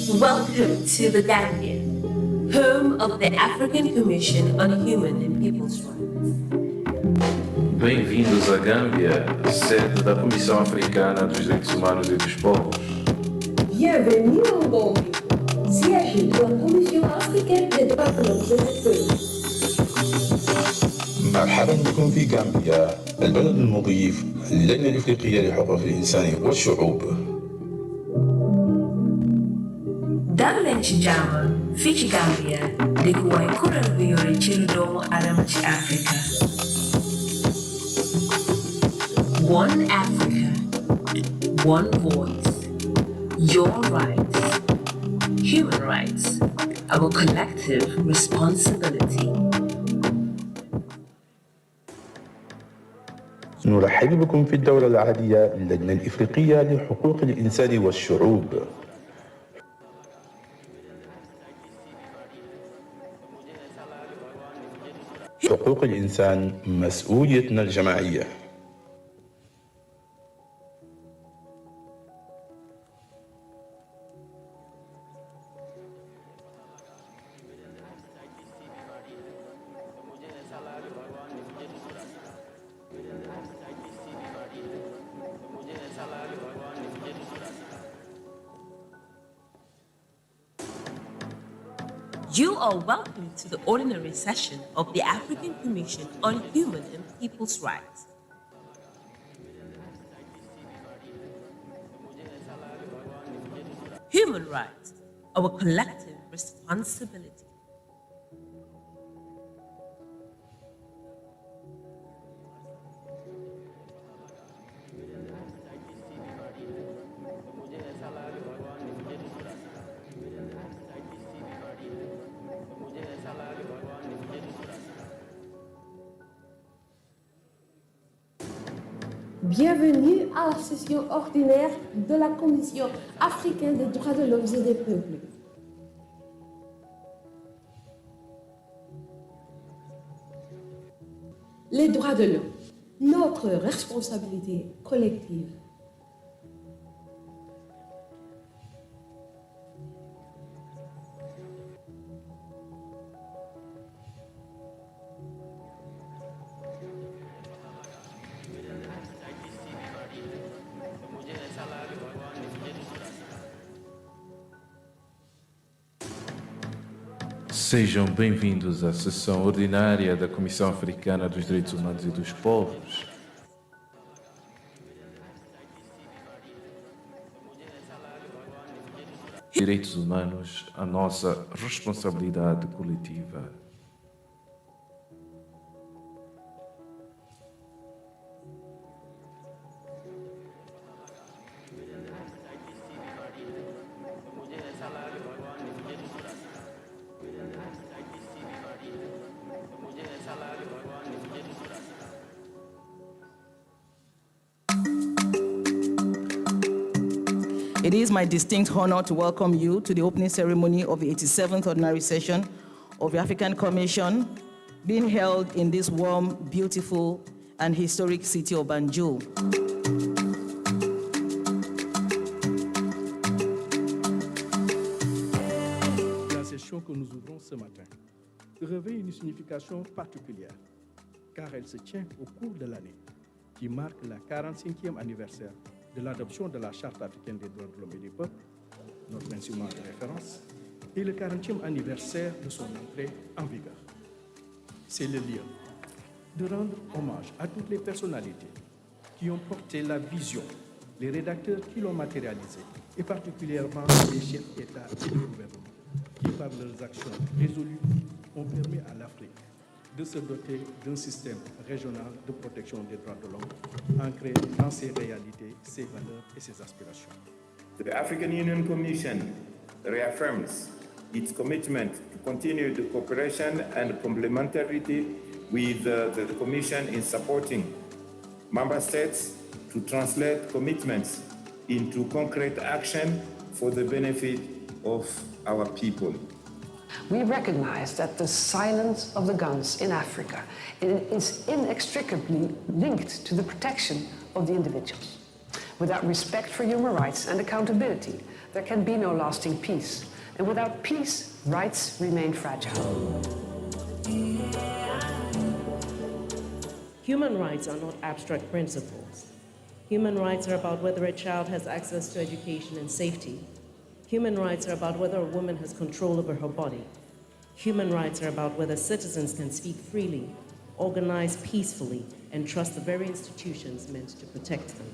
Welcome to the Gambia, home of the African Commission on Human and People's Rights. Bem-vindos à Gâmbia, sede da Comissão Africana dos Direitos Humanos e dos Povos. Bienvenue en Gambie, siège de la Commission africaine des droits de l'homme et des peuples. مرحبا بكم في غامبيا، البلد المضيف للجنة الإفريقية لحقوق الإنسان والشعوب. Dal leen ci jàmm fii ci Gambia dëkkuwaay kuréel bi yore cëri doomu aadama ci Afrika. One Africa, one voice, your rights, human rights, our collective responsibility. نرحب بكم في الدورة العادية للجنة الإفريقية لحقوق الإنسان والشعوب. حقوق الإنسان مسؤوليتنا الجماعية. You are welcome to the ordinary session of the African Commission on Human and People's Rights. Human rights, our collective responsibility. Bienvenue à la session ordinaire de la Commission africaine des droits de l'homme et des peuples. Les droits de l'homme, notre responsabilité collective. Sejam bem-vindos à sessão ordinária da Comissão Africana dos Direitos Humanos e dos Povos. Direitos humanos, a nossa responsabilidade coletiva. It is my distinct honor to welcome you to the opening ceremony of the 87th Ordinary Session of the African Commission, being held in this warm, beautiful, and historic city of Banjul. La session que nous ouvrons ce matin revêt une signification particulière, car elle se tient au cours de l'année qui marque la 45e anniversaire de l'adoption de la Charte africaine des droits de l'homme et des peuples, notre instrument de référence, et le 40e anniversaire de son entrée en vigueur. C'est le lieu de rendre hommage à toutes les personnalités qui ont porté la vision, les rédacteurs qui l'ont matérialisé, et particulièrement les chefs d'État et de gouvernement, qui par leurs actions résolues ont permis à l'Afrique de se doter d'un système régional de protection des droits de l'homme, ancré dans ses réalités, ses valeurs et ses aspirations. The African Union Commission reaffirms its commitment to continue the cooperation and complementarity with the Commission in supporting member states to translate commitments into concrete action for the benefit of our people. We recognize that the silence of the guns in Africa is inextricably linked to the protection of the individuals. Without respect for human rights and accountability, there can be no lasting peace. And without peace, rights remain fragile. Human rights are not abstract principles. Human rights are about whether a child has access to education and safety. Human rights are about whether a woman has control over her body. Human rights are about whether citizens can speak freely, organize peacefully, and trust the very institutions meant to protect them.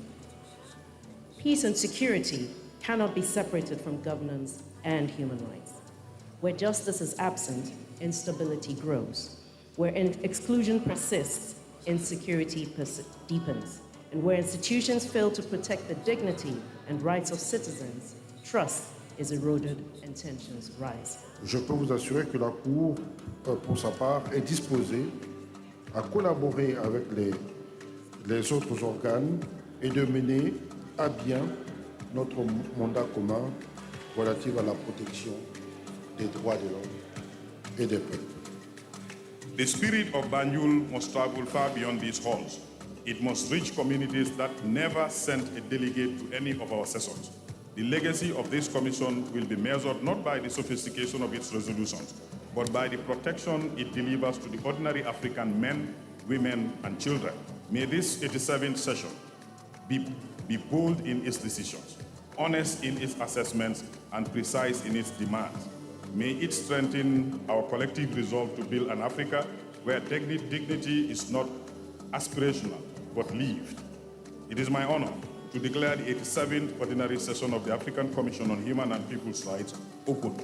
Peace and security cannot be separated from governance and human rights. Where justice is absent, instability grows. Where exclusion persists, insecurity deepens. And where institutions fail to protect the dignity and rights of citizens, trust is eroded and tensions rise. Je peux vous assurer que la Cour, pour sa part, est disposée à collaborer avec les autres organes et de mener à bien notre mandat commun relatif à la protection des droits de l'homme et des peuples. The spirit of Banjul must travel far beyond these halls. It must reach communities that never sent a delegate to any of our sessions. The legacy of this commission will be measured not by the sophistication of its resolutions, but by the protection it delivers to the ordinary African men, women, and children. May this 87th session be bold in its decisions, honest in its assessments, and precise in its demands. May it strengthen our collective resolve to build an Africa where dignity is not aspirational, but lived. It is my honor to declare the 87th Ordinary Session of the African Commission on Human and People's Rights open.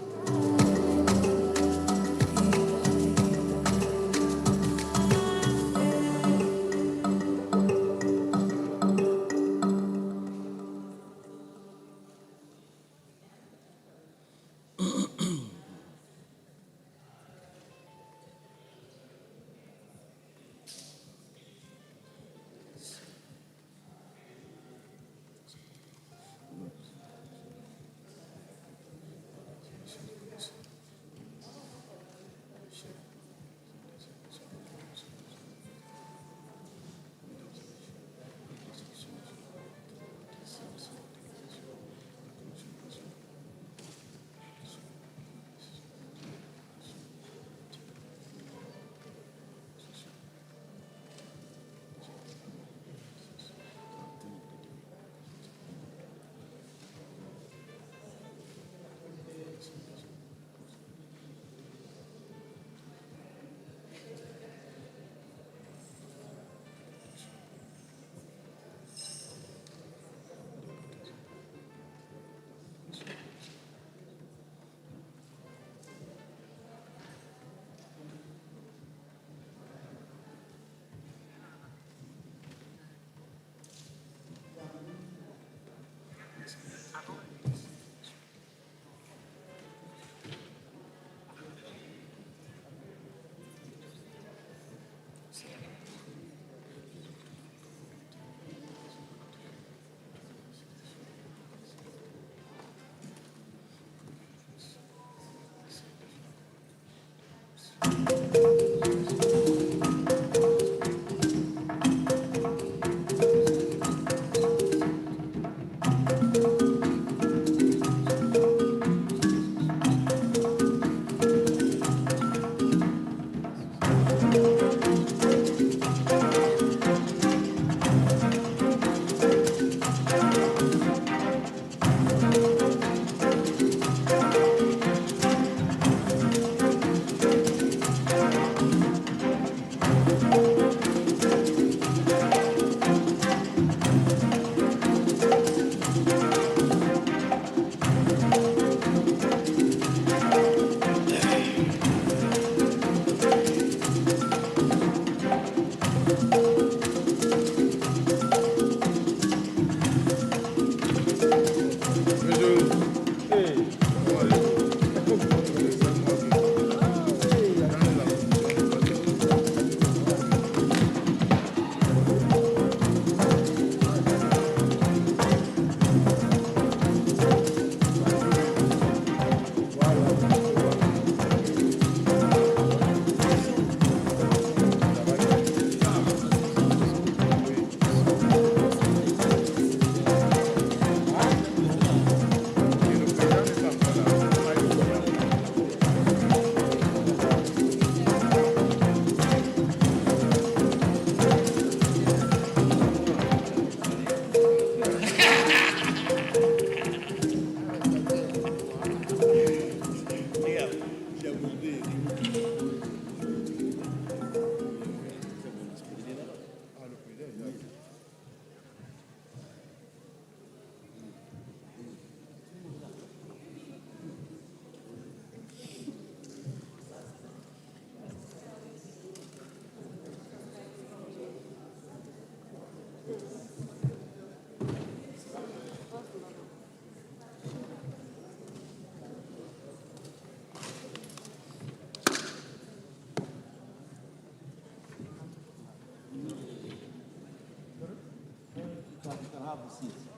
have a seat.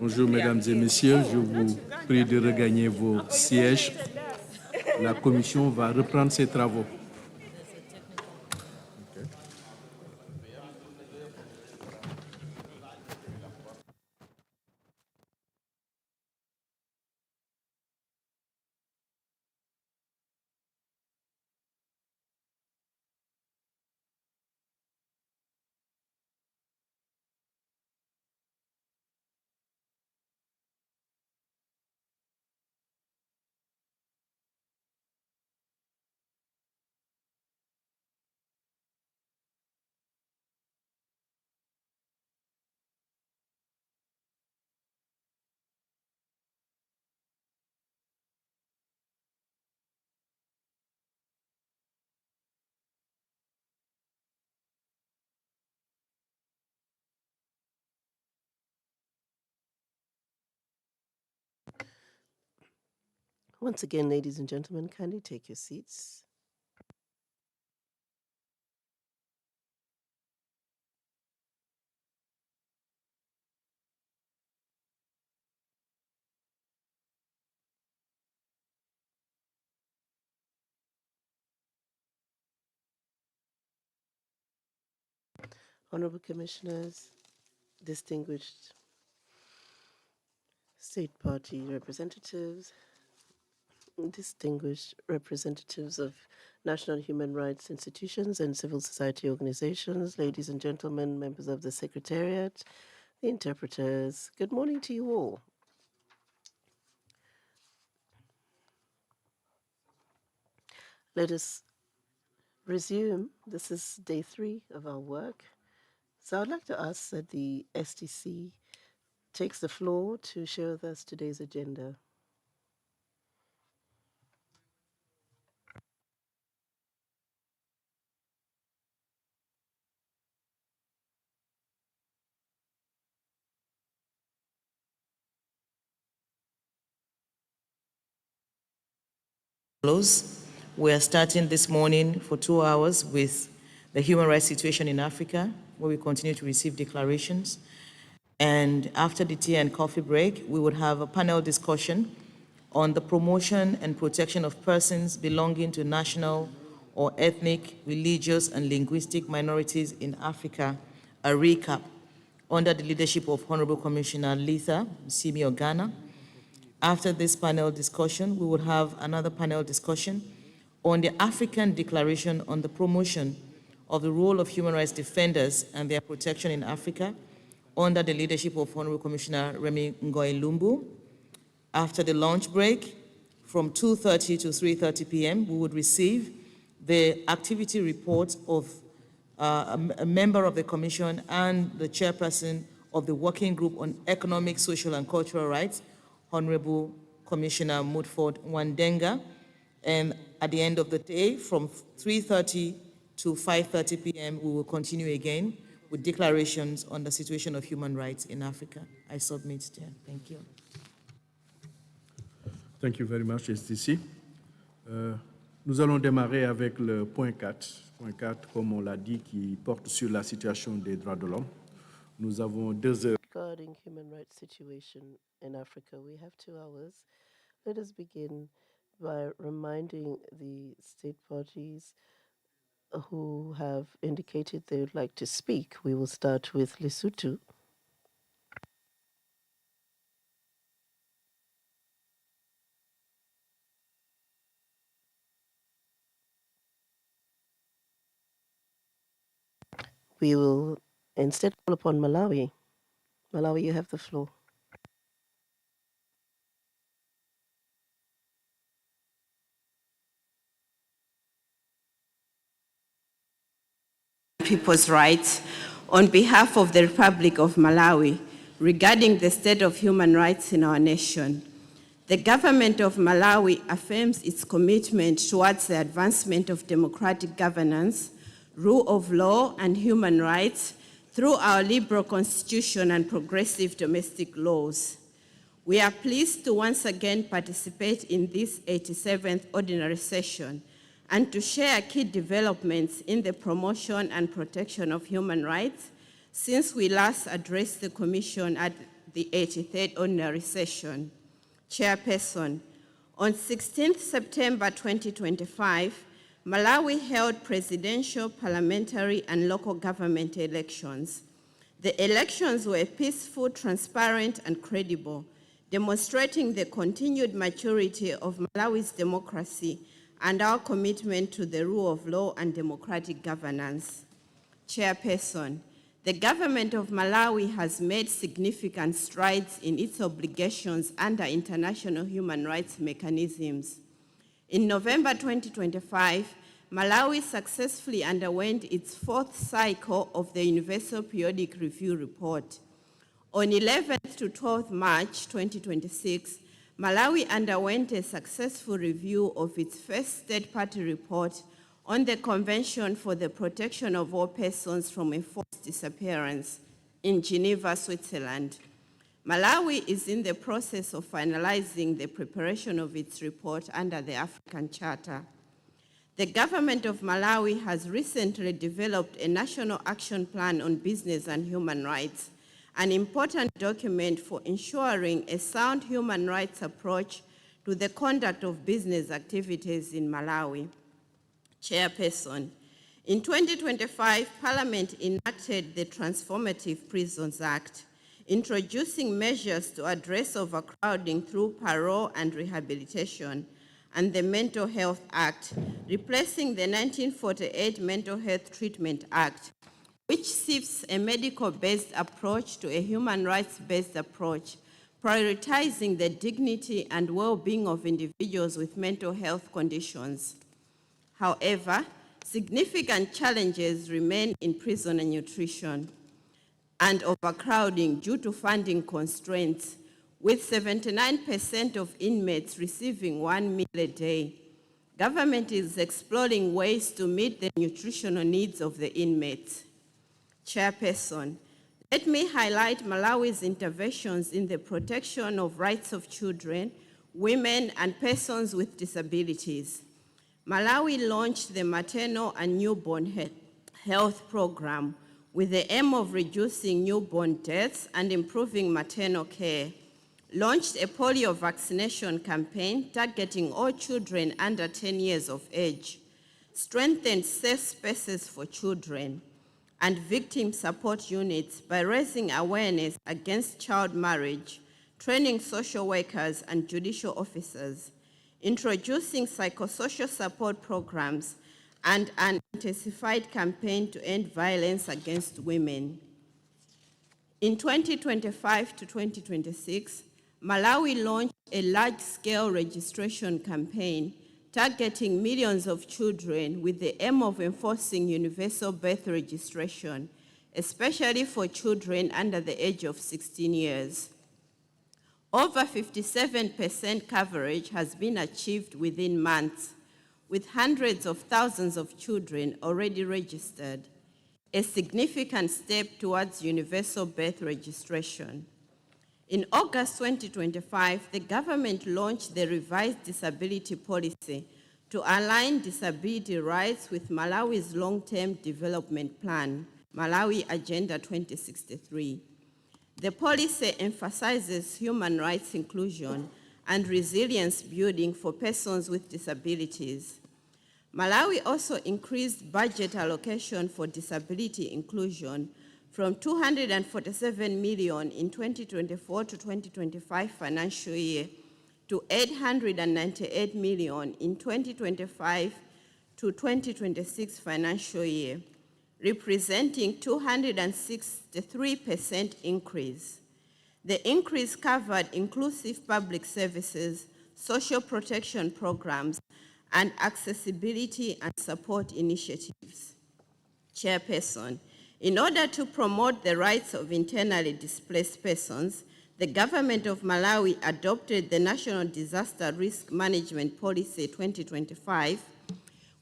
Bonjour mesdames et messieurs, je vous prie de regagner vos sièges. La commission va reprendre ses travaux. Once again, ladies and gentlemen, kindly take your seats. Honorable Commissioners, distinguished state party representatives, distinguished representatives of national human rights institutions and civil society organizations, ladies and gentlemen, members of the Secretariat, the interpreters. Good morning to you all. Let us resume. This is day 3 of our work. So I'd like to ask that the STC takes the floor to share with us today's agenda. We are starting this morning for 2 hours with the human rights situation in Africa, where we continue to receive declarations. And after the tea and coffee break, we would have a panel discussion on the promotion and protection of persons belonging to national or ethnic, religious, and linguistic minorities in Africa, a recap, under the leadership of Honorable Commissioner Letha Simi Ogana. After this panel discussion, we would have another panel discussion on the African Declaration on the promotion of the role of human rights defenders and their protection in Africa, under the leadership of Honorable Commissioner Remi Ngoy-Lumbu. After the lunch break, from 2:30 to 3:30 p.m., we would receive the activity report of a member of the Commission and the chairperson of the Working Group on Economic, Social, and Cultural Rights, Honorable Commissioner Mutford Wandenga. And at the end of the day, from 3:30 to 5:30 p.m., we will continue again with declarations on the situation of human rights in Africa. I submit, Chair. Thank you. Thank you very much, STC. Nous allons démarrer avec le point 4. Point 4, comme on l'a dit, qui porte sur la situation des droits de l'homme. Nous avons 2 heures. Regarding human rights situation in Africa, we have 2 hours. Let us begin by reminding the state parties who have indicated they would like to speak. We will start with Lesotho. We will instead call upon Malawi. Malawi, you have the floor. People's rights on behalf of the Republic of Malawi regarding the state of human rights in our nation. The government of Malawi affirms its commitment towards the advancement of democratic governance, rule of law, and human rights through our liberal constitution and progressive domestic laws. We are pleased to once again participate in this 87th ordinary session and to share key developments in the promotion and protection of human rights since we last addressed the Commission at the 83rd ordinary session. Chairperson, on 16th September 2025, Malawi held presidential, parliamentary, and local government elections. The elections were peaceful, transparent, and credible, demonstrating the continued maturity of Malawi's democracy and our commitment to the rule of law and democratic governance. Chairperson, the government of Malawi has made significant strides in its obligations under international human rights mechanisms. In November 2025, Malawi successfully underwent its 4th cycle of the Universal Periodic Review Report. On 11th to 12th March 2026, Malawi underwent a successful review of its first third-party report on the Convention for the Protection of All Persons from Enforced Disappearance in Geneva, Switzerland. Malawi is in the process of finalizing the preparation of its report under the African Charter. The government of Malawi has recently developed a National Action Plan on Business and Human Rights, an important document for ensuring a sound human rights approach to the conduct of business activities in Malawi. Chairperson, in 2025, Parliament enacted the Transformative Prisons Act, introducing measures to address overcrowding through parole and rehabilitation, and the Mental Health Act, replacing the 1948 Mental Health Treatment Act, which shifts a medical-based approach to a human rights-based approach, prioritizing the dignity and well-being of individuals with mental health conditions. However, significant challenges remain in prison and nutrition and overcrowding due to funding constraints, with 79% of inmates receiving 1 meal a day. Government is exploring ways to meet the nutritional needs of the inmates. Chairperson, let me highlight Malawi's interventions in the protection of rights of children, women, and persons with disabilities. Malawi launched the Maternal and Newborn Health Program with the aim of reducing newborn deaths and improving maternal care, launched a polio vaccination campaign targeting all children under 10 years of age, strengthened safe spaces for children, and victim support units by raising awareness against child marriage, training social workers and judicial officers, introducing psychosocial support programs, and an intensified campaign to end violence against women. In 2025 to 2026, Malawi launched a large-scale registration campaign targeting millions of children with the aim of enforcing universal birth registration, especially for children under the age of 16 years. Over 57% coverage has been achieved within months, with hundreds of thousands of children already registered, a significant step towards universal birth registration. In August 2025, the government launched the revised disability policy to align disability rights with Malawi's long-term development plan, Malawi Agenda 2063. The policy emphasizes human rights inclusion and resilience building for persons with disabilities. Malawi also increased budget allocation for disability inclusion from 247 million in 2024 to 2025 financial year to 898 million in 2025 to 2026 financial year, representing 263% increase. The increase covered inclusive public services, social protection programs, and accessibility and support initiatives. Chairperson, in order to promote the rights of internally displaced persons, the government of Malawi adopted the National Disaster Risk Management Policy 2025,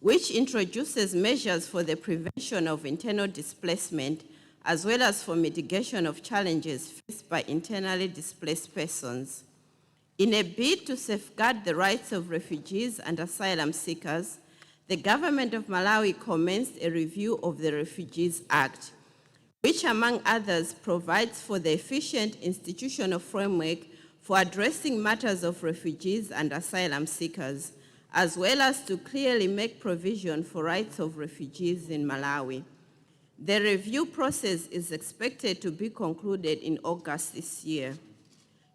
which introduces measures for the prevention of internal displacement as well as for mitigation of challenges faced by internally displaced persons. In a bid to safeguard the rights of refugees and asylum seekers, the government of Malawi commenced a review of the Refugees Act, which among others provides for the efficient institutional framework for addressing matters of refugees and asylum seekers, as well as to clearly make provision for rights of refugees in Malawi. The review process is expected to be concluded in August this year.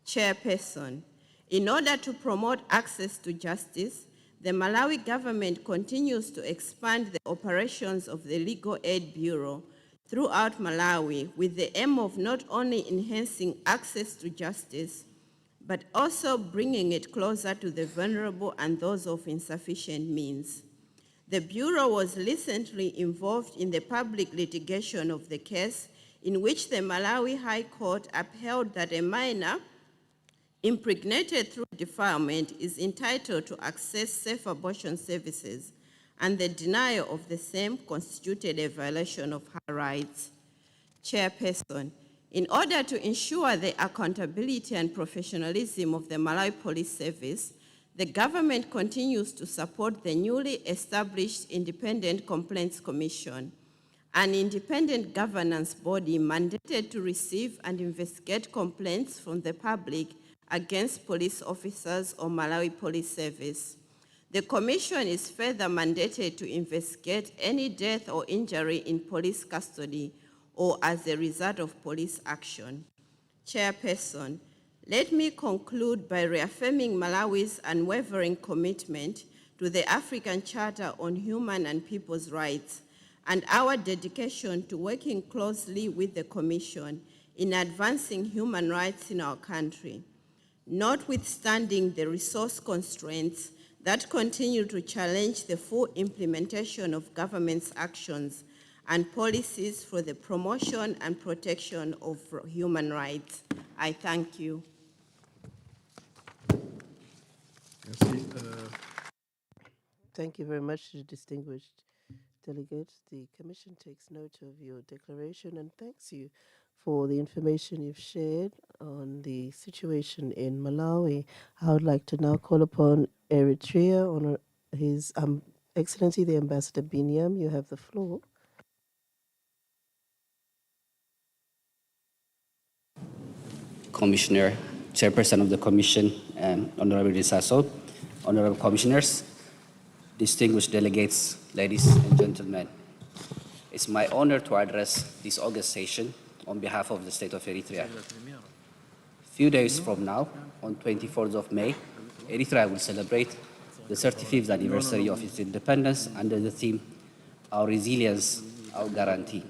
Chairperson, in order to promote access to justice, the Malawi government continues to expand the operations of the Legal Aid Bureau throughout Malawi with the aim of not only enhancing access to justice, but also bringing it closer to the vulnerable and those of insufficient means. The Bureau was recently involved in the public litigation of the case in which the Malawi High Court upheld that a minor impregnated through defilement is entitled to access safe abortion services, and the denial of the same constituted a violation of her rights. Chairperson, in order to ensure the accountability and professionalism of the Malawi Police Service, the government continues to support the newly established Independent Complaints Commission, an independent governance body mandated to receive and investigate complaints from the public against police officers or Malawi Police Service. The Commission is further mandated to investigate any death or injury in police custody or as a result of police action. Chairperson, let me conclude by reaffirming Malawi's unwavering commitment to the African Charter on Human and People's Rights and our dedication to working closely with the Commission in advancing human rights in our country, notwithstanding the resource constraints that continue to challenge the full implementation of government's actions and policies for the promotion and protection of human rights. I thank you. Merci. Thank you very much, distinguished delegates. The Commission takes note of your declaration and thanks you for the information you've shared on the situation in Malawi. I would like to now call upon Eritrea, on His Excellency the Ambassador Binyam. You have the floor. Commissioner, Chairperson of the Commission, Honorable Risaso, Honorable Commissioners, distinguished delegates, ladies and gentlemen. It's my honor to address this August session on behalf of the State of Eritrea. A few days from now, on 24th of May, Eritrea will celebrate the 35th anniversary of its independence under the theme, Our Resilience, Our Guarantee.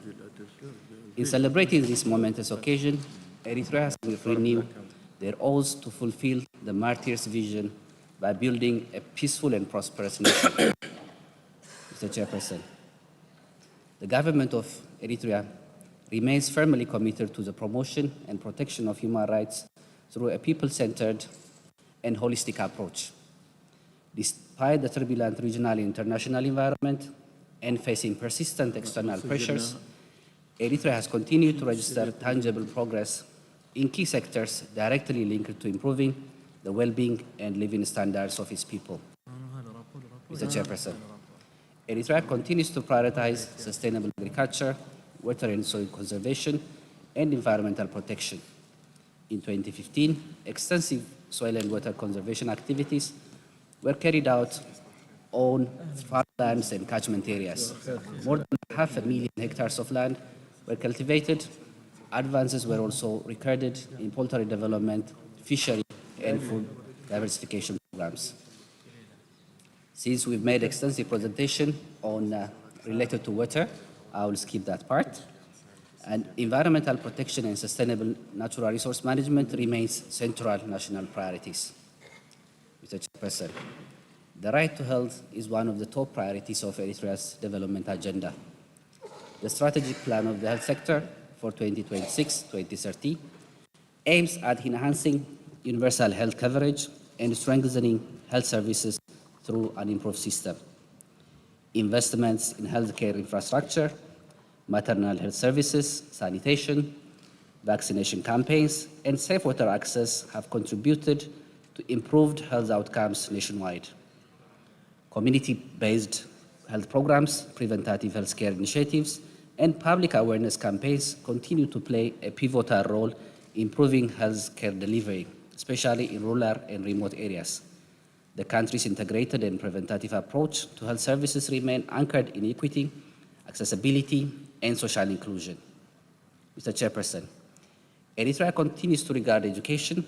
In celebrating this momentous occasion, Eritrea will renew their oaths to fulfill the martyrs' vision by building a peaceful and prosperous nation. Mr. Chairperson, the government of Eritrea remains firmly committed to the promotion and protection of human rights through a people-centered and holistic approach. Despite the turbulent regional and international environment and facing persistent external pressures, Eritrea has continued to register tangible progress in key sectors directly linked to improving the well-being and living standards of its people. Mr. Chairperson, Eritrea continues to prioritize sustainable agriculture, water and soil conservation, and environmental protection. In 2015, extensive soil and water conservation activities were carried out on farmlands and catchment areas. More than 500,000 hectares of land were cultivated. Advances were also recorded in poultry development, fishery, and food diversification programs. Since we've made extensive presentation on related to water, I will skip that part. And environmental protection and sustainable natural resource management remains central national priorities. Mr. Chairperson, the right to health is one of the top priorities of Eritrea's development agenda. The strategic plan of the health sector for 2026-2030 aims at enhancing universal health coverage and strengthening health services through an improved system. Investments in healthcare infrastructure, maternal health services, sanitation, vaccination campaigns, and safe water access have contributed to improved health outcomes nationwide. Community-based health programs, preventative healthcare initiatives, and public awareness campaigns continue to play a pivotal role in improving healthcare delivery, especially in rural and remote areas. The country's integrated and preventative approach to health services remain anchored in equity, accessibility, and social inclusion. Mr. Chairperson, Eritrea continues to regard education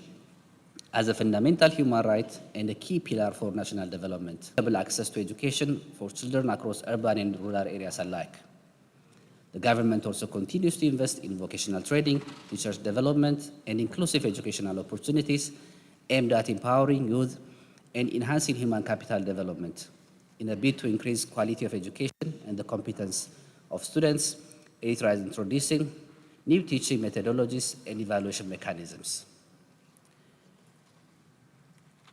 as a fundamental human right and a key pillar for national development. Access to education for children across urban and rural areas alike. The government also continues to invest in vocational training, teachers' development, and inclusive educational opportunities aimed at empowering youth and enhancing human capital development. In a bid to increase quality of education and the competence of students, Eritrea is introducing new teaching methodologies and evaluation mechanisms.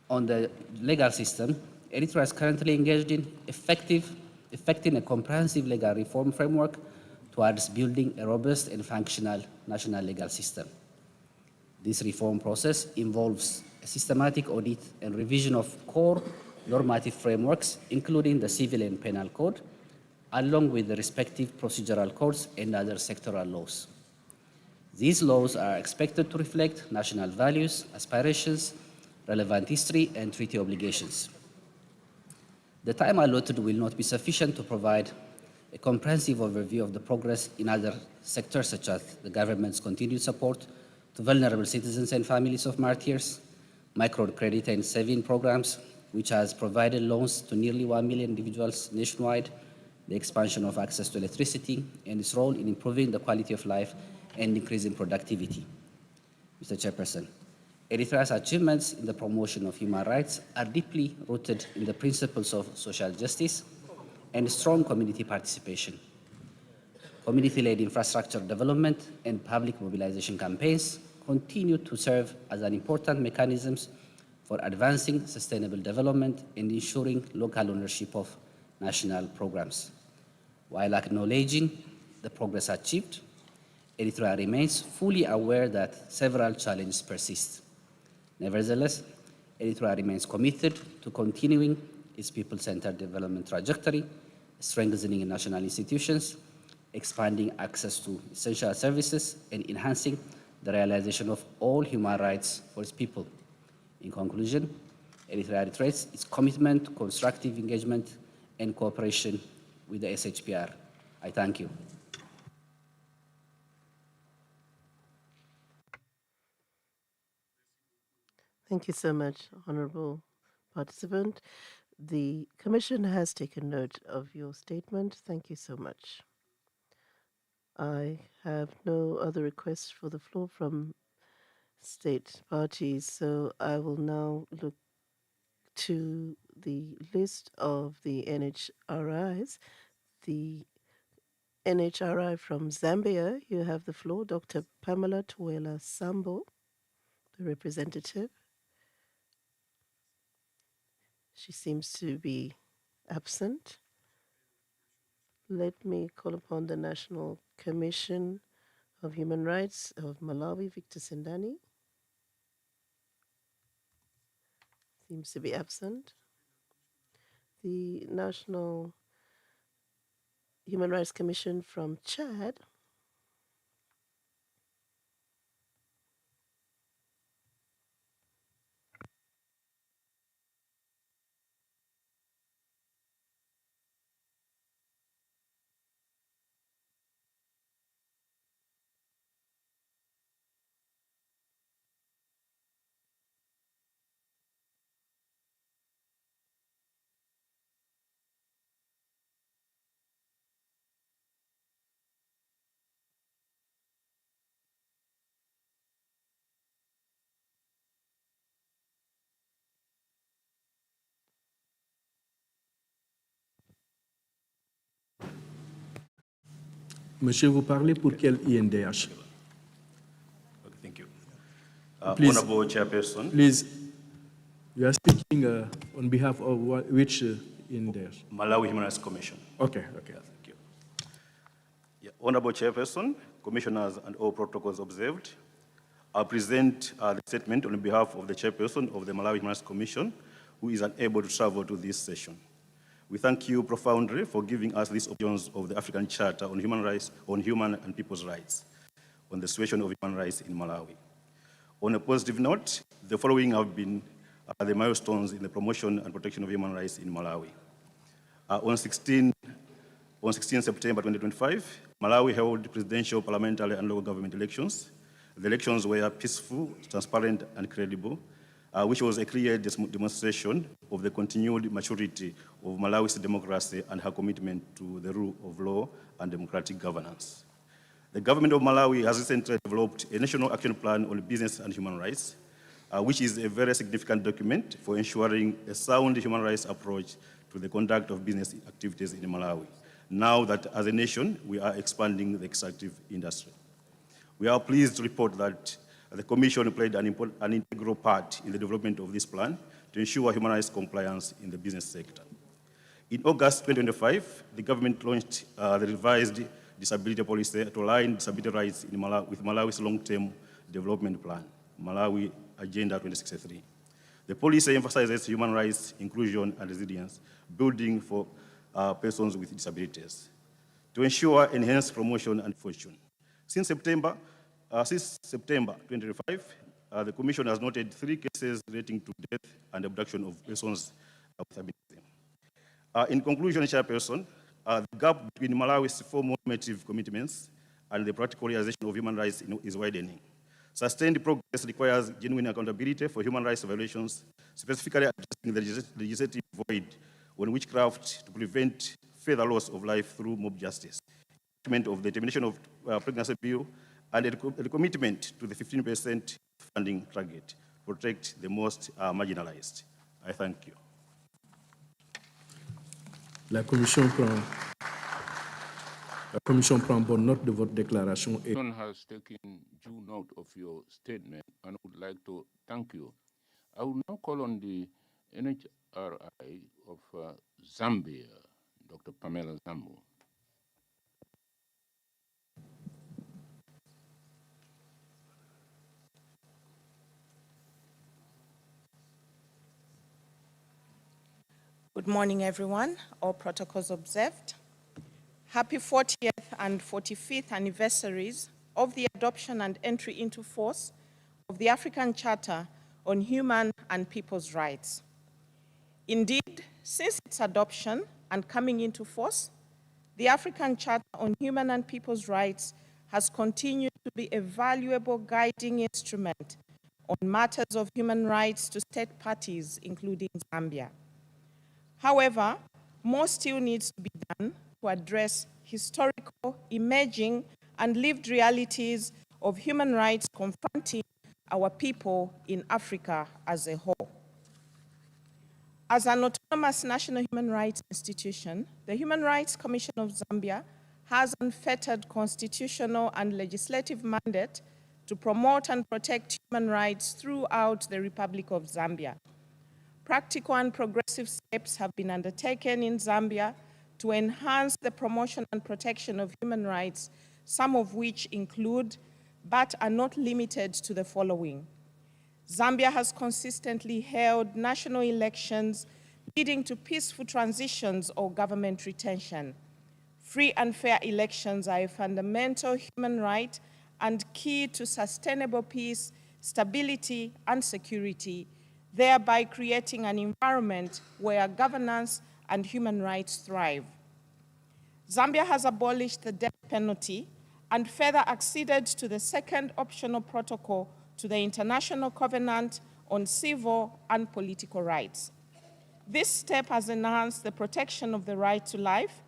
On the legal system, Eritrea is currently engaged in effecting a comprehensive legal reform framework towards building a robust and functional national legal system. This reform process involves a systematic audit and revision of core normative frameworks, including the civil and penal code, along with the respective procedural codes and other sectoral laws. These laws are expected to reflect national values, aspirations, relevant history, and treaty obligations. The time allotted will not be sufficient to provide a comprehensive overview of the progress in other sectors, such as the government's continued support to vulnerable citizens and families of martyrs, microcredit and saving programs, which has provided loans to nearly 1 million individuals nationwide, the expansion of access to electricity, and its role in improving the quality of life and increasing productivity. Mr. Chairperson, Eritrea's achievements in the promotion of human rights are deeply rooted in the principles of social justice and strong community participation. Community-led infrastructure development and public mobilization campaigns continue to serve as an important mechanisms for advancing sustainable development and ensuring local ownership of national programs. While acknowledging the progress achieved, Eritrea remains fully aware that several challenges persist. Nevertheless, Eritrea remains committed to continuing its people-centered development trajectory, strengthening national institutions, expanding access to essential services, and enhancing the realization of all human rights for its people. In conclusion, Eritrea reiterates its commitment to constructive engagement and cooperation with the SHPR. I thank you. Thank you so much, Honorable Participant. The Commission has taken note of your statement. Thank you so much. I have no other requests for the floor from state parties, so I will now look to the list of the NHRIs. The NHRI from Zambia, you have the floor. Dr. Pamela Tuwela Sambo, the representative. She seems to be absent. Let me call upon the National Commission of Human Rights of Malawi, Victor Sendani. Seems to be absent. The National Human Rights Commission from Chad. Monsieur, vous parlez pour quel INDH? Okay, thank you. Please, Honorable Chairperson. Please, you are speaking on behalf of which INDH? Malawi Human Rights Commission. Okay, okay. Yeah, thank you. Yeah, Honorable Chairperson, Commissioners and all protocols observed, I present the statement on behalf of the Chairperson of the Malawi Human Rights Commission, who is unable to travel to this session. We thank you profoundly for giving us these options of the African Charter on human rights, on human and people's rights, on the situation of human rights in Malawi. On a positive note, the following have been the milestones in the promotion and protection of human rights in Malawi. On 16 September 2025, Malawi held presidential, parliamentary, and local government elections. The elections were peaceful, transparent, and credible, which was a clear demonstration of the continued maturity of Malawi's democracy and her commitment to the rule of law and democratic governance. The government of Malawi has recently developed a national action plan on business and human rights, which is a very significant document for ensuring a sound human rights approach to the conduct of business activities in Malawi, now that as a nation we are expanding the extractive industry. We are pleased to report that the Commission played an integral part in the development of this plan to ensure human rights compliance in the business sector. In August 2025, the government launched the revised disability policy to align disability rights in with Malawi's long-term development plan, Malawi Agenda 2063. The policy emphasizes human rights, inclusion, and resilience, building for persons with disabilities, to ensure enhanced promotion and fortune. Since September 2025, the Commission has noted 3 cases relating to death and abduction of persons with disability. In conclusion, Chairperson, the gap between Malawi's 4 normative commitments and the practical realization of human rights is widening. Sustained progress requires genuine accountability for human rights violations, specifically addressing the legislative void on witchcraft to prevent further loss of life through mob justice, of the termination of pregnancy bill, and a commitment to the 15% funding target to protect the most marginalized. I thank you. La Commission prend bonne note de votre déclaration. The Commission has taken due note of your statement and would like to thank you. I will now call on the NHRI of Zambia, Dr. Pamela Zambo. Good morning, everyone. All protocols observed. Happy 40th and 45th anniversaries of the adoption and entry into force of the African Charter on Human and People's Rights. Indeed, since its adoption and coming into force, the African Charter on Human and People's Rights has continued to be a valuable guiding instrument on matters of human rights to state parties, including Zambia. However, more still needs to be done to address historical, emerging, and lived realities of human rights confronting our people in Africa as a whole. As an autonomous national human rights institution, the Human Rights Commission of Zambia has unfettered constitutional and legislative mandate to promote and protect human rights throughout the Republic of Zambia. Practical and progressive steps have been undertaken in Zambia to enhance the promotion and protection of human rights, some of which include, but are not limited to, the following. Zambia has consistently held national elections leading to peaceful transitions or government retention. Free and fair elections are a fundamental human right and key to sustainable peace, stability, and security, thereby creating an environment where governance and human rights thrive. Zambia has abolished the death penalty and further acceded to the second optional protocol to the International Covenant on Civil and Political Rights. This step has enhanced the protection of the right to life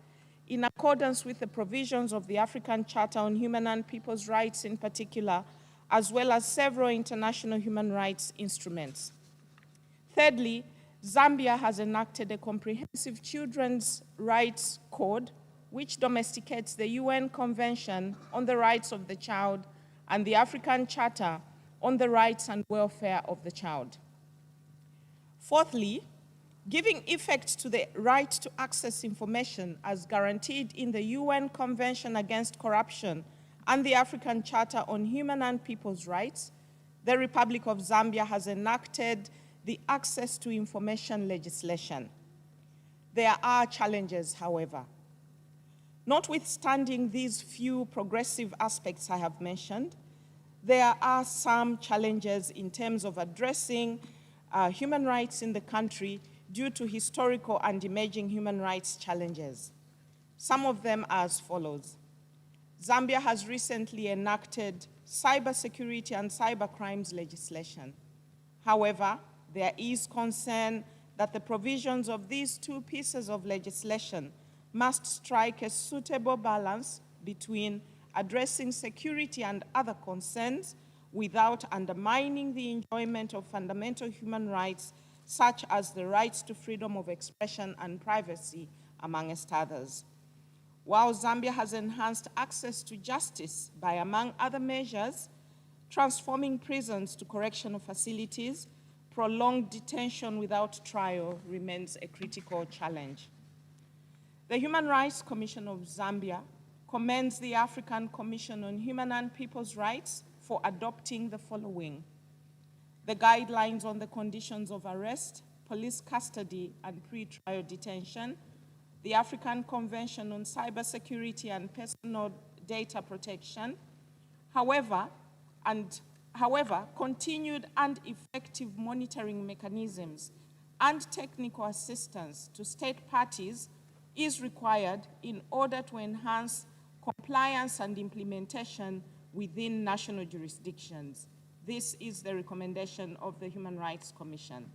in accordance with the provisions of the African Charter on Human and People's Rights in particular, as well as several international human rights instruments. Thirdly, Zambia has enacted a comprehensive children's rights code which domesticates the UN Convention on the Rights of the Child and the African Charter on the Rights and Welfare of the Child. Fourthly, giving effect to the right to access information as guaranteed in the UN Convention Against Corruption and the African Charter on Human and People's Rights, the Republic of Zambia has enacted the access to information legislation. There are challenges, however. Notwithstanding these few progressive aspects I have mentioned, there are some challenges in terms of addressing human rights in the country due to historical and emerging human rights challenges. Some of them are as follows. Zambia has recently enacted cybersecurity and cybercrimes legislation. However, there is concern that the provisions of these two pieces of legislation must strike a suitable balance between addressing security and other concerns without undermining the enjoyment of fundamental human rights, such as the rights to freedom of expression and privacy, amongst others. While Zambia has enhanced access to justice by, among other measures, transforming prisons to correctional facilities, prolonged detention without trial remains a critical challenge. The Human Rights Commission of Zambia commends the African Commission on Human and People's Rights for adopting the following: the guidelines on the conditions of arrest, police custody, and pre-trial detention, the African Convention on Cybersecurity and Personal Data Protection. However, continued and effective monitoring mechanisms and technical assistance to state parties is required in order to enhance compliance and implementation within national jurisdictions. This is the recommendation of the Human Rights Commission.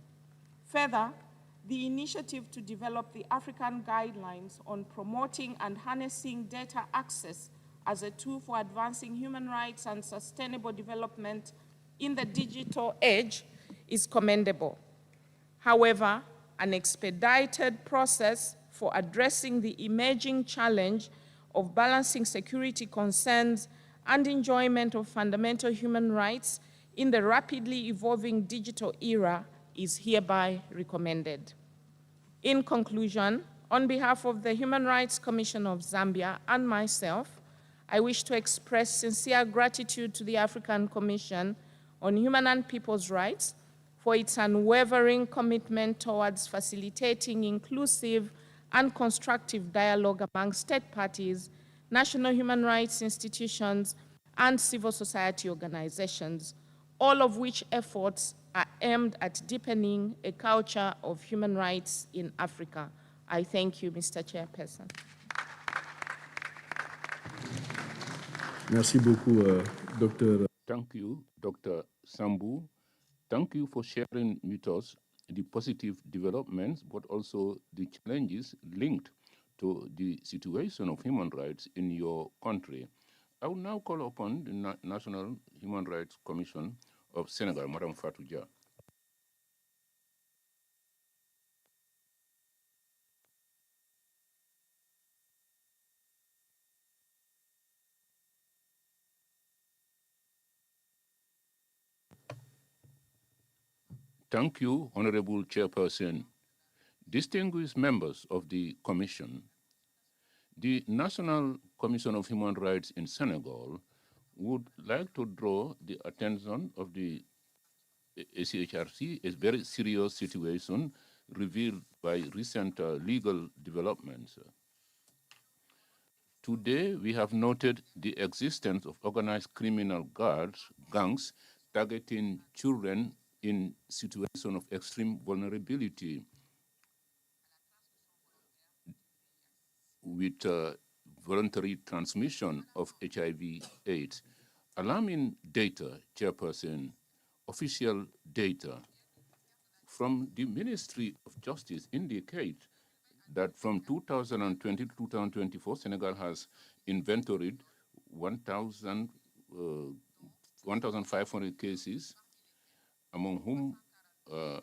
Further, the initiative to develop the African guidelines on promoting and harnessing data access as a tool for advancing human rights and sustainable development in the digital age is commendable. However, an expedited process for addressing the emerging challenge of balancing security concerns and enjoyment of fundamental human rights in the rapidly evolving digital era is hereby recommended. In conclusion, on behalf of the Human Rights Commission of Zambia and myself, I wish to express sincere gratitude to the African Commission on Human and People's Rights for its unwavering commitment towards facilitating inclusive and constructive dialogue among state parties, national human rights institutions, and civil society organizations, all of which efforts are aimed at deepening a culture of human rights in Africa. I thank you, Mr. Chairperson. Merci beaucoup, Dr. Thank you, Dr. Sambu. Thank you for sharing with us the positive developments, but also the challenges linked to the situation of human rights in your country. I will now call upon the National Human Rights Commission of Senegal, Madam Fatou Dia. Thank you, Honorable Chairperson. Distinguished members of the Commission, the National Commission of Human Rights in Senegal would like to draw the attention of the ACHRC, a very serious situation revealed by recent legal developments. Today, we have noted the existence of organized criminal gangs targeting children in situations of extreme vulnerability with voluntary transmission of HIV/AIDS. Alarming data, Chairperson, official data from the Ministry of Justice indicate that from 2020 to 2024, Senegal has inventoried 1,500 cases, among whom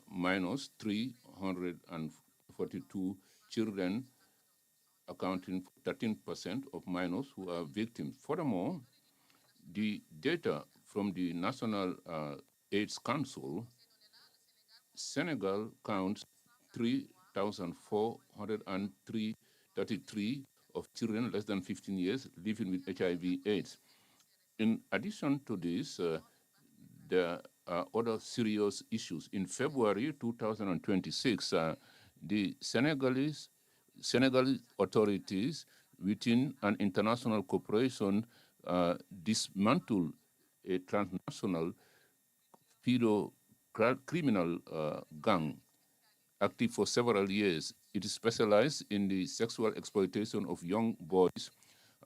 minors 342 children, accounting for 13% of minors who are victims. Furthermore, the data from the National AIDS Council, Senegal counts 3,433 of children less than 15 years living with HIV/AIDS. In addition to this, there are other serious issues. In February 2026, the Senegalese authorities, within an international cooperation, dismantled a transnational criminal gang active for several years. It is specialized in the sexual exploitation of young boys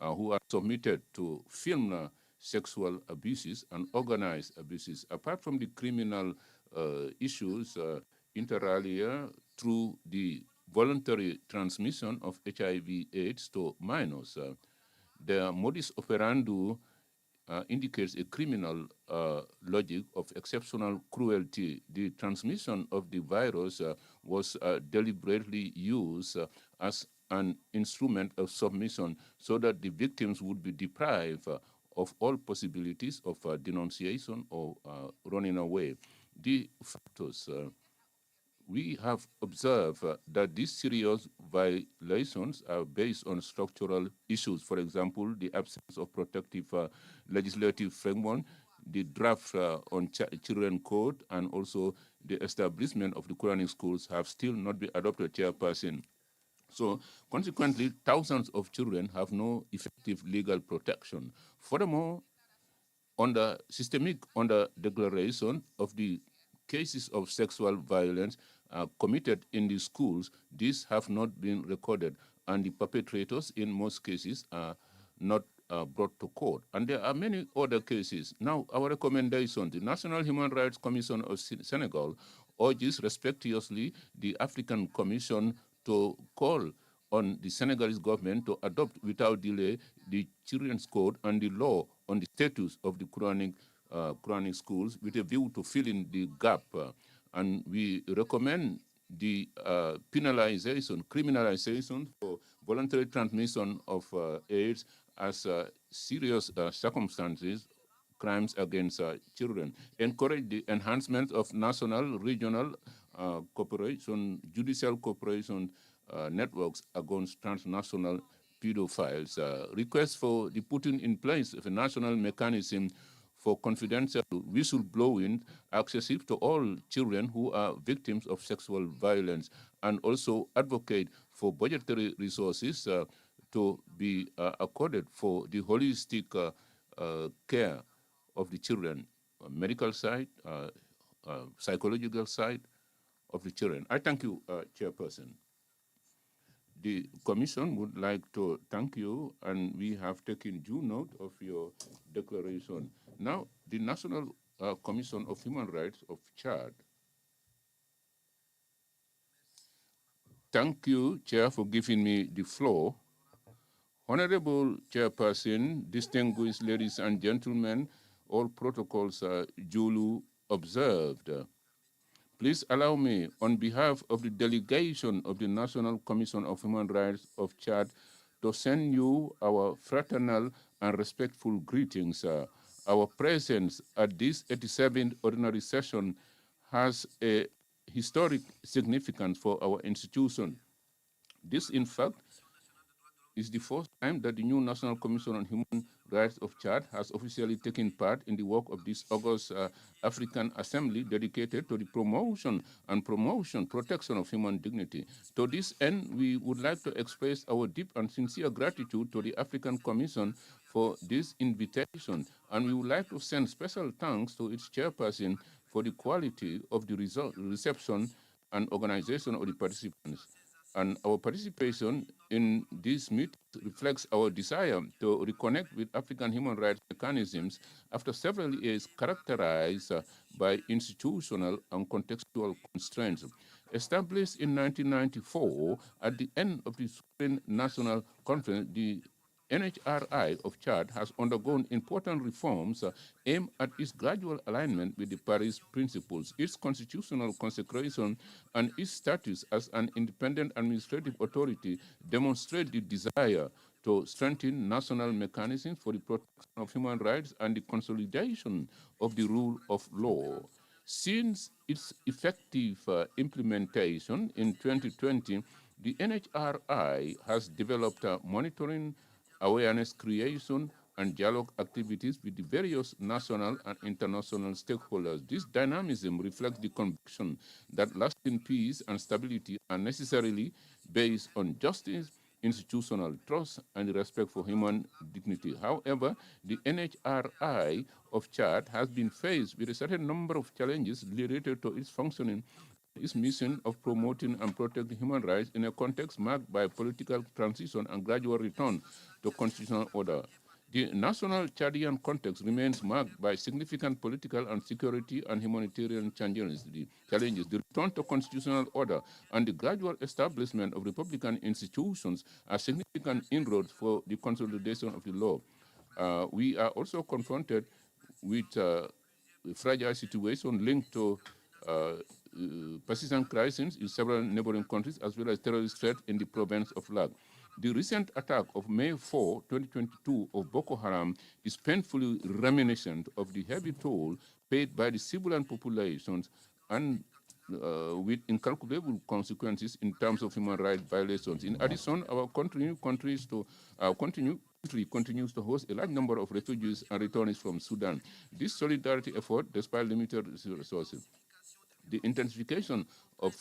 who are submitted to film sexual abuses and organized abuses. Apart from the criminal issues, inter alia, through the voluntary transmission of HIV/AIDS to minors, their modus operandi indicates a criminal logic of exceptional cruelty. The transmission of the virus was deliberately used as an instrument of submission so that the victims would be deprived of all possibilities of denunciation or running away. The factors we have observed that these serious violations are based on structural issues. For example, the absence of protective legislative framework, the draft on children code, and also the establishment of the Quranic schools have still not been adopted, Chairperson. So consequently, thousands of children have no effective legal protection. Furthermore, under declaration of the cases of sexual violence committed in the schools, these have not been recorded, and the perpetrators in most cases are not brought to court. And there are many other cases. Now, our recommendation, the National Human Rights Commission of Senegal urges respectfully the African Commission to call on the Senegalese government to adopt without delay the Children's Code and the law on the status of the Quranic schools with a view to filling the gap. And we recommend the criminalization for voluntary transmission of AIDS as serious circumstances, crimes against children. Encourage the enhancement of national, regional cooperation, judicial cooperation networks against transnational pedophiles. Request for the putting in place of a national mechanism for confidential whistleblowing accessible to all children who are victims of sexual violence, and also advocate for budgetary resources to be accorded for the holistic care of the children, medical side, psychological side of the children. I thank you, Chairperson. The Commission would like to thank you, and we have taken due note of your declaration. Now, the National Commission of Human Rights of Chad. Thank you, Chair, for giving me the floor. Honorable Chairperson, distinguished ladies and gentlemen, all protocols are duly observed. Please allow me, on behalf of the delegation of the National Commission of Human Rights of Chad, to send you our fraternal and respectful greetings. Our presence at this 87th ordinary session has a historic significance for our institution. This, in fact, is the first time that the new National Commission on Human Rights of Chad has officially taken part in the work of this August African Assembly dedicated to the protection of human dignity. To this end, we would like to express our deep and sincere gratitude to the African Commission for this invitation, and we would like to send special thanks to its chairperson for the quality of the reception and organization of the participants. And our participation in this meeting reflects our desire to reconnect with African human rights mechanisms after several years characterized by institutional and contextual constraints. Established in 1994, at the end of the Supreme National Conference, the NHRI of Chad has undergone important reforms aimed at its gradual alignment with the Paris Principles. Its constitutional consecration and its status as an independent administrative authority demonstrate the desire to strengthen national mechanisms for the protection of human rights and the consolidation of the rule of law. Since its effective implementation in 2020, the NHRI has developed monitoring, awareness creation, and dialogue activities with the various national and international stakeholders. This dynamism reflects the conviction that lasting peace and stability are necessarily based on justice, institutional trust, and respect for human dignity. However, the NHRI of Chad has been faced with a certain number of challenges related to its functioning, its mission of promoting and protecting human rights in a context marked by political transition and gradual return to constitutional order. The national Chadian context remains marked by significant political and security and humanitarian challenges. The return to constitutional order and the gradual establishment of republican institutions are significant inroads for the consolidation of the law. We are also confronted with a fragile situation linked to persistent crises in several neighboring countries, as well as terrorist threat in the province of Lag. The recent attack of May 4, 2022 of Boko Haram is painfully reminiscent of the heavy toll paid by the civilian populations and with incalculable consequences in terms of human rights violations. In addition, our country continues to host a large number of refugees and returnees from Sudan. This solidarity effort, despite limited resources, the intensification of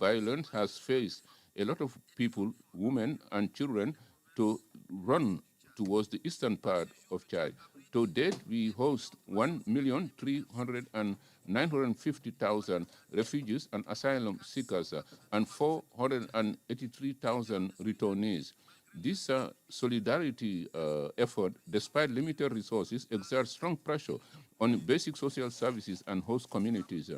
violence has faced a lot of people, women and children, to run towards the eastern part of Chad. To date, we host 1,350,000 refugees and asylum seekers and 483,000 returnees. This solidarity effort, despite limited resources, exerts strong pressure on basic social services and host communities.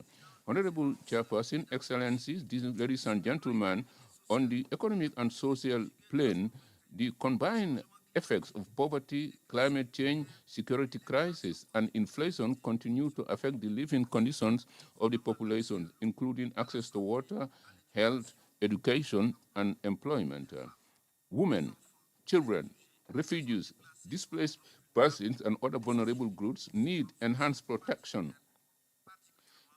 Honorable Chairperson, Excellencies, ladies and gentlemen, on the economic and social plane, the combined effects of poverty, climate change, security crisis, and inflation continue to affect the living conditions of the population, including access to water, health, education, and employment. Women, children, refugees, displaced persons, and other vulnerable groups need enhanced protection,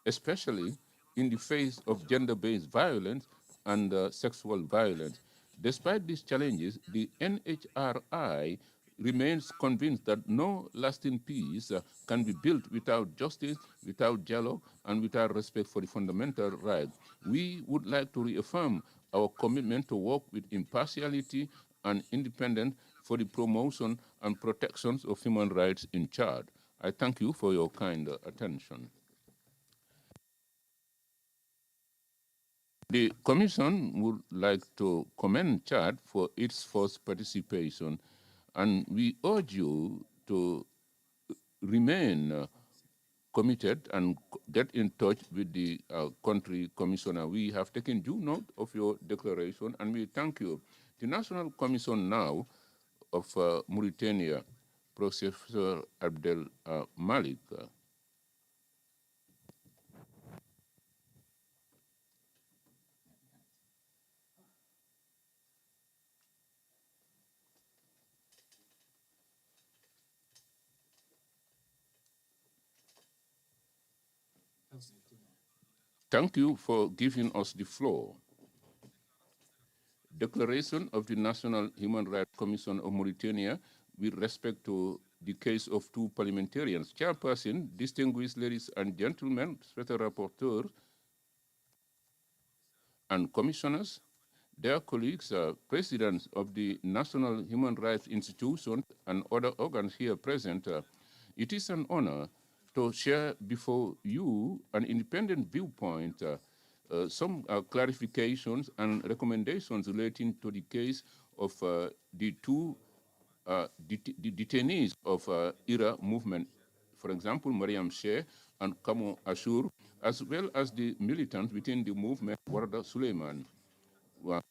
especially in the face of gender-based violence and sexual violence. Despite these challenges, the NHRI remains convinced that no lasting peace can be built without justice, without dialogue, and without respect for the fundamental rights. We would like to reaffirm our commitment to work with impartiality and independence for the promotion and protection of human rights in Chad. I thank you for your kind attention. The Commission would like to commend Chad for its first participation, and we urge you to remain committed and get in touch with the country commissioner. We have taken due note of your declaration, and we thank you. The National Commission now of Mauritania, Professor Abdel Malik. Thank you for giving us the floor. Declaration of the National Human Rights Commission of Mauritania with respect to the case of two parliamentarians. Chairperson, distinguished ladies and gentlemen, Special Rapporteur, and commissioners, their colleagues, presidents of the National Human Rights Institution and other organs here present, it is an honor to share before you an independent viewpoint, some clarifications and recommendations relating to the case of the two detainees of IRA movement, for example, Mariam Sheh and Kamo Ashur, as well as the militants within the movement, Warda Suleiman.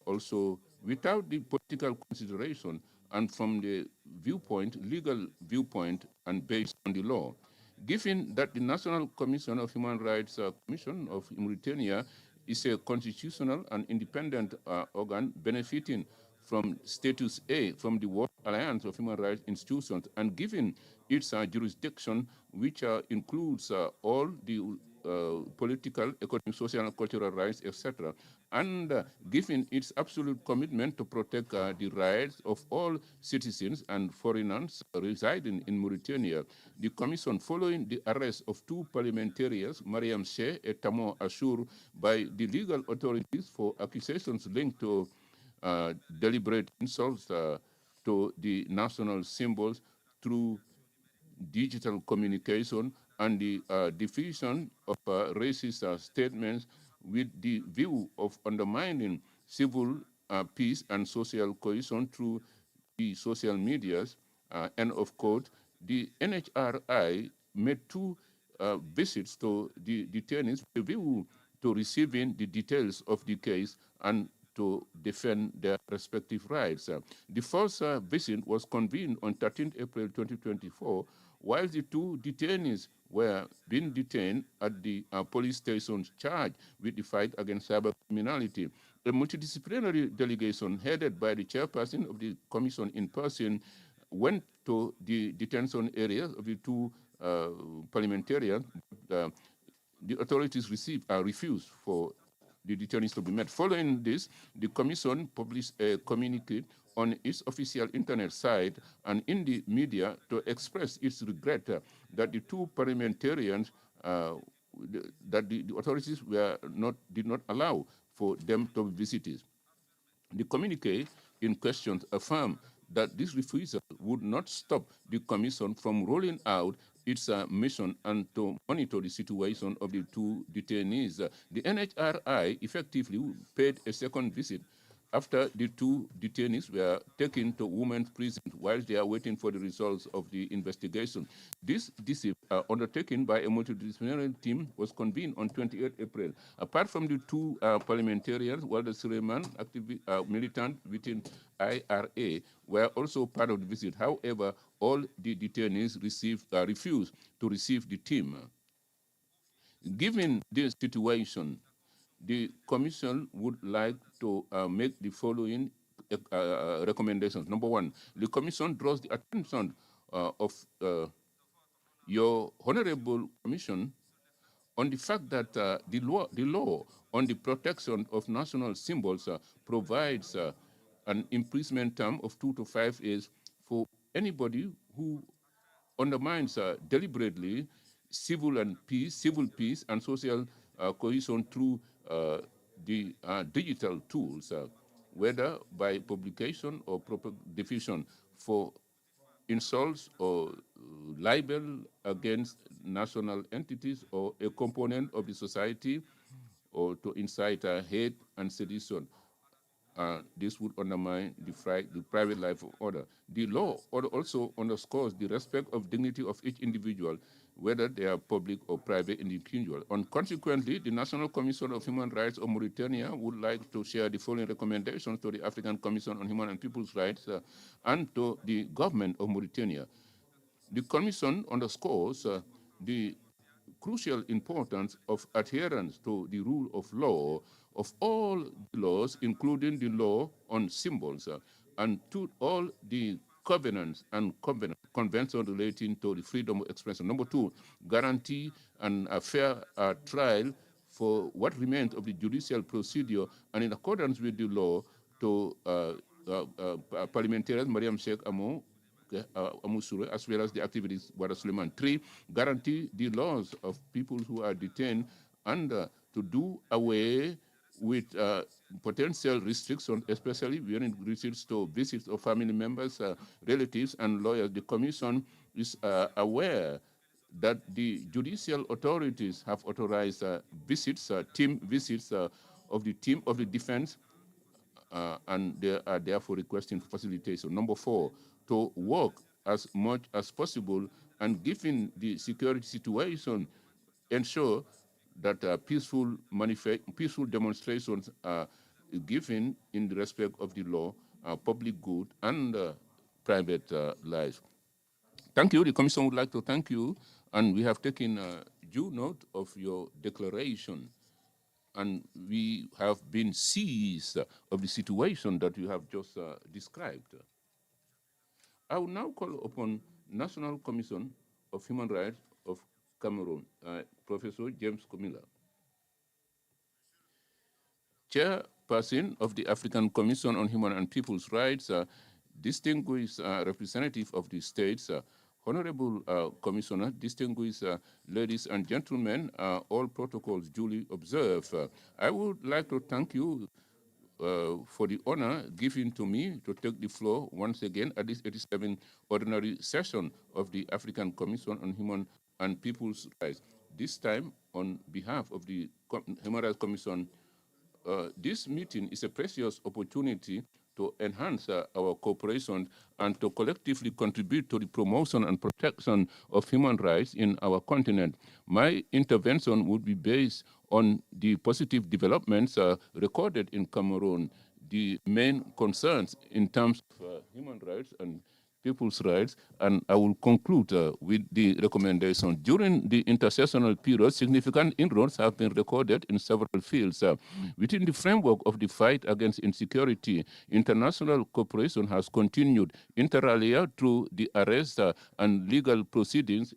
Also, without the political consideration and from the viewpoint, legal viewpoint, and based on the law. Given that the National Commission of Human Rights Commission of Mauritania is a constitutional and independent organ benefiting from status A from the World Alliance of Human Rights Institutions, and given its jurisdiction, which includes all the political, economic, social, and cultural rights, etc., and given its absolute commitment to protect the rights of all citizens and foreigners residing in Mauritania, the Commission, following the arrest of two parliamentarians, Mariam Sheh and Tamo Ashur, by the legal authorities for accusations linked to deliberate insults to the national symbols through digital communication and the diffusion of racist statements with the view of undermining civil peace and social cohesion through the social medias, end of quote. The NHRI made two visits to the detainees with a view to receiving the details of the case and to defend their respective rights. The first visit was convened on 13 April 2024, while the two detainees were being detained at the police station charged with the fight against cybercriminality. A multidisciplinary delegation headed by the chairperson of the commission in person went to the detention areas of the two parliamentarians. The authorities refused for the detainees to be met. Following this, the Commission published a communique on its official internet site and in the media to express its regret that the two parliamentarians, that the authorities did not allow for them to be visited. The communique in question affirmed that this refusal would not stop the Commission from rolling out its mission and to monitor the situation of the two detainees. The NHRI effectively paid a second visit after the two detainees were taken to women's prison while they are waiting for the results of the investigation. This undertaken by a multidisciplinary team was convened on 28 April. Apart from the two parliamentarians, Walter Suleiman, militant within IRA, were also part of the visit. However, all the detainees refused to receive the team. Given this situation, the Commission would like to make the following recommendations. Number one, the Commission draws the attention of your Honorable Commission on the fact that the law on the protection of national symbols provides an imprisonment term of 2 to 5 years for anybody who undermines deliberately civil peace and social cohesion through the digital tools, whether by publication or diffusion, for insults or libel against national entities or a component of the society, or to incite hate and sedition. This would undermine the private life of others. The law also underscores the respect of dignity of each individual, whether they are public or private individual. And consequently, the National Commission of Human Rights of Mauritania would like to share the following recommendations to the African Commission on Human and People's Rights and to the government of Mauritania. The Commission underscores the crucial importance of adherence to the rule of law of all laws, including the law on symbols, and to all the covenants and conventions relating to the freedom of expression. Number two, guarantee a fair trial for what remains of the judicial procedure, and in accordance with the law, to parliamentarians Mariam Sheikh Amo, Amusure, as well as the activities Wada Suleiman. 3, guarantee the laws of people who are detained and to do away with potential restrictions, especially when it relates to visits of family members, relatives, and lawyers. The Commission is aware that the judicial authorities have authorized visits, team visits of the team of the defense, and they are therefore requesting facilitation. Number 4, to work as much as possible and, given the security situation, ensure that peaceful demonstrations are given in the respect of the law, public good, and private life. Thank you. The Commission would like to thank you, and we have taken due note of your declaration, and we have been seized of the situation that you have just described. I will now call upon National Commission of Human Rights of Cameroon, Professor James Komila. Chairperson of the African Commission on Human and People's Rights, distinguished representative of the states, Honorable Commissioner, distinguished ladies and gentlemen, all protocols duly observed. I would like to thank you for the honor given to me to take the floor once again at this 87th ordinary session of the African Commission on Human and People's Rights. This time, on behalf of the Human Rights Commission, this meeting is a precious opportunity to enhance our cooperation and to collectively contribute to the promotion and protection of human rights in our continent. My intervention would be based on the positive developments recorded in Cameroon, the main concerns in terms of human rights and people's rights, and I will conclude with the recommendation. During the intersessional period, significant inroads have been recorded in several fields. Within the framework of the fight against insecurity, international cooperation has continued inter alia through the arrest and legal proceedings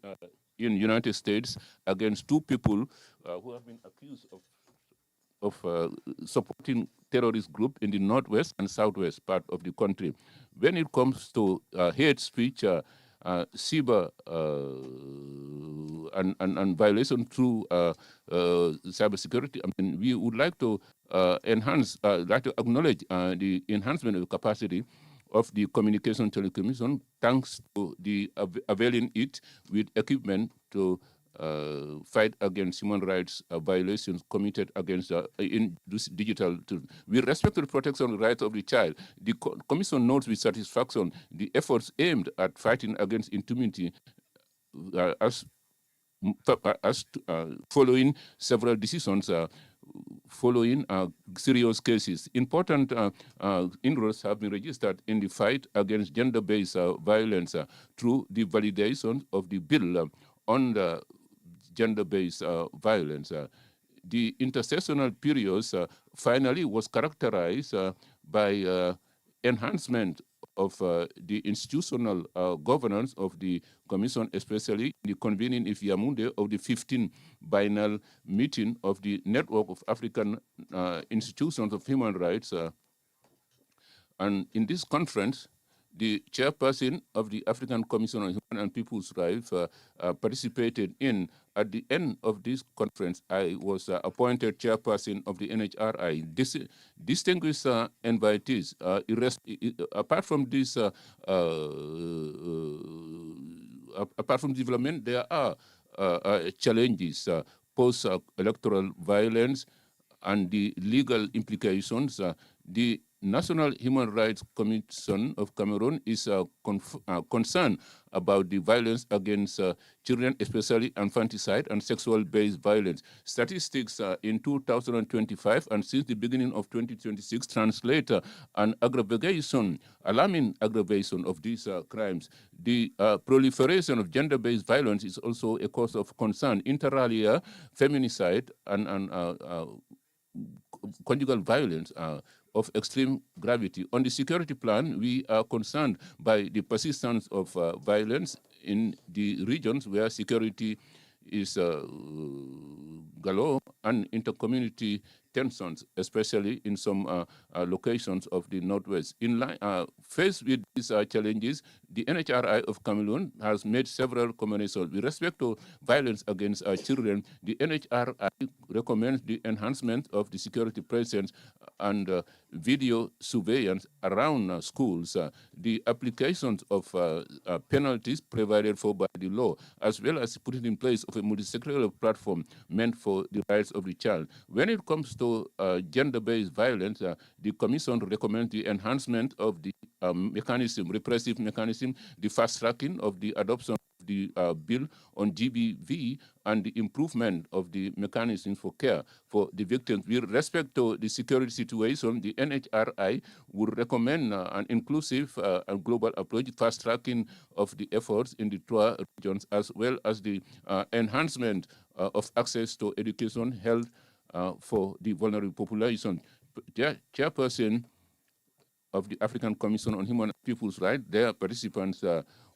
in the United States against 2 people who have been accused of supporting terrorist group in the northwest and southwest part of the country. When it comes to hate speech, cyber and violation through cybersecurity, I mean, we would like to acknowledge the enhancement of the capacity of the Communication Telecommission, thanks to the availing it with equipment to fight against human rights violations committed against in this digital tool. With respect to the protection of the rights of the child, the Commission notes with satisfaction the efforts aimed at fighting against impunity as following several decisions following serious cases. Important inroads have been registered in the fight against gender-based violence through the validation of the bill on the gender-based violence. The intersessional periods finally was characterized by enhancement of the institutional governance of the Commission, especially the convening in Yaoundé of the 15th biennial meeting of the Network of African Institutions of Human Rights. And in this conference, the chairperson of the African Commission on Human and People's Rights participated in. At the end of this conference, I was appointed chairperson of the NHRI. Distinguished invitees, apart from this, apart from development, there are challenges, post-electoral violence, and the legal implications. The National Human Rights Commission of Cameroon is concerned about the violence against children, especially infanticide and sexual-based violence. Statistics in 2025 and since the beginning of 2026 translate an alarming aggravation of these crimes. The proliferation of gender-based violence is also a cause of concern. Inter alia, feminicide and conjugal violence of extreme gravity. On the security plan, we are concerned by the persistence of violence in the regions where security is galore and intercommunity tensions, especially in some locations of the Northwest. Faced with these challenges, the NHRI of Cameroon has made several recommendations. With respect to violence against children, the NHRI recommends the enhancement of the security presence and video surveillance around schools, the applications of penalties provided for by the law, as well as putting in place of a multisectoral platform meant for the rights of the child. When it comes to gender-based violence, the Commission recommends the enhancement of the repressive mechanism, the fast-tracking of the adoption of the bill on GBV, and the improvement of the mechanisms for care for the victims. With respect to the security situation, the NHRI would recommend an inclusive and global approach, fast-tracking of the efforts in the 3 regions, as well as the enhancement of access to education, health for the vulnerable population. Chairperson of the African Commission on Human and People's Rights, their participants,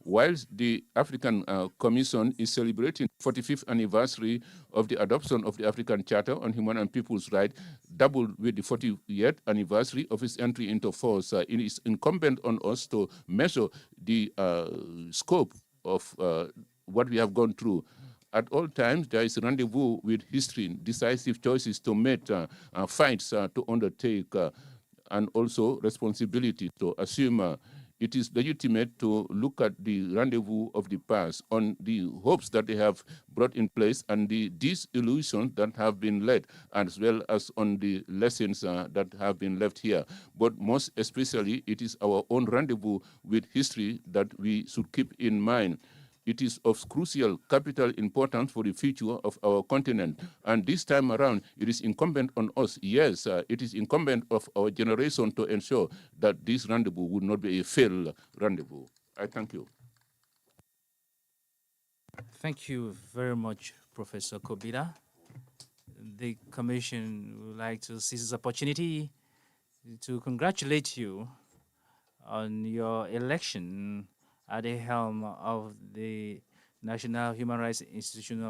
whilst the African Commission is celebrating the 45th anniversary of the adoption of the African Charter on Human and People's Rights, doubled with the 40th anniversary of its entry into force, it is incumbent on us to measure the scope of what we have gone through. At all times, there is a rendezvous with history, decisive choices to make, fights to undertake, and also responsibility to assume. It is legitimate to look at the rendezvous of the past on the hopes that they have brought in place and the disillusions that have been led, as well as on the lessons that have been left here. But most especially, it is our own rendezvous with history that we should keep in mind. It is of crucial capital importance for the future of our continent. And this time around, it is incumbent on us, yes, it is incumbent of our generation to ensure that this rendezvous would not be a failed rendezvous. I thank you. Thank you very much, Professor Kobila. The Commission would like to seize this opportunity to congratulate you on your election at the helm of the National Human Rights Institution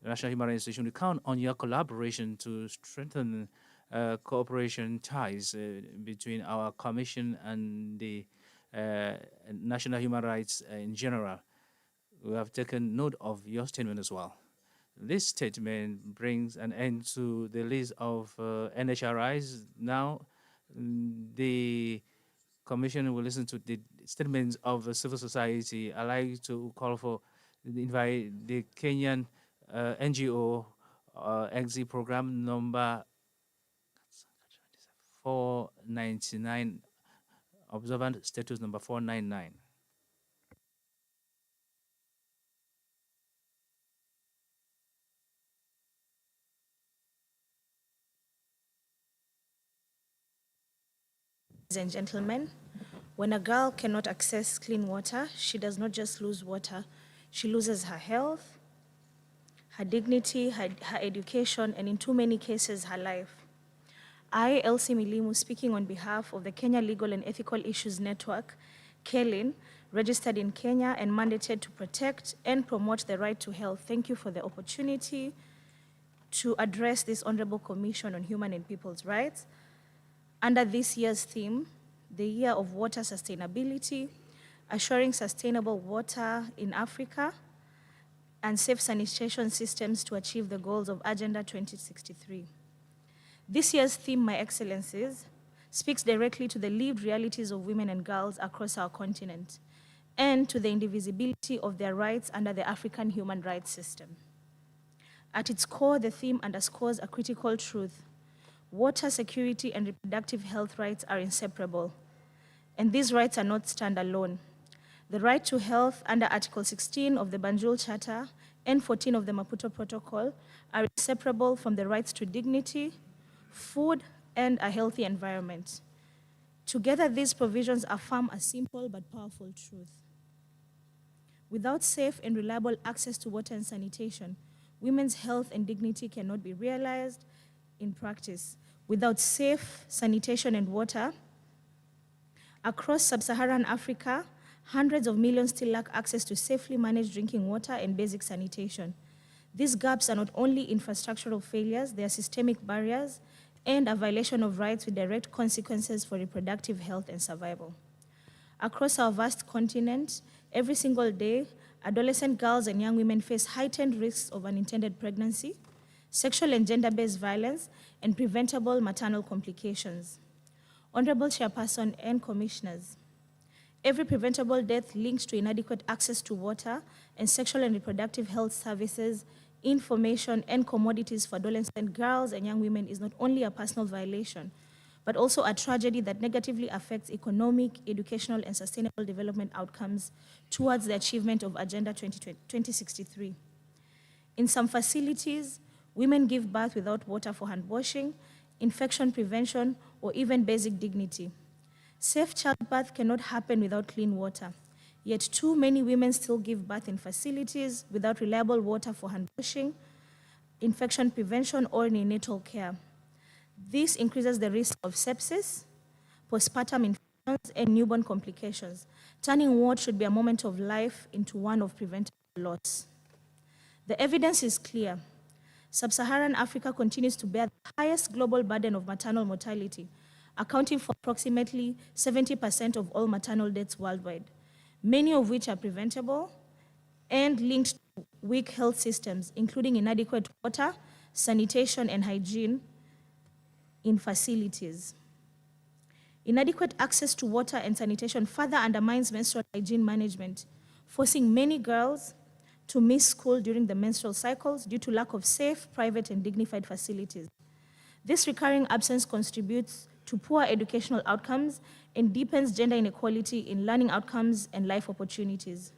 We count on your collaboration to strengthen cooperation ties between our Commission and the national human rights in general. We have taken note of your statement as well. This statement brings an end to the list of NHRIs. Now, the Commission will listen to the statements of the civil society. I'd like to call for invite the Kenyan NGO EXI program number 499, observant status number 499. Ladies and gentlemen, when a girl cannot access clean water, she does not just lose water, she loses her health, her dignity, her education, and in too many cases, her life. I, Elsie Milimu, speaking on behalf of the Kenya Legal and Ethical Issues Network, KELIN, registered in Kenya and mandated to protect and promote the right to health. Thank you for the opportunity to address this Honorable Commission on Human and People's Rights. Under this year's theme, the Year of Water Sustainability, Assuring Sustainable Water in Africa, and Safe Sanitation Systems to Achieve the Goals of Agenda 2063. This year's theme, My Excellencies, speaks directly to the lived realities of women and girls across our continent and to the indivisibility of their rights under the African human rights system. At its core, the theme underscores a critical truth. Water security and reproductive health rights are inseparable, and these rights are not standalone. The right to health under Article 16 of the Banjul Charter and 14 of the Maputo Protocol are inseparable from the rights to dignity, food, and a healthy environment. Together, these provisions affirm a simple but powerful truth. Without safe and reliable access to water and sanitation, women's health and dignity cannot be realized in practice. Without safe sanitation and water, across sub-Saharan Africa, hundreds of millions still lack access to safely managed drinking water and basic sanitation. These gaps are not only infrastructural failures, they are systemic barriers and a violation of rights with direct consequences for reproductive health and survival. Across our vast continent, every single day, adolescent girls and young women face heightened risks of unintended pregnancy, sexual and gender-based violence, and preventable maternal complications. Honorable Chairperson and Commissioners, every preventable death linked to inadequate access to water and sexual and reproductive health services, information, and commodities for adolescent girls and young women is not only a personal violation, but also a tragedy that negatively affects economic, educational, and sustainable development outcomes towards the achievement of Agenda 2063. In some facilities, women give birth without water for hand washing, infection prevention, or even basic dignity. Safe childbirth cannot happen without clean water. Yet too many women still give birth in facilities without reliable water for hand washing, infection prevention, or neonatal care. This increases the risk of sepsis, postpartum infections, and newborn complications, turning what should be a moment of life into one of preventable loss. The evidence is clear. Sub-Saharan Africa continues to bear the highest global burden of maternal mortality, accounting for approximately 70% of all maternal deaths worldwide, many of which are preventable and linked to weak health systems, including inadequate water, sanitation, and hygiene in facilities. Inadequate access to water and sanitation further undermines menstrual hygiene management, forcing many girls to miss school during the menstrual cycles due to lack of safe, private, and dignified facilities. This recurring absence contributes to poor educational outcomes and deepens gender inequality in learning outcomes and life opportunities.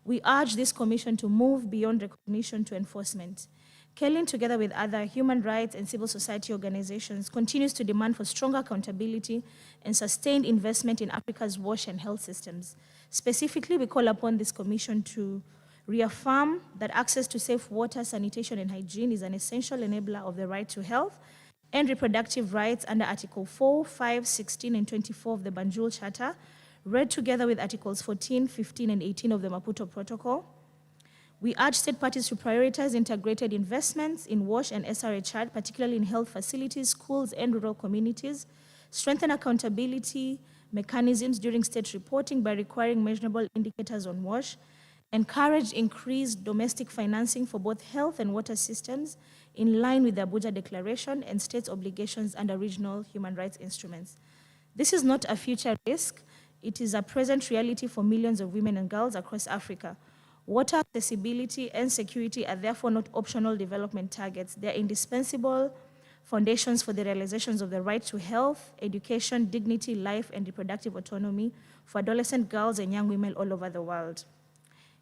We urge this commission to move beyond recognition to enforcement. KELIN, together with other human rights and civil society organizations, continues to demand for stronger accountability and sustained investment in Africa's wash and health systems. Specifically, we call upon this commission to reaffirm that access to safe water, sanitation, and hygiene is an essential enabler of the right to health and reproductive rights under Article 4, 5, 16, and 24 of the Banjul Charter, read together with Articles 14, 15, and 18 of the Maputo Protocol. We urge state parties to prioritize integrated investments in WASH and SRHR, particularly in health facilities, schools, and rural communities, strengthen accountability mechanisms during state reporting by requiring measurable indicators on WASH, encourage increased domestic financing for both health and water systems in line with the Abuja Declaration and states' obligations under regional human rights instruments. This is not a future risk, it is a present reality for millions of women and girls across Africa. Water accessibility and security are therefore not optional development targets. They are indispensable foundations for the realizations of the right to health, education, dignity, life, and reproductive autonomy for adolescent girls and young women all over the world.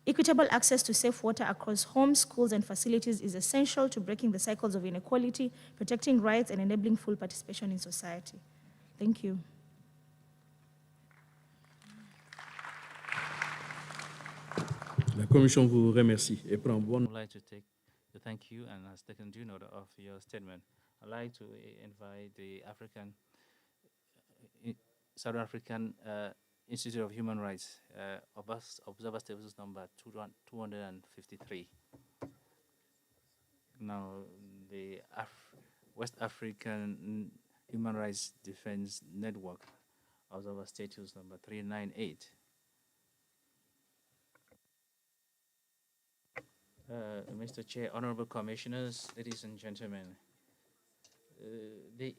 Equitable access to safe water across homes, schools, and facilities is essential to breaking the cycles of inequality, protecting rights, and enabling full participation in society. Thank you. La Commission vous remercie et prend bonne. I would like to thank you and has taken due note of your statement. I'd like to invite the South African Institute of Human Rights, Observer Status number 253. Now, the West African Human Rights Defense Network, Observer Status number 398. Mr. Chair, honorable commissioners, ladies and gentlemen, the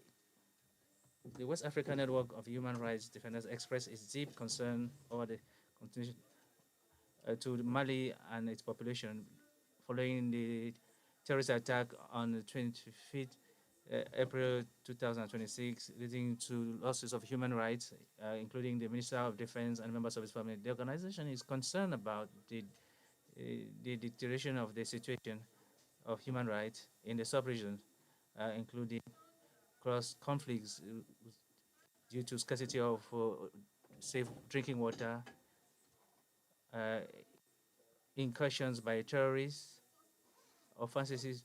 West African Network of Human Rights Defenders expressed its deep concern over the continuation to Mali and its population following the terrorist attack on the 25th April 2026, leading to losses of human rights, including the Minister of Defense and members of his family. The organization is concerned about the deterioration of the situation of human rights in the sub-region, including cross conflicts due to scarcity of safe drinking water, incursions by terrorists, offenses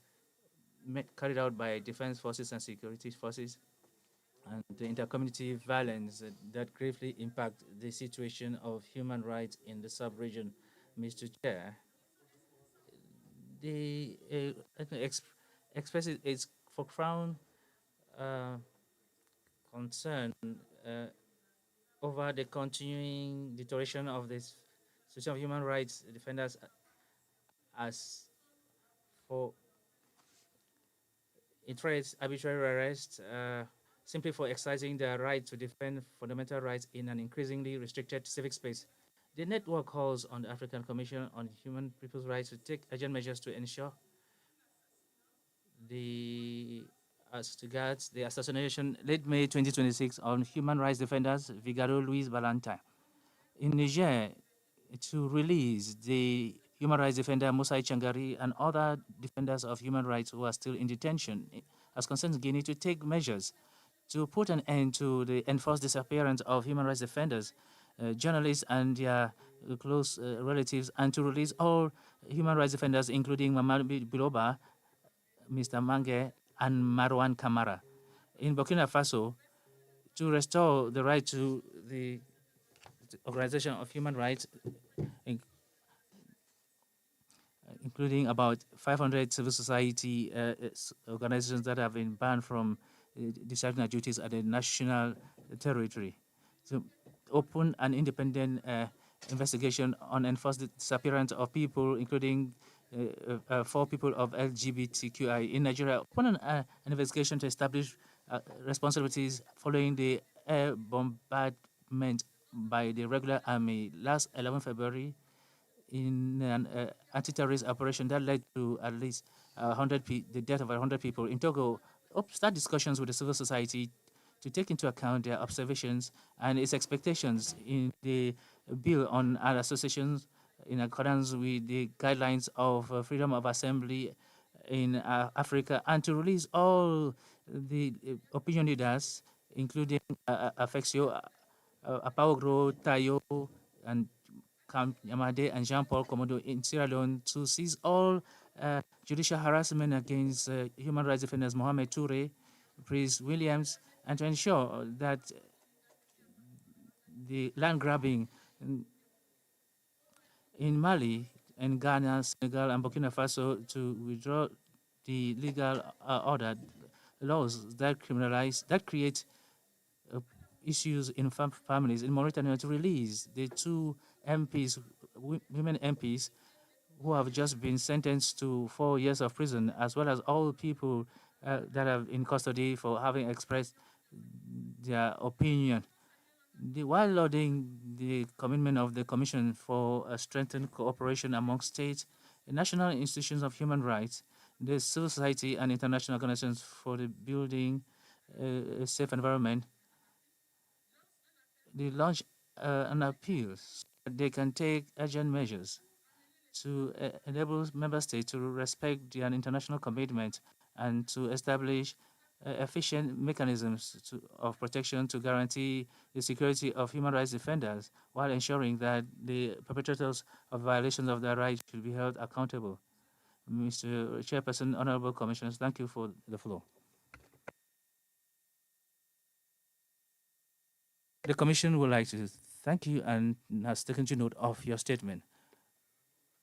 carried out by defense forces and security forces, and the intercommunity violence that gravely impact the situation of human rights in the sub-region. Mr. Chair, the expresses its profound concern over the continuing deterioration of this situation of human rights defenders, as for it threats arbitrary arrest simply for exercising their right to defend fundamental rights in an increasingly restricted civic space. The network calls on the African Commission on Human People's Rights to take urgent measures to ensure as regards the assassination late May 2026 on human rights defenders Vigaro Luis Valentine. In Niger, to release the human rights defender Musai Changari and other defenders of human rights who are still in detention, as concerns Guinea to take measures to put an end to the enforced disappearance of human rights defenders, journalists and their close relatives, and to release all human rights defenders, including Mamadou Biloba, Mr. Mange, and Marwan Kamara. In Burkina Faso, to restore the right to the organization of human rights, including about 500 civil society organizations that have been banned from discharging their duties at the national territory. To open an independent investigation on enforced disappearance of people, including 4 people of LGBTQI in Nigeria. Open an investigation to establish responsibilities following the air bombardment by the regular army last 11 February in an anti-terrorist operation that led to at least the death of 100 people. In Togo, start discussions with the civil society to take into account their observations and its expectations in the bill on our associations in accordance with the guidelines of freedom of assembly in Africa, and to release all the opinion leaders, including Afexio, Apawogro, Tayo, and Camp Yamade and Jean-Paul Komodo in Sierra Leone, to seize all judicial harassment against human rights defenders Mohamed Toure, Prince Williams, and to ensure that the land grabbing in Mali and Ghana, Senegal, and Burkina Faso to withdraw the legal order laws that create issues in families. In Mauritania, to release the 2 MPs, women MPs, who have just been sentenced to 4 years of prison, as well as all people that are in custody for having expressed their opinion. While lauding the commitment of the Commission for a strengthened cooperation among states, national institutions of human rights, the civil society, and international organizations for the building a safe environment, they launch an appeal so that they can take urgent measures to enable member states to respect their international commitment and to establish efficient mechanisms of protection to guarantee the security of human rights defenders while ensuring that the perpetrators of violations of their rights should be held accountable. Mr. Chairperson, honorable commissioners, thank you for the floor. The Commission would like to thank you and has taken due note of your statement.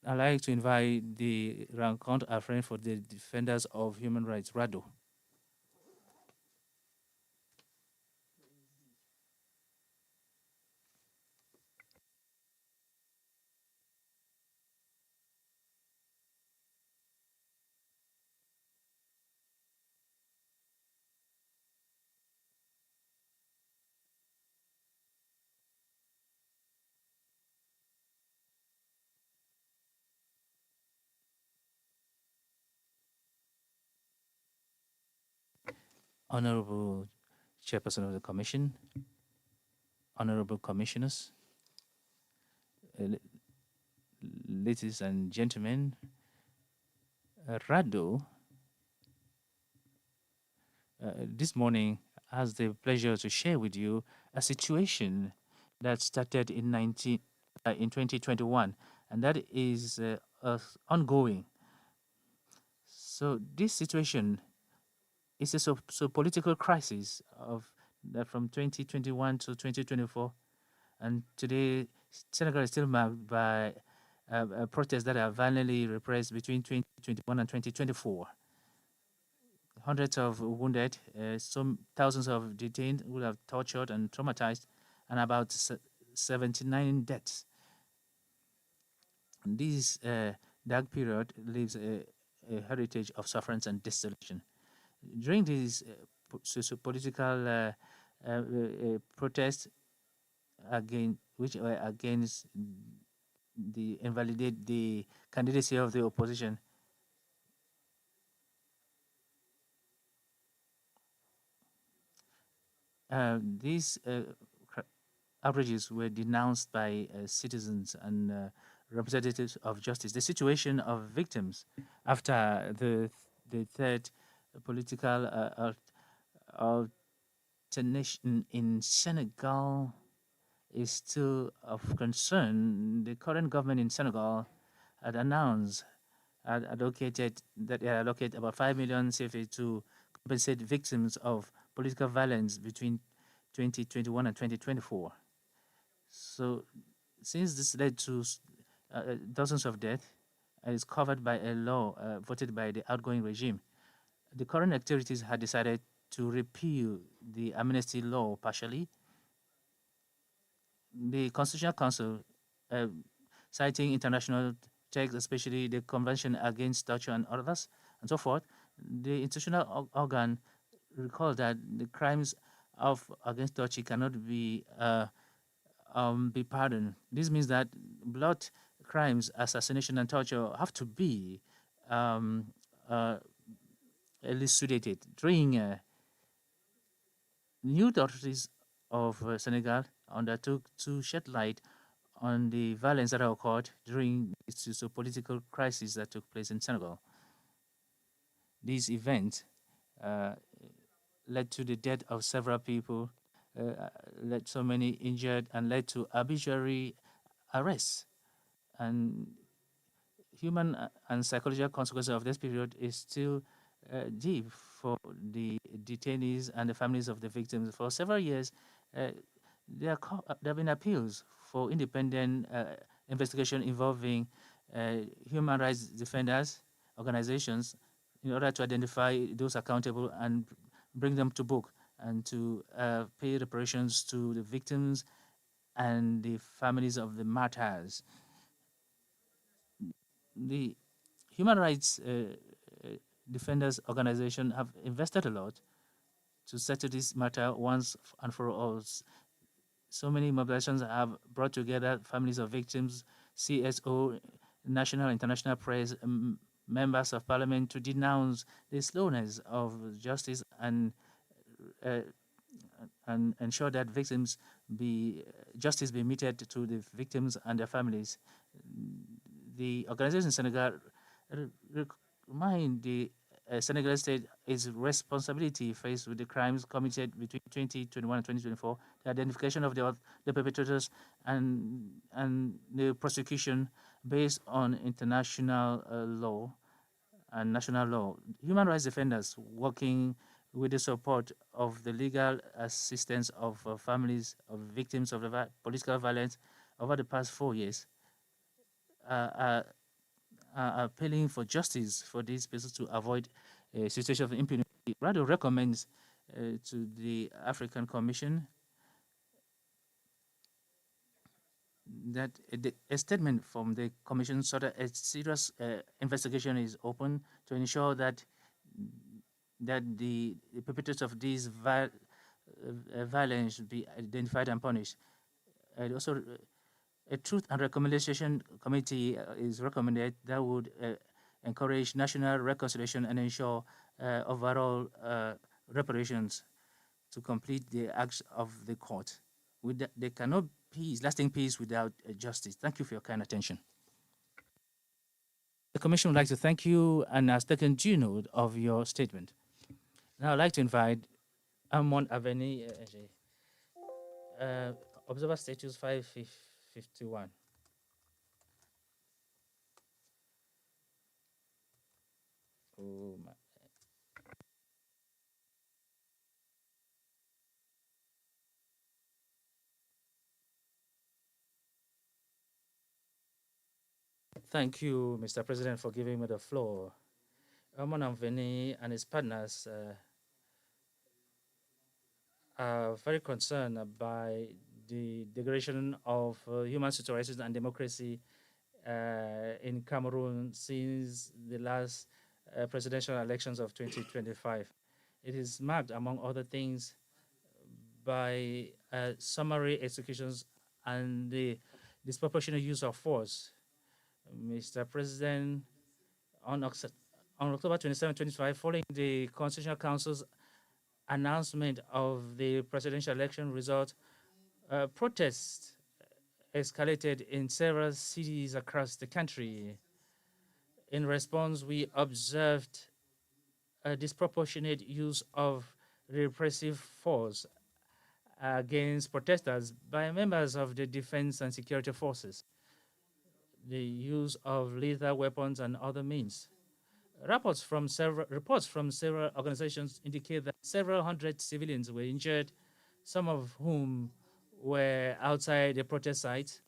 I'd like to invite the Rancount Friend for the Defenders of Human Rights, RADO. Honorable Chairperson of the Commission, honorable commissioners, ladies and gentlemen, RADO this morning has the pleasure to share with you a situation that started in 2021, and that is ongoing. So this situation is a political crisis of from 2021 to 2024, and today Senegal is still marked by protests that are violently repressed between 2021 and 2024. Hundreds of wounded, some thousands of detained who have tortured and traumatized, and about 79 deaths. And this dark period leaves a heritage of sufferance and desolation. During these political protests which were against invalidate the candidacy of the opposition, these outrages were denounced by citizens and representatives of justice. The situation of victims after the third political alternation in Senegal is still of concern. The current government in Senegal had announced, had allocated about 5 million CFA to compensate victims of political violence between 2021 and 2024. So since this led to dozens of deaths, is covered by a law voted by the outgoing regime, the current activities had decided to repeal the amnesty law partially. The Constitutional Council, citing international texts, especially the Convention Against Torture and others, and so forth, the institutional organ recalled that the crimes against torture cannot be pardoned. This means that blood crimes, assassination, and torture have to be elucidated. During new authorities of Senegal undertook to shed light on the violence that occurred during this political crisis that took place in Senegal. These events led to the death of several people, led so many injured, and led to arbitrary arrests. And human and psychological consequences of this period is still deep for the detainees and the families of the victims. For several years, there have been appeals for independent investigation involving human rights defenders, organizations, in order to identify those accountable and bring them to book and to pay reparations to the victims and the families of the martyrs. The human rights defenders organization have invested a lot to settle this matter once and for all. so many mobilizations have brought together families of victims, CSO, national and international press, members of parliament to denounce the slowness of justice uh, and ensure that justice be meted to the victims and their families. The organization in Senegal remind the Senegal state its responsibility faced with the crimes committed between 2021 and 2024, the identification of the perpetrators and the prosecution based on international law and national law. Human rights defenders working with the support of the legal assistance of families of victims of the political violence over the past 4 years are appealing for justice for these persons to avoid a situation of impunity. Rather recommends to the African Commission that a statement from the Commission so that a serious investigation is open to ensure that the perpetrators of these violence be identified and punished. And also, a Truth and Reconciliation Committee is recommended that would encourage national reconciliation and ensure overall reparations to complete the acts of the court. There cannot be lasting peace without justice. Thank you for your kind attention. The Commission would like to thank you and has taken due note of your statement. Now I'd like to invite Amon Aveni, Observer Status 551. Oh, my. Thank you, Mr. President, for giving me the floor. Amon Aveni and his partners are very concerned by the degradation of human rights and democracy in Cameroon since the last presidential elections of 2025. It is marked, among other things, by summary executions and the disproportionate use of force. Mr. President, on October 27, 2025, following the Constitutional Council's announcement of the presidential election result, protests escalated in several cities across the country. In response, we observed a disproportionate use of repressive force against protesters by members of the defense and security forces, the use of lethal weapons and other means. Reports from several organizations indicate that several hundred civilians were injured, some of whom were outside the protest site.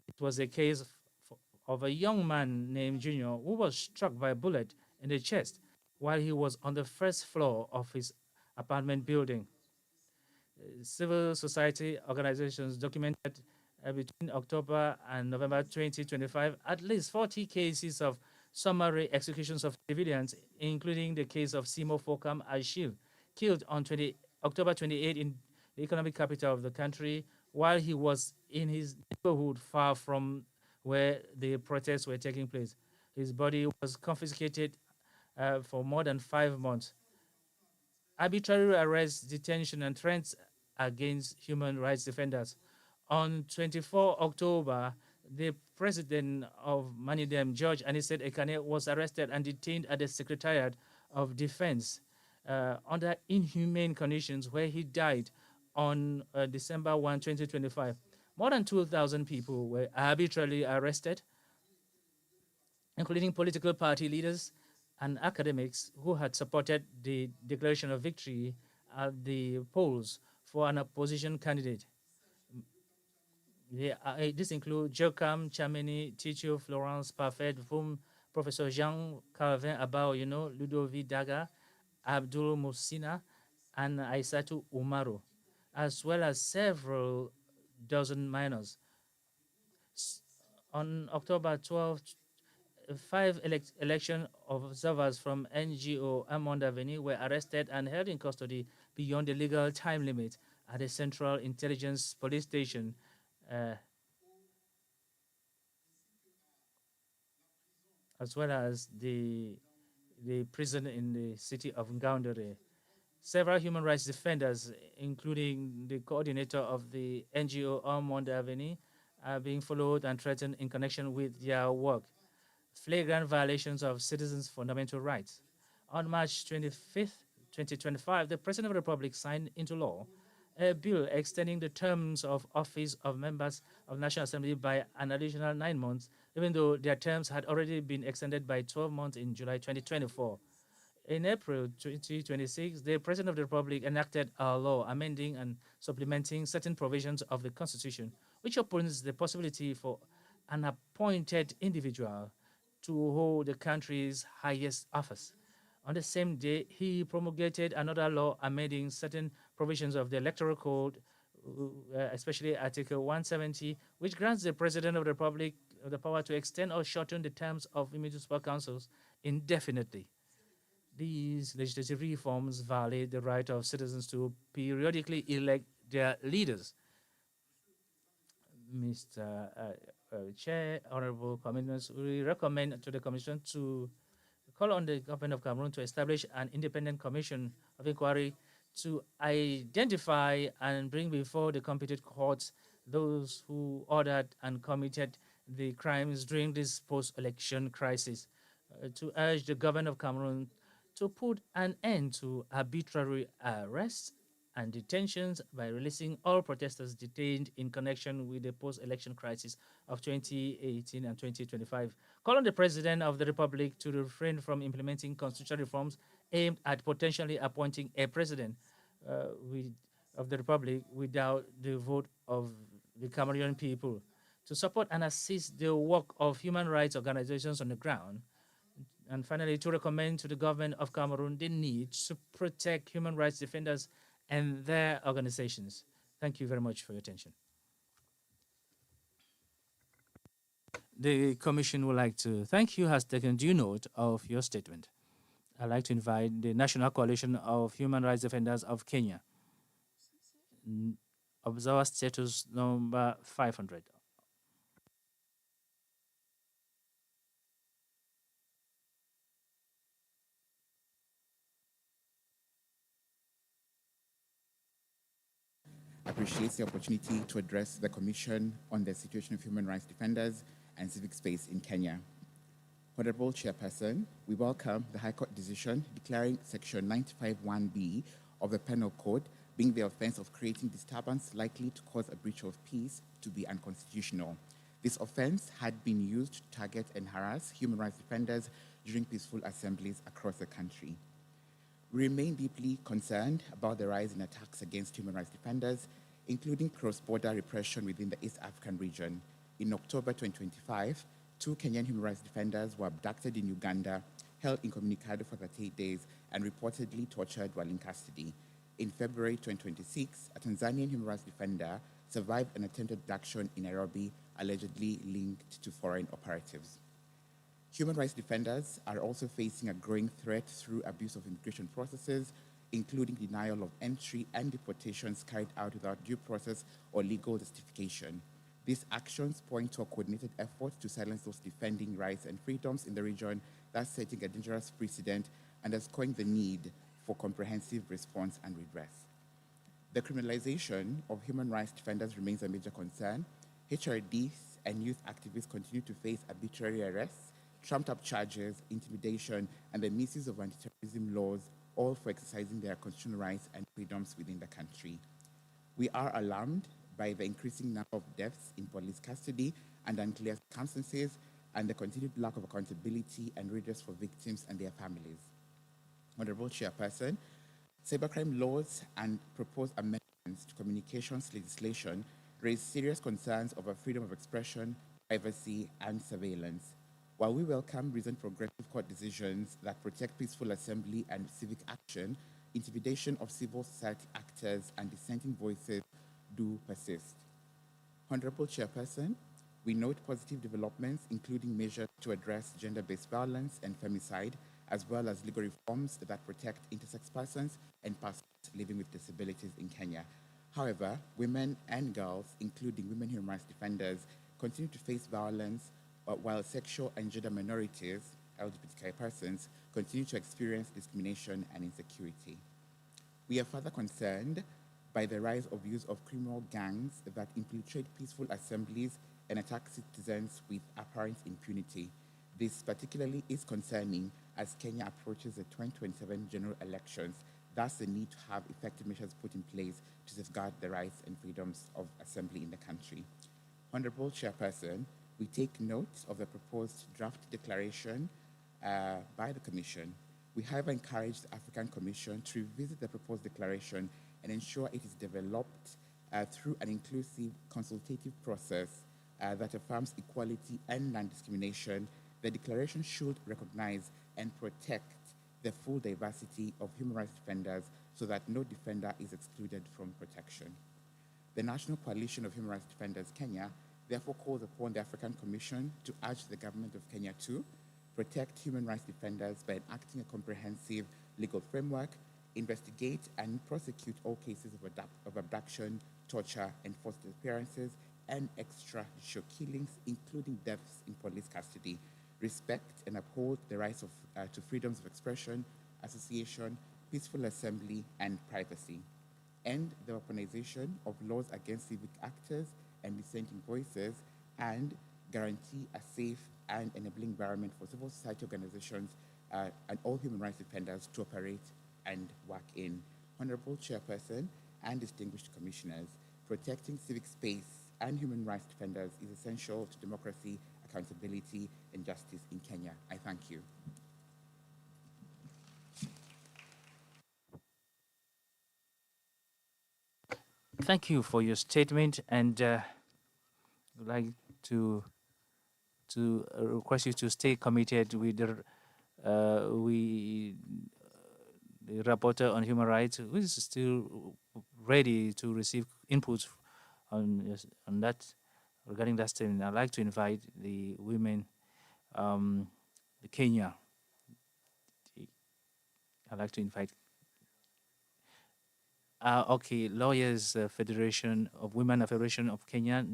It was a case of a young man named Junior who was struck by a bullet in the chest while he was on the first floor of his apartment building. Civil society organizations documented between October and November 2025 at least 40 cases of summary executions of civilians, including the case of Simo Fokam Ashil, killed on October 28 in the economic capital of the country while he was in his neighborhood far from where the protests were taking place. His body was confiscated for more than 5 months. Arbitrary arrests, detention, and threats against human rights defenders. On 24 October, the president of Manidem, George Aniset Ekane, was arrested and detained at the Secretariat of Defense under inhumane conditions, where he died on December 1, 2025. More than 2,000 people were arbitrarily arrested, including political party leaders and academics who had supported the declaration of victory at the polls for an opposition candidate. This includes Jokam Chameni, Ticho Florence Parfait, whom Professor Jean Calvin Abao, Ludovic Daga, Abdul Musina, and Aisatu Umaru, as well as several dozen minors. On October 12, 5 election observers from NGO Amon Aveni were arrested and held in custody beyond the legal time limit at the Central Intelligence Police Station. As well as the prison in the city of Ngaoundéré. Several human rights defenders, including the coordinator of the NGO Monde Avenue, are being followed and threatened in connection with their work. Flagrant violations of citizens' fundamental rights. On March 25th, 2025, the President of the Republic signed into law a bill extending the terms of office of members of the National Assembly by an additional 9 months, even though their terms had already been extended by 12 months in July 2024. In April 2026, the President of the Republic enacted a law amending and supplementing certain provisions of the Constitution, which opens the possibility for an appointed individual to hold the country's highest office. On the same day, he promulgated another law amending certain provisions of the Electoral Code, especially Article 170, which grants the President of the Republic the power to extend or shorten the terms of municipal councils indefinitely. These legislative reforms violate the right of citizens to periodically elect their leaders. Mr. Chair, honorable commissioners, we recommend to the Commission to call on the government of Cameroon to establish an independent commission of inquiry to identify and bring before the competent courts those who ordered and committed the crimes during this post-election crisis, to urge the government of Cameroon to put an end to arbitrary arrests and detentions by releasing all protesters detained in connection with the post-election crisis of 2018 and 2025. Call on the President of the Republic to refrain from implementing constitutional reforms aimed at potentially appointing a president of the Republic without the vote of the Cameroonian people, to support and assist the work of human rights organizations on the ground, and finally, to recommend to the government of Cameroon the need to protect human rights defenders and their organizations. Thank you very much for your attention. The Commission would like to thank you, has taken due note of your statement. I'd like to invite the National Coalition of Human Rights Defenders of Kenya. Observer status number 500. Appreciates the opportunity to address the Commission on the situation of human rights defenders and civic space in Kenya. Honorable Chairperson, we welcome the High Court decision declaring Section 951B of the Penal Code being the offense of creating disturbance likely to cause a breach of peace to be unconstitutional. This offense had been used to target and harass human rights defenders during peaceful assemblies across the country. We remain deeply concerned about the rise in attacks against human rights defenders, including cross-border repression within the East African region. In October 2025, 2 Kenyan human rights defenders were abducted in Uganda, held incommunicado for 38 days, and reportedly tortured while in custody. In February 2026, a Tanzanian human rights defender survived an attempted abduction in Nairobi, allegedly linked to foreign operatives. Human rights defenders are also facing a growing threat through abuse of immigration processes, including denial of entry and deportations carried out without due process or legal justification. These actions point to a coordinated effort to silence those defending rights and freedoms in the region, thus setting a dangerous precedent and underscoring the need for comprehensive response and redress. The criminalization of human rights defenders remains a major concern. HRDs and youth activists continue to face arbitrary arrests, trumped-up charges, intimidation, and the misuse of anti-terrorism laws, all for exercising their constitutional rights and freedoms within the country. We are alarmed by the increasing number of deaths in police custody and unclear circumstances, and the continued lack of accountability and redress for victims and their families. Honorable Chairperson, cybercrime laws and proposed amendments to communications legislation raise serious concerns over freedom of expression, privacy, and surveillance. While we welcome recent progressive court decisions that protect peaceful assembly and civic action, intimidation of civil society actors and dissenting voices do persist. Honorable Chairperson, we note positive developments, including measures to address gender-based violence and femicide, as well as legal reforms that protect intersex persons and persons living with disabilities in Kenya. However, women and girls, including women human rights defenders, continue to face violence, while sexual and gender minorities, LGBTQI persons, continue to experience discrimination and insecurity. We are further concerned by the rise of use of criminal gangs that infiltrate peaceful assemblies and attack citizens with apparent impunity. This particularly is concerning as Kenya approaches the 2027 general elections, thus the need to have effective measures put in place to safeguard the rights and freedoms of assembly in the country. Honorable Chairperson, we take note of the proposed draft declaration by the Commission. We have encouraged the African Commission to revisit the proposed declaration and ensure it is developed through an inclusive consultative process that affirms equality and non-discrimination. The declaration should recognize and protect the full diversity of human rights defenders so that no defender is excluded from protection. The National Coalition of Human Rights Defenders, Kenya, therefore calls upon the African Commission to urge the government of Kenya to protect human rights defenders by enacting a comprehensive legal framework, investigate and prosecute all cases of abduction, torture, and forced disappearances, and extrajudicial killings, including deaths in police custody, respect and uphold the rights to freedoms of expression, association, peaceful assembly, and privacy, end the weaponization of laws against civic actors and dissenting voices, and guarantee a safe and enabling environment for civil society organizations and all human rights defenders to operate and work in. Honorable Chairperson and distinguished commissioners, protecting civic space and human rights defenders is essential to democracy, accountability, and justice in Kenya. I thank you. Thank you for your statement, and I'd like to request you to stay committed with the rapporteur on human rights, who is still ready to receive inputs on that regarding that statement. I'd like to invite the women, the Kenya. I'd like to invite. Okay, Lawyers Federation of Women Federation of Kenya,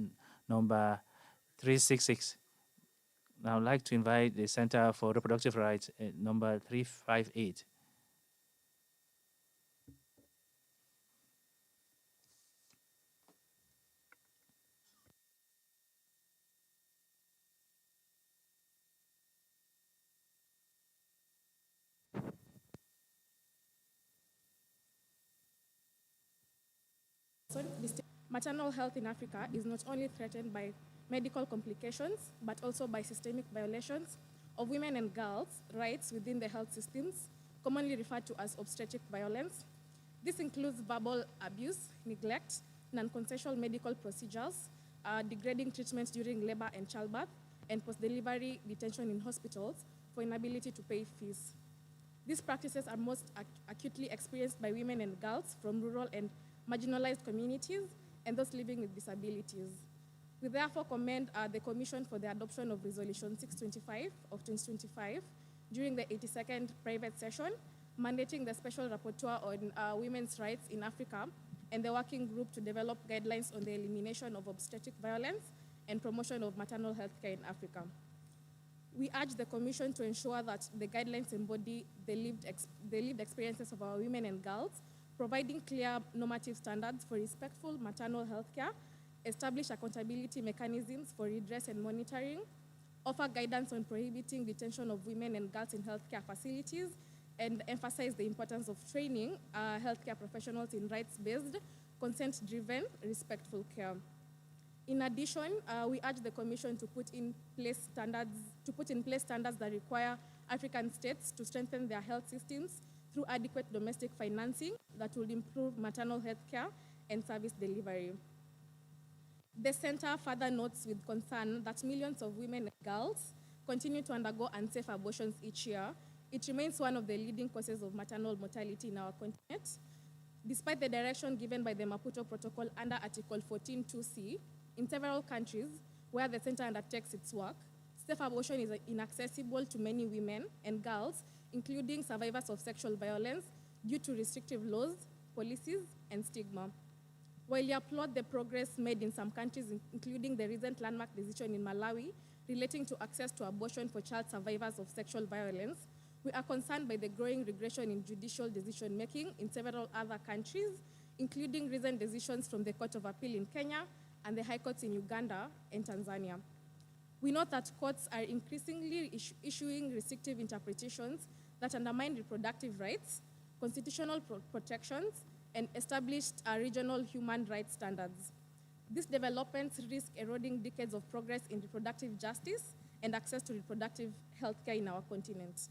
number 366. Now I'd like to invite the Center for Reproductive Rights, number 358. Maternal health in Africa is not only threatened by medical complications, but also by systemic violations of women and girls' rights within the health systems, commonly referred to as obstetric violence. This includes verbal abuse, neglect, non-consensual medical procedures, degrading treatments during labor and childbirth, and post-delivery detention in hospitals for inability to pay fees. These practices are most acutely experienced by women and girls from rural and marginalized communities and those living with disabilities. We therefore commend the Commission for the adoption of Resolution 625 of 2025 during the 82nd private session, mandating the Special Rapporteur on Women's Rights in Africa and the Working Group to develop guidelines on the elimination of obstetric violence and promotion of maternal health care in Africa. We urge the Commission to ensure that the guidelines embody the lived experiences of our women and girls, providing clear normative standards for respectful maternal health care, establish accountability mechanisms for redress and monitoring, offer guidance on prohibiting detention of women and girls in healthcare facilities, and emphasize the importance of training healthcare professionals in rights-based, consent-driven, respectful care. In addition, we urge the Commission to put in place standards that require African states to strengthen their health systems through adequate domestic financing that will improve maternal health care and service delivery. The Center further notes with concern that millions of women and girls continue to undergo unsafe abortions each year. It remains one of the leading causes of maternal mortality in our continent. Despite the direction given by the Maputo Protocol under Article 14.2c, in several countries where the Center undertakes its work, safe abortion is inaccessible to many women and girls, including survivors of sexual violence, due to restrictive laws, policies, and stigma. While we applaud the progress made in some countries, including the recent landmark decision in Malawi relating to access to abortion for child survivors of sexual violence, we are concerned by the growing regression in judicial decision-making in several other countries, including recent decisions from the Court of Appeal in Kenya and the High Courts in Uganda and Tanzania. We note that courts are increasingly issuing restrictive interpretations that undermine reproductive rights, constitutional protections, and established regional human rights standards. These developments risk eroding decades of progress in reproductive justice and access to reproductive health care in our continent.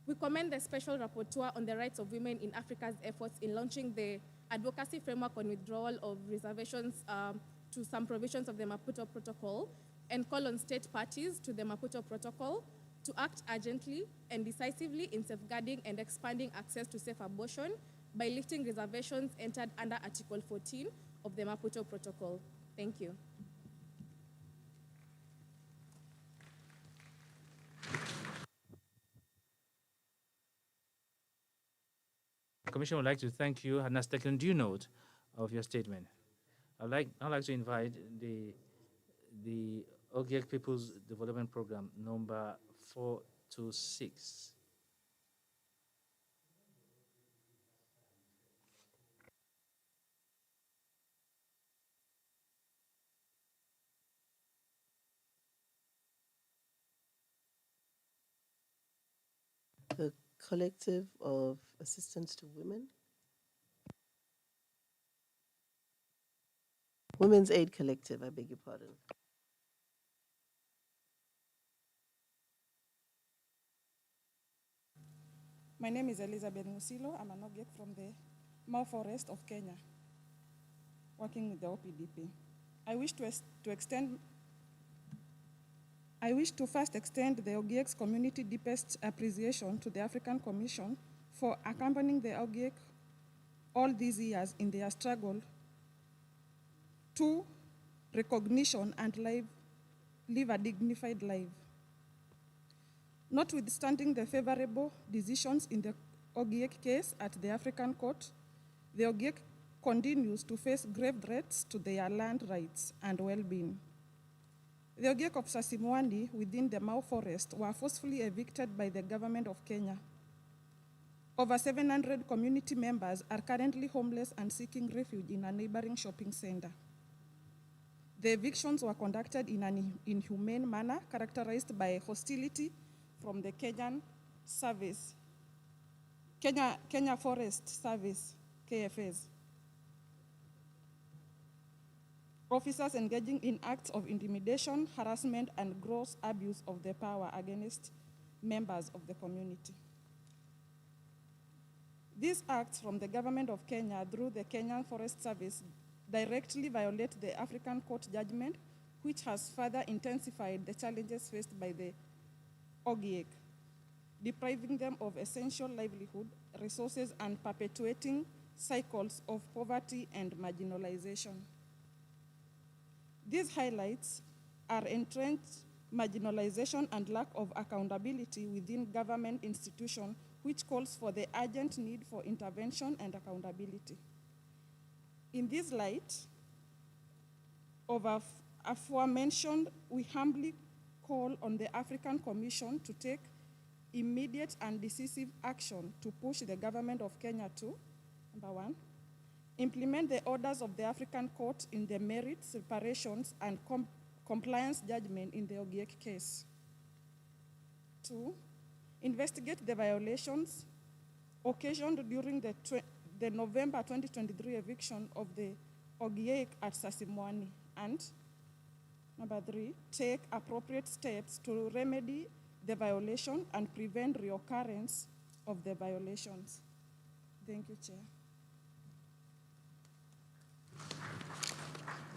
We commend the Special Rapporteur on the Rights of Women in Africa's efforts in launching the advocacy framework on withdrawal of reservations to some provisions of the Maputo Protocol, and call on state parties to the Maputo Protocol to act urgently and decisively in safeguarding and expanding access to safe abortion by lifting reservations entered under Article 14 of the Maputo Protocol. Thank you. The Commission would like to thank you and has taken due note of your statement. I'd like to invite the Ogiek People's Development Program number 426. The Collective of Assistance to Women. Women's Aid Collective, I beg your pardon. My name is Elizabeth Musilo. I'm an Ogiek from the Mau Forest of Kenya, working with the OPDP. I wish to first extend the Ogiek's community deepest appreciation to the African Commission for accompanying the Ogiek all these years in their struggle to recognition and live a dignified life. Notwithstanding the favorable decisions in the Ogiek case at the African Court, the Ogiek continues to face grave threats to their land rights and well-being. The Ogiek of Sasimwani within the Mau Forest were forcefully evicted by the government of Kenya. Over 700 community members are currently homeless and seeking refuge in a neighboring shopping center. The evictions were conducted in an inhumane manner characterized by hostility from the Kenya Forest Service, KFS. Officers engaging in acts of intimidation, harassment, and gross abuse of their power against members of the community. These acts from the government of Kenya through the Kenyan Forest Service directly violate the African Court judgment, which has further intensified the challenges faced by the Ogiek, depriving them of essential livelihood, resources, and perpetuating cycles of poverty and marginalization. These highlights are entrenched marginalization and lack of accountability within government institutions, which calls for the urgent need for intervention and accountability. In this light of aforementioned, we humbly call on the African Commission to take immediate and decisive action to push the government of Kenya to, number one, implement the orders of the African Court in the merits, reparations, and compliance judgment in the Ogiek case. 2, investigate the violations occasioned during the November 2023 eviction of the Ogiek at Sasimwani. And number 3, take appropriate steps to remedy the violation and prevent reoccurrence of the violations. Thank you, Chair.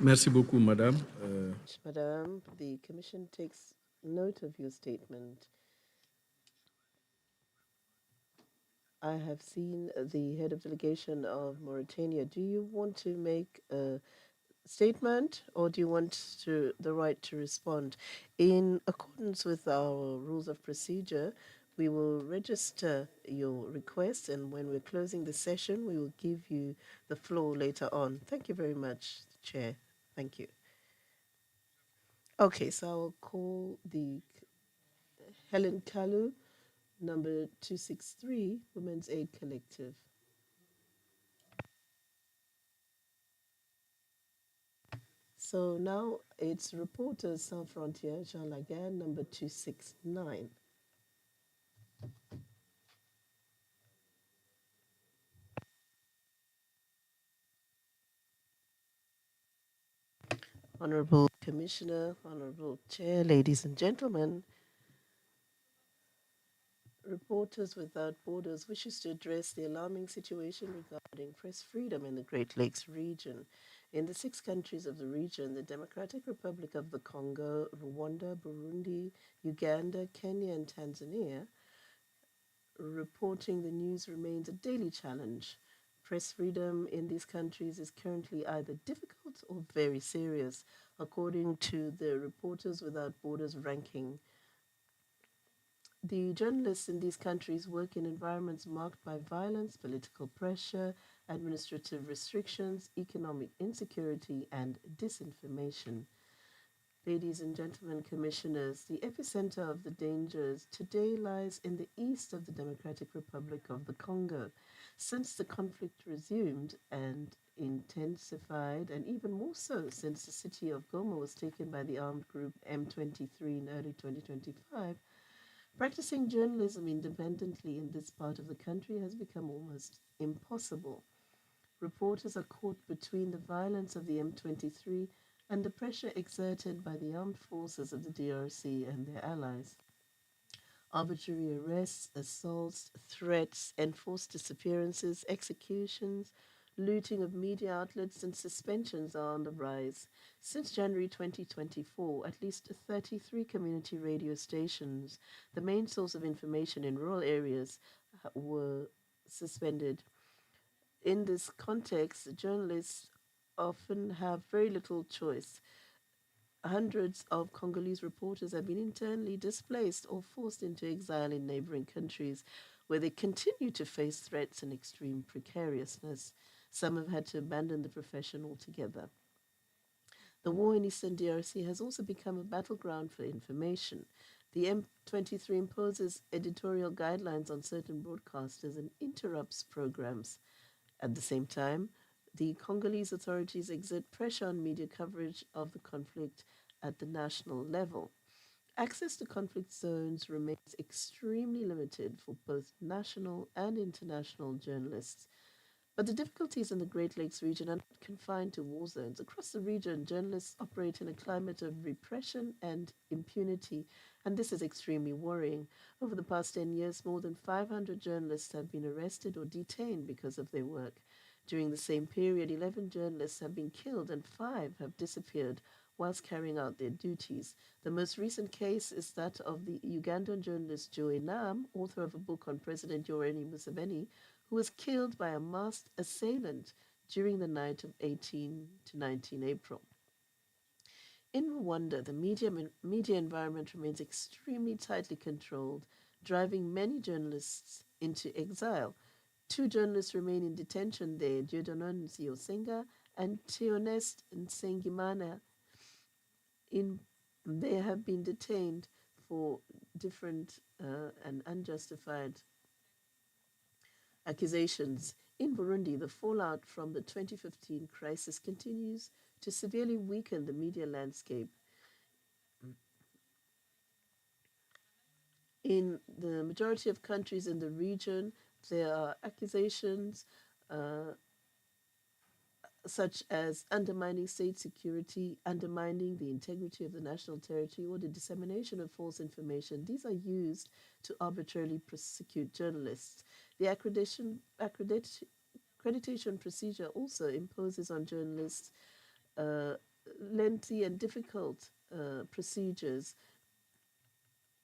Merci beaucoup, Madame. Madame, the Commission takes note of your statement. I have seen the head of delegation of Mauritania. Do you want to make a statement, or do you want the right to respond? In accordance with our rules of procedure, We will register your request, and when we're closing the session, we will give you the floor later on. Thank you very much, Chair. Thank you. Okay, so I'll call the Helen Kalu, number 263, Women's Aid Collective. So now it's Reporters Sans Frontières, Jean Lagarde, number 269. Honorable Commissioner, Honorable Chair, ladies and gentlemen, Reporters Without Borders wishes to address the alarming situation regarding press freedom in the Great Lakes region. In the 6 countries of the region, the Democratic Republic of the Congo, Rwanda, Burundi, Uganda, Kenya, and Tanzania, reporting the news remains a daily challenge. Press freedom in these countries is currently either difficult or very serious, according to the Reporters Without Borders ranking. The journalists in these countries work in environments marked by violence, political pressure, administrative restrictions, economic insecurity, and disinformation. Ladies and gentlemen, commissioners, the epicenter of the dangers today lies in the east of the Democratic Republic of the Congo. Since the conflict resumed and intensified, and even more so since the city of Goma was taken by the armed group M23 in early 2025, practicing journalism independently in this part of the country has become almost impossible. Reporters are caught between the violence of the M23 and the pressure exerted by the armed forces of the DRC and their allies. Arbitrary arrests, assaults, threats, enforced disappearances, executions, looting of media outlets, and suspensions are on the rise. Since January 2024, at least 33 community radio stations, the main source of information in rural areas, were suspended. In this context, journalists often have very little choice. Hundreds of Congolese reporters have been internally displaced or forced into exile in neighboring countries, where they continue to face threats and extreme precariousness. Some have had to abandon the profession altogether. The war in eastern DRC has also become a battleground for information. The M23 imposes editorial guidelines on certain broadcasters and interrupts programs. At the same time, the Congolese authorities exert pressure on media coverage of the conflict at the national level. Access to conflict zones remains extremely limited for both national and international journalists. But the difficulties in the Great Lakes region are not confined to war zones. Across the region, journalists operate in a climate of repression and impunity, and this is extremely worrying. Over the past 10 years, more than 500 journalists have been arrested or detained because of their work. During the same period, 11 journalists have been killed and 5 have disappeared whilst carrying out their duties. The most recent case is that of the Ugandan journalist Joe Nam, author of a book on President Yoweri Museveni, who was killed by a masked assailant during the night of 18 to 19 April. In Rwanda, the media environment remains extremely tightly controlled, driving many journalists into exile. 2 journalists remain in detention there, Dieudonne Nziosenga and Theoneste Nsengimana. They have been detained for different and unjustified accusations. In Burundi, the fallout from the 2015 crisis continues to severely weaken the media landscape. In the majority of countries in the region, there are accusations such as undermining state security, undermining the integrity of the national territory, or the dissemination of false information. These are used to arbitrarily prosecute journalists. The accreditation procedure also imposes on journalists lengthy and difficult procedures.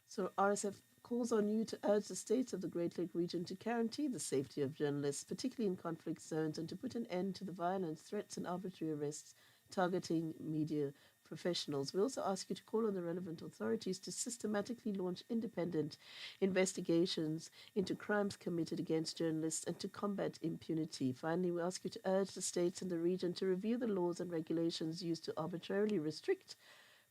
So RSF calls on you to urge the states of the Great Lake region to guarantee the safety of journalists, particularly in conflict zones, and to put an end to the violence, threats, and arbitrary arrests targeting media professionals. We also ask you to call on the relevant authorities to systematically launch independent investigations into crimes committed against journalists and to combat impunity. Finally, we ask you to urge the states in the region to review the laws and regulations used to arbitrarily restrict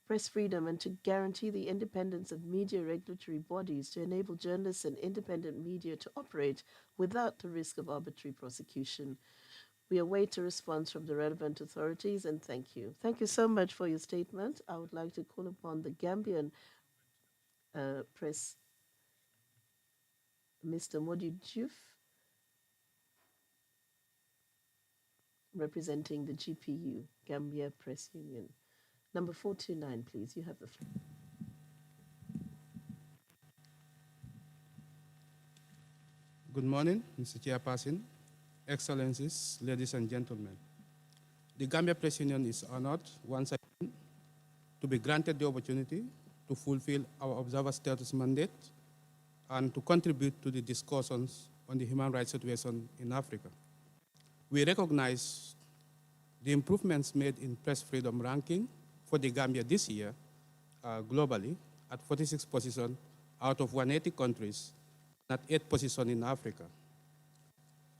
press freedom and to guarantee the independence of media regulatory bodies to enable journalists and independent media to operate without the risk of arbitrary prosecution. We await a response from the relevant authorities, and thank you. Thank you so much for your statement. I would like to call upon the Gambian press, Mr. Modi Diouf, representing the GPU, Gambia Press Union. Number 429, please. You have the floor. Good morning, Mr. Chairperson, Excellencies, ladies and gentlemen. The Gambia Press Union is honored once again to be granted the opportunity to fulfill our observer status mandate and to contribute to the discussions on the human rights situation in Africa. We recognize the improvements made in press freedom ranking for the Gambia this year globally at 46th position out of 180 countries, at 8th position in Africa.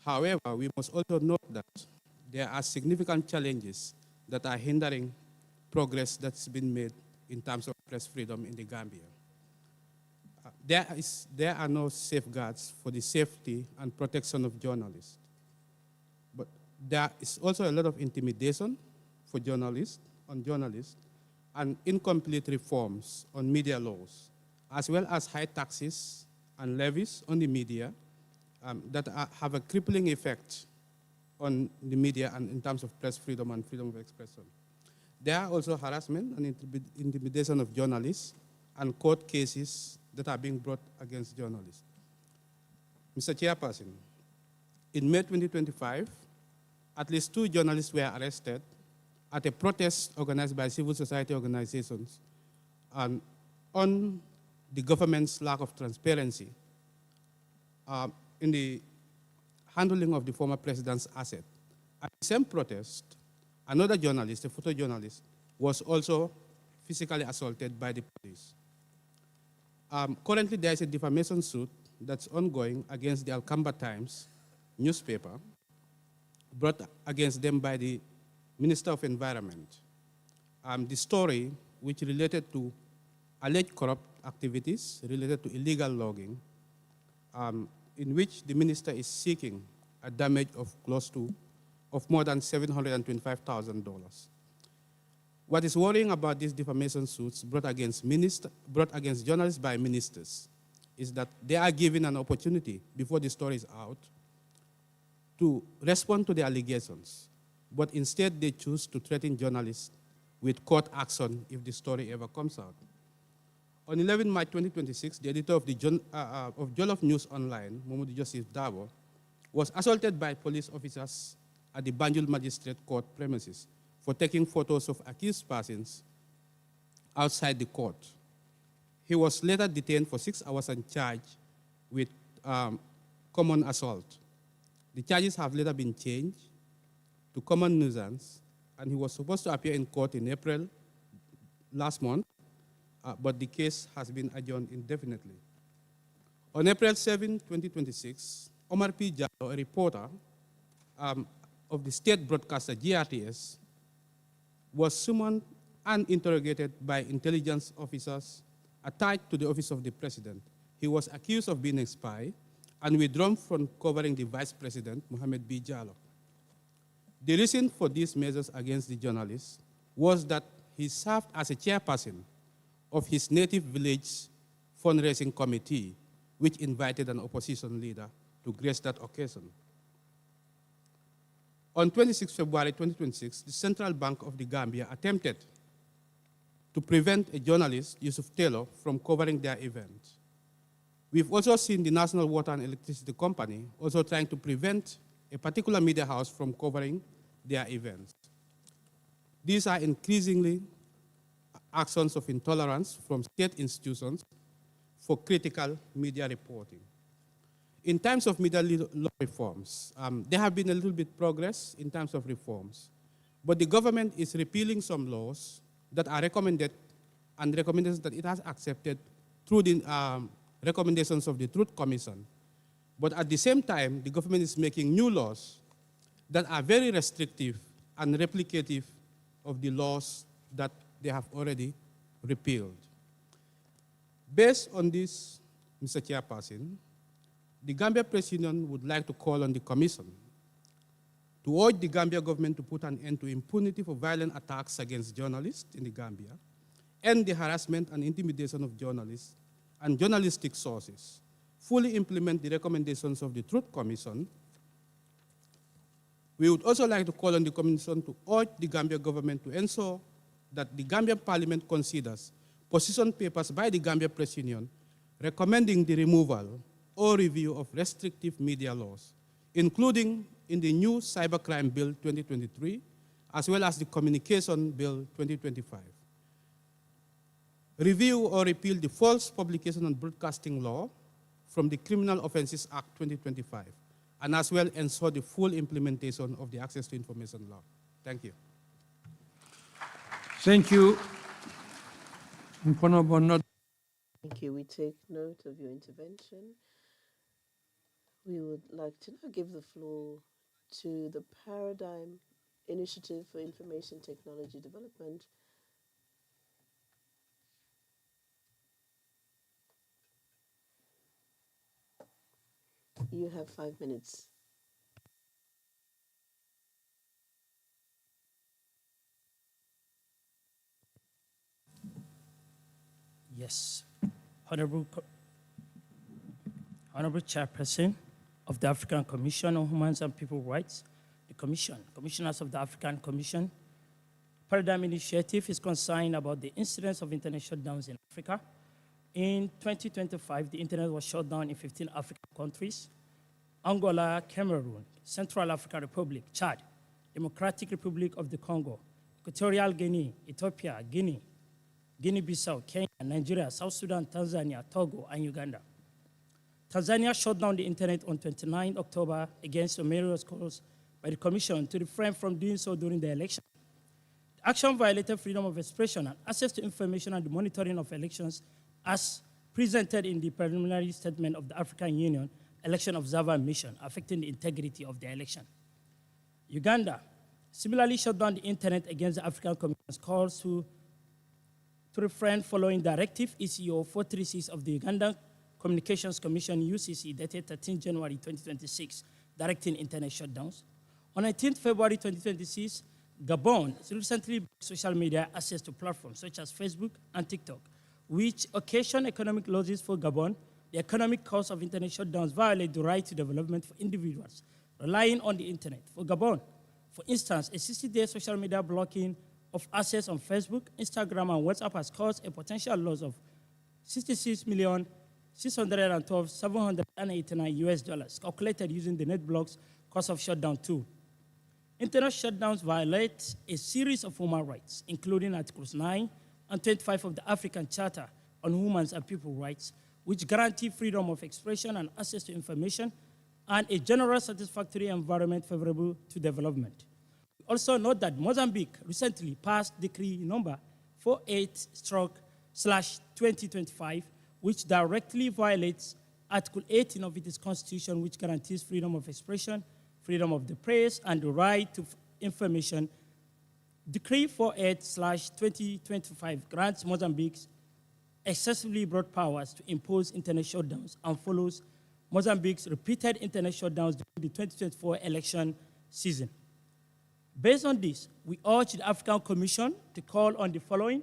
However, we must also note that there are significant challenges that are hindering progress that's been made in terms of press freedom in the Gambia. There are no safeguards for the safety and protection of journalists. But there is also a lot of intimidation for journalists, and incomplete reforms on media laws, as well as high taxes and levies on the media that have a crippling effect on the media and in terms of press freedom and freedom of expression. There are also harassment and intimidation of journalists and court cases that are being brought against journalists. Mr. Chairperson, in May 2025, at least 2 journalists were arrested at a protest organized by civil society organizations on the government's lack of transparency in the handling of the former president's asset. At the same protest, another journalist, a photojournalist, was also physically assaulted by the police. Currently, there is a defamation suit that's ongoing against the Alcamba Times newspaper, brought against them by the Minister of Environment. The story, which related to alleged corrupt activities related to illegal logging, in which the minister is seeking a damage of more than $725,000. What is worrying about these defamation suits brought against journalists by ministers is that they are given an opportunity before the story is out to respond to the allegations, but instead they choose to threaten journalists with court action if the story ever comes out. On 11 March 2026, the editor of Jollof News Online, Mamadou Joseph Dabo, was assaulted by police officers at the Banjul Magistrate Court premises for taking photos of accused persons outside the court. He was later detained for 6 hours and charged with common assault. The charges have later been changed to common nuisance, and he was supposed to appear in court in April last month, but the case has been adjourned indefinitely. On April 7, 2026, Omar P. Jallow, a reporter of the state broadcaster GRTS, was summoned and interrogated by intelligence officers attached to the office of the president. He was accused of being a spy and withdrawn from covering the vice president, Mohamed B. Jallow. The reason for these measures against the journalist was that he served as a chairperson of his native village fundraising committee, which invited an opposition leader to grace that occasion. On 26 February 2026, the Central Bank of the Gambia attempted to prevent a journalist, Yusuf Taylor, from covering their event. We've also seen the National Water and Electricity Company also trying to prevent a particular media house from covering their events. These are increasingly actions of intolerance from state institutions for critical media reporting. In terms of media law reforms, there have been a little bit progress in terms of reforms, but the government is repealing some laws that are recommended and recommendations that it has accepted through the recommendations of the Truth Commission. But at the same time, the government is making new laws that are very restrictive and replicative of the laws that they have already repealed. Based on this, Mr. Chairperson, the Gambia Press Union would like to call on the Commission to urge the Gambia government to put an end to impunity for violent attacks against journalists in the Gambia, end the harassment and intimidation of journalists and journalistic sources, fully implement the recommendations of the Truth Commission. We would also like to call on the Commission to urge the Gambia government to ensure that the Gambia Parliament considers position papers by the Gambia Press Union recommending the removal or review of restrictive media laws, including in the new Cybercrime Bill 2023, as well as the Communication Bill 2025. Review or repeal the False Publication and Broadcasting Law from the Criminal Offences Act 2025, and as well ensure the full implementation of the Access to Information Law. Thank you. Thank you. Thank you. We take note of your intervention. We would like to now give the floor to the Paradigm Initiative for Information Technology Development. You have 5 minutes. Yes. Honorable Chairperson of the African Commission on Human and People Rights, the Commissioners of the African Commission, Paradigm Initiative is concerned about the incidence of internet shutdowns in Africa. In 2025, the internet was shut down in 15 African countries: Angola, Cameroon, Central African Republic, Chad, Democratic Republic of the Congo, Equatorial Guinea, Ethiopia, Guinea, Guinea-Bissau, Kenya, Nigeria, South Sudan, Tanzania, Togo, and Uganda. Tanzania shut down the internet on 29 October against numerous calls by the Commission to refrain from doing so during the election. The action violated freedom of expression and access to information and the monitoring of elections as presented in the preliminary statement of the African Union Election Observer Mission, affecting the integrity of the election. Uganda similarly shut down the internet against the African Commission's calls to refrain following Directive ECO 436 of the Ugandan Communications Commission UCC dated 13 January 2026, directing internet shutdowns. On 19 February 2026, Gabon recently blocked social media access to platforms such as Facebook and TikTok, which occasion economic losses for Gabon. The economic cost of internet shutdowns violate the right to development for individuals relying on the internet. For Gabon, for instance, a 60-day social media blocking of access on Facebook, Instagram, and WhatsApp has caused a potential loss of $66,612,789 calculated using the NetBlocks cost of shutdown tool. Internet shutdowns violate a series of human rights, including Articles 9 and 25 of the African Charter on Human and People Rights, which guarantee freedom of expression and access to information and a general satisfactory environment favorable to development. We also note that Mozambique recently passed Decree number 48/2025, which directly violates Article 18 of its constitution, which guarantees freedom of expression, freedom of the press, and the right to information. Decree 48/2025 grants Mozambique excessively broad powers to impose internet shutdowns and follows Mozambique's repeated internet shutdowns during the 2024 election season. Based on this, we urge the African Commission to call on the following: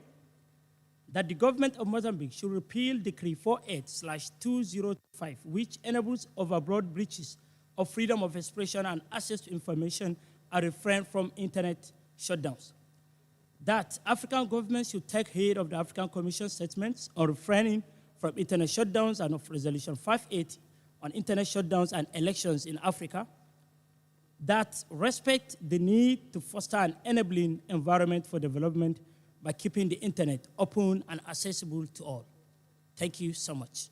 that the government of Mozambique should repeal Decree 48/2025, which enables overbroad breaches of freedom of expression and access to information and refrain from internet shutdowns. That African governments should take heed of the African Commission statements on refraining from internet shutdowns and of Resolution 580 on internet shutdowns and elections in Africa. That respect the need to foster an enabling environment for development by keeping the internet open and accessible to all. Thank you so much.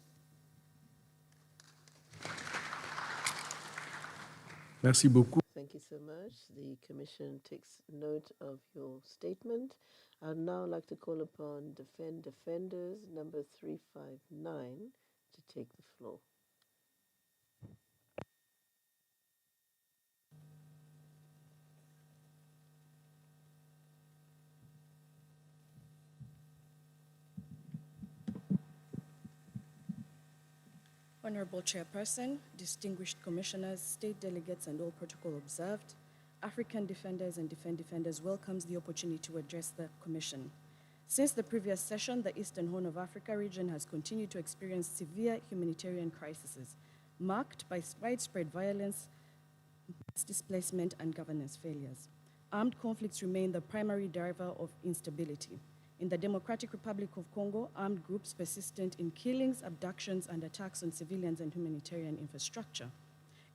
Merci beaucoup. Thank you so much. The Commission takes note of your statement. I'd now like to call upon Defenders number 359 to take the floor. Honorable Chairperson, distinguished commissioners, state delegates, and all protocol observed, African Defenders and Defenders welcomes the opportunity to address the Commission. Since the previous session, the Eastern Horn of Africa region has continued to experience severe humanitarian crises, marked by widespread violence, mass displacement, and governance failures. Armed conflicts remain the primary driver of instability. In the Democratic Republic of Congo, armed groups persistent in killings, abductions, and attacks on civilians and humanitarian infrastructure.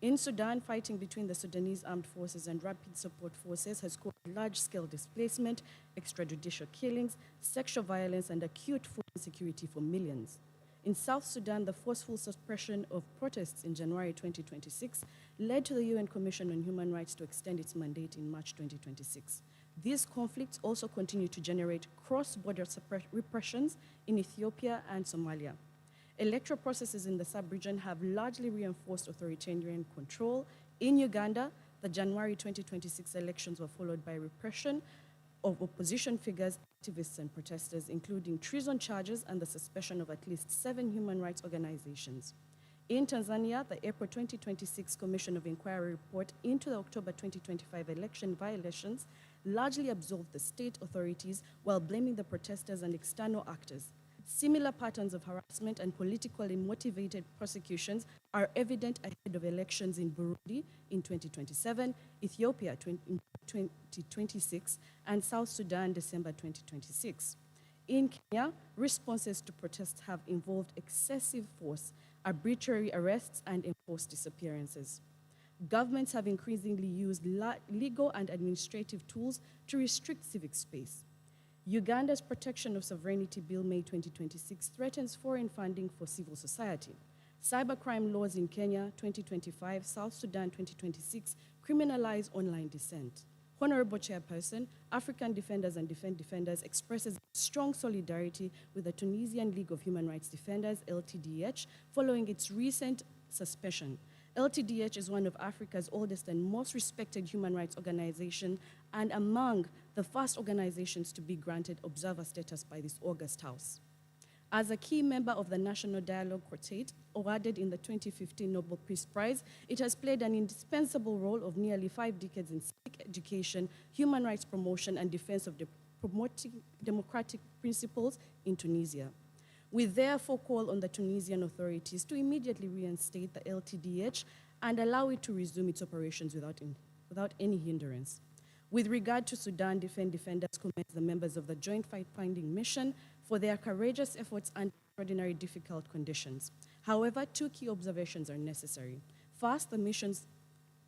In Sudan, fighting between the Sudanese armed forces and rapid support forces has caused large-scale displacement, extrajudicial killings, sexual violence, and acute food insecurity for millions. In South Sudan, the forceful suppression of protests in January 2026 led to the UN Commission on Human Rights to extend its mandate in March 2026. These conflicts also continue to generate cross-border repressions in Ethiopia and Somalia. Electoral processes in the sub-region have largely reinforced authoritarian control. In Uganda, the January 2026 elections were followed by repression of opposition figures, activists, and protesters, including treason charges and the suspension of at least 7 human rights organizations. In Tanzania, the April 2026 Commission of Inquiry report into the October 2025 election violations largely absolved the state authorities while blaming the protesters and external actors. Similar patterns of harassment and politically motivated prosecutions are evident ahead of elections in Burundi in 2027, Ethiopia in 2026, and South Sudan December 2026. In Kenya, responses to protests have involved excessive force, arbitrary arrests, and enforced disappearances. Governments have increasingly used legal and administrative tools to restrict civic space. Uganda's Protection of Sovereignty Bill, May 2026, threatens foreign funding for civil society. Cybercrime laws in Kenya, 2025, South Sudan, 2026, criminalize online dissent. Honorable Chairperson, African Defenders and Defenders expresses strong solidarity with the Tunisian League of Human Rights Defenders, LTDH, following its recent suspension. LTDH is one of Africa's oldest and most respected human rights organizations and among the first organizations to be granted observer status by this august House. As a key member of the National Dialogue Quartet, awarded in the 2015 Nobel Peace Prize, it has played an indispensable role of nearly 5 decades in civic education, human rights promotion, and defense of promoting democratic principles in Tunisia. We therefore call on the Tunisian authorities to immediately reinstate the LTDH and allow it to resume its operations without any hindrance. With regard to Sudan, Defenders commend the members of the Joint Fact-Finding Mission for their courageous efforts under extraordinary difficult conditions. However, 2 key observations are necessary. First, the mission's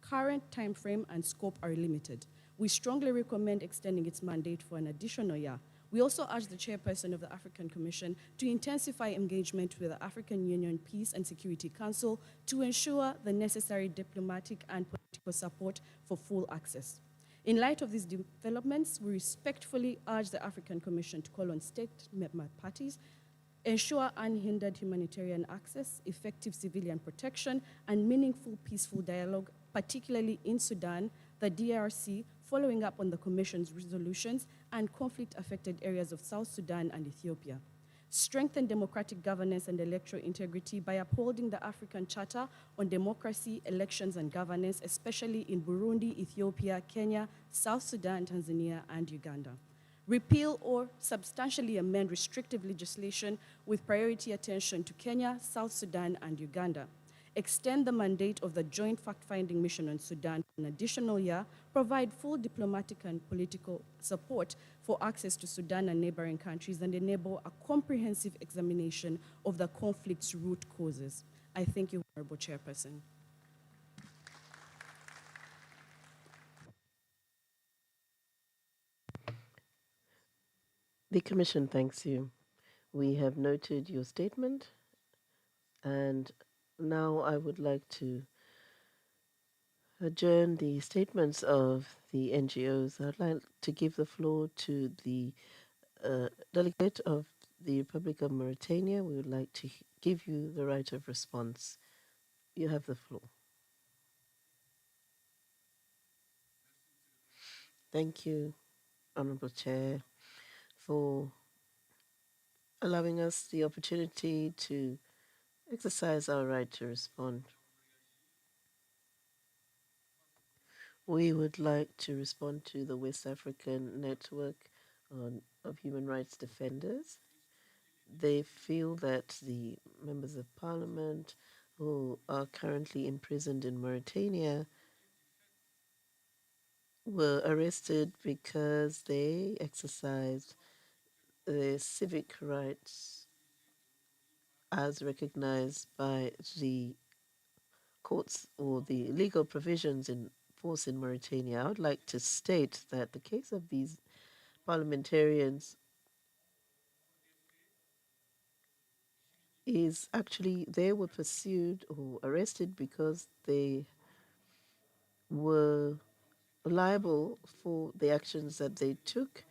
current time frame and scope are limited. We strongly recommend extending its mandate for an additional year. We also urge the chairperson of the African Commission to intensify engagement with the African Union Peace and Security Council to ensure the necessary diplomatic and political support for full access. In light of these developments, we respectfully urge the African Commission to call on state member parties, ensure unhindered humanitarian access, effective civilian protection, and meaningful peaceful dialogue, particularly in Sudan, the DRC, following up on the Commission's resolutions, and conflict-affected areas of South Sudan and Ethiopia. Strengthen democratic governance and electoral integrity by upholding the African Charter on Democracy, Elections, and Governance, especially in Burundi, Ethiopia, Kenya, South Sudan, Tanzania, and Uganda. Repeal or substantially amend restrictive legislation with priority attention to Kenya, South Sudan, and Uganda. Extend the mandate of the Joint Fact-Finding Mission on Sudan for an additional year, provide full diplomatic and political support for access to Sudan and neighboring countries, and enable a comprehensive examination of the conflict's root causes. I thank you, Honorable Chairperson. The Commission thanks you. We have noted your statement, and now I would like to adjourn the statements of the NGOs, I'd like to give the floor to the delegate of the Republic of Mauritania. We would like to give you the right of response. You have the floor. Thank you, Honorable Chair, for allowing us the opportunity to exercise our right to respond. We would like to respond to the West African Network of Human Rights Defenders. They feel that the members of parliament who are currently imprisoned in Mauritania were arrested because they exercised their civic rights as recognized by the courts or the legal provisions in force in Mauritania. I would like to state that the case of these parliamentarians is actually they were pursued or arrested because they were liable for the actions that they took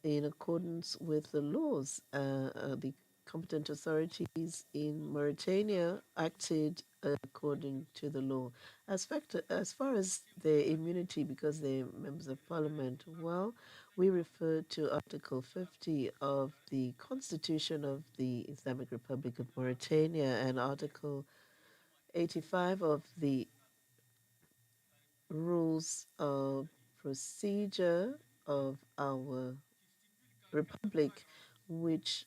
in accordance with the laws. The competent authorities in Mauritania acted according to the law. As far as their immunity, because they're members of parliament, well, we refer to Article 50 of the Constitution of the Islamic Republic of Mauritania and Article 85 of the Rules of Procedure of our Republic, which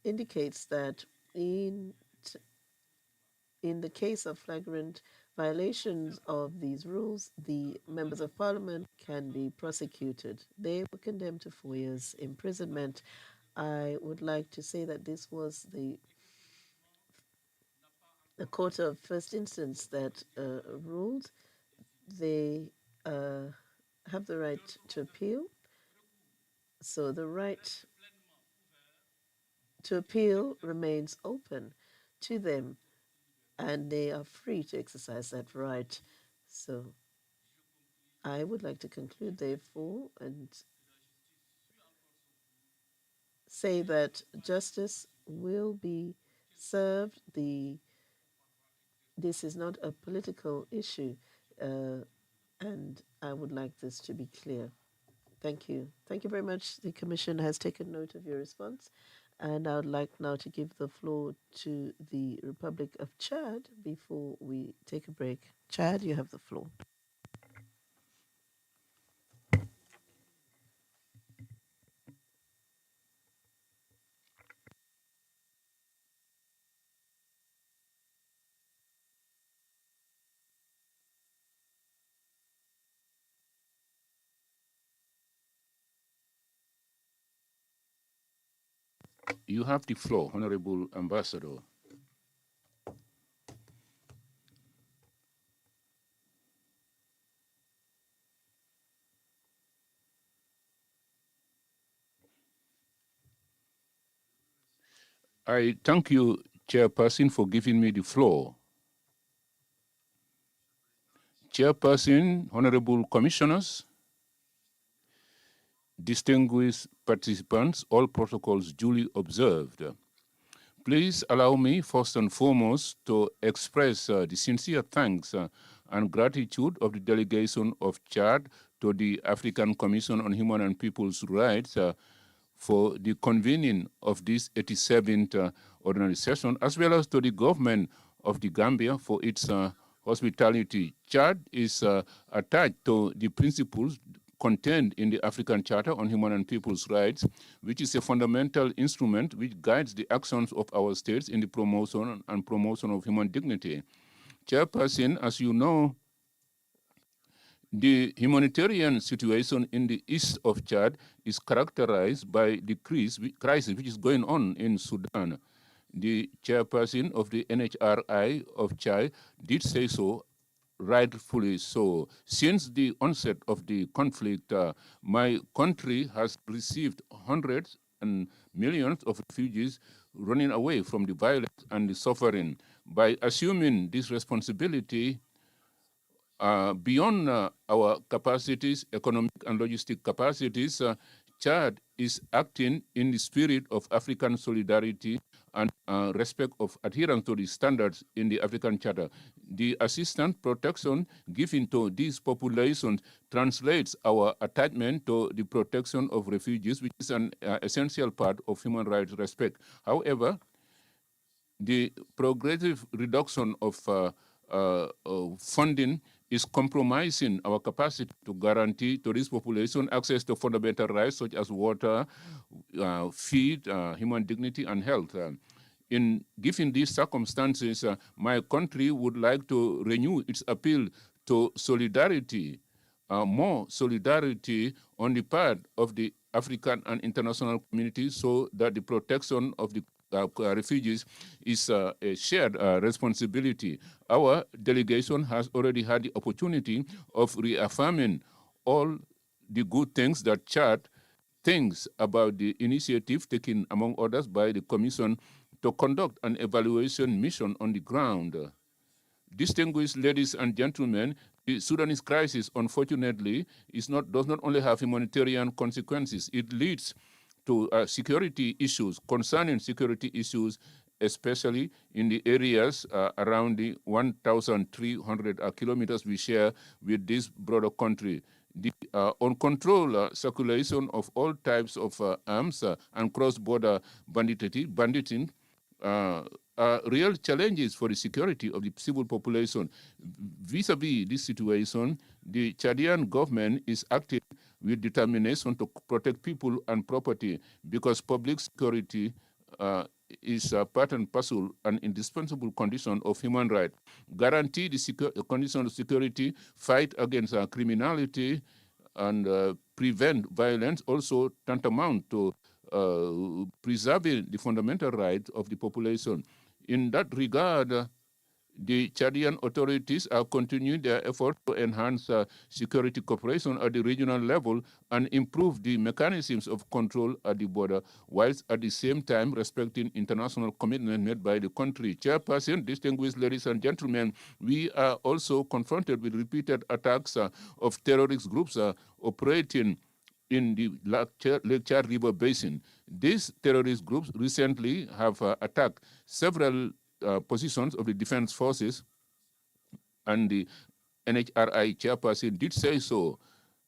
indicates that in the case of flagrant violations of these rules, the members of parliament can be prosecuted. They were condemned to 4 years imprisonment. I would like to say that this was the court of first instance that ruled. They have the right to appeal. So the right to appeal remains open to them, and they are free to exercise that right. So I would like to conclude, therefore, and say that justice will be served. This is not a political issue, and I would like this to be clear. Thank you. Thank you very much. The Commission has taken note of your response. And I would like now to give the floor to the Republic of Chad before we take a break. Chad, you have the floor. You have the floor, Honorable Ambassador. I thank you, Chairperson, for giving me the floor. Chairperson, Honorable Commissioners, distinguished participants, all protocols duly observed. Please allow me, first and foremost, to express the sincere thanks and gratitude of the delegation of Chad to the African Commission on Human and People's Rights for the convening of this 87th ordinary session, as well as to the government of the Gambia for its hospitality. Chad is attached to the principles contained in the African Charter on Human and People's Rights, which is a fundamental instrument which guides the actions of our states in the promotion of human dignity. Chairperson, as you know, the humanitarian situation in the east of Chad is characterized by the crisis which is going on in Sudan. The chairperson of the NHRI of Chad did say so, rightfully so. Since the onset of the conflict, my country has received hundreds and millions of refugees running away from the violence and the suffering. By assuming this responsibility, Beyond our capacities, economic and logistic capacities, Chad is acting in the spirit of African solidarity and respect of adherence to the standards in the African Charter. The assistance protection given to these populations translates our attachment to the protection of refugees, which is an essential part of human rights respect. However, the progressive reduction of funding is compromising our capacity to guarantee to this population access to fundamental rights such as water, feed, human dignity, and health. Given these circumstances, my country would like to renew its appeal to solidarity, more solidarity on the part of the African and international community so that the protection of the refugees is a shared responsibility. Our delegation has already had the opportunity of reaffirming all the good things that Chad thinks about the initiative taken, among others, by the Commission to conduct an evaluation mission on the ground. Distinguished ladies and gentlemen, the Sudanese crisis, unfortunately, does not only have humanitarian consequences, it leads to security issues, concerning security issues, especially in the areas around the 1,300 kilometers we share with this broader country. The uncontrolled circulation of all types of arms and cross-border banditing are real challenges for the security of the civil population. Vis-a-vis this situation, the Chadian government is acting with determination to protect people and property because public security is a part and parcel, an indispensable condition of human rights. Guarantee the condition of security, fight against criminality, and prevent violence, also tantamount to preserving the fundamental rights of the population. In that regard, the Chadian authorities are continuing their effort to enhance security cooperation at the regional level and improve the mechanisms of control at the border, whilst at the same time respecting international commitment made by the country. Chairperson, distinguished ladies and gentlemen, we are also confronted with repeated attacks of terrorist groups operating in the Lake Chad River Basin. These terrorist groups recently have attacked several positions of the defense forces, and the NHRI chairperson did say so.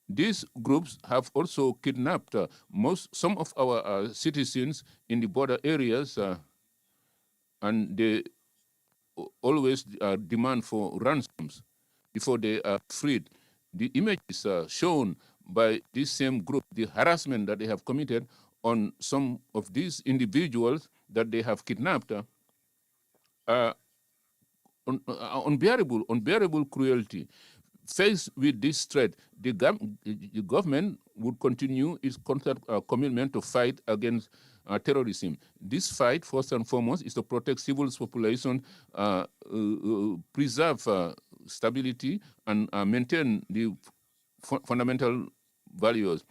These groups have also kidnapped some of our citizens in the border areas, and they always demand for ransoms before they are freed. The images shown by this same group, the harassment that they have committed on some of these individuals that they have kidnapped, unbearable cruelty. Faced with this threat, the government would continue its constant commitment to fight against terrorism. This fight, first and foremost, is to protect civil population, preserve stability, and maintain the fundamental values.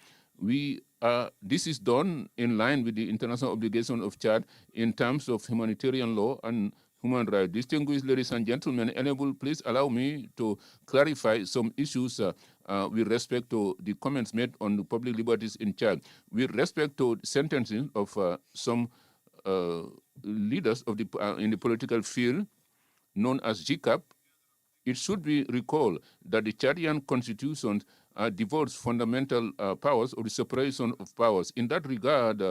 This is done in line with the international obligation of Chad in terms of humanitarian law and human rights. Distinguished ladies and gentlemen, please allow me to clarify some issues with respect to the comments made on the public liberties in Chad. With respect to sentencing of some leaders of in the political field, known as GCAP, it should be recalled that the Chadian constitution devotes fundamental powers or the separation of powers. In that regard,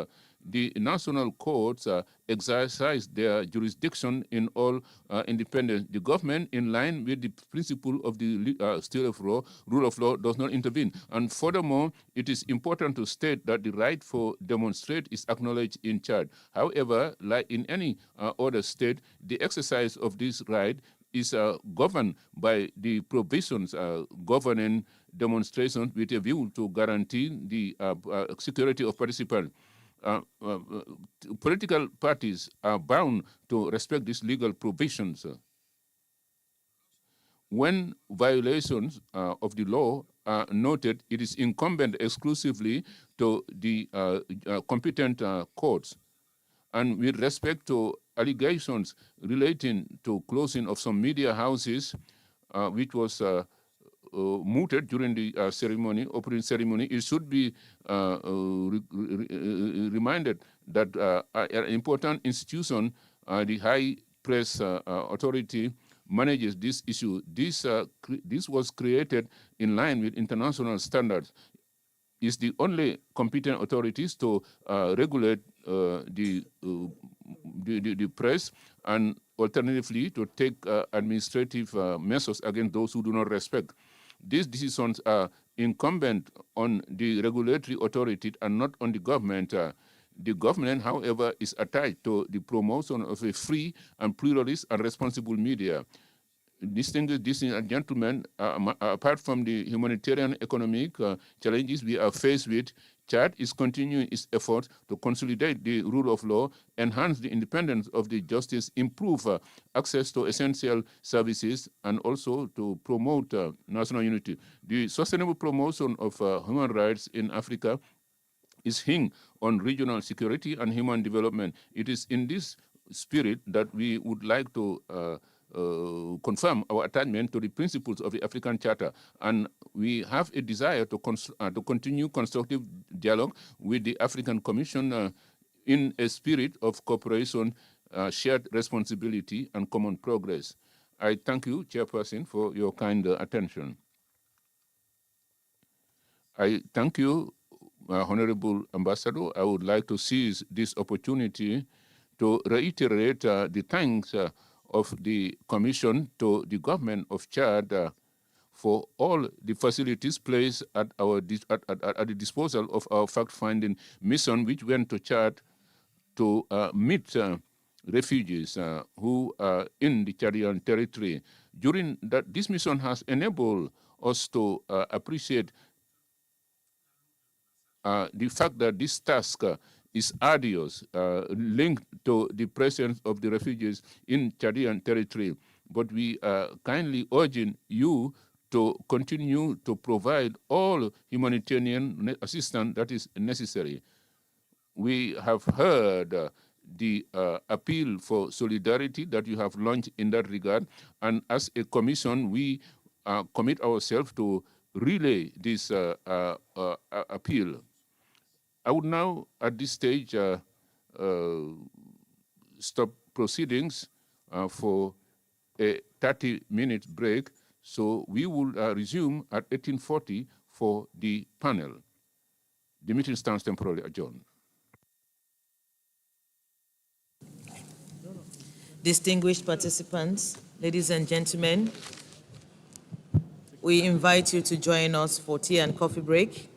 the national courts exercise their jurisdiction in all independence. The government, in line with the principle of the rule of law, does not intervene. And furthermore, it is important to state that the right for demonstrate is acknowledged in Chad. However, like in any other state, the exercise of this right is governed by the provisions governing demonstrations with a view to guarantee the security of participants. Political parties are bound to respect these legal provisions. When violations of the law are noted, it is incumbent exclusively to the competent courts. And with respect to allegations relating to closing of some media houses, which was mooted during the opening ceremony, it should be reminded that an important institution, the High Press Authority, manages this issue. This was created in line with international standards. Is the only competent authorities to regulate the press, and alternatively to take administrative measures against those who do not respect. These decisions are incumbent on the regulatory authority and not on the government. The government, however, is attached to the promotion of a free and pluralist and responsible media. Distinguished gentlemen, apart from the humanitarian economic challenges we are faced with, Chad is continuing its efforts to consolidate the rule of law, enhance the independence of the justice, improve access to essential services, and also to promote national unity. The sustainable promotion of human rights in Africa is hinged on regional security and human development. It is in this spirit that we would like to confirm our attachment to the principles of the African Charter, and we have a desire to continue constructive dialogue with the African Commission in a spirit of cooperation, shared responsibility, and common progress. I thank you, Chairperson, for your kind attention. I thank you, Honorable Ambassador. I would like to seize this opportunity to reiterate the thanks of the Commission to the government of Chad for all the facilities placed at the disposal of our fact-finding mission, which went to Chad to meet refugees who are in the Chadian territory. During that, this mission has enabled us to appreciate the fact that this task is arduous, linked to the presence of the refugees in Chadian territory. But we are kindly urging you to continue to provide all humanitarian assistance that is necessary. We have heard the appeal for solidarity that you have launched in that regard, and as a commission, we commit ourselves to relay this appeal. I would now, at this stage, stop proceedings for a 30-minute break, so we will resume at 18:40 for the panel. The meeting stands temporarily adjourned. Distinguished participants, ladies and gentlemen, we invite you to join us for tea and coffee break.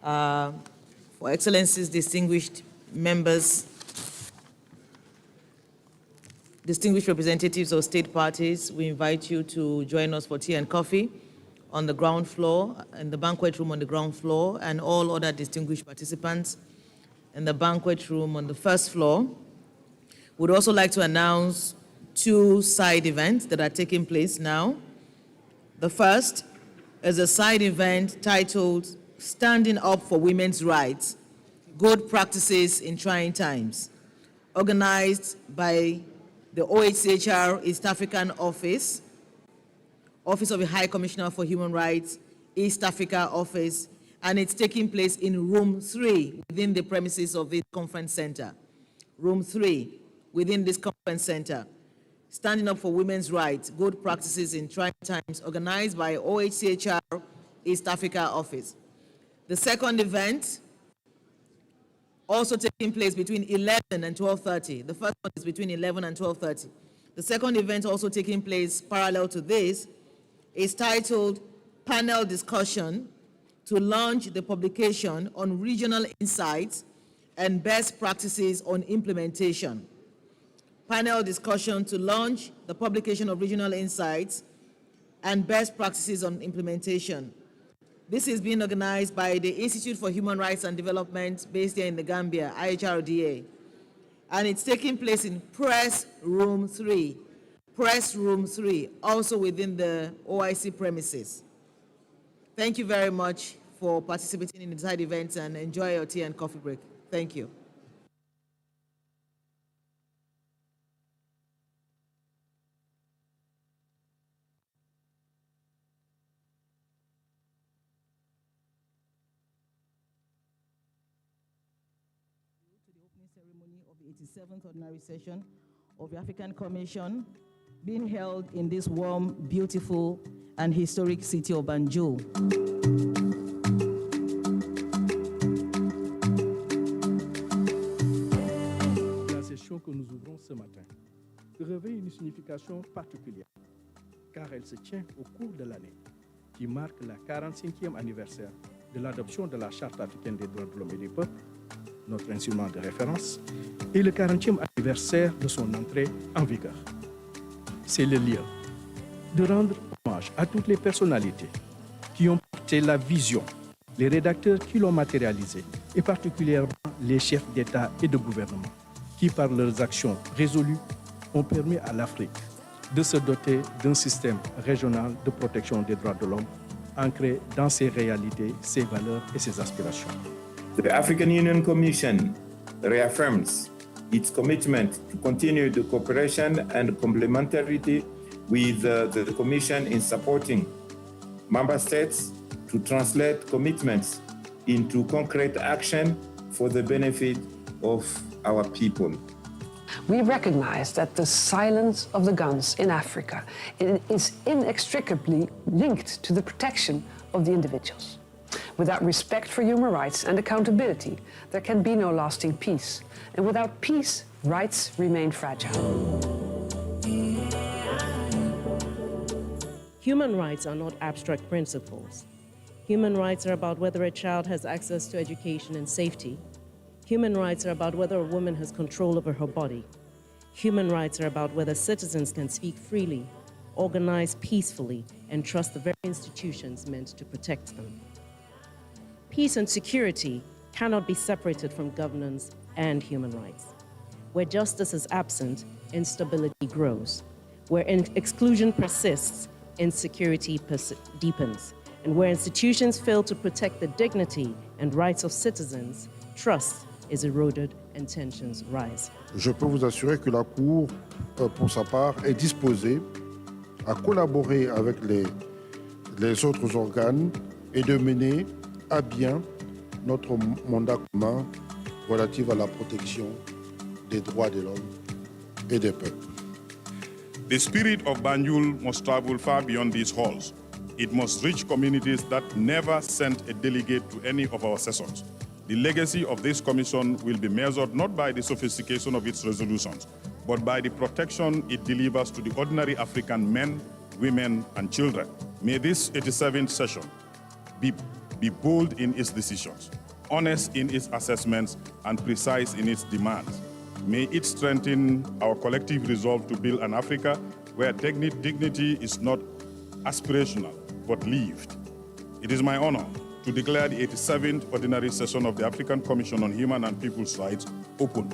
For Excellencies, distinguished members, distinguished representatives of state parties, we invite you to join us for tea and coffee on the ground floor, in the banquet room on the ground floor, and all other distinguished participants in the banquet room on the first floor. We'd also like to announce two side events that are taking place now. The first is a side event titled Standing Up for Women's Rights, Good Practices in Trying Times, organized by the OHCHR East African Office, Office of the High Commissioner for Human Rights, East Africa Office, and it's taking place in Room 3 within the premises of this conference center. Room 3 within this conference center. Standing Up for Women's Rights, Good Practices in Trying Times, organized by OHCHR East Africa Office. The second event, also taking place between 11 and 12:30. The first one is between 11 and 12:30. The second event, also taking place parallel to this, is titled Panel Discussion to launch the publication on regional insights and best practices on implementation. Panel discussion to launch the publication of regional insights and best practices on implementation. This is being organized by the Institute for Human Rights and Development based here in the Gambia, IHRDA. And it's taking place in Press Room 3. Press Room 3, also within the OIC premises. Thank you very much for participating in the side events, and enjoy your tea and coffee break. Thank you. ceremony of the 87th Ordinary Session of the African Commission being held in this warm, beautiful, and historic city of Banjul. La session que nous ouvrons ce matin revêt une signification particulière, car elle se tient au cours de l'année qui marque la 45e anniversaire de l'adoption de la Charte africaine des droits de l'homme et du peuple, notre instrument de référence, et le 40e anniversaire de son entrée en vigueur. C'est le lieu de rendre hommage à toutes les personnalités qui ont porté la vision, les rédacteurs qui l'ont matérialisé, et particulièrement les chefs d'État et de gouvernement, qui par leurs actions résolues ont permis à l'Afrique de se doter d'un système régional de protection des droits de l'homme, ancré dans ses réalités, ses valeurs et ses aspirations. The African Union Commission reaffirms its commitment to continue the cooperation and complementarity with the Commission in supporting member states to translate commitments into concrete action for the benefit of our people. We recognize that the silence of the guns in Africa is inextricably linked to the protection of the individuals. Without respect for human rights and accountability, there can be no lasting peace. And without peace, rights remain fragile. Human rights are not abstract principles. Human rights are about whether a child has access to education and safety. Human rights are about whether a woman has control over her body. Human rights are about whether citizens can speak freely, organize peacefully, and trust the very institutions meant to protect them. Peace and security cannot be separated from governance and human rights. Where justice is absent, instability grows. Where exclusion persists, insecurity deepens. And where institutions fail to protect the dignity and rights of citizens, trust is eroded and tensions rise. Je peux vous assurer que la Cour, pour sa part, est disposée à collaborer avec les autres organes et de mener à bien notre mandat commun relatif à la protection des droits de l'homme et des peuples. The spirit of Banjul must travel far beyond these halls. It must reach communities that never sent a delegate to any of our sessions. The legacy of this commission will be measured not by the sophistication of its resolutions, but by the protection it delivers to the ordinary African men, women, and children. May this 87th session be bold in its decisions, honest in its assessments, and precise in its demands. May it strengthen our collective resolve to build an Africa where dignity is not aspirational, but lived. It is my honor to declare the 87th Ordinary Session of the African Commission on Human and People's Rights open.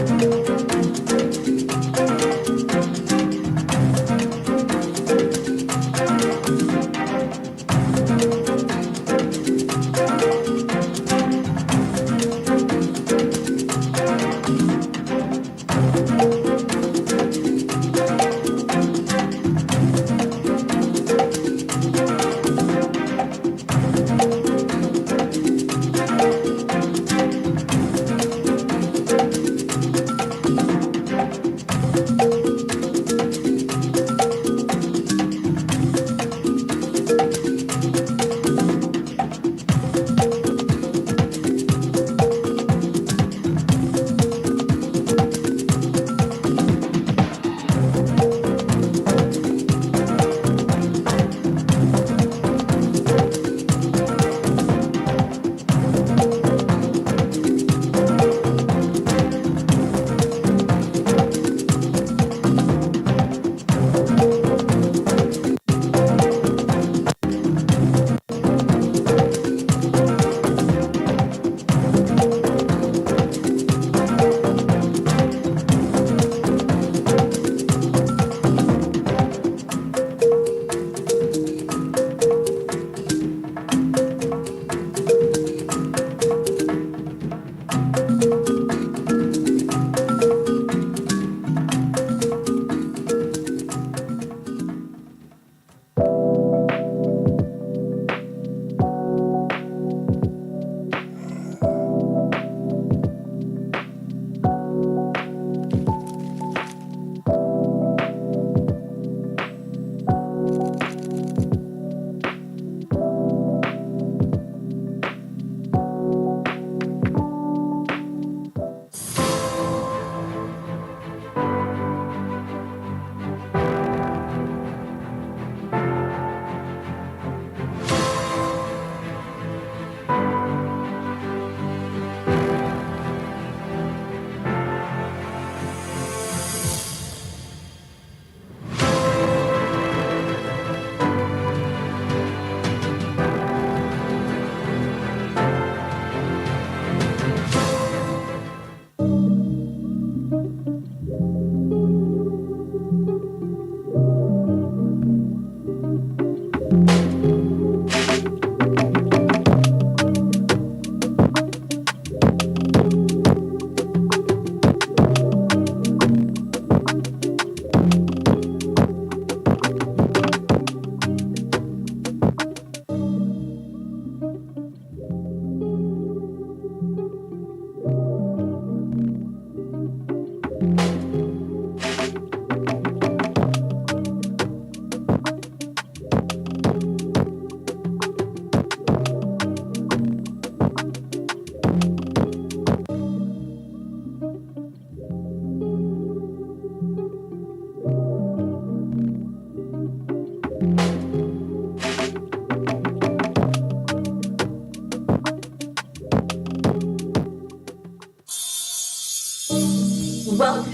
Thank you.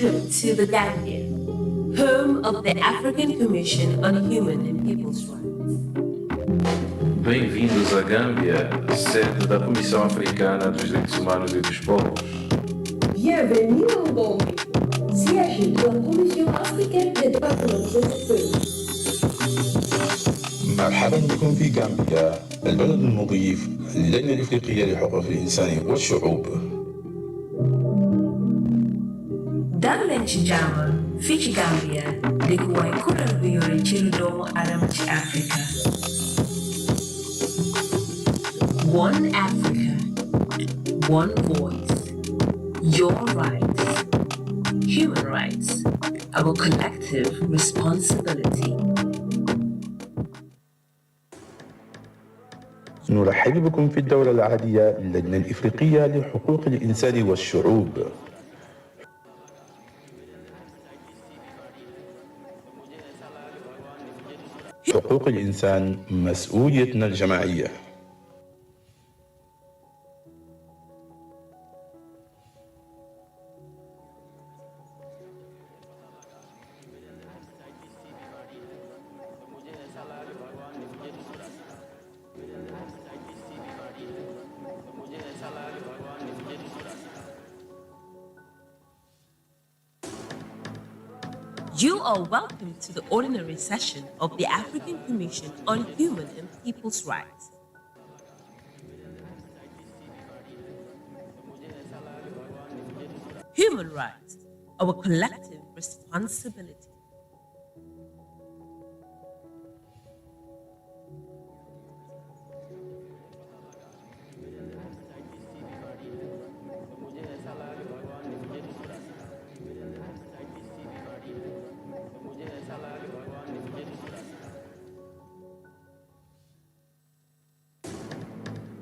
Welcome to the Gambia, home of the African Commission on Human and People's Rights. Bem-vindos à Gâmbia, sede da Comissão Africana dos Direitos Humanos e dos Povos. Bienvenue au Gambie, siège de la Commission africaine des droits de l'homme et des peuples. مرحبا بكم في غامبيا، البلد المضيف للجنة الإفريقية لحقوق الإنسان والشعوب. dal leen ci jàmm fii ci Gambia dëkkuwaay kuréel bi yore cëru doomu aadama ci Afrika. One Africa, one voice, your rights, human rights, our collective responsibility. نرحب بكم في الدورة العادية للجنة الإفريقية لحقوق الإنسان والشعوب. حقوق الإنسان مسؤوليتنا الجماعية. You are welcome to the ordinary session of the African Commission on Human and People's Rights. Human rights, our collective responsibility.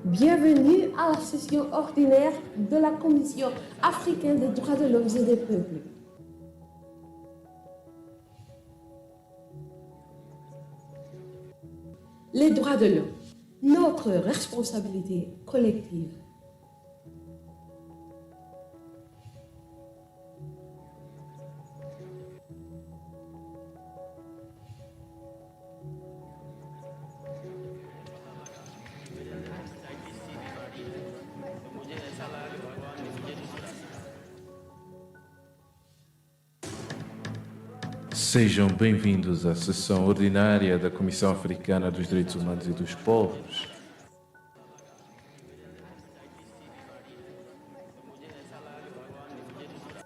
Bienvenue à la session ordinaire de la Commission africaine des droits de l'homme et des peuples. Les droits de l'homme, notre responsabilité collective. Sejam bem-vindos à sessão ordinária da Comissão Africana dos Direitos Humanos e dos Povos.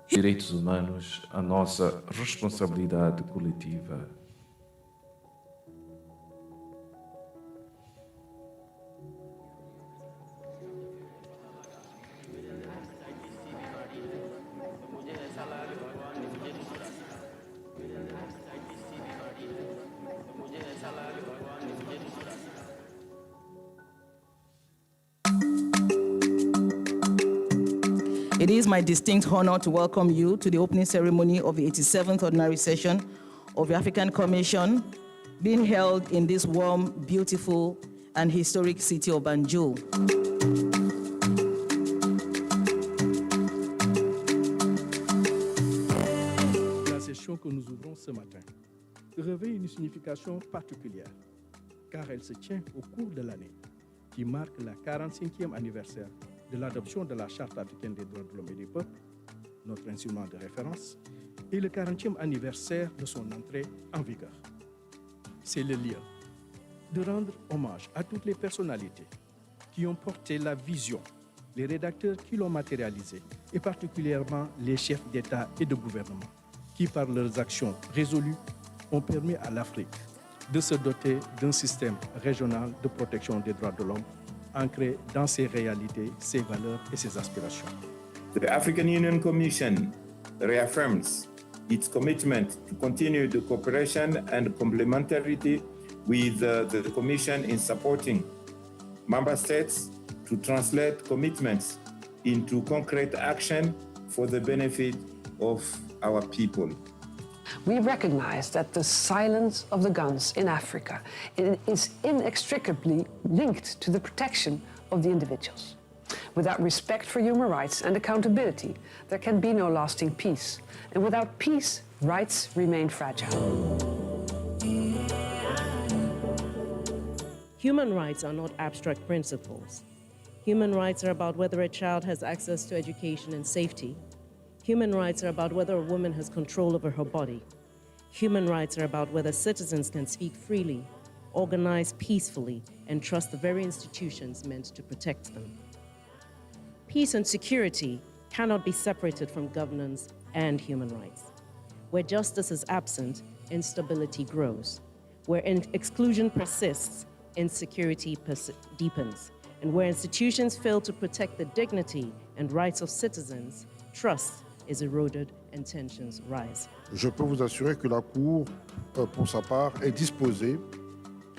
Direitos humanos, a nossa responsabilidade coletiva. It is my distinct honor to welcome you to the opening ceremony of the 87th Ordinary Session of the African Commission, being held in this warm, beautiful, and historic city of Banjul. La session que nous ouvrons ce matin revêt une signification particulière, car elle se tient au cours de l'année qui marque la 45e anniversaire de l'adoption de la Charte africaine des droits de l'homme et des peuples, notre instrument de référence, et le 40e anniversaire de son entrée en vigueur. C'est le lieu de rendre hommage à toutes les personnalités qui ont porté la vision, les rédacteurs qui l'ont matérialisé, et particulièrement les chefs d'État et de gouvernement, qui par leurs actions résolues ont permis à l'Afrique de se doter d'un système régional de protection des droits de l'homme ancré dans ses réalités, ses valeurs et ses aspirations. The African Union Commission reaffirms its commitment to continue the cooperation and complementarity with the Commission in supporting member states to translate commitments into concrete action for the benefit of our people. We recognize that the silence of the guns in Africa is inextricably linked to the protection of the individuals. Without respect for human rights and accountability, there can be no lasting peace. And without peace, rights remain fragile. Human rights are not abstract principles. Human rights are about whether a child has access to education and safety. Human rights are about whether a woman has control over her body. Human rights are about whether citizens can speak freely, organize peacefully, and trust the very institutions meant to protect them. Peace and security cannot be separated from governance and human rights. Where justice is absent, instability grows. Where exclusion persists, insecurity deepens. And where institutions fail to protect the dignity and rights of citizens, trust is eroded and tensions rise. Je peux vous assurer que la Cour, pour sa part, est disposée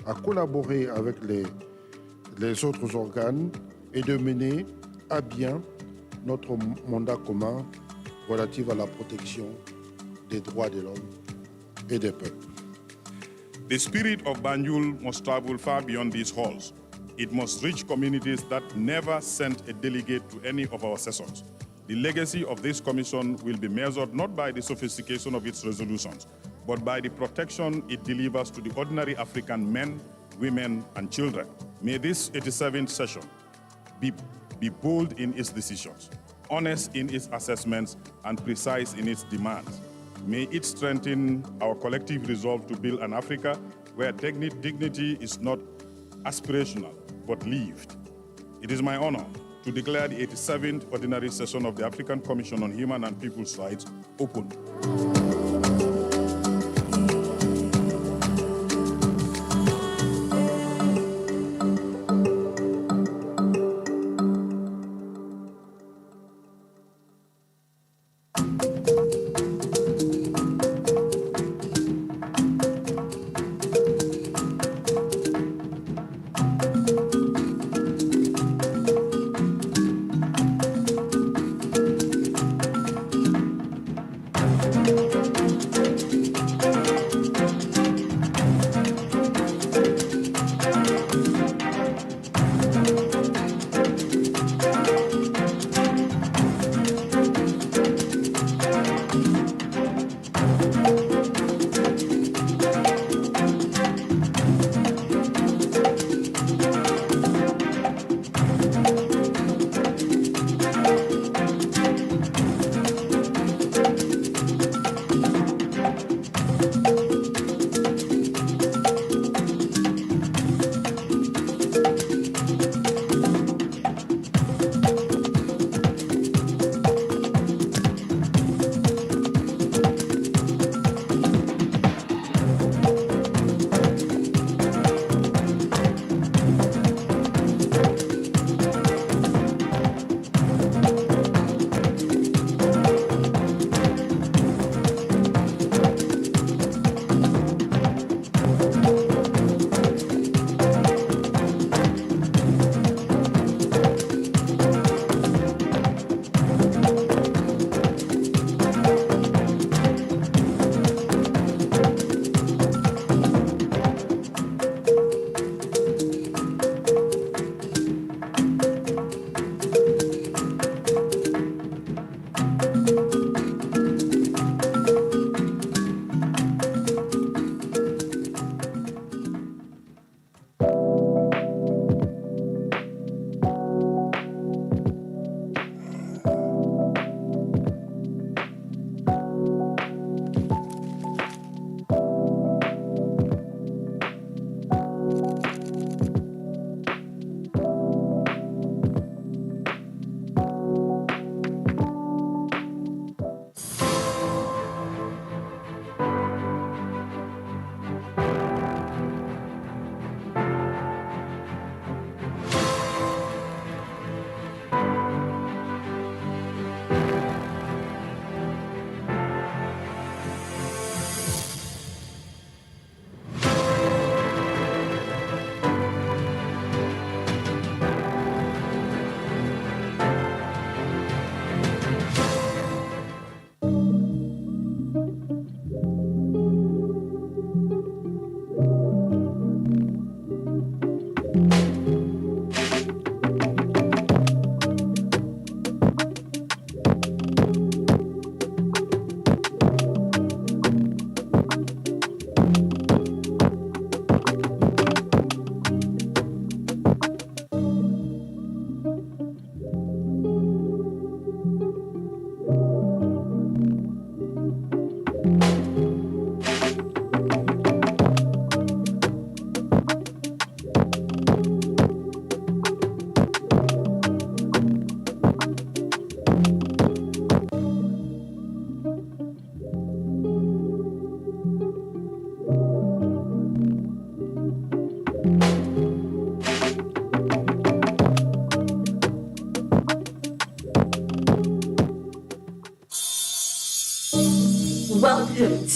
à collaborer avec les autres organes et de mener à bien notre mandat commun relatif à la protection des droits de l'homme et des peuples. The spirit of Banjul must travel far beyond these halls. It must reach communities that never sent a delegate to any of our sessions. The legacy of this commission will be measured not by the sophistication of its resolutions, but by the protection it delivers to the ordinary African men, women, and children. May this 87th session be bold in its decisions, honest in its assessments, and precise in its demands. May it strengthen our collective resolve to build an Africa where dignity is not aspirational, but lived. It is my honor to declare the 87th Ordinary Session of the African Commission on Human and People's Rights open.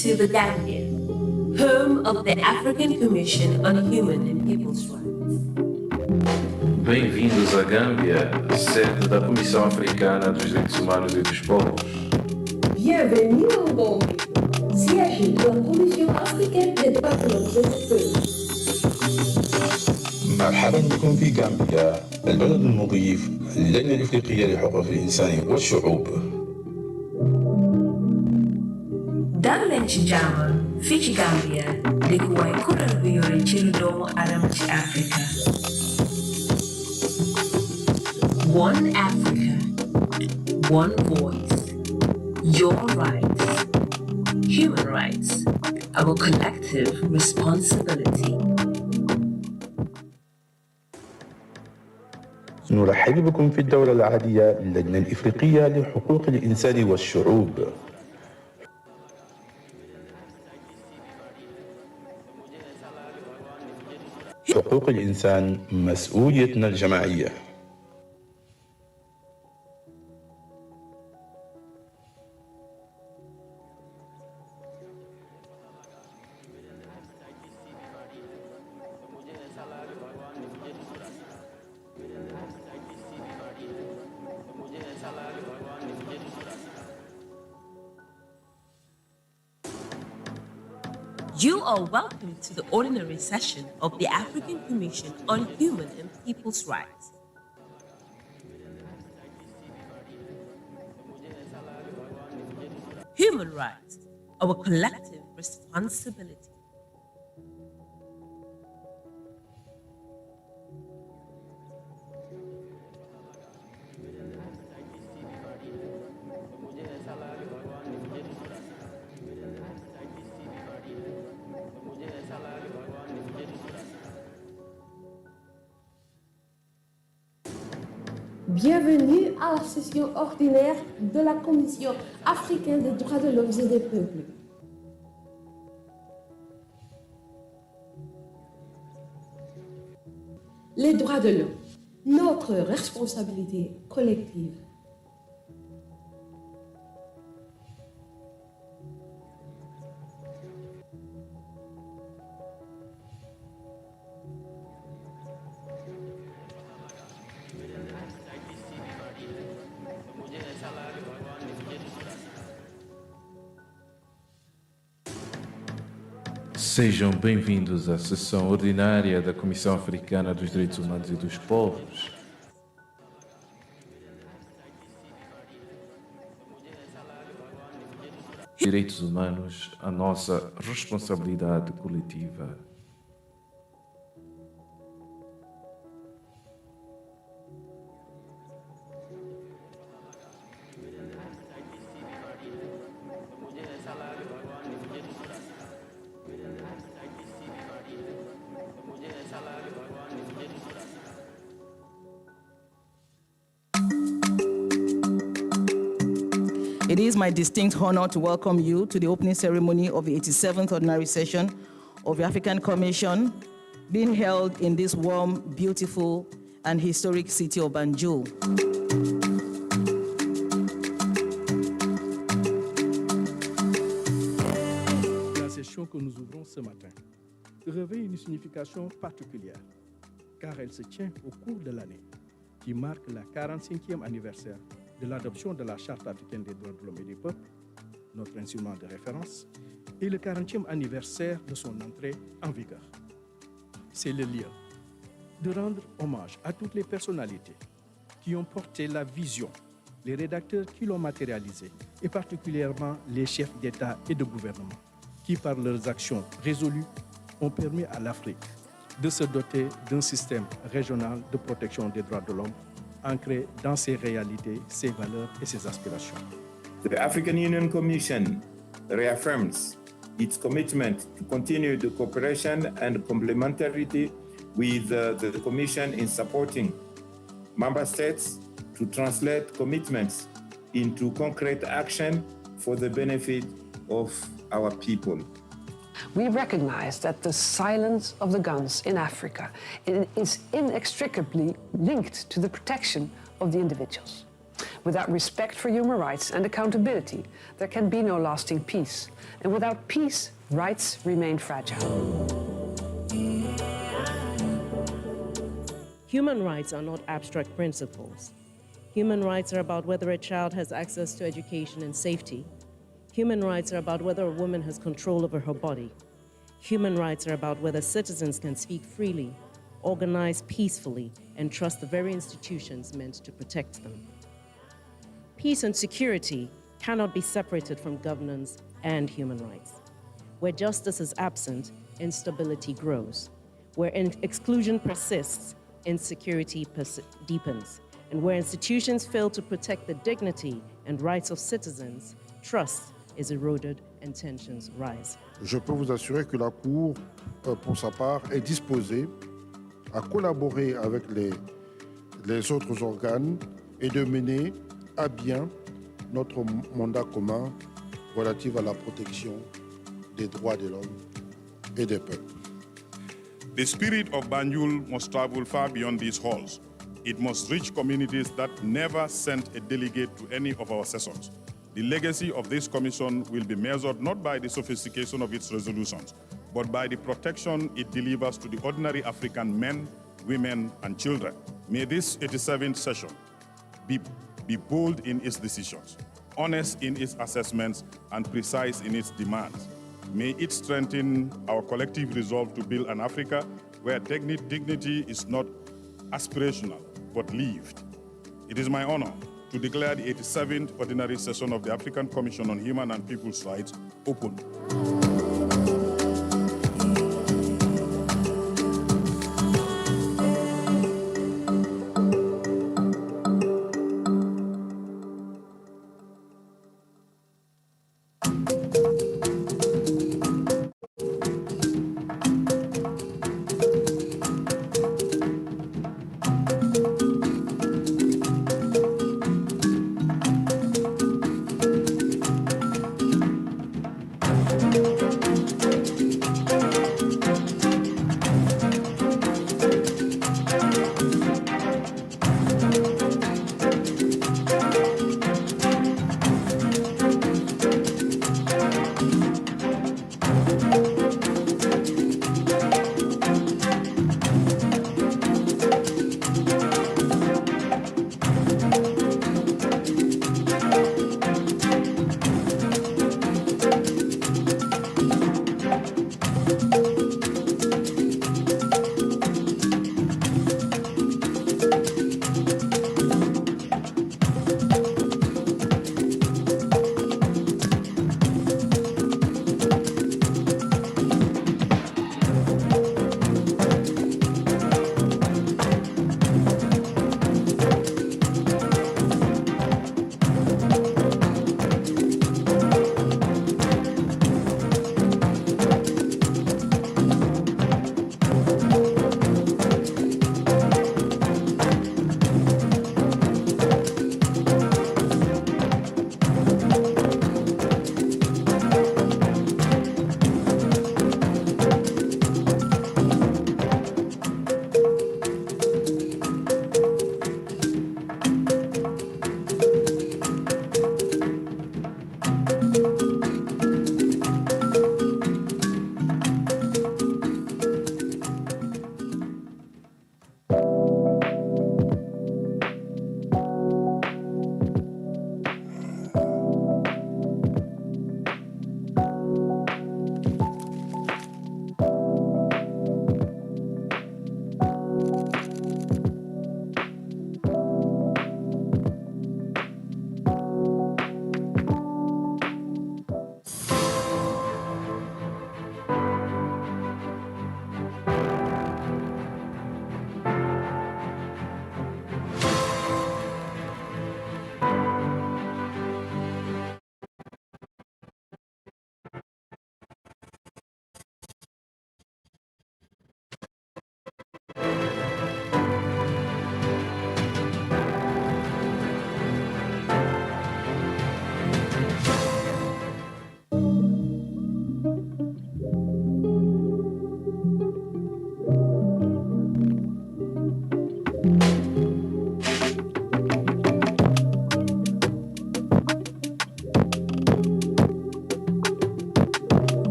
to the Gambia, home of the African Commission on Human and People's Rights. Bem-vindos à Gâmbia, sede da Comissão Africana dos Direitos Humanos e dos Povos. Bienvenue au Gambie, siège de la Commission africaine des droits de l'homme et des peuples. مرحبا بكم في غامبيا، البلد المضيف للجنة الإفريقية لحقوق الإنسان والشعوب. dal leen ci jàmm fii ci Gambia dëkkuwaay kuréel bu yore cëru doomu aadama ci Afrika. One Africa, one voice, your rights, human rights, our collective responsibility. نرحب بكم في الدورة العادية للجنة الإفريقية لحقوق الإنسان والشعوب. حقوق الإنسان مسؤوليتنا الجماعية. You are welcome to the ordinary session of the African Commission on Human and People's Rights. Human rights, our collective responsibility. Bienvenue à la session ordinaire de la Commission africaine des droits de l'homme et des peuples. Les droits de l'homme, notre responsabilité collective. Sejam bem-vindos à sessão ordinária da Comissão Africana dos Direitos Humanos e dos Povos. Direitos humanos, a nossa responsabilidade coletiva. It is my distinct honor to welcome you to the opening ceremony of the 87th Ordinary Session of the African Commission, being held in this warm, beautiful, and historic city of Banjul. La session que nous ouvrons ce matin revêt une signification particulière, car elle se tient au cours de l'année qui marque la 45e anniversaire de l'adoption de la Charte africaine des droits de l'homme et des peuples, notre instrument de référence, et le 40e anniversaire de son entrée en vigueur. C'est le lieu de rendre hommage à toutes les personnalités qui ont porté la vision, les rédacteurs qui l'ont matérialisé, et particulièrement les chefs d'État et de gouvernement, qui par leurs actions résolues ont permis à l'Afrique de se doter d'un système régional de protection des droits de l'homme ancré dans ses réalités, ses valeurs et ses aspirations. The African Union Commission reaffirms its commitment to continue the cooperation and complementarity with the Commission in supporting member states to translate commitments into concrete action for the benefit of our people. We recognize that the silence of the guns in Africa is inextricably linked to the protection of the individuals. Without respect for human rights and accountability, there can be no lasting peace. And without peace, rights remain fragile. Human rights are not abstract principles. Human rights are about whether a child has access to education and safety. Human rights are about whether a woman has control over her body. Human rights are about whether citizens can speak freely, organize peacefully, and trust the very institutions meant to protect them. Peace and security cannot be separated from governance and human rights. Where justice is absent, instability grows. Where exclusion persists, insecurity deepens. And where institutions fail to protect the dignity and rights of citizens, trust is eroded and tensions rise. Je peux vous assurer que la Cour, pour sa part, est disposée à collaborer avec les autres organes et de mener à bien notre mandat commun relatif à la protection des droits de l'homme et des peuples. The spirit of Banjul must travel far beyond these halls. It must reach communities that never sent a delegate to any of our sessions. The legacy of this commission will be measured not by the sophistication of its resolutions, but by the protection it delivers to the ordinary African men, women, and children. May this 87th session be bold in its decisions, honest in its assessments, and precise in its demands. May it strengthen our collective resolve to build an Africa where dignity is not aspirational, but lived. It is my honor to declare the 87th Ordinary Session of the African Commission on Human and People's Rights open.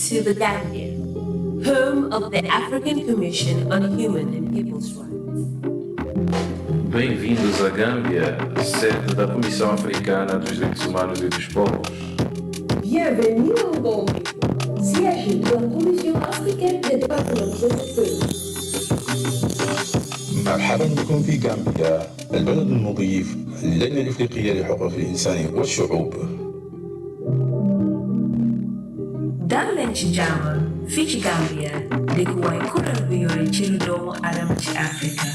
to the Gambia, home of the African Commission on Human and People's Rights. Bem-vindos à Gâmbia, sede da Comissão Africana dos Direitos Humanos e dos Povos. Bienvenue au Gambie, siège de la Commission africaine des droits de l'homme et des peuples. مرحبا بكم في غامبيا، البلد المضيف للجنة الإفريقية لحقوق الإنسان والشعوب. dal leen ci jàmm fii ci Gambia dëkkuwaay kuréel bu yore cëru doomu aadama ci Afrika.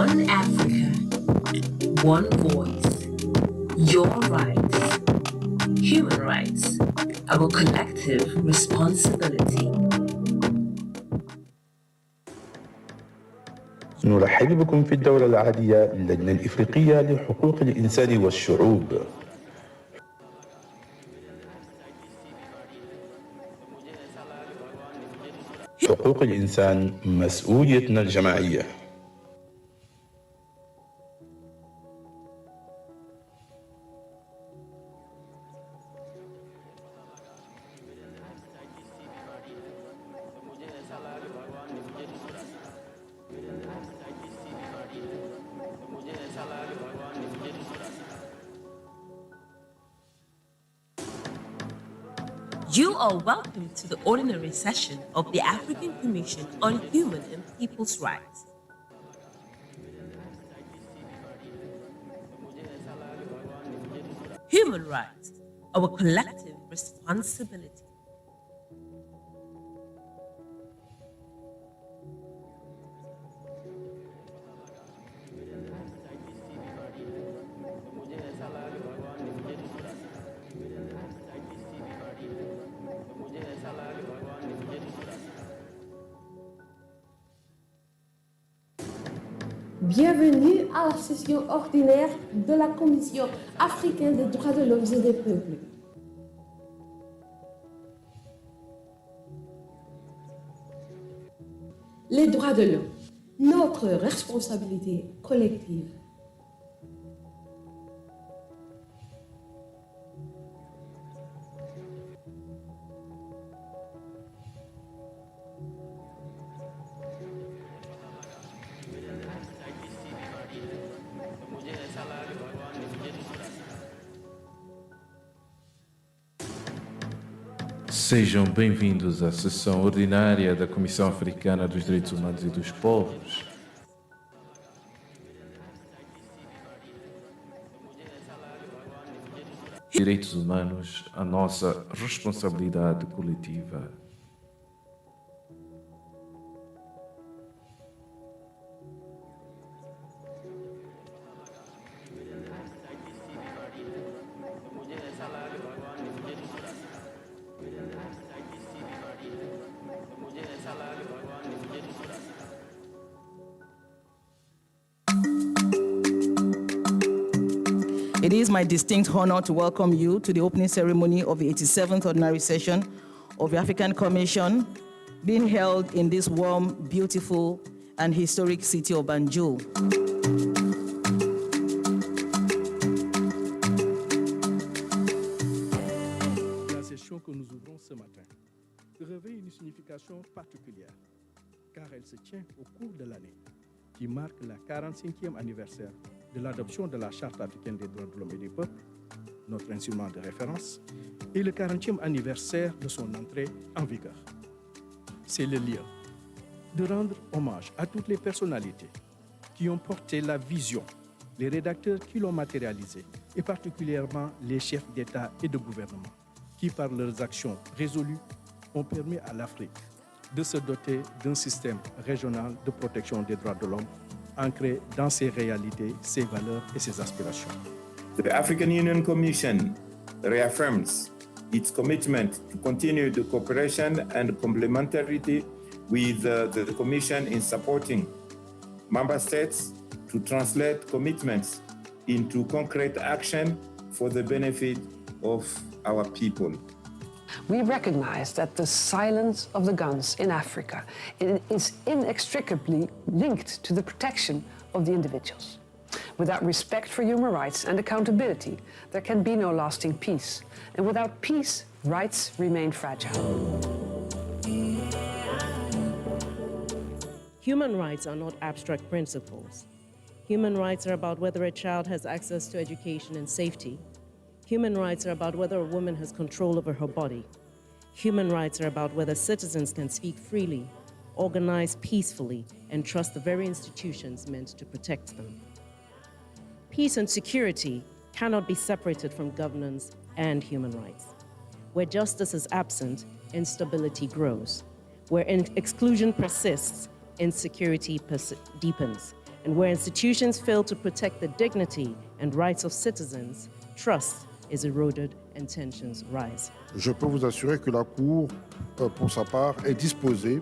One Africa, one voice, your rights, human rights, our collective responsibility. نرحب بكم في الدورة العادية للجنة الإفريقية لحقوق الإنسان والشعوب. حقوق الإنسان مسؤوليتنا الجماعية. You are welcome to the ordinary session of the African Commission on Human and People's Rights. Human rights, our collective responsibility. Bienvenue à la session ordinaire de la Commission africaine des droits de l'homme et des peuples. Les droits de l'homme, notre responsabilité collective. Sejam bem-vindos à sessão ordinária da Comissão Africana dos Direitos Humanos e dos Povos. Direitos humanos, a nossa responsabilidade coletiva. It is my distinct honor to welcome you to the opening ceremony of the 87th Ordinary Session of the African Commission, being held in this warm, beautiful, and historic city of Banjul. La session que nous ouvrons ce matin revêt une signification particulière, car elle se tient au cours de l'année qui marque la 45e anniversaire de l'adoption de la Charte africaine des droits de l'homme et des peuples, notre instrument de référence, et le 40e anniversaire de son entrée en vigueur. C'est le lieu de rendre hommage à toutes les personnalités qui ont porté la vision, les rédacteurs qui l'ont matérialisé, et particulièrement les chefs d'État et de gouvernement, qui par leurs actions résolues ont permis à l'Afrique de se doter d'un système régional de protection des droits de l'homme ancré dans ses réalités, ses valeurs et ses aspirations. The African Union Commission reaffirms its commitment to continue the cooperation and complementarity with the Commission in supporting member states to translate commitments into concrete action for the benefit of our people. We recognize that the silence of the guns in Africa is inextricably linked to the protection of the individuals. Without respect for human rights and accountability, there can be no lasting peace. And without peace, rights remain fragile. Human rights are not abstract principles. Human rights are about whether a child has access to education and safety. Human rights are about whether a woman has control over her body. Human rights are about whether citizens can speak freely, organize peacefully, and trust the very institutions meant to protect them. Peace and security cannot be separated from governance and human rights. Where justice is absent, instability grows. Where exclusion persists, insecurity deepens. And where institutions fail to protect the dignity and rights of citizens, trust is eroded and tensions rise. Je peux vous assurer que la Cour, pour sa part, est disposée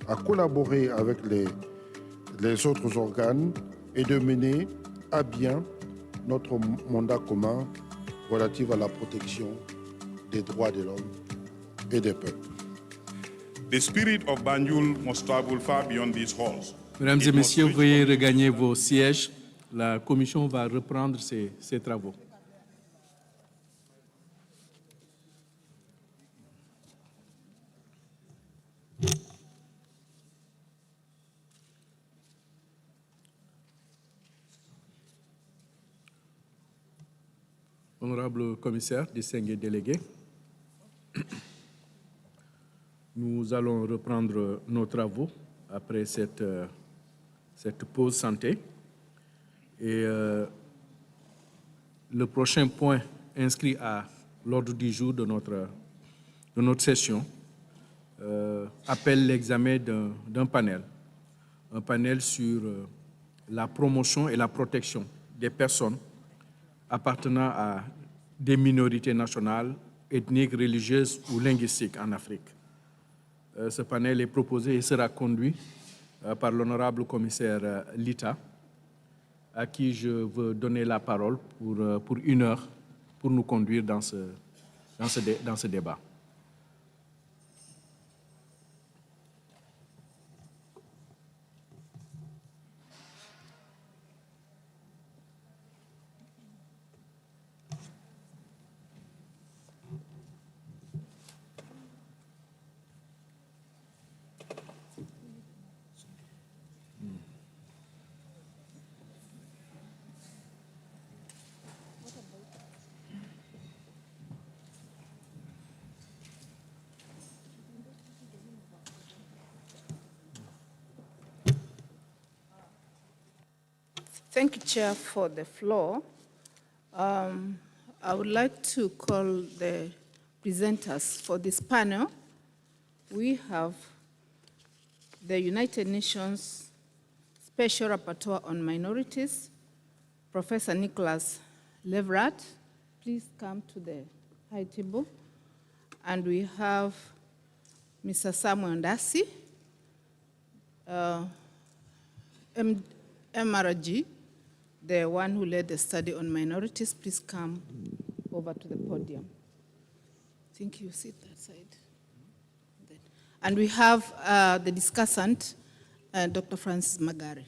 à collaborer avec les autres organes et de mener à bien notre mandat commun relatif à la protection des droits de l'homme et des peuples. The spirit of Banjul must travel far beyond these halls. Mesdames et messieurs, veuillez regagner vos sièges. La commission va reprendre ses travaux. Honorable commissaire, distingués délégués, nous allons reprendre nos travaux après cette pause santé. Et le prochain point inscrit à l'ordre du jour de notre session appelle l'examen d'un panel. Un panel sur la promotion et la protection des personnes appartenant à des minorités nationales, ethniques, religieuses ou linguistiques en Afrique. Ce panel est proposé et sera conduit par l'honorable commissaire Lita, à qui je veux donner la parole pour 1 heure pour nous conduire dans ce débat. Thank you, Chair, for the floor. I would like to call the presenters for this panel. We have the United Nations Special Rapporteur on Minorities, Professor Nicholas Leverett. Please come to the high table. And we have Mr. Samuel Ndasi, MRG, the one who led the study on minorities. Please come over to the podium. I think you sit that side. And we have the discussant, Dr. Francis Magare.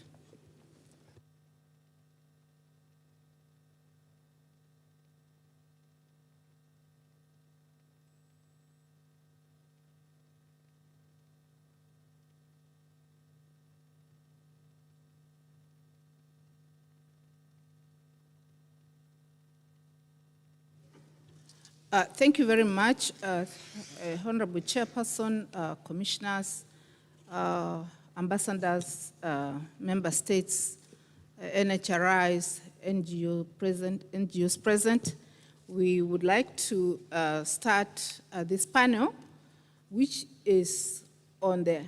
Thank you very much, Honorable Chairperson, Commissioners, Ambassadors, Member States, NHRIs, NGOs present. We would like to start this panel, which is on the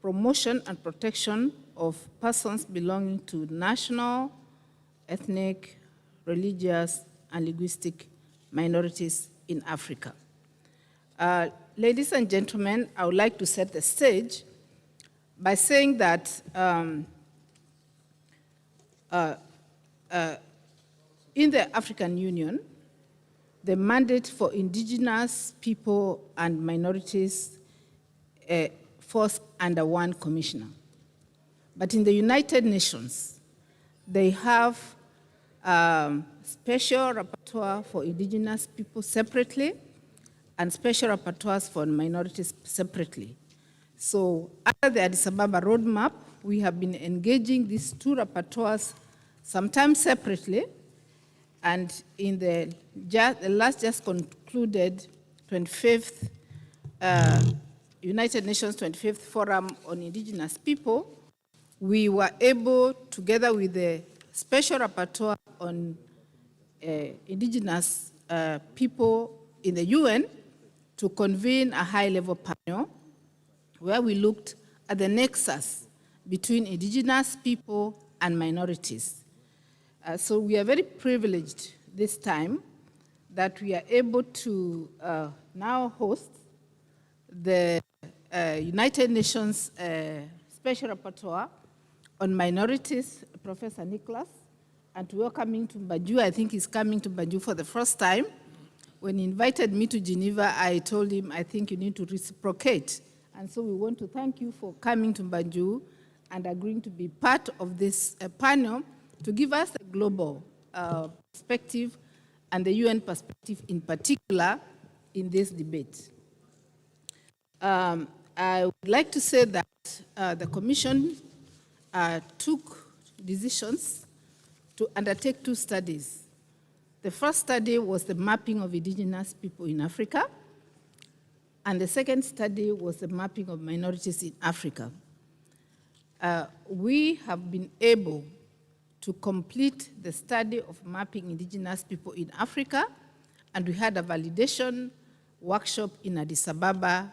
promotion and protection of persons belonging to national, ethnic, religious, and linguistic minorities in Africa. Ladies and gentlemen, I would like to set the stage by saying that in the African Union, the mandate for indigenous people and minorities force under one commissioner. But in the United Nations, they have special rapporteur for indigenous people separately and special rapporteurs for minorities separately. So under the Addis Ababa roadmap, we have been engaging these two rapporteurs sometimes separately, and in the last just concluded 25th United Nations 25th Forum on Indigenous People, we were able, together with the Special Rapporteur on Indigenous People in the UN, to convene a high-level panel where we looked at the nexus between indigenous people and minorities. So we are very privileged this time that we are able to now host the United Nations Special Rapporteur on Minorities, Professor Nicholas, and to welcome him to Banjul. I think he's coming to Banjul for the first time. When he invited me to Geneva, I told him, I think you need to reciprocate. And so we want to thank you for coming to Banjul and agreeing to be part of this panel to give us a global perspective and the UN perspective in particular in this debate. I would like to say that the Commission took decisions to undertake two studies. The first study was the mapping of indigenous people in Africa, and the second study was the mapping of minorities in Africa. We have been able to complete the study of mapping indigenous people in Africa, and we had a validation workshop in Addis Ababa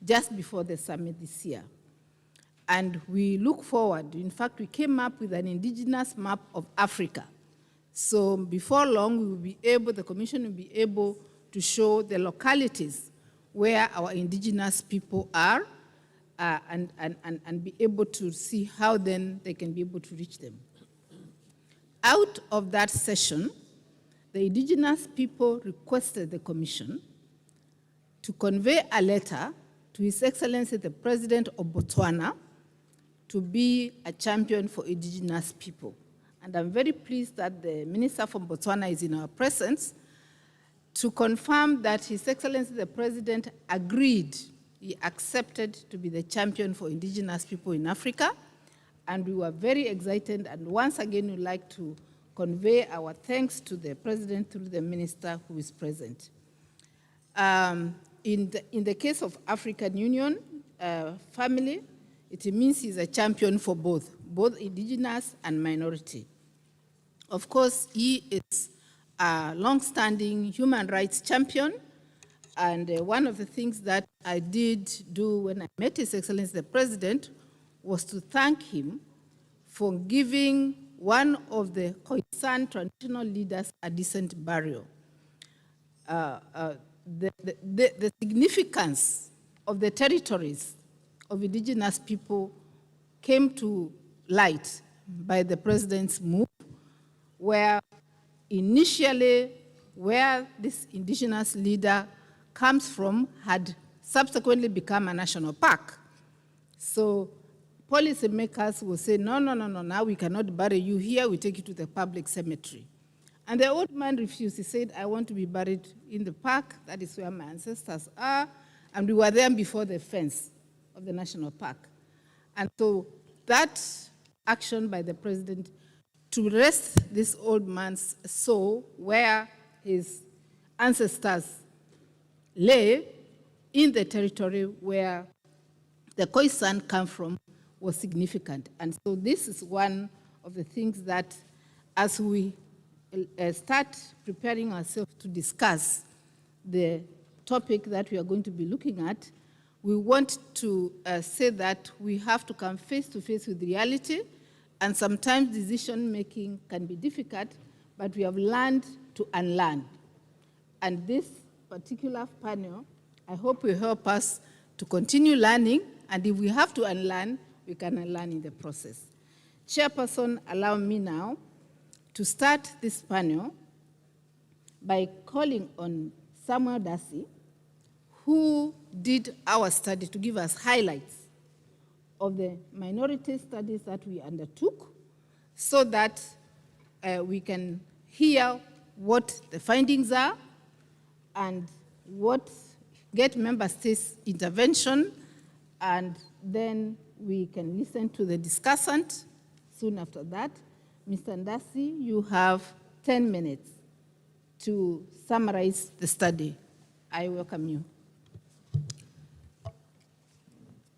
just before the summit this year. And we look forward, in fact, we came up with an indigenous map of Africa. So before long, we will be able, the Commission will be able to show the localities where our indigenous people are and be able to see how then they can be able to reach them. Out of that session, the indigenous people requested the Commission to convey a letter to His Excellency the President of Botswana to be a champion for indigenous people. And I'm very pleased that the Minister from Botswana is in our presence to confirm that His Excellency the President agreed, he accepted to be the champion for indigenous people in Africa, and we were very excited, and once again we'd like to convey our thanks to the President through the Minister who is present. In the case of African Union family, it means he's a champion for both indigenous and minority. Of course, he is a long-standing human rights champion, and one of the things that I did do when I met His Excellency the President was to thank him for giving one of the Khoisan traditional leaders a decent burial. The significance of the territories of indigenous people came to light by the President's move, where initially where this indigenous leader comes from had subsequently become a national park. So policymakers will say, no, now we cannot bury you here, we take you to the public cemetery. And the old man refused. He said, I want to be buried in the park. That is where my ancestors are. And we were there before the fence of the national park. And so that action by the President to rest this old man's soul where his ancestors lay in the territory where the Khoisan come from was significant. And so this is one of the things that as we start preparing ourselves to discuss the topic that we are going to be looking at, we want to say that we have to come face to face with reality, and sometimes decision-making can be difficult, but we have learned to unlearn. And this particular panel, I hope will help us to continue learning, and if we have to unlearn, we can unlearn in the process. Chairperson, allow me now to start this panel by calling on Samuel Darcy, who did our study to give us highlights of the minority studies that we undertook so that we can hear what the findings are and get member states' intervention, and then we can listen to the discussant soon after that. Mr. Ndasi, you have 10 minutes to summarize the study. I welcome you.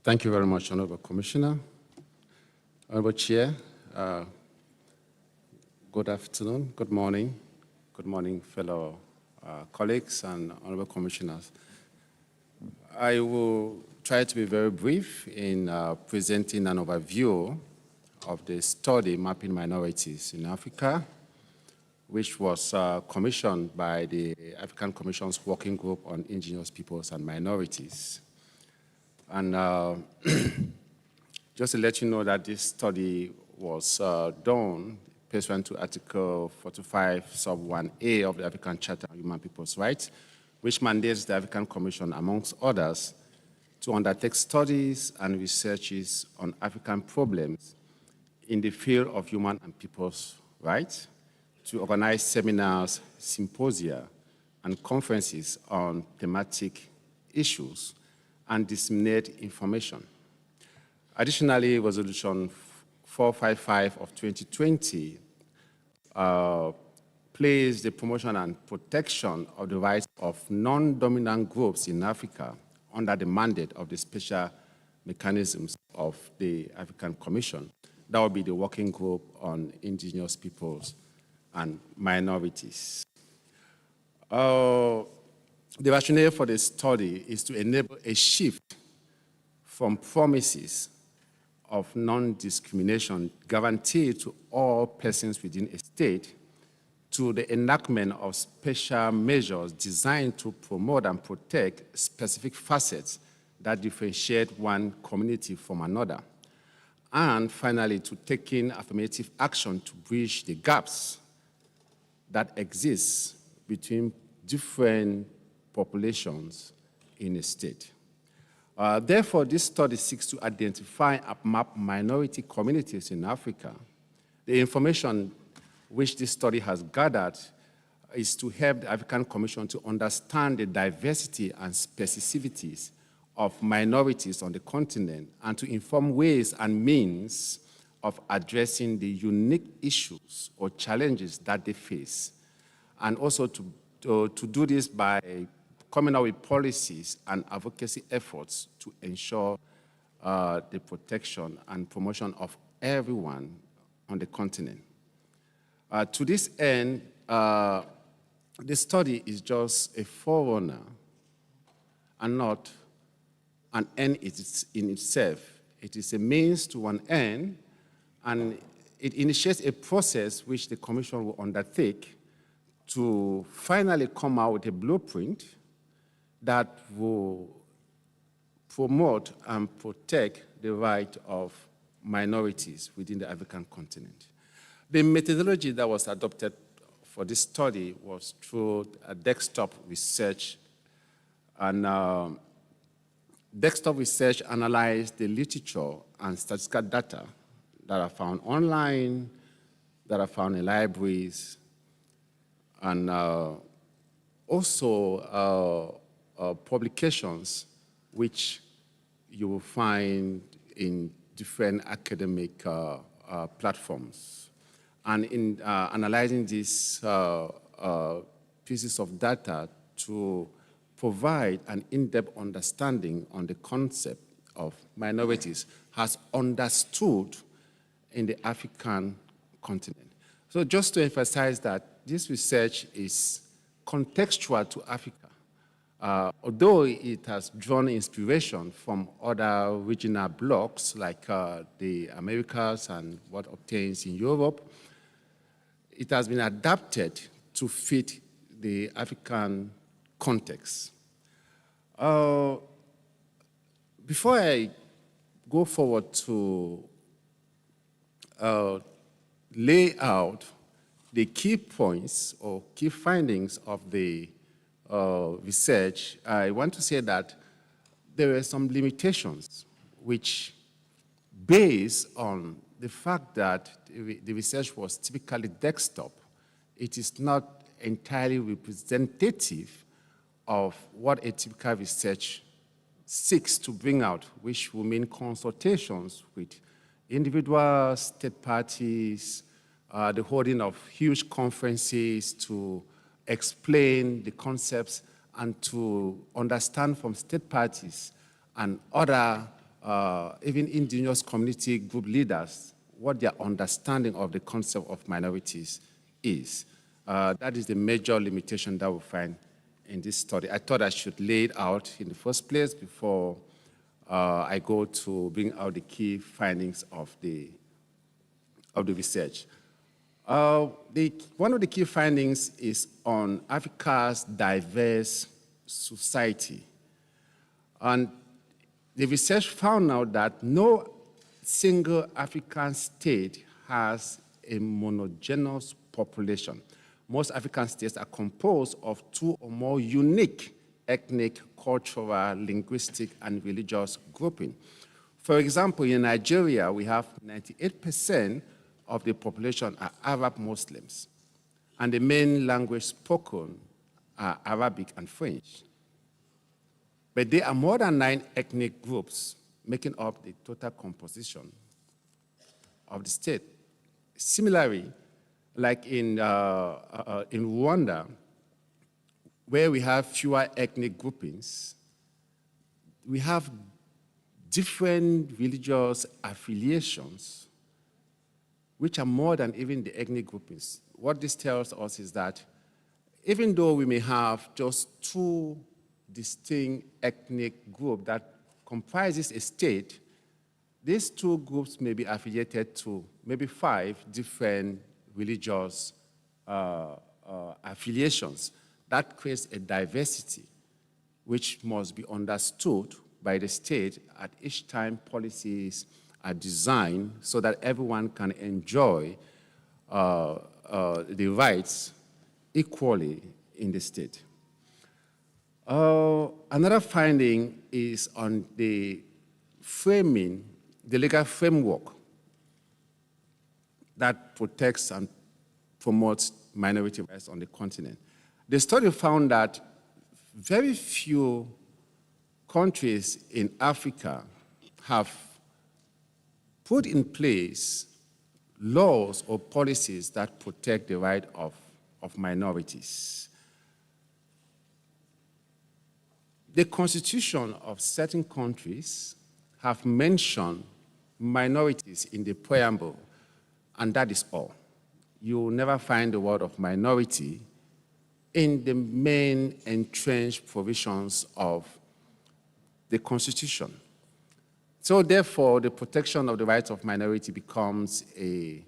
Thank you very much, Honorable Commissioner. Honorable Chair, good afternoon, good morning, fellow colleagues and Honorable Commissioners. I will try to be very brief in presenting an overview of the study Mapping Minorities in Africa, which was commissioned by the African Commission's Working Group on Indigenous Peoples and Minorities. And just to let you know that this study was done pursuant to Article 45, Sub 1A of the African Charter on Human Peoples' Rights, which mandates the African Commission, amongst others, to undertake studies and researches on African problems in the field of human and people's rights, to organize seminars, symposia, and conferences on thematic issues, and disseminate information. Additionally, Resolution 455 of 2020 placed the promotion and protection of the rights of non-dominant groups in Africa under the mandate of the special mechanisms of the African Commission. That would be the Working Group on Indigenous Peoples and Minorities. The rationale for the study is to enable a shift from promises of non-discrimination guaranteed to all persons within a state to the enactment of special measures designed to promote and protect specific facets that differentiate one community from another. And finally, to taking affirmative action to bridge the gaps that exist between different populations in a state. Therefore, this study seeks to identify and map minority communities in Africa. The information which this study has gathered is to help the African Commission to understand the diversity and specificities of minorities on the continent and to inform ways and means of addressing the unique issues or challenges that they face, and also to do this by coming out with policies and advocacy efforts to ensure the protection and promotion of everyone on the continent. To this end, the study is just a forerunner and not an end in itself. It is a means to an end, and it initiates a process which the Commission will undertake to finally come out with a blueprint that will promote and protect the right of minorities within the African continent. The methodology that was adopted for this study was through a desktop research, and desktop research analyzed the literature and statistical data that are found online, that are found in libraries, and also publications which you will find in different academic platforms. And in analyzing these pieces of data to provide an in-depth understanding on the concept of minorities has understood in the African continent. So just to emphasize that this research is contextual to Africa, although it has drawn inspiration from other regional blocs like the Americas and what obtains in Europe, it has been adapted to fit the African context. Before I go forward to lay out the key points or key findings of the research, I want to say that there are some limitations which based on the fact that the research was typically desktop, it is not entirely representative of what a typical research seeks to bring out, which will mean consultations with individuals, state parties, the holding of huge conferences to explain the concepts and to understand from state parties and other, even indigenous community group leaders, what their understanding of the concept of minorities is. That is the major limitation that we find in this study. I thought I should lay it out in the first place before I go to bring out the key findings of the research. One of the key findings is on Africa's diverse society. And the research found out that no single African state has a monogeneous population. Most African states are composed of two or more unique ethnic, cultural, linguistic, and religious groupings. For example, in Nigeria, we have 98% of the population are Arab Muslims, and the main language spoken are Arabic and French. But there are more than 9 ethnic groups making up the total composition of the state. Similarly, like in Rwanda, where we have fewer ethnic groupings, we have different religious affiliations, which are more than even the ethnic groupings. What this tells us is that even though we may have just 2 distinct ethnic groups that comprises a state, these 2 groups may be affiliated to maybe 5 different religious affiliations. That creates a diversity which must be understood by the state at each time policies are designed so that everyone can enjoy the rights equally in the state. Another finding is on the framing, the legal framework that protects and promotes minority rights on the continent. The study found that very few countries in Africa have put in place laws or policies that protect the right of minorities. The constitution of certain countries have mentioned minorities in the preamble, and that is all. You will never find the word of minority in the main entrenched provisions of the Constitution. So therefore, the protection of the rights of minority becomes an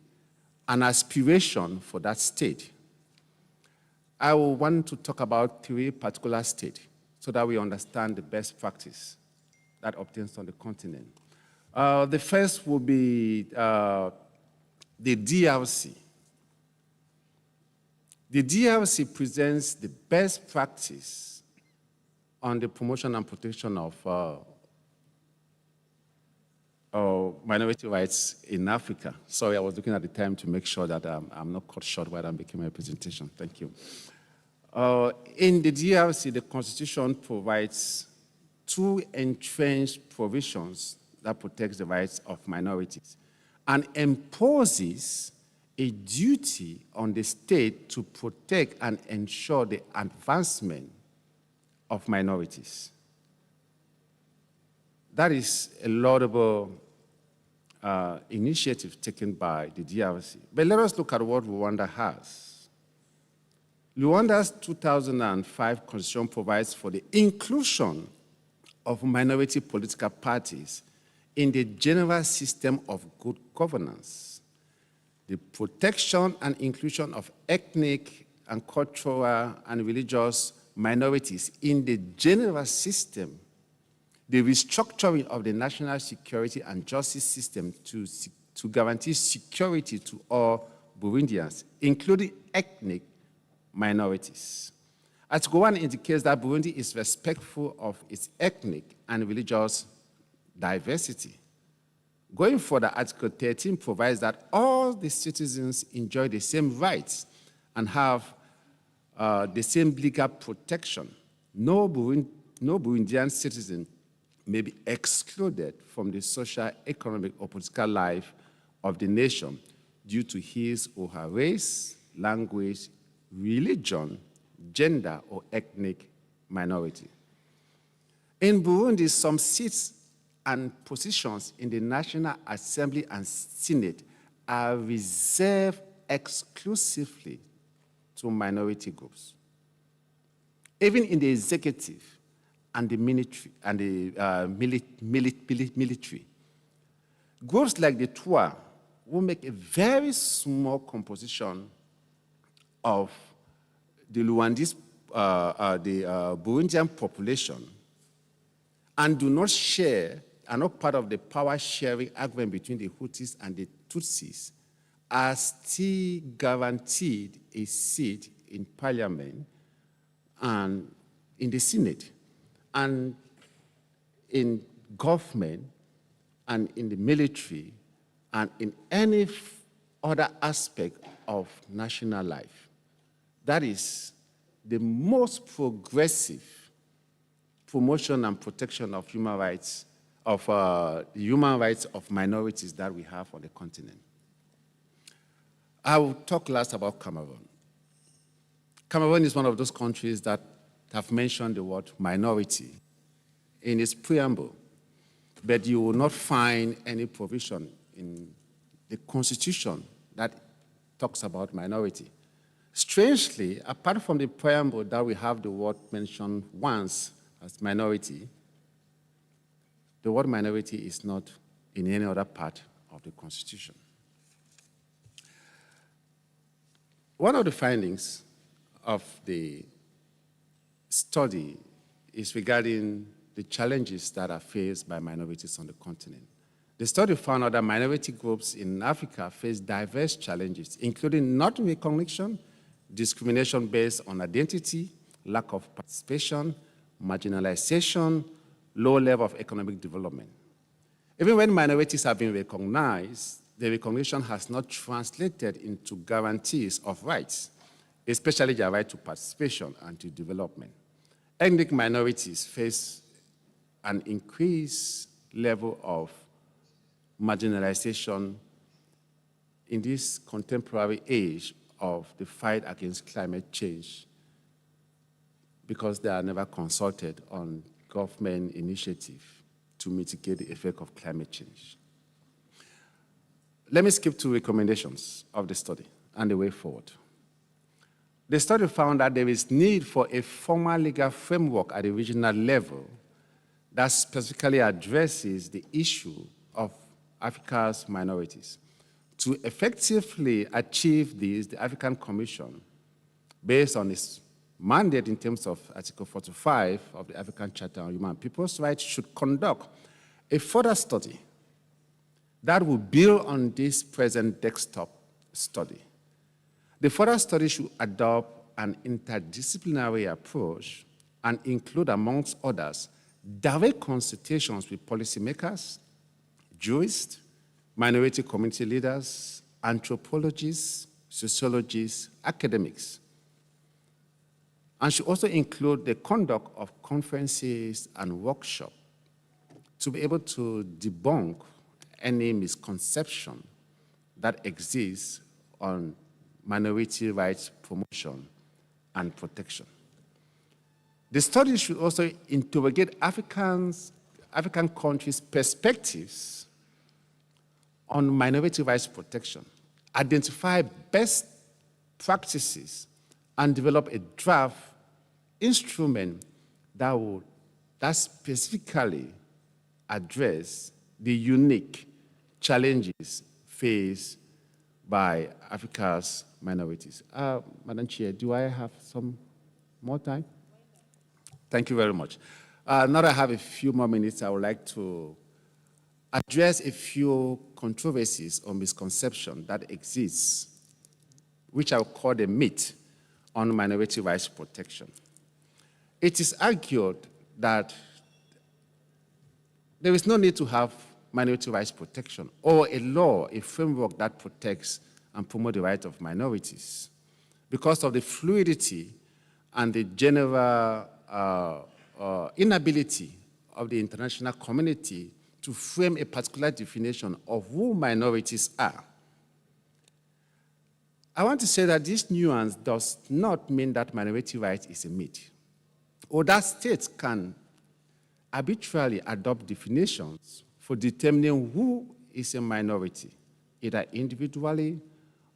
aspiration for that state. I will want to talk about 3 particular states so that we understand the best practice that obtains on the continent. The first will be the DRC. The DRC presents the best practice on the promotion and protection of minority rights in Africa. Sorry, I was looking at the time to make sure that I'm not cut short while I'm making my presentation. Thank you. In the DRC, the Constitution provides 2 entrenched provisions that protects the rights of minorities and imposes a duty on the state to protect and ensure the advancement of minorities. That is a laudable initiative taken by the DRC. But let us look at what Rwanda has. Rwanda's 2005 constitution provides for the inclusion of minority political parties in the general system of good governance, the protection and inclusion of ethnic and cultural and religious minorities in the general system, the restructuring of the national security and justice system to guarantee security to all Burundians, including ethnic minorities. Article 1 indicates that Burundi is respectful of its ethnic and religious diversity. Going further, Article 13 provides that all the citizens enjoy the same rights and have the same legal protection. No Burundian citizen may be excluded from the social, economic, or political life of the nation due to his or her race, language, religion, gender, or ethnic minority. In Burundi, some seats and positions in the National Assembly and Senate are reserved exclusively to minority groups. Even in the executive and the military, military, groups like the Twa will make a very small composition of the Luandese, Burundian population, and do not share, are not part of the power-sharing agreement between the Hutus and the Tutsis, are still guaranteed a seat in parliament and in the Senate, and in government, and in the military, and in any other aspect of national life. That is the most progressive promotion and protection of human rights, of human rights of minorities that we have on the continent. I will talk last about Cameroon. Cameroon is one of those countries that have mentioned the word minority in its preamble, but you will not find any provision in the constitution that talks about minority. Strangely, apart from the preamble that we have the word mentioned once as minority, the word minority is not in any other part of the constitution. One of the findings of the study is regarding the challenges that are faced by minorities on the continent. The study found out that minority groups in Africa face diverse challenges, including non-recognition, discrimination based on identity, lack of participation, marginalization, low level of economic development. Even when minorities have been recognized, the recognition has not translated into guarantees of rights, especially their right to participation and to development. Ethnic minorities face an increased level of marginalization in this contemporary age of the fight against climate change because they are never consulted on government initiative to mitigate the effect of climate change. Let me skip to recommendations of the study and the way forward. The study found that there is need for a formal legal framework at the regional level that specifically addresses the issue of Africa's minorities. To effectively achieve this, the African Commission, based on its mandate in terms of Article 45 of the African Charter on Human and People's Rights, should conduct a further study that will build on this present desktop study. The further study should adopt an interdisciplinary approach and include, amongst others, direct consultations with policymakers, jurists, minority community leaders, anthropologists, sociologists, academics, and should also include the conduct of conferences and workshops to be able to debunk any misconception that exists on minority rights promotion and protection. The study should also interrogate African countries' perspectives on minority rights protection, identify best practices, and develop a draft instrument that specifically address the unique challenges faced by Africa's minorities. Madam Chair, do I have some more time? Thank you very much. Now that I have a few more minutes, I would like to address a few controversies or misconceptions that exist, which I will call the myth on minority rights protection. It is argued that there is no need to have minority rights protection, or a law, a framework that protects and promotes the rights of minorities. Because of the fluidity and the general inability of the international community to frame a particular definition of who minorities are. I want to say that this nuance does not mean that minority rights is a myth, or that states can arbitrarily adopt definitions for determining who is a minority, either individually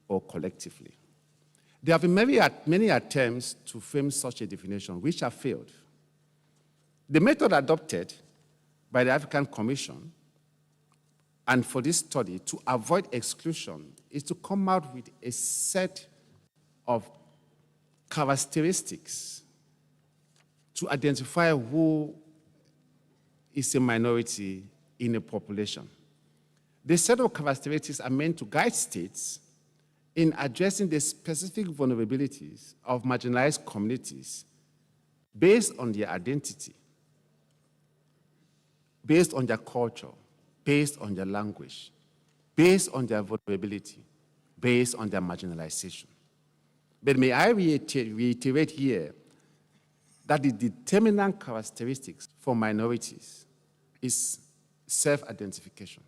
or collectively. There have been many attempts to frame such a definition, which have failed. The method adopted by the African Commission and for this study to avoid exclusion is to come out with a set of characteristics to identify who is a minority in a population. The set of characteristics are meant to guide states in addressing the specific vulnerabilities of marginalized communities based on their identity, based on their culture, based on their language, based on their vulnerability, based on their marginalization. But may I reiterate here that the determinant characteristics for minorities is self-identification.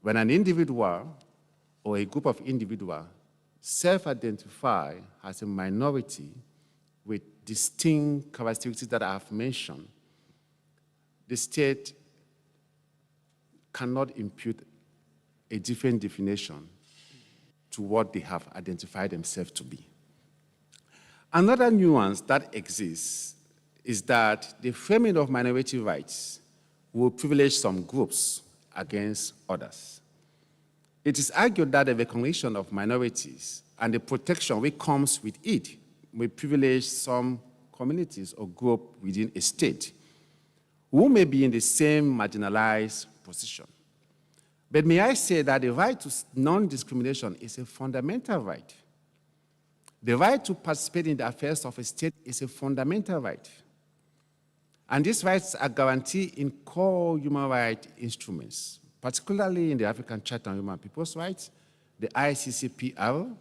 When an individual or a group of individuals self-identify as a minority with distinct characteristics that I have mentioned, the state cannot impute a different definition to what they have identified themselves to be. Another nuance that exists is that the framing of minority rights will privilege some groups against others. It is argued that the recognition of minorities and the protection which comes with it will privilege some communities or groups within a state who may be in the same marginalized position. But may I say that the right to non-discrimination is a fundamental right. The right to participate in the affairs of a state is a fundamental right. And these rights are guaranteed in core human rights instruments, particularly in the African Charter on Human People's Rights, the ICCPR,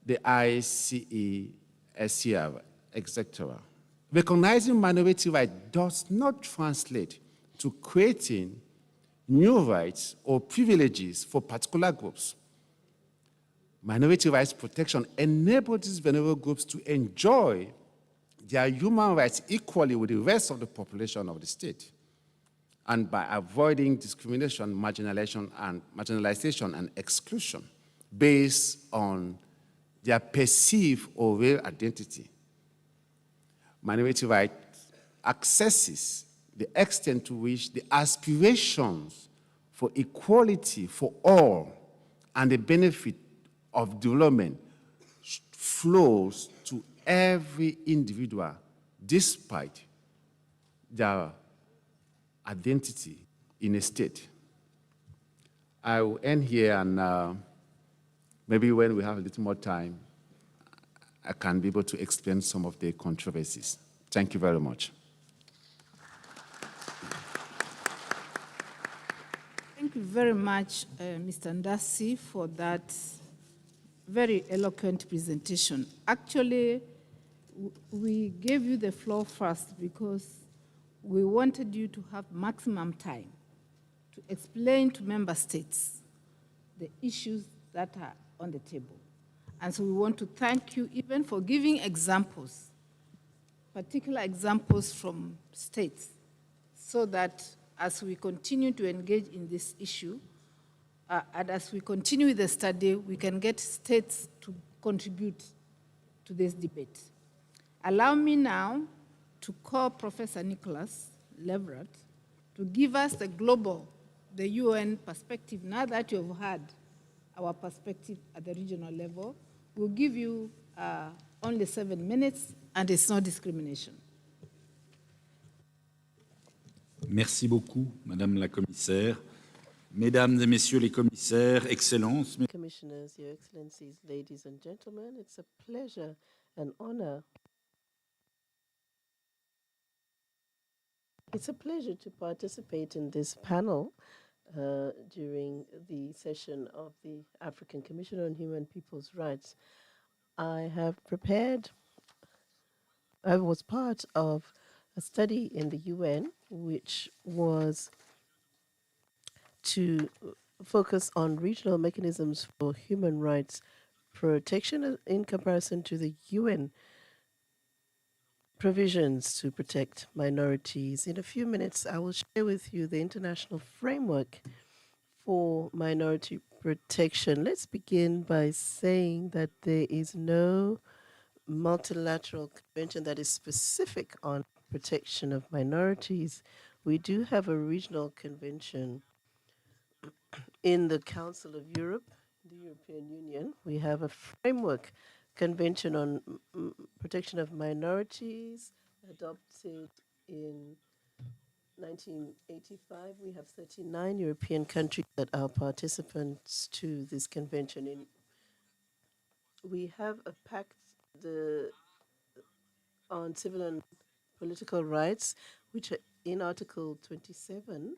the ICESCR, etc. Recognizing minority rights does not translate to creating new rights or privileges for particular groups. Minority rights protection enables these vulnerable groups to enjoy their human rights equally with the rest of the population of the state, and by avoiding discrimination, marginalization, and exclusion based on their perceived or real identity. Minority rights accesses the extent to which the aspirations for equality for all and the benefit of development flows to every individual despite their identity in a state. I will end here, and maybe when we have a little more time, I can be able to explain some of the controversies. Thank you very much. Thank you very much, Mr. Ndasi, for that very eloquent presentation. Actually, we gave you the floor first because we wanted you to have maximum time to explain to member states the issues that are on the table. And so we want to thank you even for giving examples, particular examples from states, so that as we continue to engage in this issue, and as we continue with the study, we can get states to contribute to this debate. Allow me now to call Professor Nicholas Leverett to give us the global, the UN perspective. Now that you've had our perspective at the regional level, we'll give you only 7 minutes, and it's no discrimination. Merci beaucoup, Madame la Commissaire. Mesdames et Messieurs les commissaires, Excellences. Commissioners, Your Excellencies, ladies and gentlemen, it's a pleasure and honor It's a pleasure to participate in this panel during the session of the African Commission on Human People's Rights. I was part of a study in the UN which was to focus on regional mechanisms for human rights protection in comparison to the UN provisions to protect minorities. In a few minutes, I will share with you the international framework for minority protection. Let's begin by saying that there is no multilateral convention that is specific on protection of minorities. We do have a regional convention in the Council of Europe, the European Union. We have a framework convention on protection of minorities adopted in 1985. We have 39 European countries that are participants to this convention. We have a pact on civil and political rights, which in Article 27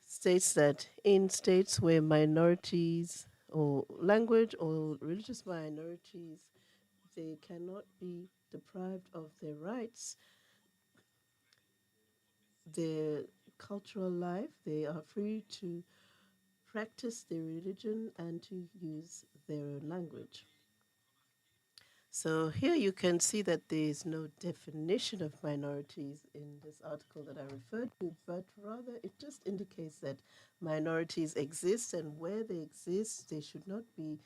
states that in states where minorities or language or religious minorities, they cannot be deprived of their rights, their cultural life, they are free to practice their religion and to use their own language. So here you can see that there is no definition of minorities in this article that I referred to, but rather it just indicates that minorities exist, and where they exist, they should not be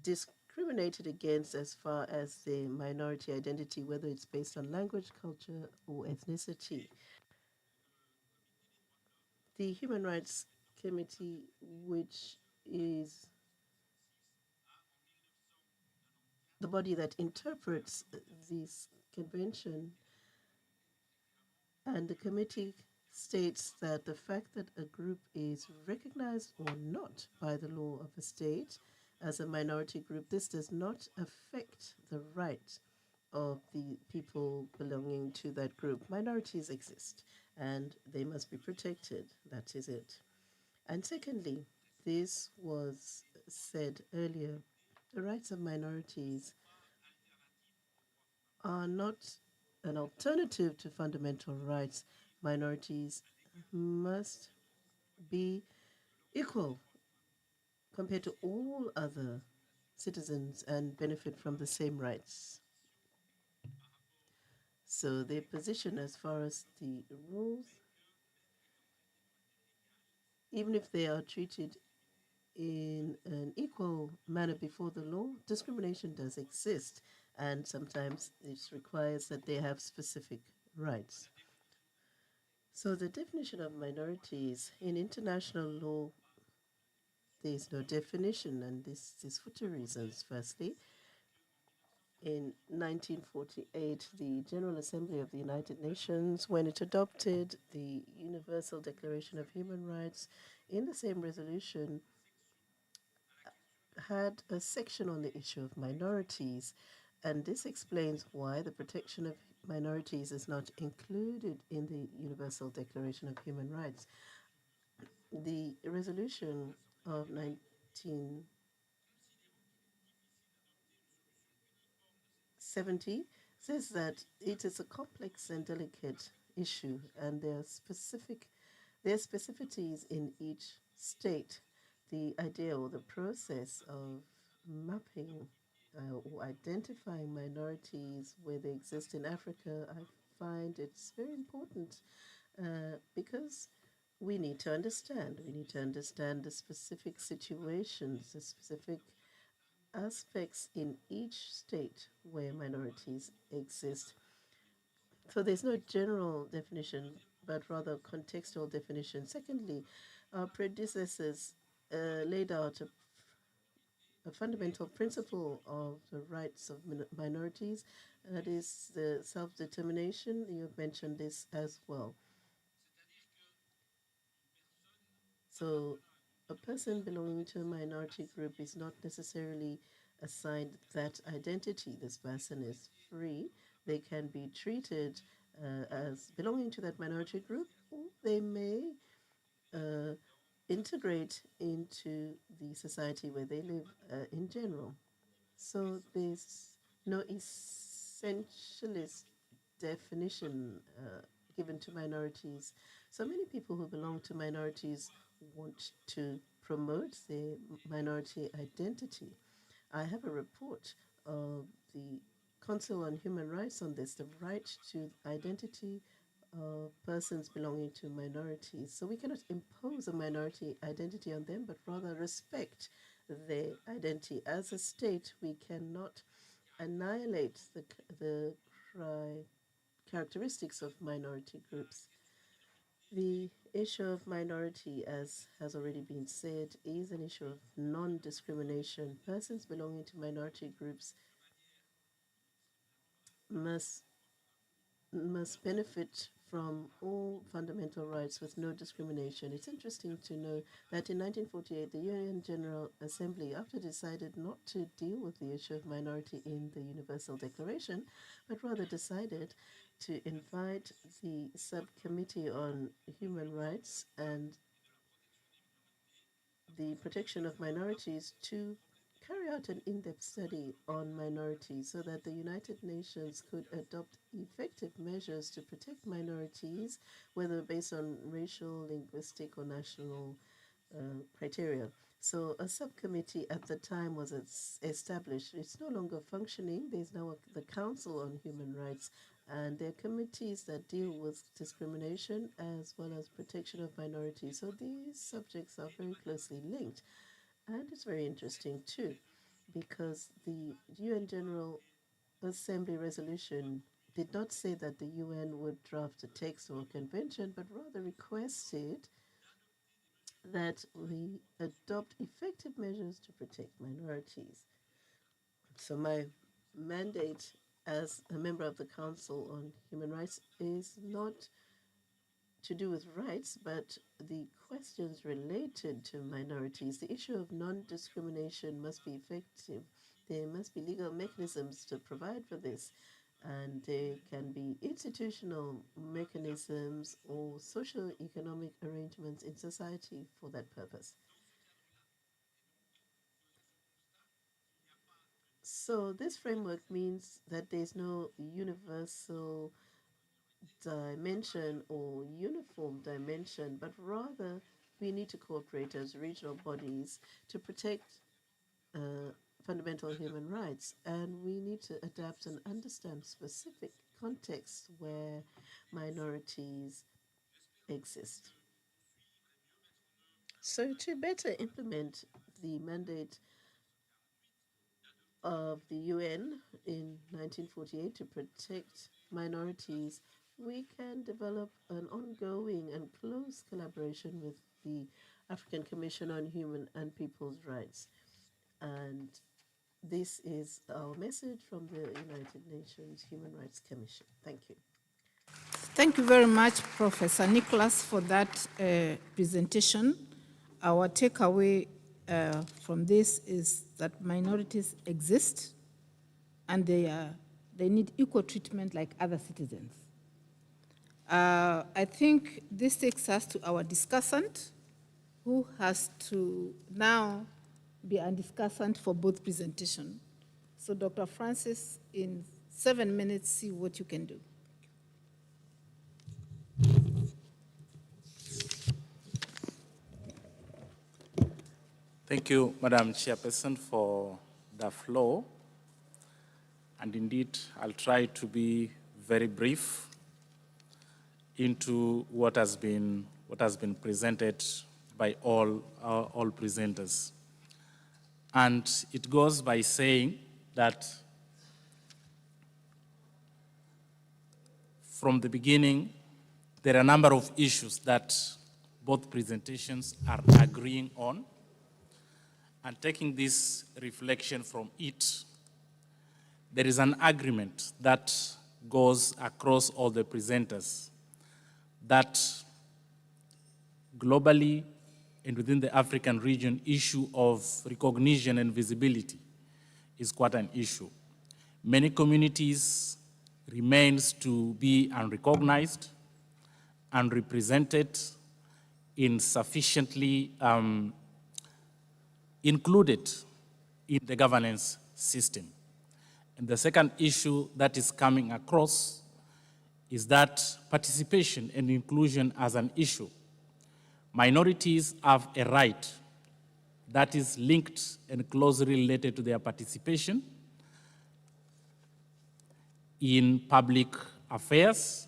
discriminated against as far as the minority identity, whether it's based on language, culture, or ethnicity. The Human Rights Committee, which is the body that interprets this convention, and the committee states that the fact that a group is recognized or not by the law of a state as a minority group, this does not affect the right of the people belonging to that group. Minorities exist and they must be protected. That is it. And secondly, this was said earlier, the rights of minorities are not an alternative to fundamental rights. Minorities must be equal compared to all other citizens and benefit from the same rights. So their position as far as the rules, even if they are treated in an equal manner before the law, discrimination does exist, and sometimes it requires that they have specific rights. So the definition of minorities in international law, there is no definition, and this is for two reasons. Firstly, in 1948, the General Assembly of the United Nations, when it adopted the Universal Declaration of Human Rights, in the same resolution, had a section on the issue of minorities, and this explains why the protection of minorities is not included in the Universal Declaration of Human Rights. The resolution of 1970 says that it is a complex and delicate issue, and there are specificities in each state. The idea or the process of mapping or identifying minorities where they exist in Africa, I find it's very important because we need to understand. We need to understand the specific situations, the specific aspects in each state where minorities exist. So there's no general definition, but rather contextual definition. Secondly, our predecessors laid out a fundamental principle of the rights of minorities, and that is the self-determination. You've mentioned this as well. So a person belonging to a minority group is not necessarily assigned that identity. This person is free. They can be treated as belonging to that minority group, or they may integrate into the society where they live in general. So there's no essentialist definition given to minorities. So many people who belong to minorities want to promote their minority identity. I have a report of the Council on Human Rights on this, the right to identity of persons belonging to minorities. So we cannot impose a minority identity on them, but rather respect their identity. As a state, we cannot annihilate the characteristics of minority groups. The issue of minority, as has already been said, is an issue of non-discrimination. Persons belonging to minority groups must benefit from all fundamental rights with no discrimination. It's interesting to know that in 1948, the UN General Assembly, after decided not to deal with the issue of minority in the Universal Declaration, but rather decided to invite the Subcommittee on Human Rights and the Protection of Minorities to carry out an in-depth study on minorities so that the United Nations could adopt effective measures to protect minorities, whether based on racial, linguistic, or national criteria. So a subcommittee at the time was established. It's no longer functioning. There's now the Council on Human Rights, and there are committees that deal with discrimination as well as protection of minorities. So these subjects are very closely linked. And it's very interesting too, because the UN General Assembly resolution did not say that the UN would draft a text or a convention, but rather requested that we adopt effective measures to protect minorities. So my mandate as a member of the Council on Human Rights is not to do with rights, but the questions related to minorities. The issue of non-discrimination must be effective. There must be legal mechanisms to provide for this, and there can be institutional mechanisms or socio-economic arrangements in society for that purpose. So this framework means that there's no universal dimension or uniform dimension, but rather we need to cooperate as regional bodies to protect fundamental human rights, and we need to adapt and understand specific contexts where minorities exist. So to better implement the mandate of the UN in 1948 to protect minorities, we can develop an ongoing and close collaboration with the African Commission on Human and People's Rights. And this is our message from the United Nations Human Rights Commission. Thank you. Thank you very much, Professor Nicholas, for that presentation. Our takeaway from this is that minorities exist and they need equal treatment like other citizens. I think this takes us to our discussant, who has to now be a discussant for both presentations. So Dr. Francis, in 7 minutes, see what you can do. Thank you, Madam Chairperson, for the floor. And indeed, I'll try to be very brief into what has been presented by all presenters. And it goes by saying that from the beginning, there are a number of issues that both presentations are agreeing on. And taking this reflection from it, there is an agreement that goes across all the presenters that globally and within the African region, issue of recognition and visibility is quite an issue. Many communities remains to be unrecognized, unrepresented, insufficiently included in the governance system. And the second issue that is coming across is that participation and inclusion as an issue. Minorities have a right that is linked and closely related to their participation in public affairs,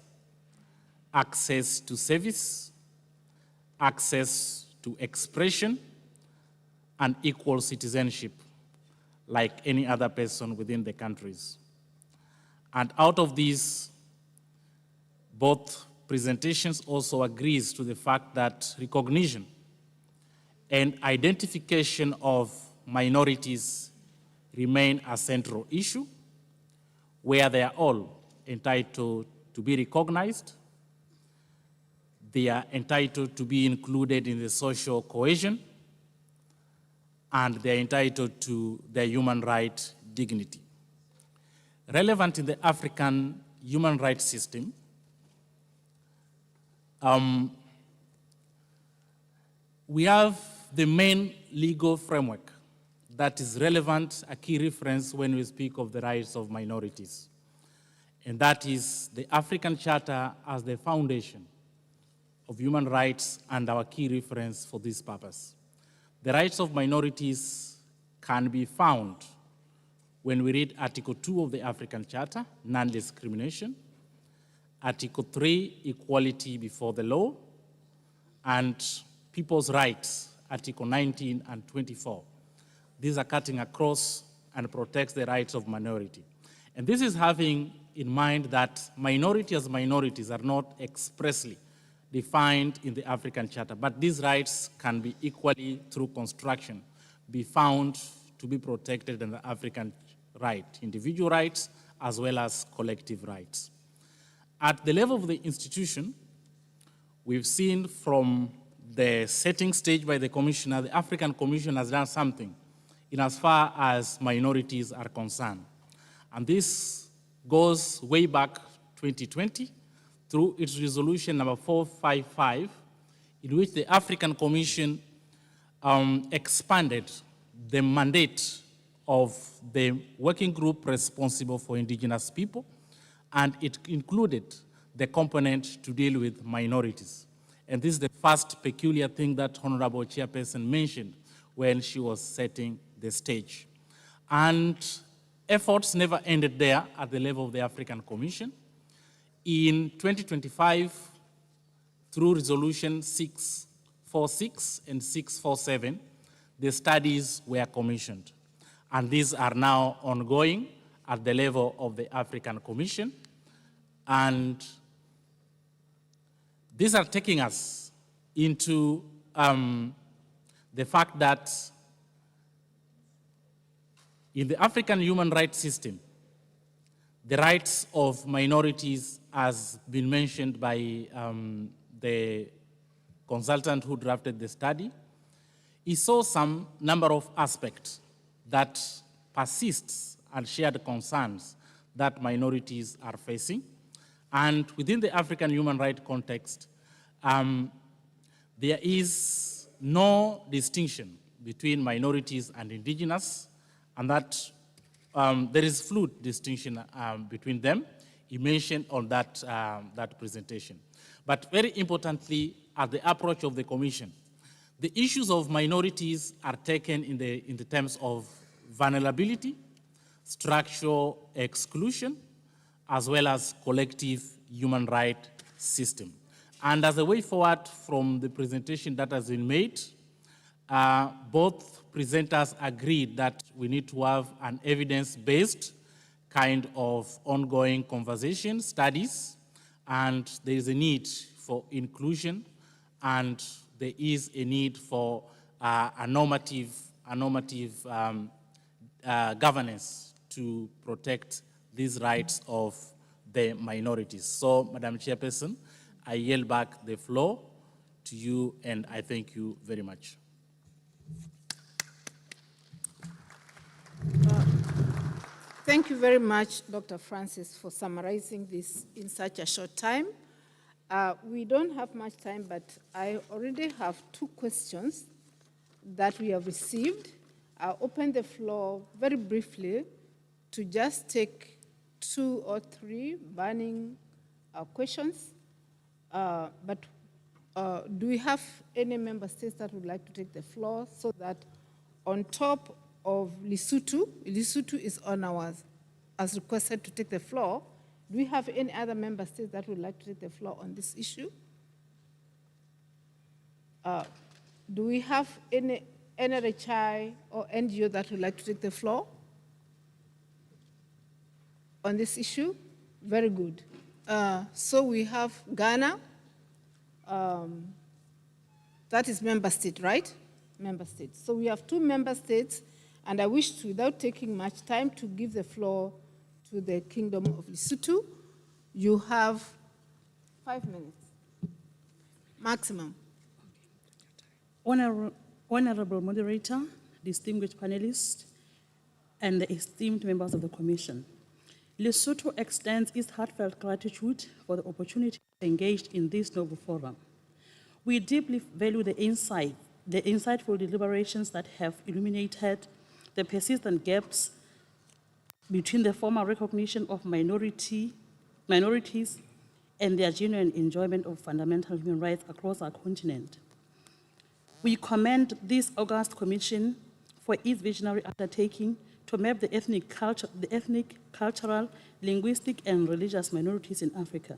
access to service, access to expression, and equal citizenship like any other person within the countries. And out of these, both presentations also agrees to the fact that recognition and identification of minorities remain a central issue where they are all entitled to be recognized, they are entitled to be included in the social cohesion, and they are entitled to their human right dignity. Relevant in the African human rights system, we have the main legal framework that is relevant, a key reference when we speak of the rights of minorities. And that is the African Charter as the foundation of human rights and our key reference for this purpose. The rights of minorities can be found when we read Article 2 of the African Charter, non-discrimination, Article 3, equality before the law, and people's rights, Article 19 and 24. These are cutting across and protects the rights of minority. And this is having in mind that minorities as minorities are not expressly defined in the African Charter, but these rights can be equally, through construction, be found to be protected in the African right, individual rights as well as collective rights. At the level of the institution, we've seen from the setting stage by the Commissioner, the African Commission has done something in as far as minorities are concerned. And this goes way back 2020 through its resolution number 455, in which the African Commission expanded the mandate of the working group responsible for indigenous people, and it included the component to deal with minorities. And this is the first peculiar thing that Honorable Chairperson mentioned when she was setting the stage. And efforts never ended there at the level of the African Commission. In 2025, through Resolution 646 and 647, the studies were commissioned. And these are now ongoing at the level of the African Commission. And these are taking us into the fact that in the African human rights system, the rights of minorities, as been mentioned by the consultant who drafted the study, he saw some number of aspects that persists and shared concerns that minorities are facing. And within the African human rights context, there is no distinction between minorities and indigenous, and that there is fluid distinction between them. He mentioned on that, that presentation. But very importantly, at the approach of the Commission, the issues of minorities are taken in the terms of vulnerability, structural exclusion, as well as collective human rights system. And as a way forward from the presentation that has been made, both presenters agreed that we need to have an evidence-based kind of ongoing conversation, studies, and there is a need for inclusion, and there is a need for a normative governance to protect these rights of the minorities. So, Madam Chairperson, I yield back the floor to you, and I thank you very much. Thank you very much, Dr. Francis, for summarizing this in such a short time. We don't have much time, but I already have 2 questions that we have received. I'll open the floor very briefly to just take 2 or 3 burning questions. But do we have any member states that would like to take the floor so that on top of Lesotho is on ours as requested to take the floor. Do we have any other member states that would like to take the floor on this issue? Do we have any NRHI or NGO that would like to take the floor on this issue? Very good. So we have Ghana. That is member state, right? Member states. So we have 2 member states, and I wish to, without taking much time, to give the floor to the Kingdom of Lesotho. You have 5 minutes, maximum. Honorable moderator, distinguished panelists, and the esteemed members of the Commission. Lesotho extends its heartfelt gratitude for the opportunity to engage in this noble forum. We deeply value the insightful deliberations that have illuminated the persistent gaps between the formal recognition of minorities and their genuine enjoyment of fundamental human rights across our continent. We commend this august commission for its visionary undertaking to map the ethnic, cultural, linguistic, and religious minorities in Africa,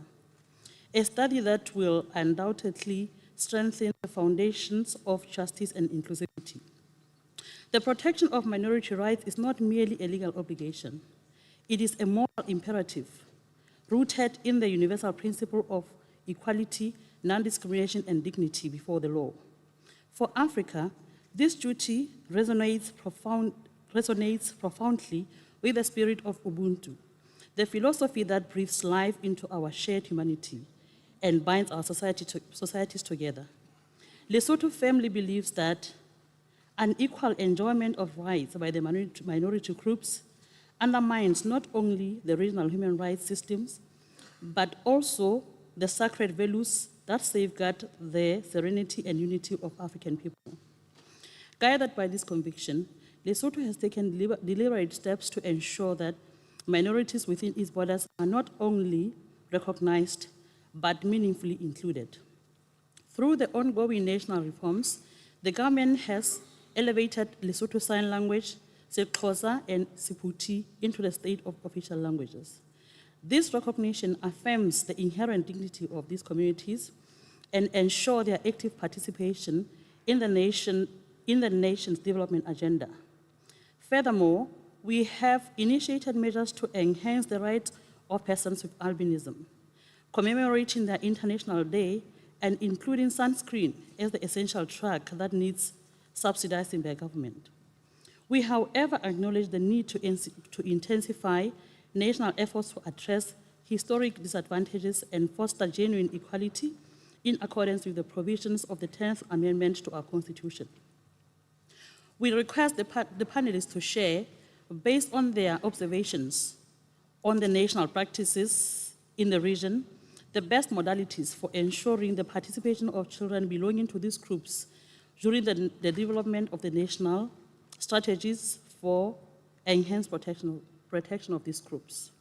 a study that will undoubtedly strengthen the foundations of justice and inclusivity. The protection of minority rights is not merely a legal obligation. It is a moral imperative rooted in the universal principle of equality, non-discrimination, and dignity before the law. For Africa, this duty resonates profoundly with the spirit of Ubuntu, the philosophy that breathes life into our shared humanity and binds our societies together. Lesotho firmly believes that unequal enjoyment of rights by the minority groups undermines not only the regional human rights systems, but also the sacred values that safeguard the serenity and unity of African people. Guided by this conviction, Lesotho has taken deliberate steps to ensure that minorities within its borders are not only recognized, but meaningfully included. Through the ongoing national reforms, the government has elevated Lesotho Sign Language, Xhosa, and Sephuthi into the state of official languages. This recognition affirms the inherent dignity of these communities and ensures their active participation in the nation's development agenda. Furthermore, we have initiated measures to enhance the rights of persons with albinism, commemorating their International Day and including sunscreen as the essential drug that needs subsidizing by government. We, however, acknowledge the need to intensify national efforts to address historic disadvantages and foster genuine equality in accordance with the provisions of the 10th Amendment to our Constitution. We request the panelists to share, based on their observations on the national practices in the region, the best modalities for ensuring the participation of children belonging to these groups during the development of the national strategies for enhanced protection of these groups.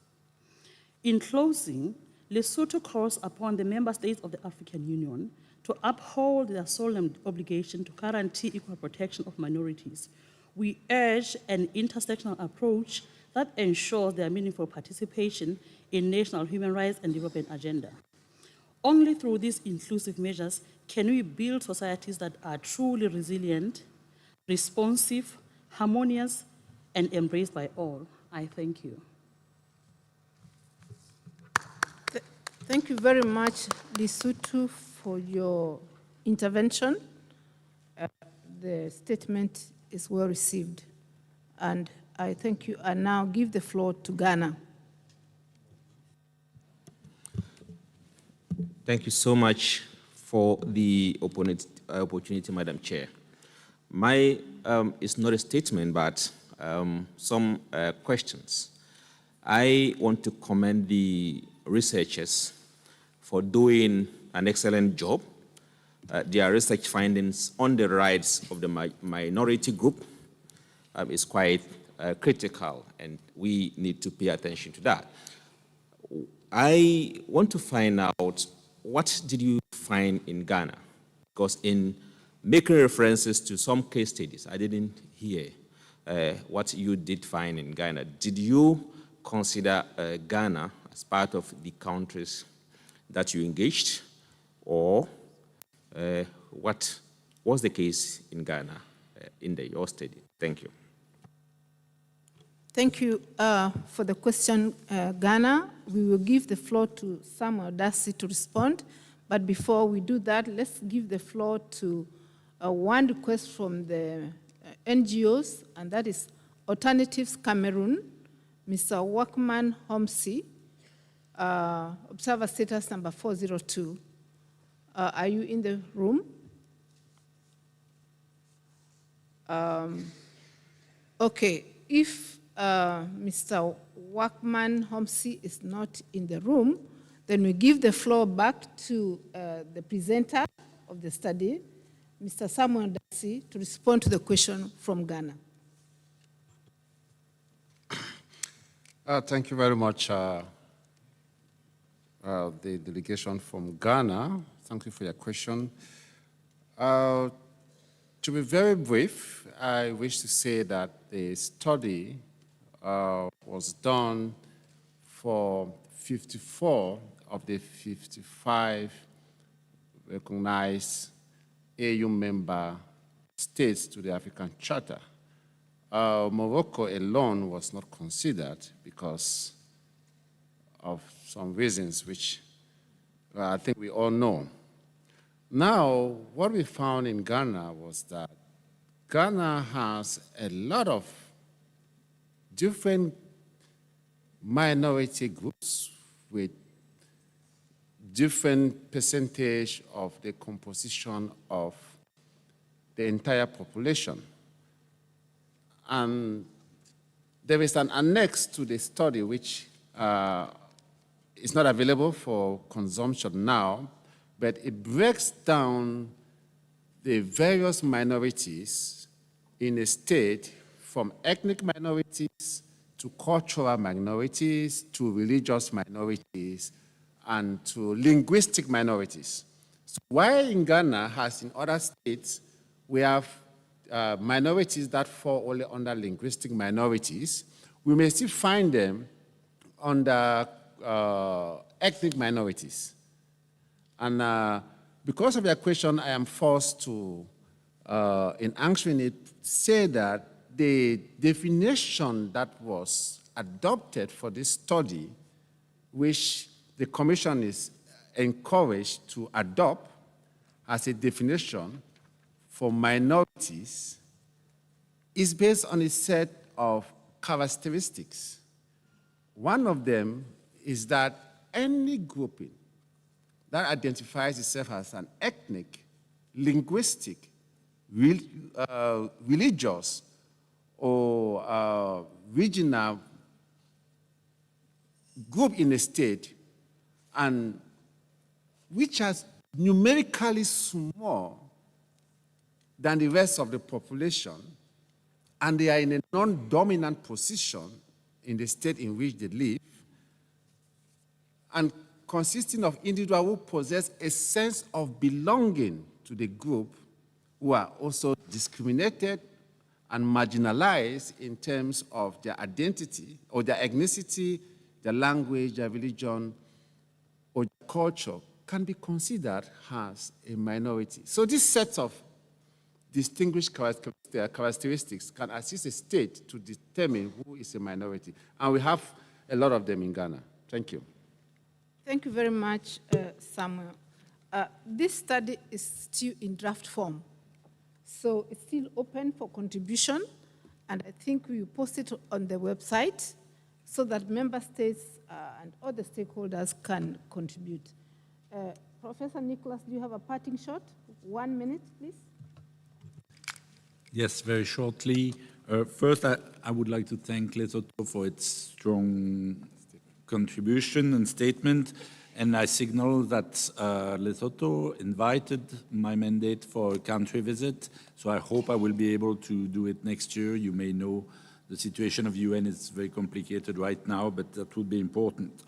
In closing, Lesotho calls upon the member states of the African Union to uphold their solemn obligation to guarantee equal protection of minorities. We urge an intersectional approach that ensures their meaningful participation in national human rights and development agenda. Only through these inclusive measures can we build societies that are truly resilient, responsive, harmonious, and embraced by all. I thank you. Thank you very much, Lesotho, for your intervention. The statement is well received, and I thank you. I now give the floor to Ghana. Thank you so much for the opportunity, Madam Chair. My is not a statement, but some questions. I want to commend the researchers for doing an excellent job. Their research findings on the rights of the minority group is quite critical, and we need to pay attention to that. I want to find out, what did you find in Ghana? Because in making references to some case studies, I didn't hear what you did find in Ghana. Did you consider Ghana as part of the countries that you engaged, or what was the case in Ghana in your study? Thank you. Thank you for the question, Ghana. We will give the floor to Samuel Darcy to respond. But before we do that, let's give the floor to one request from the NGOs, and that is Alternatives Cameroon, Mr. Wakman Homsi, observer status number 402. Are you in the room? Okay, if Mr. Wakman Homsi is not in the room, then we give the floor back to the presenter of the study, Mr. Samuel Darcy, to respond to the question from Ghana. Thank you very much, the delegation from Ghana. Thank you for your question. To be very brief, I wish to say that the study was done for 54 of the 55 recognized AU member states to the African Charter. Morocco alone was not considered because of some reasons which I think we all know. Now, what we found in Ghana was that Ghana has a lot of different minority groups with different percentage of the composition of the entire population. And there is an annex to the study which is not available for consumption now, but it breaks down the various minorities in a state, from ethnic minorities to cultural minorities to religious minorities and to linguistic minorities. So while in Ghana, as in other states, we have minorities that fall only under linguistic minorities, we may still find them under ethnic minorities. And because of your question, I am forced to, in answering it, say that the definition that was adopted for this study, which the Commission is encouraged to adopt as a definition for minorities, is based on a set of characteristics. One of them is that any grouping that identifies itself as an ethnic, linguistic, religious, or regional group in a state, and which is numerically small than the rest of the population, and they are in a non-dominant position in the state in which they live, and consisting of individuals who possess a sense of belonging to the group, who are also discriminated and marginalized in terms of their identity or their ethnicity, their language, their religion, or their culture, can be considered as a minority. So this set of distinguished characteristics can assist a state to determine who is a minority. And we have a lot of them in Ghana. Thank you. Thank you very much, Samuel. This study is still in draft form. So it's still open for contribution, and I think we will post it on the website so that member states and other stakeholders can contribute. Professor Nicholas, do you have a parting shot? 1 minute, please. Yes, very shortly. First, I would like to thank Lesotho for its strong contribution and statement, and I signal that Lesotho invited my mandate for a country visit, so I hope I will be able to do it next year. You may know the situation of UN is very complicated right now, but that would be important.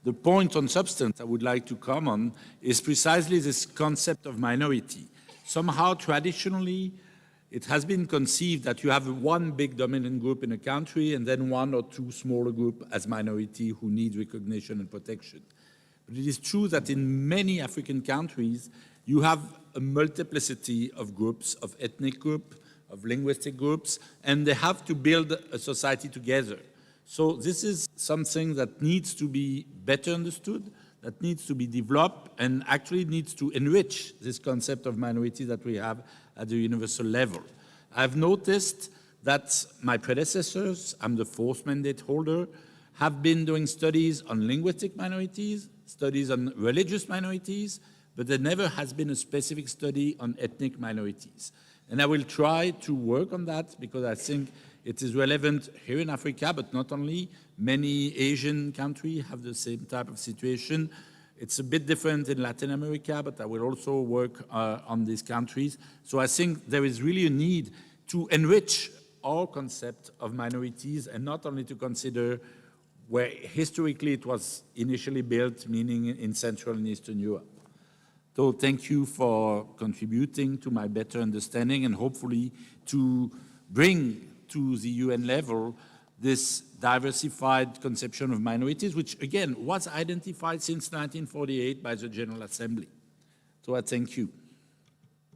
The point on substance I would like to come on is precisely this concept of minority. Somehow, traditionally, it has been conceived that you have one big dominant group in a country and then one or two smaller groups as minority who need recognition and protection. But it is true that in many African countries, you have a multiplicity of groups, of ethnic groups, of linguistic groups, and they have to build a society together. So this is something that needs to be better understood, that needs to be developed, and actually needs to enrich this concept of minority that we have at the universal level. I've noticed that my predecessors, I'm the fourth mandate holder, have been doing studies on linguistic minorities, studies on religious minorities, but there never has been a specific study on ethnic minorities. And I will try to work on that because I think it is relevant here in Africa, but not only. Many Asian countries have the same type of situation. It's a bit different in Latin America, but I will also work on these countries. So I think there is really a need to enrich our concept of minorities and not only to consider where historically it was initially built, meaning in Central and Eastern Europe. So thank you for contributing to my better understanding and hopefully to bring to the UN level this diversified conception of minorities, which again was identified since 1948 by the General Assembly. So I thank you.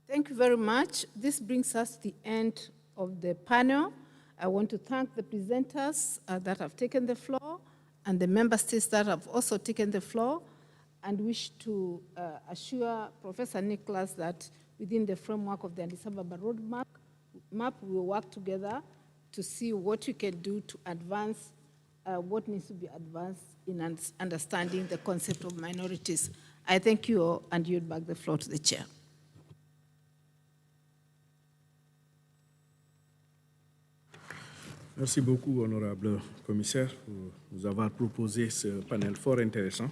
Thank you very much. This brings us to the end of the panel. I want to thank the presenters that have taken the floor and the member states that have also taken the floor, and wish to assure Professor Nicholas that within the framework of the Addis Ababa roadmap, we will work together to see what we can do to advance what needs to be advanced in understanding the concept of minorities. I thank you all and yield back the floor to the chair. Merci beaucoup, honorable commissaire, pour nous avoir proposé ce panel fort intéressant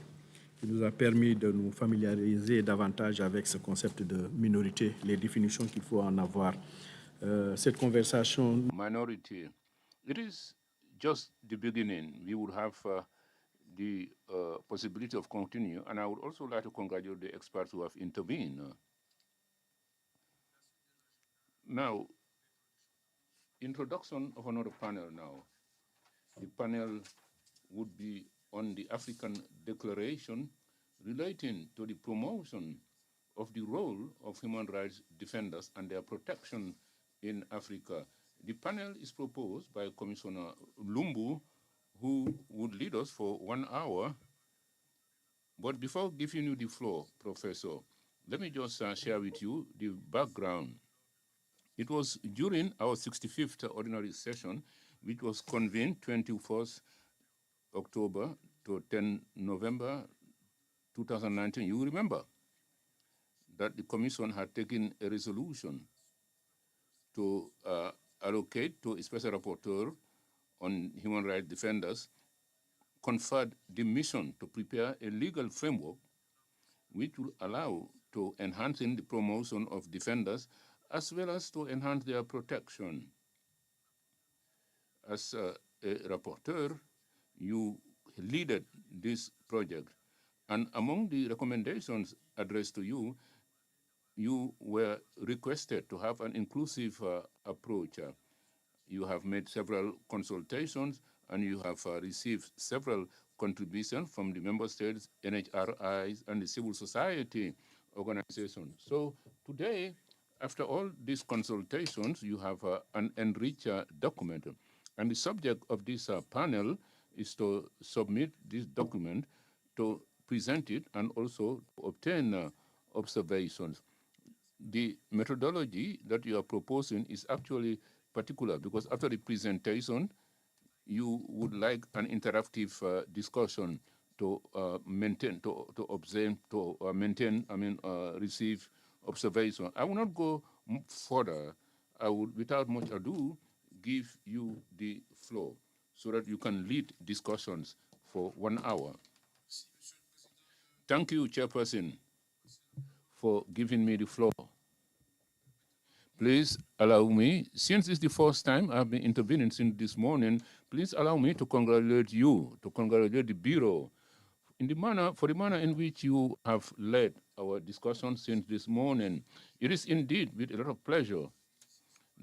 qui nous a permis de nous familiariser davantage avec ce concept de minorité, les définitions qu'il faut en avoir. Cette conversation... Minority, it is just the beginning. We would have the possibility of continue, and I would also like to congratulate the experts who have intervened. Now, introduction of another panel now. The panel would be on the African Declaration relating to the promotion of the role of human rights defenders and their protection in Africa. The panel is proposed by Commissioner Lumbu, who would lead us for 1 hour. But before giving you the floor, Professor, let me just share with you the background. It was during our 65th ordinary session, which was convened 21st October to 10 November 2019. You remember that the Commission had taken a resolution to allocate to a special rapporteur on human rights defenders, conferred the mission to prepare a legal framework which will allow to enhancing the promotion of defenders as well as to enhance their protection. As a rapporteur, you led this project, and among the recommendations addressed to you, you were requested to have an inclusive approach. You have made several consultations, and you have received several contributions from the member states, NHRIs, and the civil society organizations. So today, after all these consultations, you have an enriched document. And the subject of this panel is to submit this document, to present it, and also obtain observations. The methodology that you are proposing is actually particular, because after the presentation, you would like an interactive discussion to maintain, to observe, to maintain, receive observation. I will not go further. I would, without much ado, give you the floor so that you can lead discussions for 1 hour. Thank you, Chairperson, for giving me the floor. Please allow me, since it's the first time I've been intervening since this morning, please allow me to congratulate you, to congratulate the Bureau for the manner in which you have led our discussion since this morning. It is indeed with a lot of pleasure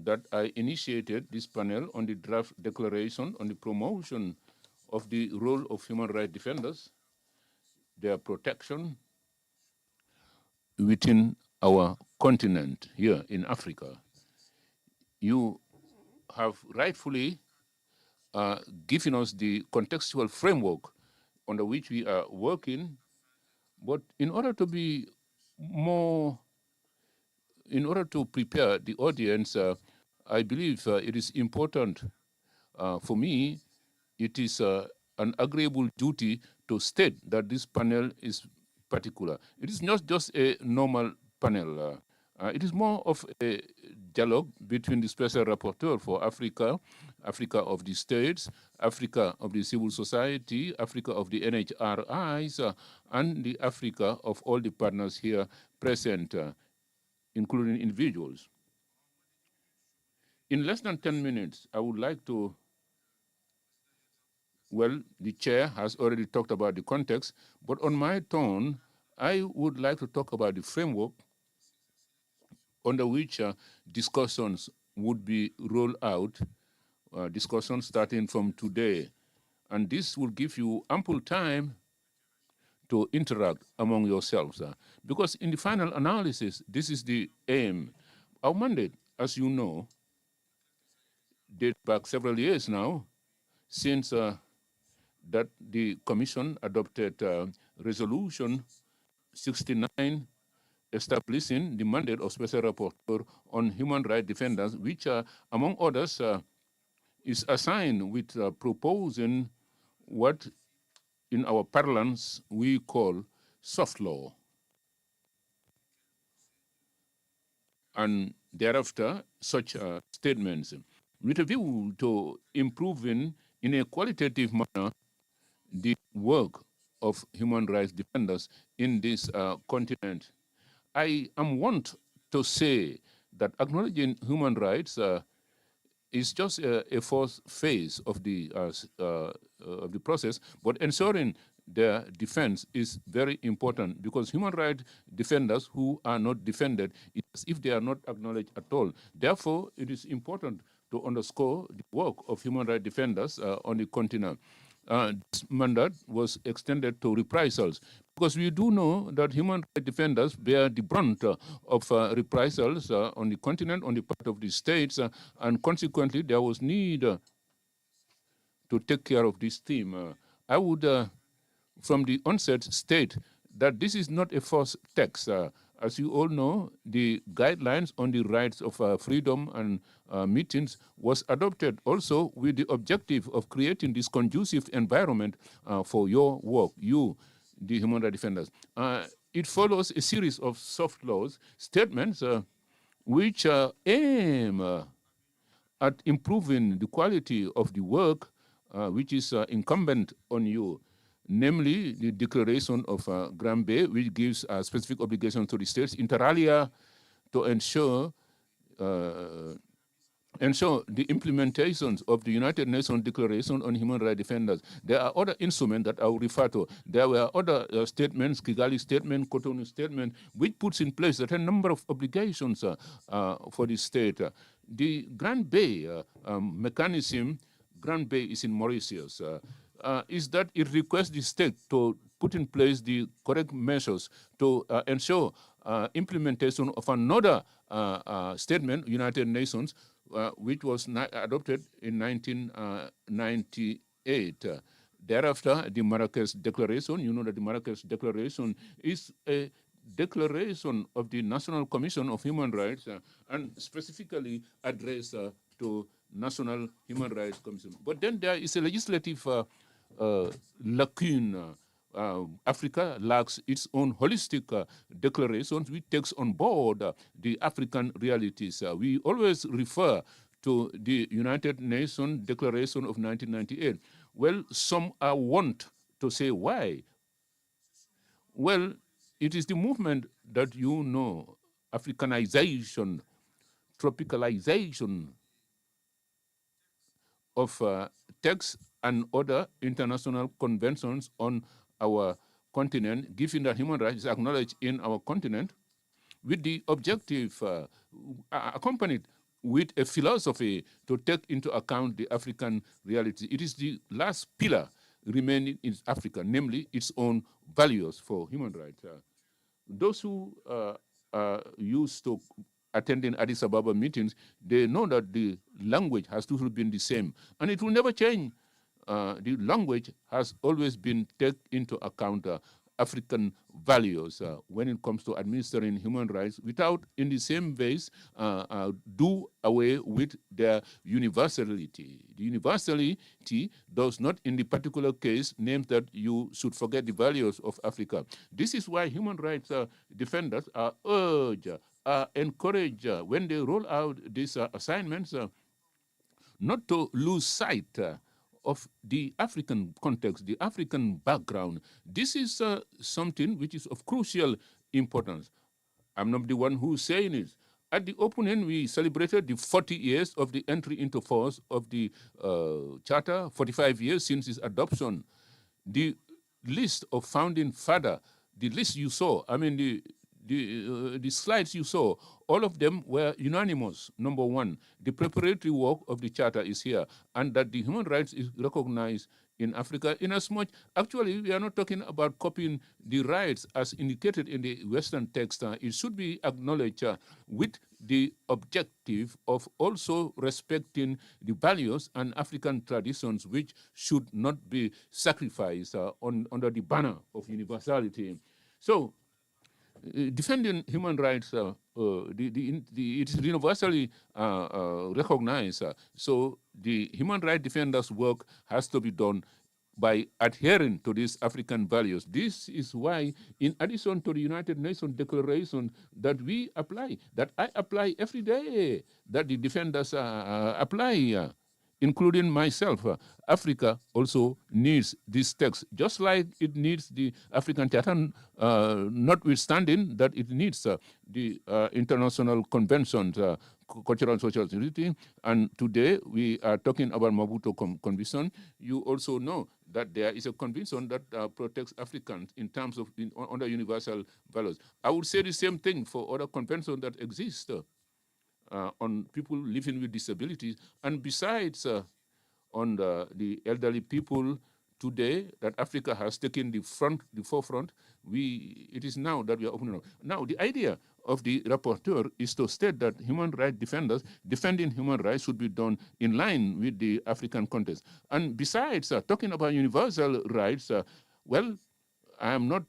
that I initiated this panel on the draft declaration on the promotion of the role of human rights defenders, their protection within our continent here in Africa. You have rightfully given us the contextual framework under which we are working, but in order to be more, in order to prepare the audience, I believe it is important for me, it is an agreeable duty to state that this panel is particular. It is not just a normal panel. It is more of a dialogue between the Special Rapporteur for Africa, Africa of the States, Africa of the civil society, Africa of the NHRIs, and the Africa of all the partners here present, including individuals. In less than 10 minutes, I would like to, well, the chair has already talked about the context, but on my turn, I would like to talk about the framework under which discussions would be rolled out, discussions starting from today. And this will give you ample time to interact among yourselves. Because in the final analysis, this is the aim. Our mandate, as you know, dates back several years now, since that the Commission adopted Resolution 69 establishing the mandate of Special Rapporteur on Human Rights Defenders, which, among others, is assigned with proposing what in our parlance we call soft law. And thereafter, such statements, with a view to improving in a qualitative manner the work of human rights defenders in this continent. I am wont to say that acknowledging human rights is just a first phase of the process, but ensuring their defense is very important, because human rights defenders who are not defended, it's if they are not acknowledged at all. Therefore, it is important to underscore the work of human rights defenders on the continent. This mandate was extended to reprisals, because we do know that human rights defenders bear the brunt of reprisals on the continent, on the part of the states, and consequently there was need to take care of this theme. I would, from the onset, state that this is not a first text. As you all know, the guidelines on the rights of freedom and meetings was adopted also with the objective of creating this conducive environment for your work, you, the human rights defenders. It follows a series of soft laws, statements which aim at improving the quality of the work which is incumbent on you, namely the Declaration of Granby, which gives specific obligations to the states, inter alia, to ensure the implementations of the United Nations Declaration on Human Rights Defenders. There are other instruments that I will refer to. There were other statements, Kigali Statement, Cotonou Statement, which puts in place a number of obligations for the state. The Grand Bay mechanism, Grand Bay is in Mauritius, is that it requests the state to put in place the correct measures to ensure implementation of another statement, United Nations, which was adopted in 1998. Thereafter, the Marrakesh Declaration, you know that the Marrakesh Declaration is a declaration of the National Commission of Human Rights and specifically addressed to National Human Rights Commission. But then there is a legislative lacune. Africa lacks its own holistic declarations which takes on board the African realities. We always refer to the United Nations Declaration of 1998? Well, some are wont to say why. Well, it is the movement that you know, Africanization, tropicalization of texts and other international conventions on our continent, given that human rights is acknowledged in our continent, with the objective accompanied with a philosophy to take into account the African reality. It is the last pillar remaining in Africa, namely its own values for human rights. Those who used to attending Addis Ababa meetings, they know that the language has to have been the same, and it will never change. The language has always been taken into account African values when it comes to administering human rights without, in the same ways, do away with their universality. The universality does not, in the particular case, name that you should forget the values of Africa. This is why human rights defenders are urged, are encouraged, when they roll out these assignments, not to lose sight of the African context, the African background. This is something which is of crucial importance. I'm not the one who's saying it. At the opening, we celebrated the 40 years of the entry into force of the Charter, 45 years since its adoption. The list of founding father, the list you saw, I mean, the slides you saw, all of them were unanimous. Number one, the preparatory work of the Charter is here, and that the human rights is recognized in Africa. In as much, actually, we are not talking about copying the rights as indicated in the Western text. It should be acknowledged with the objective of also respecting the values and African traditions, which should not be sacrificed under the banner of universality. So, defending human rights, it is universally recognized. So the human rights defenders' work has to be done by adhering to these African values. This is why, in addition to the United Nations Declaration that we apply, that I apply every day, that the defenders apply, including myself, Africa also needs this text, just like it needs the African Charter, notwithstanding that it needs the international conventions, cultural and social security. And today we are talking about Maputo Convention. You also know that there is a convention that protects Africans in terms of under universal values. I would say the same thing for other conventions that exist on people living with disabilities, and besides on the elderly people today that Africa has taken the forefront, it is now that we are opening up. Now, the idea of the rapporteur is to state that human rights defenders defending human rights should be done in line with the African context. And besides talking about universal rights, well, I am not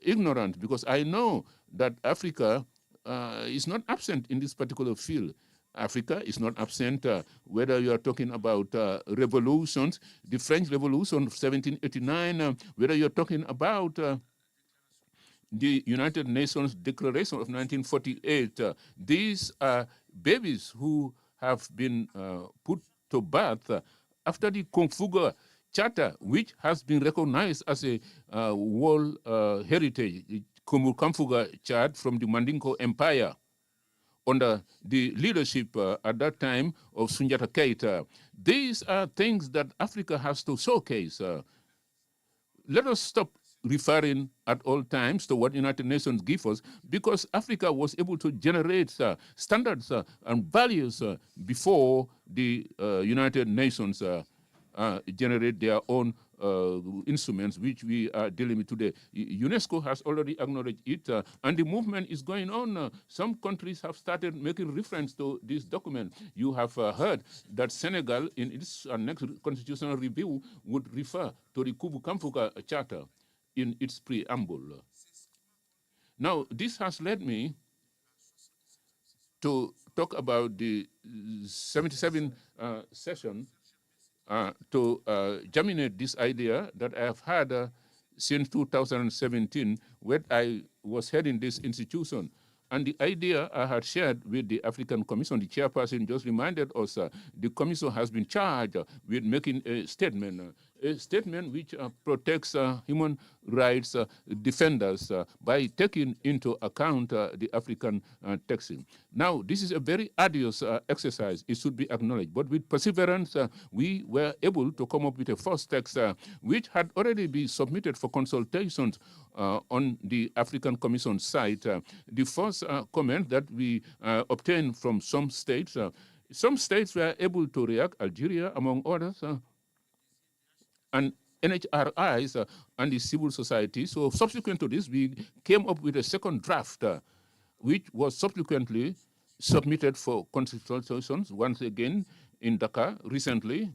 ignorant, because I know that Africa is not absent in this particular field. Africa is not absent, whether you are talking about revolutions, the French Revolution of 1789, whether you're talking about the United Nations Declaration of 1948. These are babies who have been put to birth after the Kongfuga Charter, which has been recognized as a world heritage, the Kongfuga Charter from the Mandingo Empire, under the leadership at that time of Sunjata Keita. These are things that Africa has to showcase. Let us stop referring at all times to what United Nations gives us, because Africa was able to generate standards and values before the United Nations generate their own instruments, which we are dealing with today. UNESCO has already acknowledged it, and the movement is going on. Some countries have started making reference to this document. You have heard that Senegal, in its next constitutional review, would refer to the Kubu-Kamfuga Charter in its preamble. Now, this has led me to talk about the 77 session to germinate this idea that I have had since 2017, when I was heading this institution. And the idea I had shared with the African Commission, the chairperson just reminded us the Commission has been charged with making a statement which protects human rights defenders by taking into account the African texting. Now, this is a very arduous exercise. It should be acknowledged. But with perseverance, we were able to come up with a first text which had already been submitted for consultations on the African Commission site. The first comment that we obtained from some states were able to react, Algeria among others, and NHRIs and the civil society. So subsequent to this, we came up with a second draft, which was subsequently submitted for consultations once again in Dakar recently.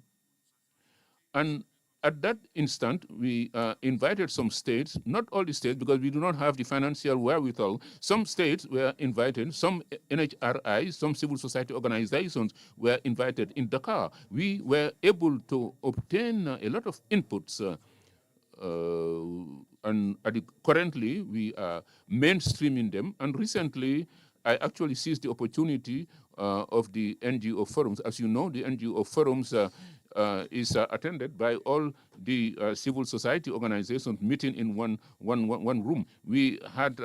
And at that instant, we invited some states, not all the states, because we do not have the financial wherewithal. Some states were invited, some NHRIs, some civil society organizations were invited in Dakar. We were able to obtain a lot of inputs, and currently we are mainstreaming them. And recently, I actually seized the opportunity of the NGO forums. As you know, the NGO forums is attended by all the civil society organizations meeting in one room. We had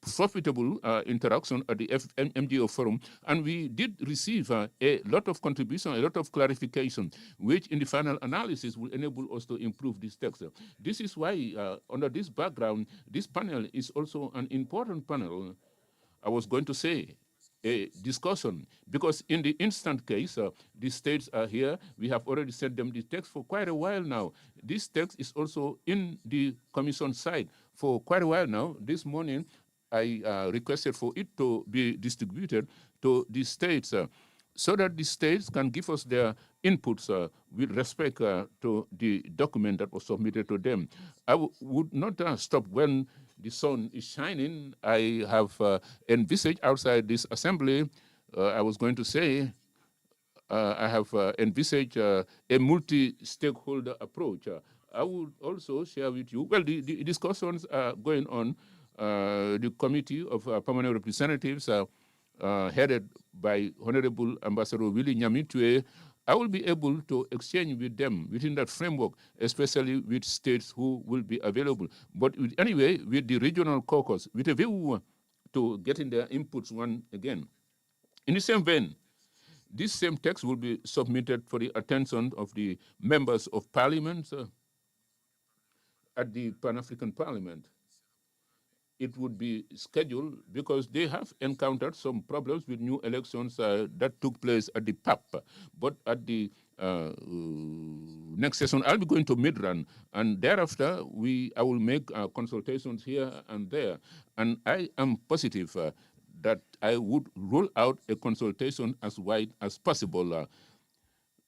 profitable interaction at the NGO forum, and we did receive a lot of contribution, a lot of clarification, which in the final analysis will enable us to improve this text. This is why, under this background, this panel is also an important panel. I was going to say a discussion, because in the instant case, the states are here. We have already sent them the text for quite a while now. This text is also in the Commission side for quite a while now. This morning, I requested for it to be distributed to the states so that the states can give us their inputs with respect to the document that was submitted to them. I would not stop when the sun is shining. I have envisaged outside this assembly, I was going to say, I have envisaged a multi-stakeholder approach. I would also share with you, well, the discussions are going on. The Committee of Permanent Representatives headed by Honorable Ambassador Willie Nyamitwe, I will be able to exchange with them within that framework, especially with states who will be available. But anyway, with the regional caucus, with a view to getting their inputs once again. In the same vein, this same text will be submitted for the attention of the members of parliament at the Pan-African Parliament. It would be scheduled because they have encountered some problems with new elections that took place at the PAP. But at the next session, I'll be going to Midran, and thereafter I will make consultations here and there. And I am positive that I would roll out a consultation as wide as possible.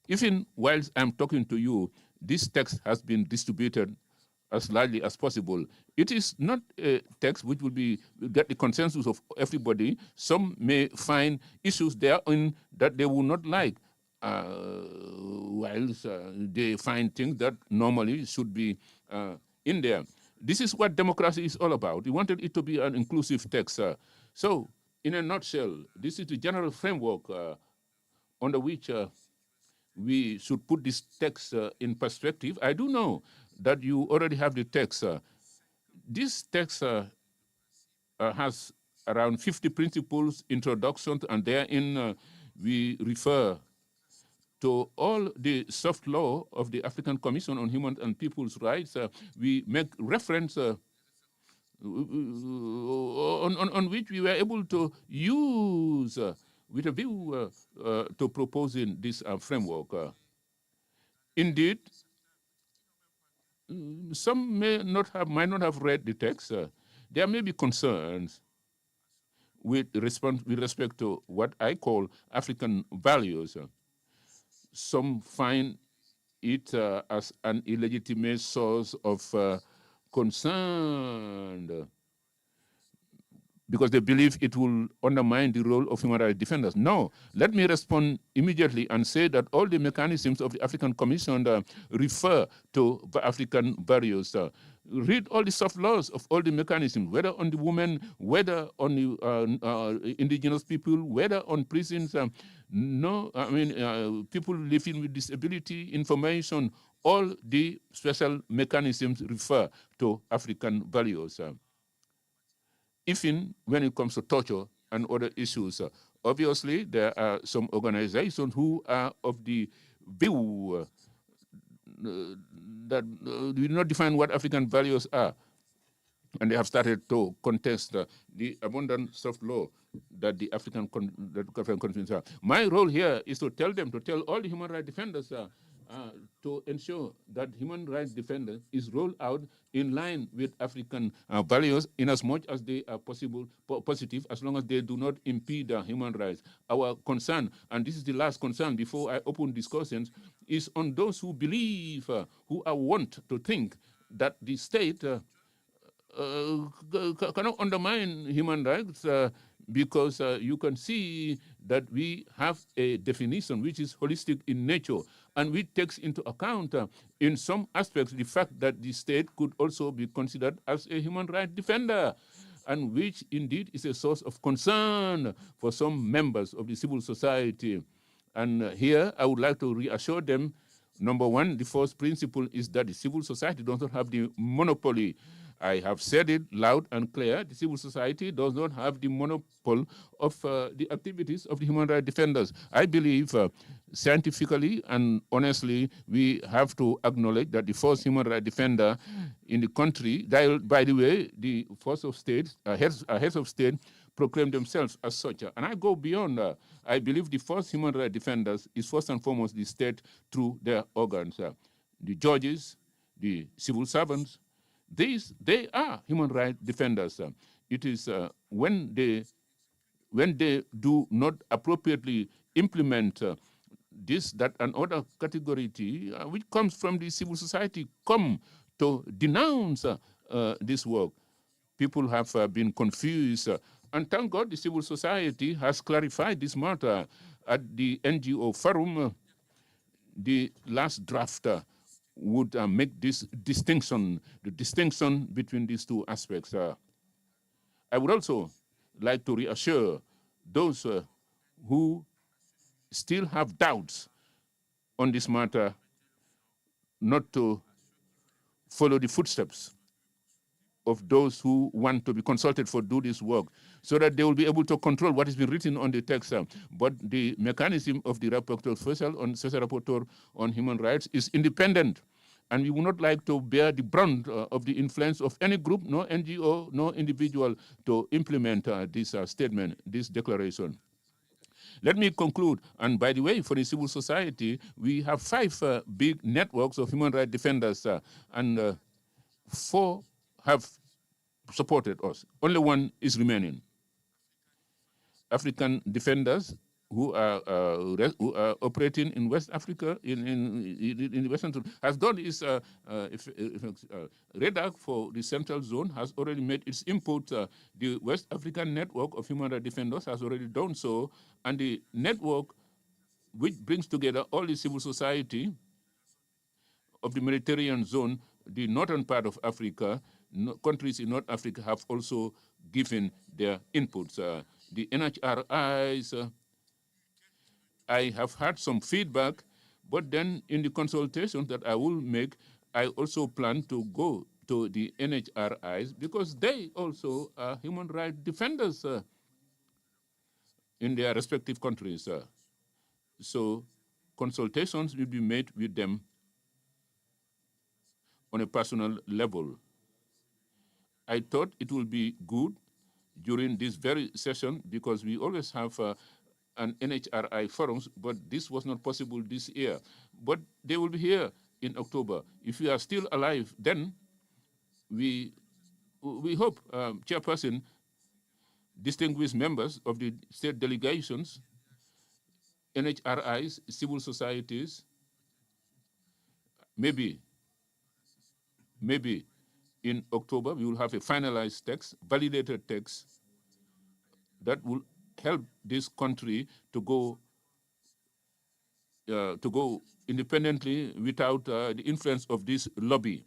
Even whilst I'm talking to you, this text has been distributed as largely as possible. It is not a text which will get the consensus of everybody. Some may find issues therein that they will not like, whilst they find things that normally should be in there. This is what democracy is all about. We wanted it to be an inclusive text. So, in a nutshell, this is the general framework under which we should put this text in perspective. I do know that you already have the text. This text has around 50 principles, introductions, and therein we refer to all the soft law of the African Commission on Human and People's Rights. We make reference on which we were able to use with a view to proposing this framework. Indeed, some might not have read the text. There may be concerns with respect to what I call African values. Some find it as an illegitimate source of concern because they believe it will undermine the role of human rights defenders. No, let me respond immediately and say that all the mechanisms of the African Commission refer to African values. read all the soft laws of all the mechanisms, whether on the women, whether on the indigenous people, whether on prisons, people living with disability, information, all the special mechanisms refer to African values. Even when it comes to torture and other issues, obviously there are some organizations who are of the view that do not define what African values are. And they have started to contest the abundant soft law that the African conventions are. My role here is to tell them, to tell all the human rights defenders to ensure that human rights defenders is rolled out in line with African values in as much as they are positive, as long as they do not impede human rights. Our concern, and this is the last concern before I open discussions, is on those who believe, who are wont to think that the state cannot undermine human rights because you can see that we have a definition which is holistic in nature and which takes into account in some aspects the fact that the state could also be considered as a human rights defender, and which indeed is a source of concern for some members of the civil society. And here I would like to reassure them, number one, the first principle is that the civil society does not have the monopoly. I have said it loud and clear. The civil society does not have the monopoly of the activities of the human rights defenders. I believe scientifically and honestly, we have to acknowledge that the first human rights defender in the country, by the way, the heads of state proclaim themselves as such. And I go beyond. I believe the first human rights defenders is first and foremost the state through their organs. The judges, the civil servants, they are human rights defenders. It is when they do not appropriately implement this, that, and other category which comes from the civil society come to denounce this work. People have been confused. And thank God the civil society has clarified this matter at the NGO forum. The last draft would make this distinction, the distinction between these two aspects. I would also like to reassure those who still have doubts on this matter not to follow the footsteps of those who want to be consulted for do this work, so that they will be able to control what has been written on the text. But the mechanism of the rapporteur special rapporteur on human rights is independent, and we would not like to bear the brunt of the influence of any group, no NGO, no individual to implement this statement, this declaration. Let me conclude. And by the way, for the civil society, we have 5 big networks of human rights defenders, and 4 have supported us. Only 1 is remaining. African defenders who are operating in West Africa, in the Western zone, has done its REDAC for the Central Zone, has already made its input. The West African Network of Human Rights Defenders has already done so, and the network which brings together all the civil society of the Mediterranean zone, the northern part of Africa, countries in North Africa have also given their inputs. The NHRIs, I have had some feedback, but then in the consultations that I will make, I also plan to go to the NHRIs because they also are human rights defenders in their respective countries. So consultations will be made with them on a personal level. I thought it would be good during this very session, because we always have an NHRI forums, but this was not possible this year. But they will be here in October. If we are still alive, then we hope, Chairperson, distinguished members of the state delegations, NHRIs, civil societies, maybe in October we will have a finalized text, validated text, that will help this country to go independently without the influence of this lobby.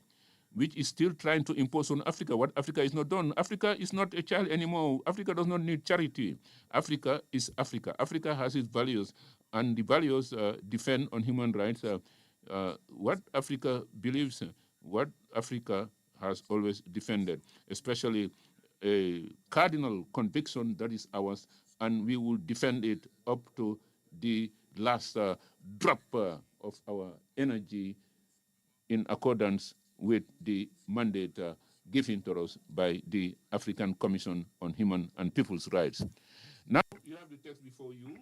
which is still trying to impose on Africa what Africa is not done. Africa is not a child anymore. Africa does not need charity. Africa is Africa. Africa has its values, and the values depend on human rights. What Africa believes, what Africa has always defended, especially a cardinal conviction that is ours, and we will defend it up to the last drop of our energy in accordance with the mandate given to us by the African Commission on Human and People's Rights. Now you have the text before you.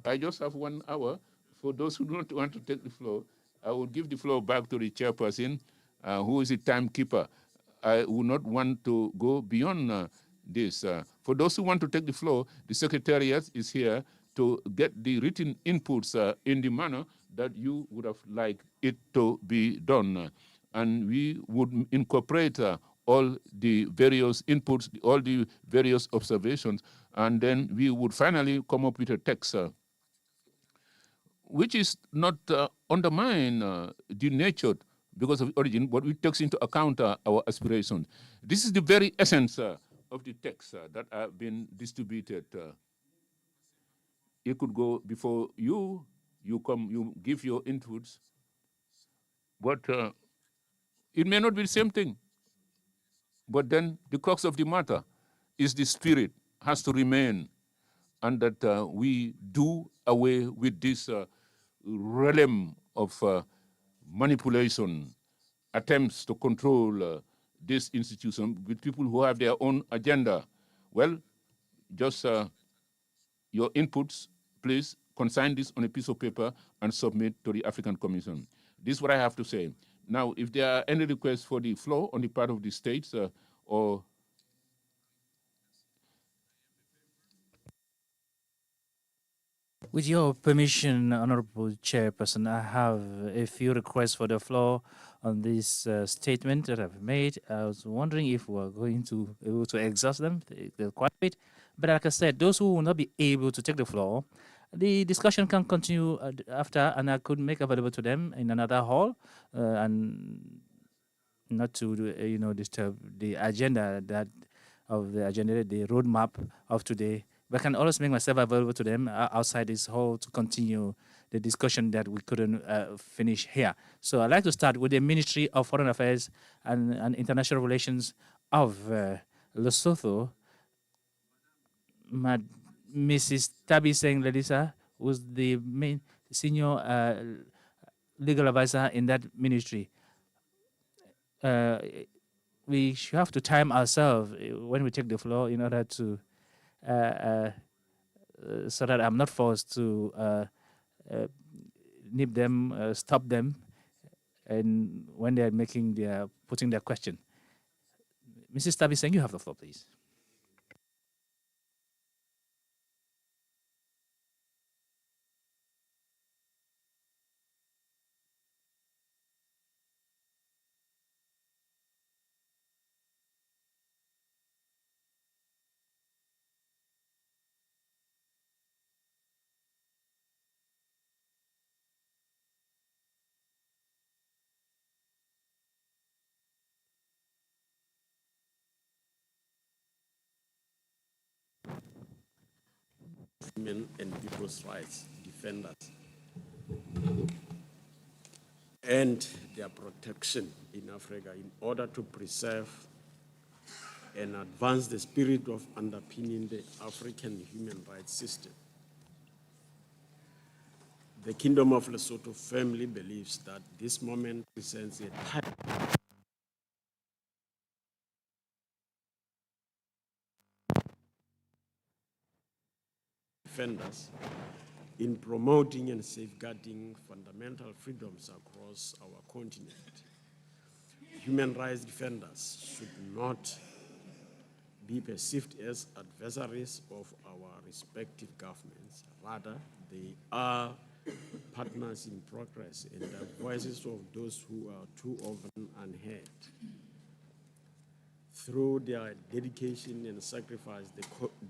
I just have 1 hour. For those who don't want to take the floor, I will give the floor back to the chairperson, who is a timekeeper. I would not want to go beyond this. For those who want to take the floor, the Secretariat is here to get the written inputs in the manner that you would have liked it to be done. And we would incorporate all the various inputs, all the various observations, and then we would finally come up with a text which is not undermine the nature because of origin, but it takes into account our aspirations. This is the very essence of the text that have been distributed. It could go before you come, you give your inputs, but it may not be the same thing. But then the crux of the matter is the spirit has to remain, and that we do away with this realm of manipulation, attempts to control this institution with people who have their own agenda. Well, just your inputs, please consign this on a piece of paper and submit to the African Commission. This is what I have to say. Now, if there are any requests for the floor on the part of the states or with your permission, Honorable Chairperson, I have a few requests for the floor on this statement that I've made. I was wondering if we're going to be able to exhaust them. They're quite a bit. But like I said, those who will not be able to take the floor, the discussion can continue after, and I could make available to them in another hall, and not to disturb the agenda the roadmap of today. But I can always make myself available to them outside this hall to continue the discussion that we couldn't finish here. So I'd like to start with the Ministry of Foreign Affairs and International Relations of Lesotho. Mrs. Tabi Seng Ledisa, who's the main senior legal advisor in that ministry. We should have to time ourselves when we take the floor in order to so that I'm not forced to nip them, stop them, and when they're putting their question. Mrs. Tabi Seng, you have the floor, please. Women and people's rights defenders and their protection in Africa in order to preserve and advance the spirit of underpinning the African human rights system. The Kingdom of Lesotho firmly believes that this moment presents a time defenders in promoting and safeguarding fundamental freedoms across our continent. Human rights defenders should not be perceived as adversaries of our respective governments. Rather, they are partners in progress and the voices of those who are too often unheard. Through their dedication and sacrifice,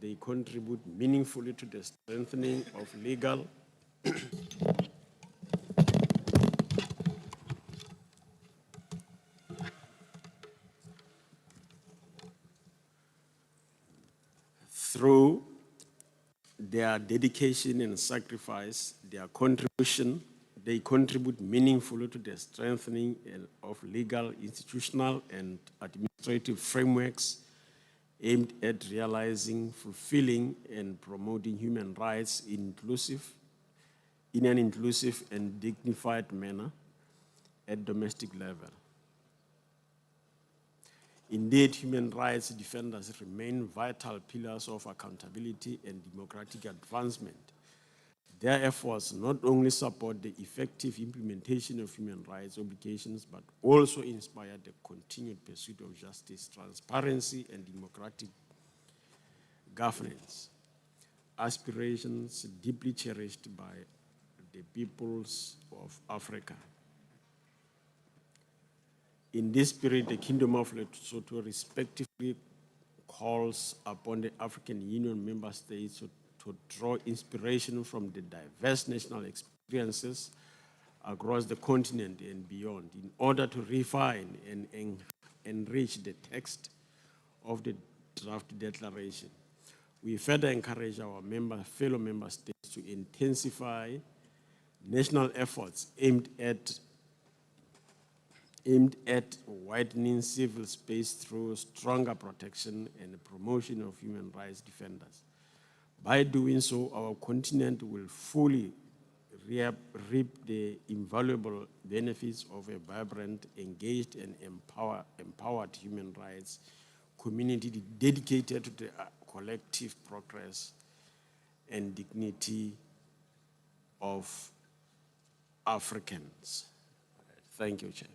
they contribute meaningfully to the strengthening of legal Through their dedication and sacrifice, their contribution, they contribute meaningfully to the strengthening of legal, institutional, and administrative frameworks aimed at realizing, fulfilling, and promoting human rights in an inclusive and dignified manner at domestic level. Indeed, human rights defenders remain vital pillars of accountability and democratic advancement. Their efforts not only support the effective implementation of human rights obligations, but also inspire the continued pursuit of justice, transparency, and democratic governance, aspirations deeply cherished by the peoples of Africa. In this spirit, the Kingdom of Lesotho respectively calls upon the African Union member states to draw inspiration from the diverse national experiences across the continent and beyond in order to refine and enrich the text of the draft declaration. We further encourage our fellow member states to intensify national efforts aimed at widening civil space through stronger protection and promotion of human rights defenders. By doing so, our continent will fully reap the invaluable benefits of a vibrant, engaged, and empowered human rights community dedicated to the collective progress and dignity of Africans. Thank you, Chair.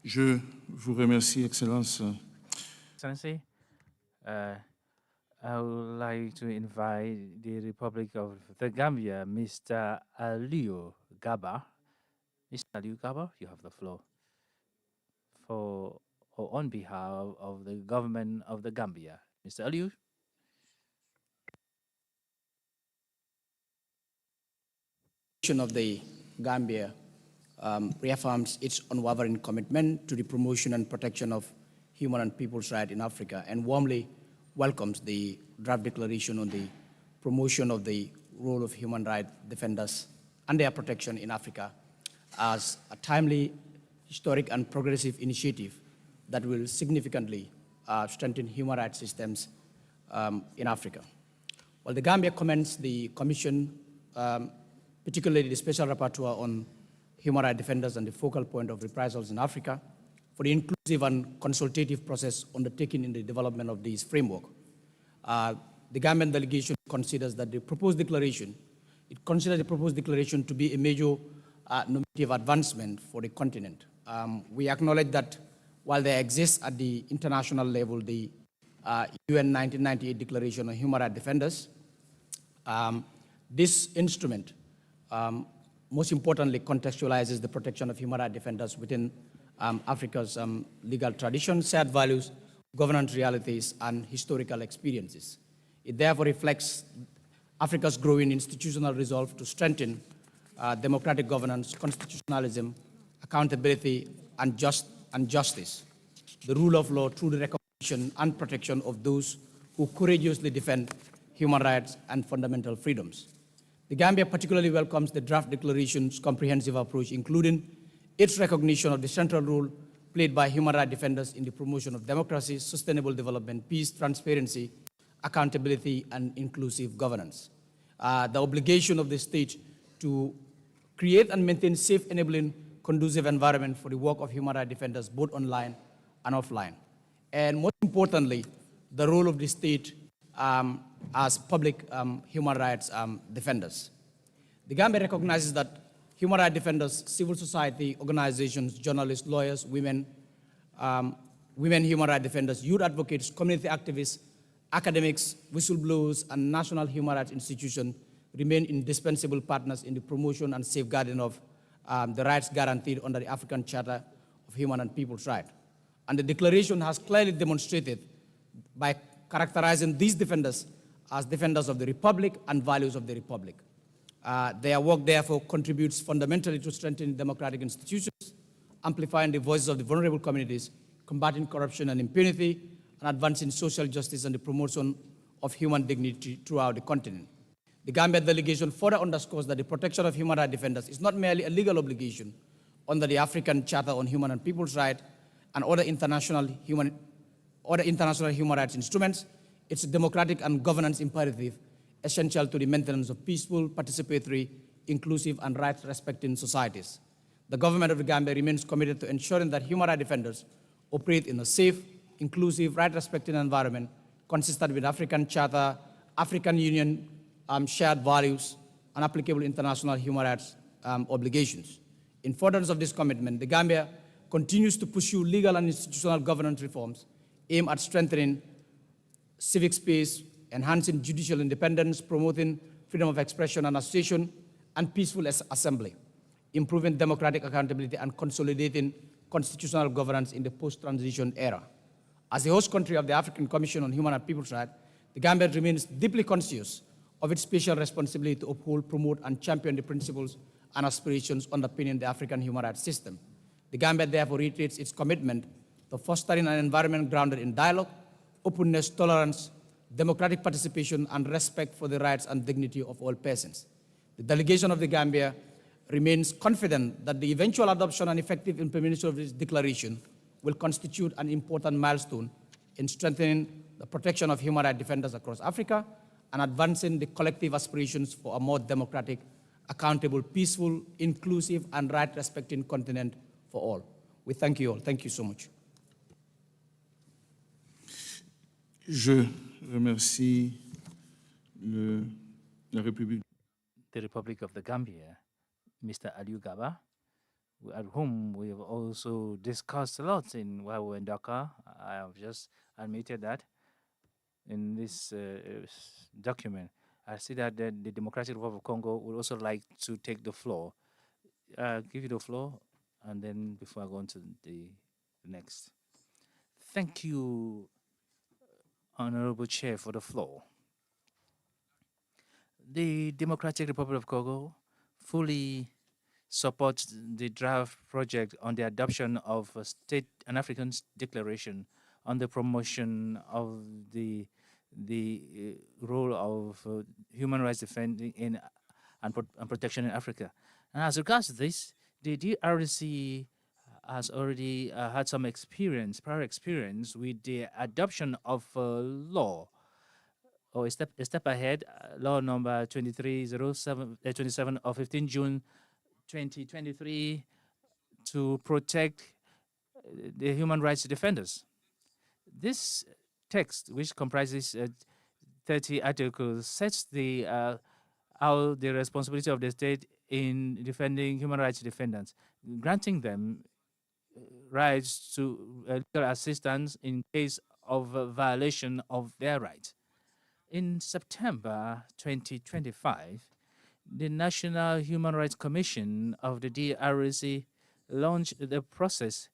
Je vous remercie, Excellence. Excellency, I would like to invite the Republic of the Gambia, Mr. Aliu Gaba. Mr. Aliu Gaba, you have the floor. On behalf of the government of the Gambia. Mr. Aliu. Of the Gambia reaffirms its unwavering commitment to the promotion and protection of human and people's rights in Africa and warmly welcomes the draft declaration on the promotion of the role of human rights defenders and their protection in Africa as a timely, historic, and progressive initiative that will significantly strengthen human rights systems in Africa. While the Gambia commends the Commission, particularly the Special Rapporteur on Human Rights Defenders and the focal point of reprisals in Africa, for the inclusive and consultative process undertaken in the development of this framework. The Gambian delegation considers that the proposed declaration, to be a major normative advancement for the continent. We acknowledge that while there exists at the international level the UN 1998 Declaration on Human Rights Defenders, this instrument most importantly contextualizes the protection of human rights defenders within Africa's legal traditions, shared values, governance realities, and historical experiences. It therefore reflects Africa's growing institutional resolve to strengthen democratic governance, constitutionalism, accountability, and justice, the rule of law through the recognition and protection of those who courageously defend human rights and fundamental freedoms. The Gambia particularly welcomes the draft declaration's comprehensive approach, including its recognition of the central role played by human rights defenders in the promotion of democracy, sustainable development, peace, transparency, accountability, and inclusive governance. The obligation of the state to create and maintain safe, enabling, conducive environment for the work of human rights defenders, both online and offline. And most importantly, the role of the state as public human rights defenders. The Gambia recognizes that human rights defenders, civil society organizations, journalists, lawyers, women human rights defenders, youth advocates, community activists, academics, whistleblowers, and national human rights institutions remain indispensable partners in the promotion and safeguarding of the rights guaranteed under the African Charter of Human and People's Rights. And the declaration has clearly demonstrated by characterizing these defenders as defenders of the Republic and values of the Republic. Their work, therefore, contributes fundamentally to strengthening democratic institutions, amplifying the voices of the vulnerable communities, combating corruption and impunity, and advancing social justice and the promotion of human dignity throughout the continent. The Gambia delegation further underscores that the protection of human rights defenders is not merely a legal obligation under the African Charter on Human and People's Rights and other international human rights instruments. It's a democratic and governance imperative essential to the maintenance of peaceful, participatory, inclusive, and rights-respecting societies. The government of the Gambia remains committed to ensuring that human rights defenders operate in a safe, inclusive, right-respecting environment consistent with African Charter, African Union shared values, and applicable international human rights obligations. In furtherance of this commitment, the Gambia continues to pursue legal and institutional governance reforms aimed at strengthening civic space, enhancing judicial independence, promoting freedom of expression and association, and peaceful assembly, improving democratic accountability, and consolidating constitutional governance in the post-transition era. As the host country of the African Commission on Human and People's Rights, the Gambia remains deeply conscious of its special responsibility to uphold, promote, and champion the principles and aspirations underpinning the African human rights system. The Gambia therefore reiterates its commitment to fostering an environment grounded in dialogue, openness, tolerance, democratic participation, and respect for the rights and dignity of all persons. The delegation of the Gambia remains confident that the eventual adoption and effective implementation of this declaration will constitute an important milestone in strengthening the protection of human rights defenders across Africa and advancing the collective aspirations for a more democratic, accountable, peaceful, inclusive, and right-respecting continent for all. We thank you all. Thank you so much. Je remercie la République. The Republic of the Gambia, Mr. Aliou Gaba, at whom we have also discussed a lot while we were in Dakar. I have just admitted that in this document. I see that the Democratic Republic of Congo would also like to take the floor. Give you the floor, and then before I go on to the next. Thank you, Honorable Chair, for the floor. The Democratic Republic of Congo fully supports the draft project on the adoption of an African declaration on the promotion of the role of human rights defending and protection in Africa. And as regards to this, the DRC has already had some prior experience with the adoption of law, or a step ahead, law number 27 of 15 June 2023 to protect the human rights defenders. This text, which comprises 30 articles, sets out the responsibility of the state in defending human rights defenders, granting them rights to legal assistance in case of a violation of their rights. In September 2025, the National Human Rights Commission of the DRC launched the process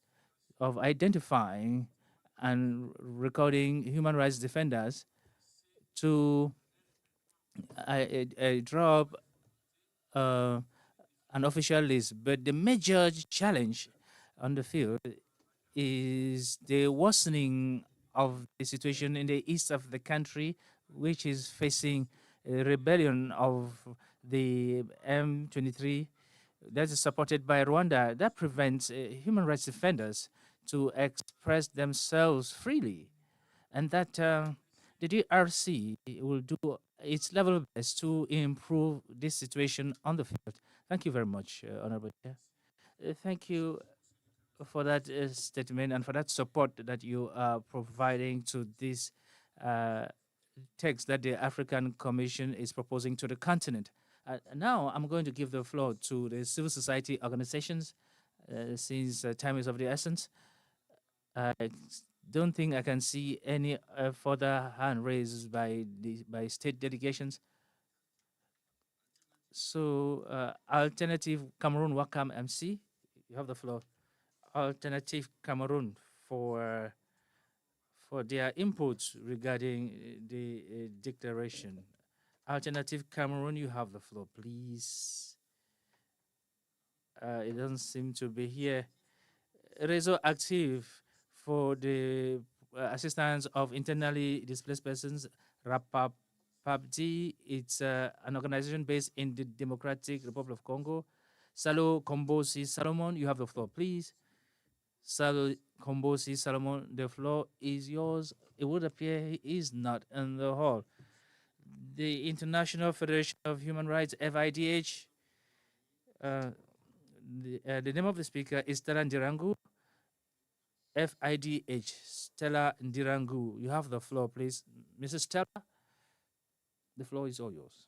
of identifying and recording human rights defenders to draw up an official list. But the major challenge on the field is the worsening of the situation in the east of the country, which is facing a rebellion of the M23 that is supported by Rwanda, that prevents human rights defenders to express themselves freely. And that the DRC will do its level best to improve this situation on the field. Thank you very much, Honorable Chair. Thank you for that statement and for that support that you are providing to this text that the African Commission is proposing to the continent. Now I'm going to give the floor to the civil society organizations since time is of the essence. I don't think I can see any further hand raised by state delegations. So Alternative Cameroon, Wakam MC, you have the floor. Alternative Cameroon for their inputs regarding the declaration. Alternative Cameroon, you have the floor, please. It doesn't seem to be here. Réseau Active for the assistance of internally displaced persons, RAPAPD. It's an organization based in the Democratic Republic of Congo. Salo Kombosi Salomon, you have the floor, please. Salo Kombosi Salomon, the floor is yours. It would appear he is not in the hall. The International Federation of Human Rights, FIDH. The name of the speaker is Stella Ndirangu. FIDH, Stella Ndirangu. You have the floor, please. Mrs. Stella, the floor is all yours.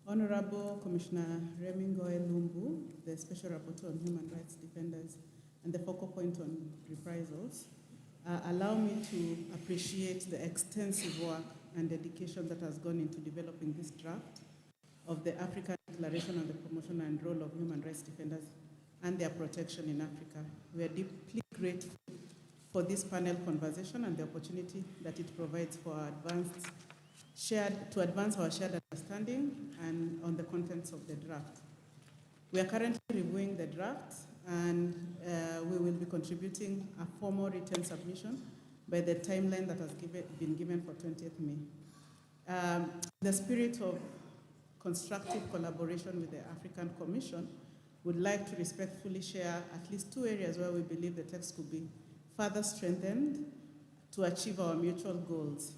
Honorable Commissioner Remingoe Lumbu, the Special Rapporteur on Human Rights Defenders and the focal point on reprisals, allow me to appreciate the extensive work and dedication that has gone into developing this draft of the African Declaration on the Promotion and Role of Human Rights Defenders and their Protection in Africa. We are deeply grateful for this panel conversation and the opportunity that it provides for our to advance our shared understanding and on the contents of the draft. We are currently reviewing the draft, and we will be contributing a formal written submission by the timeline that has been given for 20th May. The spirit of constructive collaboration with the African Commission would like to respectfully share at least two areas where we believe the text could be further strengthened to achieve our mutual goals.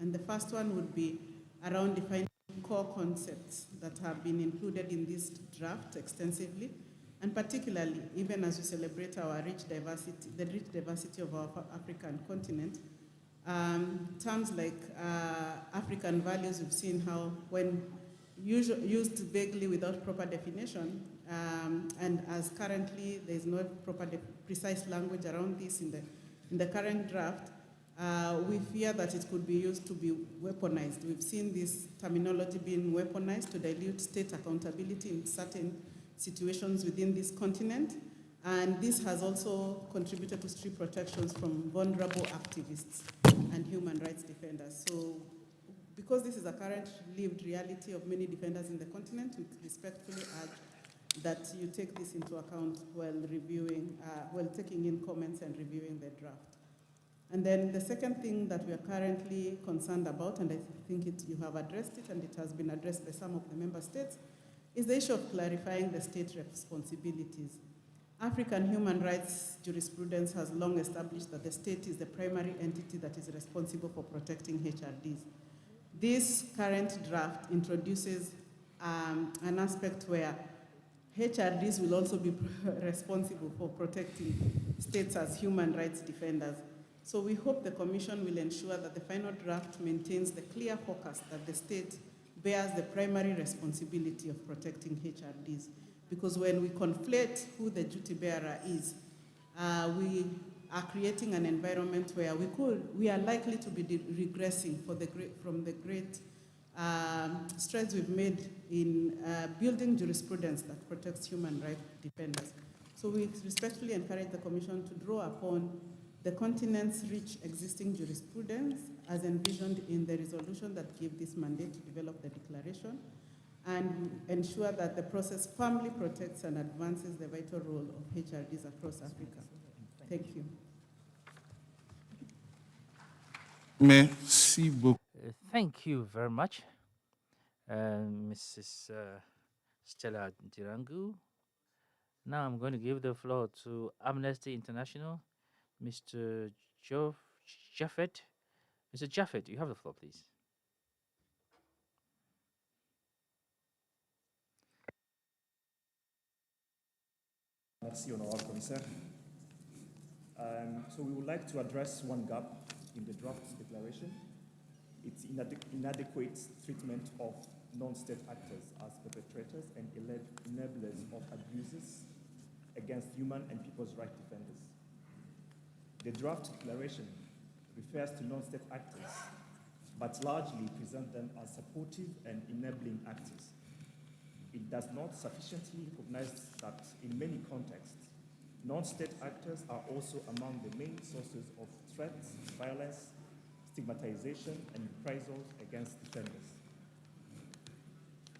And the first one would be around defining core concepts that have been included in this draft extensively, and particularly, even as we celebrate our rich diversity, the rich diversity of our African continent, terms like African values, we've seen how when used vaguely without proper definition, and as currently there's no proper precise language around this in the current draft, we fear that it could be used to be weaponized. We've seen this terminology being weaponized to dilute state accountability in certain situations within this continent, and this has also contributed to strict protections from vulnerable activists and human rights defenders. So, because this is a current lived reality of many defenders in the continent, we respectfully urge that you take this into account while reviewing, while taking in comments and reviewing the draft. And then the second thing that we are currently concerned about, and I think you have addressed it, and it has been addressed by some of the member states, is the issue of clarifying the state responsibilities. African human rights jurisprudence has long established that the state is the primary entity that is responsible for protecting HRDs. This current draft introduces an aspect where HRDs will also be responsible for protecting states as human rights defenders. So we hope the Commission will ensure that the final draft maintains the clear focus that the state bears the primary responsibility of protecting HRDs. Because when we conflate who the duty bearer is, we are creating an environment where we are likely to be regressing from the great strides we've made in building jurisprudence that protects human rights defenders. So we respectfully encourage the Commission to draw upon the continent's rich existing jurisprudence as envisioned in the resolution that gave this mandate to develop the declaration, and ensure that the process firmly protects and advances the vital role of HRDs across Africa. Thank you. Merci beaucoup. Thank you very much, Mrs. Stella Ndirangu. Now I'm going to give the floor to Amnesty International, Mr. Jaffet. Mr. Jaffet, you have the floor, please. Merci, Honorable Commissaire. So we would like to address one gap in the draft declaration. It's inadequate treatment of non-state actors as perpetrators and enablers of abuses against human and people's rights defenders. The draft declaration refers to non-state actors, but largely presents them as supportive and enabling actors. It does not sufficiently recognize that in many contexts, non-state actors are also among the main sources of threats, violence, stigmatization, and reprisals against defenders.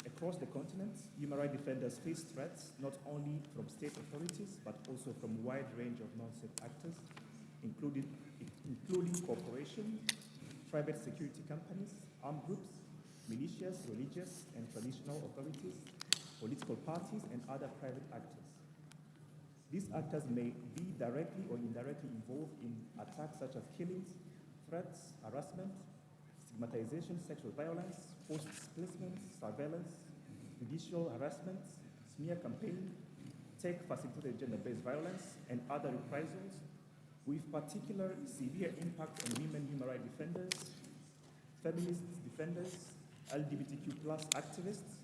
Across the continent, human rights defenders face threats not only from state authorities, but also from a wide range of non-state actors, including corporations, private security companies, armed groups, militias, religious and traditional authorities, political parties, and other private actors. These actors may be directly or indirectly involved in attacks such as killings, threats, harassment, stigmatization, sexual violence, forced displacement, surveillance, judicial harassment, smear campaign, tech-facilitated gender-based violence, and other reprisals, with particular severe impact on women human rights defenders, feminist defenders, LGBTQ+ activists,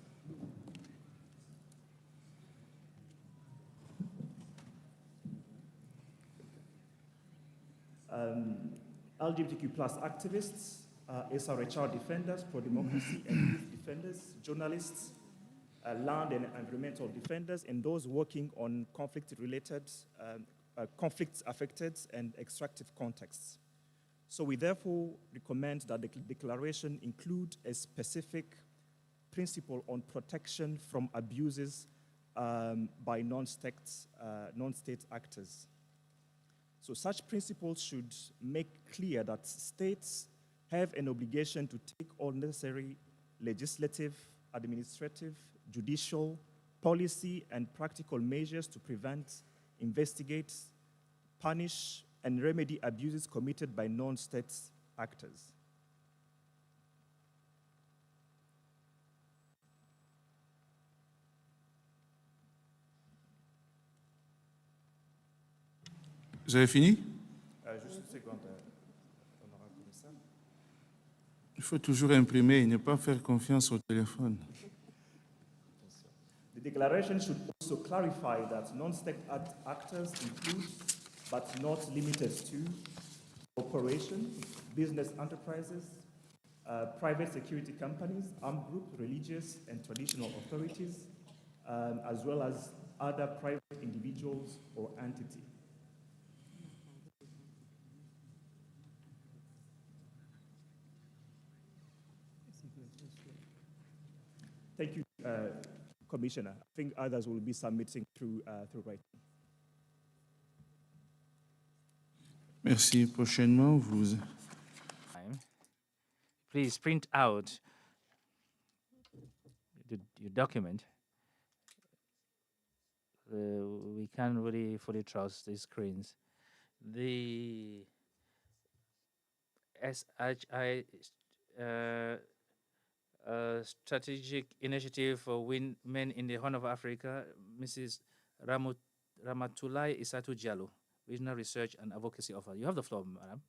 LGBTQ+ activists, SRHR defenders, pro-democracy and youth defenders, journalists, land and environmental defenders, and those working on conflict-related, conflict-affected and extractive contexts. So we therefore recommend that the declaration include a specific principle on protection from abuses by non-state actors. So such principles should make clear that states have an obligation to take all necessary legislative, administrative, judicial, policy, and practical measures to prevent, investigate, punish, and remedy abuses committed by non-state actors. Vous avez fini? Juste une seconde, honorable commissaire. Il faut toujours imprimer et ne pas faire confiance au téléphone. The declaration should also clarify that non-state actors include, but not limited to, corporations, business enterprises, private security companies, armed groups, religious and traditional authorities, as well as other private individuals or entities. Thank you, Commissioner. I think others will be submitting through writing. Merci. Prochainement, vous... Please print out your document. We can't really fully trust these screens. The SHI strategic initiative for women in the Horn of Africa, Mrs. Ramatulai Isatu Diallo, Regional Research and Advocacy Officer. You have the floor, madam.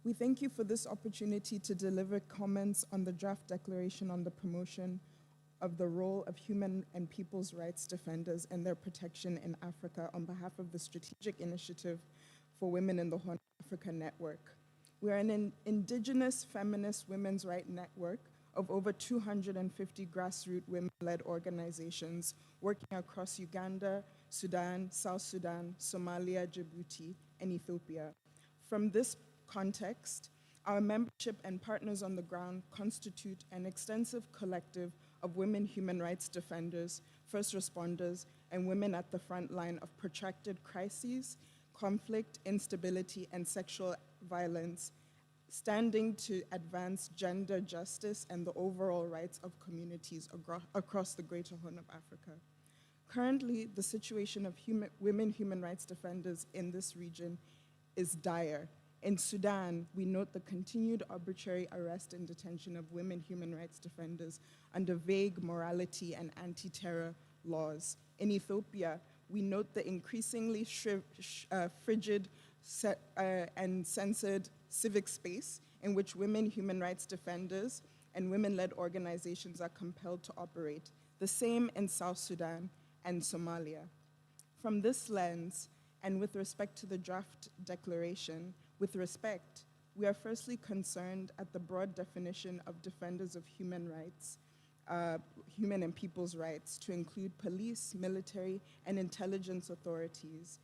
We thank you for this opportunity to deliver comments on the draft declaration on the promotion of the role of human and people's rights defenders and their protection in Africa on behalf of the Strategic Initiative for Women in the Horn of Africa Network. We are an indigenous feminist women's rights network of over 250 grassroots women-led organizations working across Uganda, Sudan, South Sudan, Somalia, Djibouti, and Ethiopia. From this context, our membership and partners on the ground constitute an extensive collective of women human rights defenders, first responders, and women at the front line of protracted crises, conflict, instability, and sexual violence, standing to advance gender justice and the overall rights of communities across the Greater Horn of Africa. Currently, the situation of women human rights defenders in this region is dire. In Sudan, we note the continued arbitrary arrest and detention of women human rights defenders under vague morality and anti-terror laws. In Ethiopia, we note the increasingly frigid and censored civic space in which women human rights defenders and women-led organizations are compelled to operate. The same in South Sudan and Somalia. From this lens, and with respect to the draft declaration, with respect, we are firstly concerned at the broad definition of defenders of human rights, human and people's rights, to include police, military, and intelligence authorities.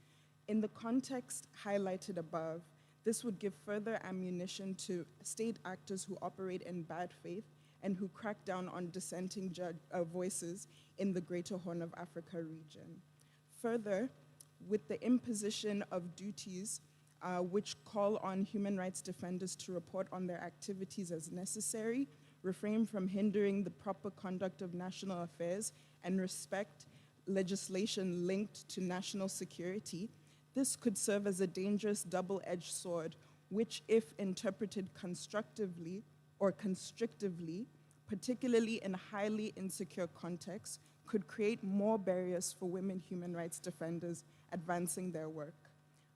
In the context highlighted above, this would give further ammunition to state actors who operate in bad faith and who crack down on dissenting voices in the Greater Horn of Africa region. Further, with the imposition of duties which call on human rights defenders to report on their activities as necessary, refrain from hindering the proper conduct of national affairs, and respect legislation linked to national security, this could serve as a dangerous double-edged sword, which, if interpreted constructively or constrictively, particularly in highly insecure contexts, could create more barriers for women human rights defenders advancing their work.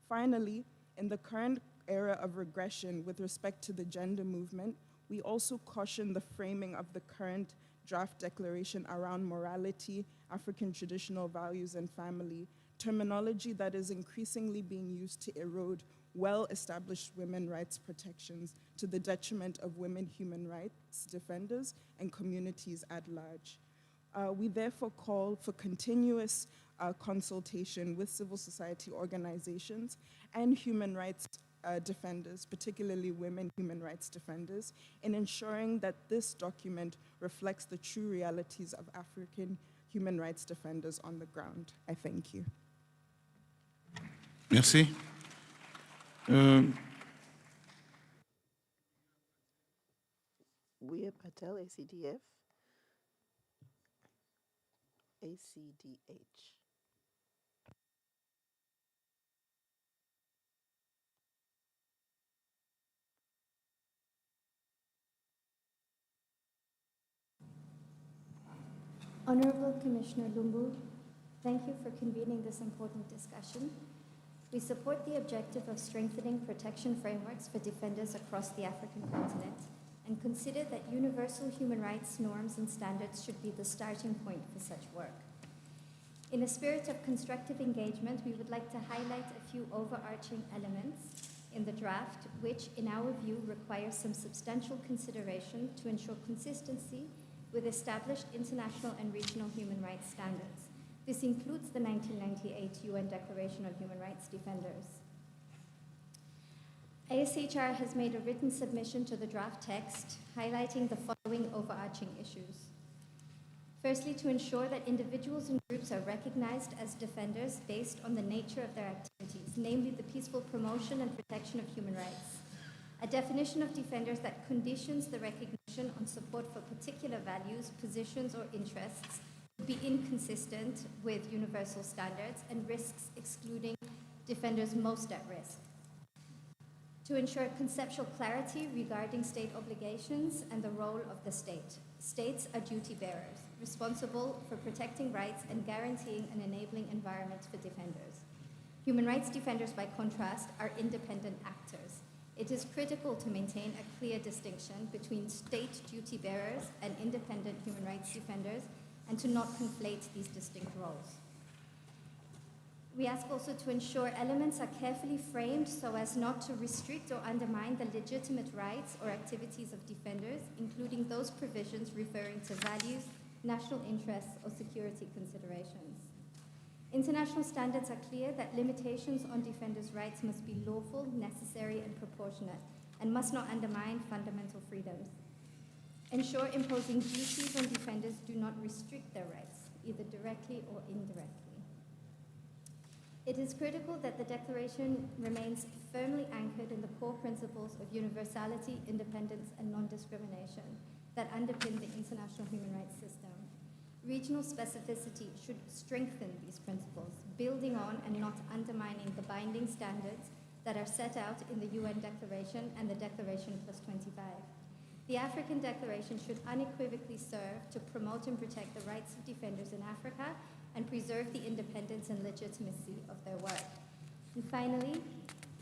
Finally, in the current era of regression with respect to the gender movement, we also caution the framing of the current draft declaration around morality, African traditional values, and family, terminology that is increasingly being used to erode well-established women's rights protections to the detriment of women human rights defenders and communities at large. We therefore call for continuous consultation with civil society organizations and human rights defenders, particularly women human rights defenders, in ensuring that this document reflects the true realities of African human rights defenders on the ground. I thank you. Merci. Weir Patel, ACDF. ACDH. Honorable Commissioner Lumbu, thank you for convening this important discussion. We support the objective of strengthening protection frameworks for defenders across the African continent and consider that universal human rights norms and standards should be the starting point for such work. In a spirit of constructive engagement, we would like to highlight a few overarching elements in the draft, which, in our view, require some substantial consideration to ensure consistency with established international and regional human rights standards. This includes the 1998 UN Declaration on Human Rights Defenders. ASHR has made a written submission to the draft text highlighting the following overarching issues. Firstly, to ensure that individuals and groups are recognized as defenders based on the nature of their activities, namely the peaceful promotion and protection of human rights. A definition of defenders that conditions the recognition on support for particular values, positions, or interests would be inconsistent with universal standards and risks excluding defenders most at risk. To ensure conceptual clarity regarding state obligations and the role of the state. States are duty bearers, responsible for protecting rights and guaranteeing an enabling environment for defenders. Human rights defenders, by contrast, are independent actors. It is critical to maintain a clear distinction between state duty bearers and independent human rights defenders and to not conflate these distinct roles. We ask also to ensure elements are carefully framed so as not to restrict or undermine the legitimate rights or activities of defenders, including those provisions referring to values, national interests, or security considerations. International standards are clear that limitations on defenders' rights must be lawful, necessary, and proportionate, and must not undermine fundamental freedoms. Ensure imposing duties on defenders do not restrict their rights, either directly or indirectly. It is critical that the Declaration remains firmly anchored in the core principles of universality, independence, and non-discrimination that underpin the international human rights system. Regional specificity should strengthen these principles, building on and not undermining the binding standards that are set out in the UN Declaration and the Declaration Plus 25. The African Declaration should unequivocally serve to promote and protect the rights of defenders in Africa and preserve the independence and legitimacy of their work. And finally,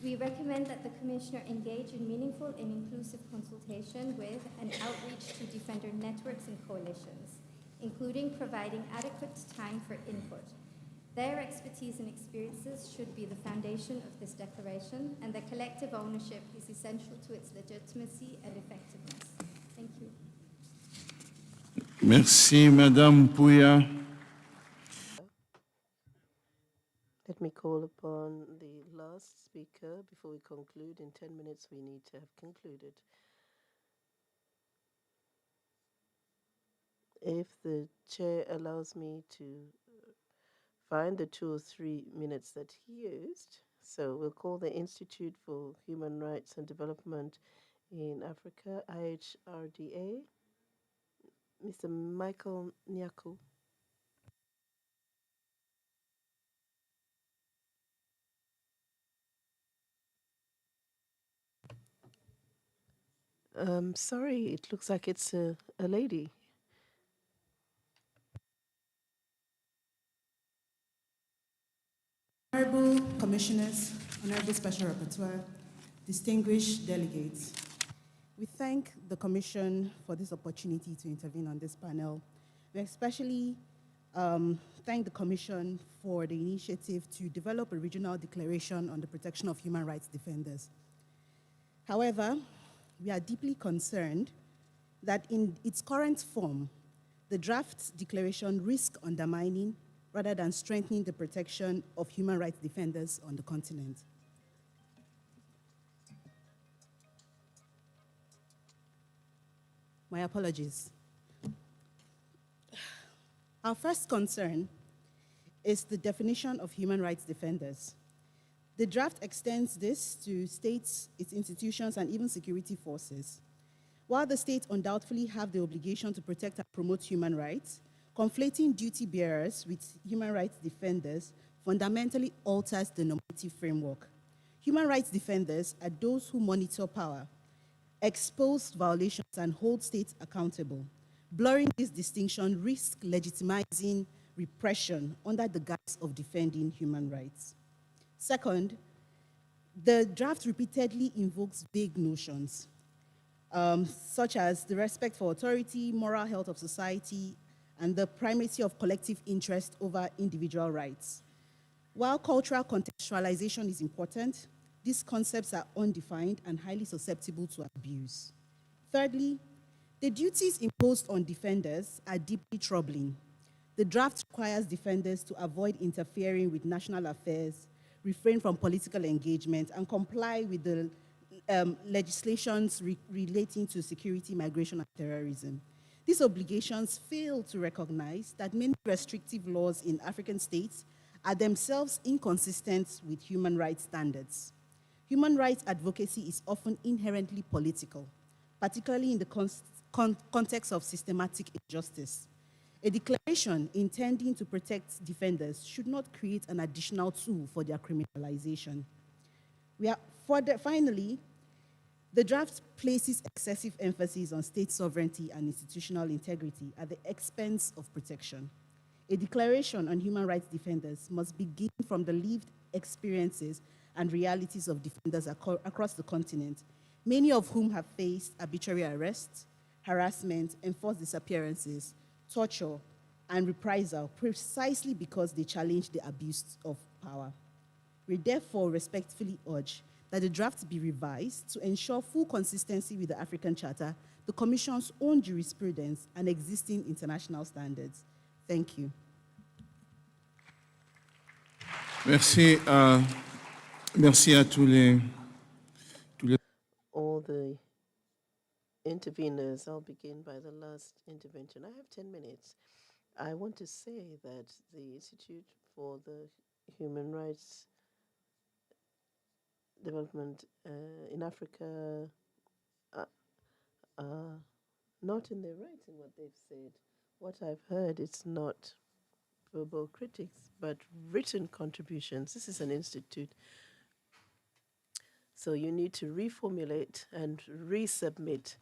we recommend that the Commissioner engage in meaningful and inclusive consultation with and outreach to defender networks and coalitions, including providing adequate time for input. Their expertise and experiences should be the foundation of this declaration, and their collective ownership is essential to its legitimacy and effectiveness. Thank you. Merci, Madame Pouya. Let me call upon the last speaker before we conclude. In 10 minutes, we need to have concluded. If the chair allows me to find the 2 or 3 minutes that he used, so we'll call the Institute for Human Rights and Development in Africa, IHRDA, Mr. Michael Nyaku. Sorry, it looks like it's a lady. Honorable Commissioners, Honorable Special Rapporteur, distinguished delegates, we thank the Commission for this opportunity to intervene on this panel. We especially thank the Commission for the initiative to develop a regional declaration on the protection of human rights defenders. However, we are deeply concerned that in its current form, the draft declaration risks undermining rather than strengthening the protection of human rights defenders on the continent. My apologies. Our first concern is the definition of human rights defenders. The draft extends this to states, its institutions, and even security forces. While the states undoubtedly have the obligation to protect and promote human rights, conflating duty bearers with human rights defenders fundamentally alters the normative framework. Human rights defenders are those who monitor power, expose violations, and hold states accountable. Blurring this distinction risks legitimizing repression under the guise of defending human rights. Second, the draft repeatedly invokes vague notions, such as the respect for authority, moral health of society, and the primacy of collective interest over individual rights. While cultural contextualization is important, these concepts are undefined and highly susceptible to abuse. Thirdly, the duties imposed on defenders are deeply troubling. The draft requires defenders to avoid interfering with national affairs, refrain from political engagement, and comply with the legislations relating to security, migration, and terrorism. These obligations fail to recognize that many restrictive laws in African states are themselves inconsistent with human rights standards. Human rights advocacy is often inherently political, particularly in the context of systematic injustice. A declaration intending to protect defenders should not create an additional tool for their criminalization. Finally, the draft places excessive emphasis on state sovereignty and institutional integrity at the expense of protection. A declaration on human rights defenders must begin from the lived experiences and realities of defenders across the continent, many of whom have faced arbitrary arrests, harassment, enforced disappearances, torture, and reprisal precisely because they challenge the abuse of power. We therefore respectfully urge that the draft be revised to ensure full consistency with the African Charter, the Commission's own jurisprudence, and existing international standards. Thank you. Merci à tous les... All the interveners, I'll begin by the last intervention. I have 10 minutes. I want to say that the Institute for the Human Rights Development in Africa are not in their rights in what they've said. What I've heard, it's not verbal critics, but written contributions. This is an institute. So you need to reformulate and resubmit.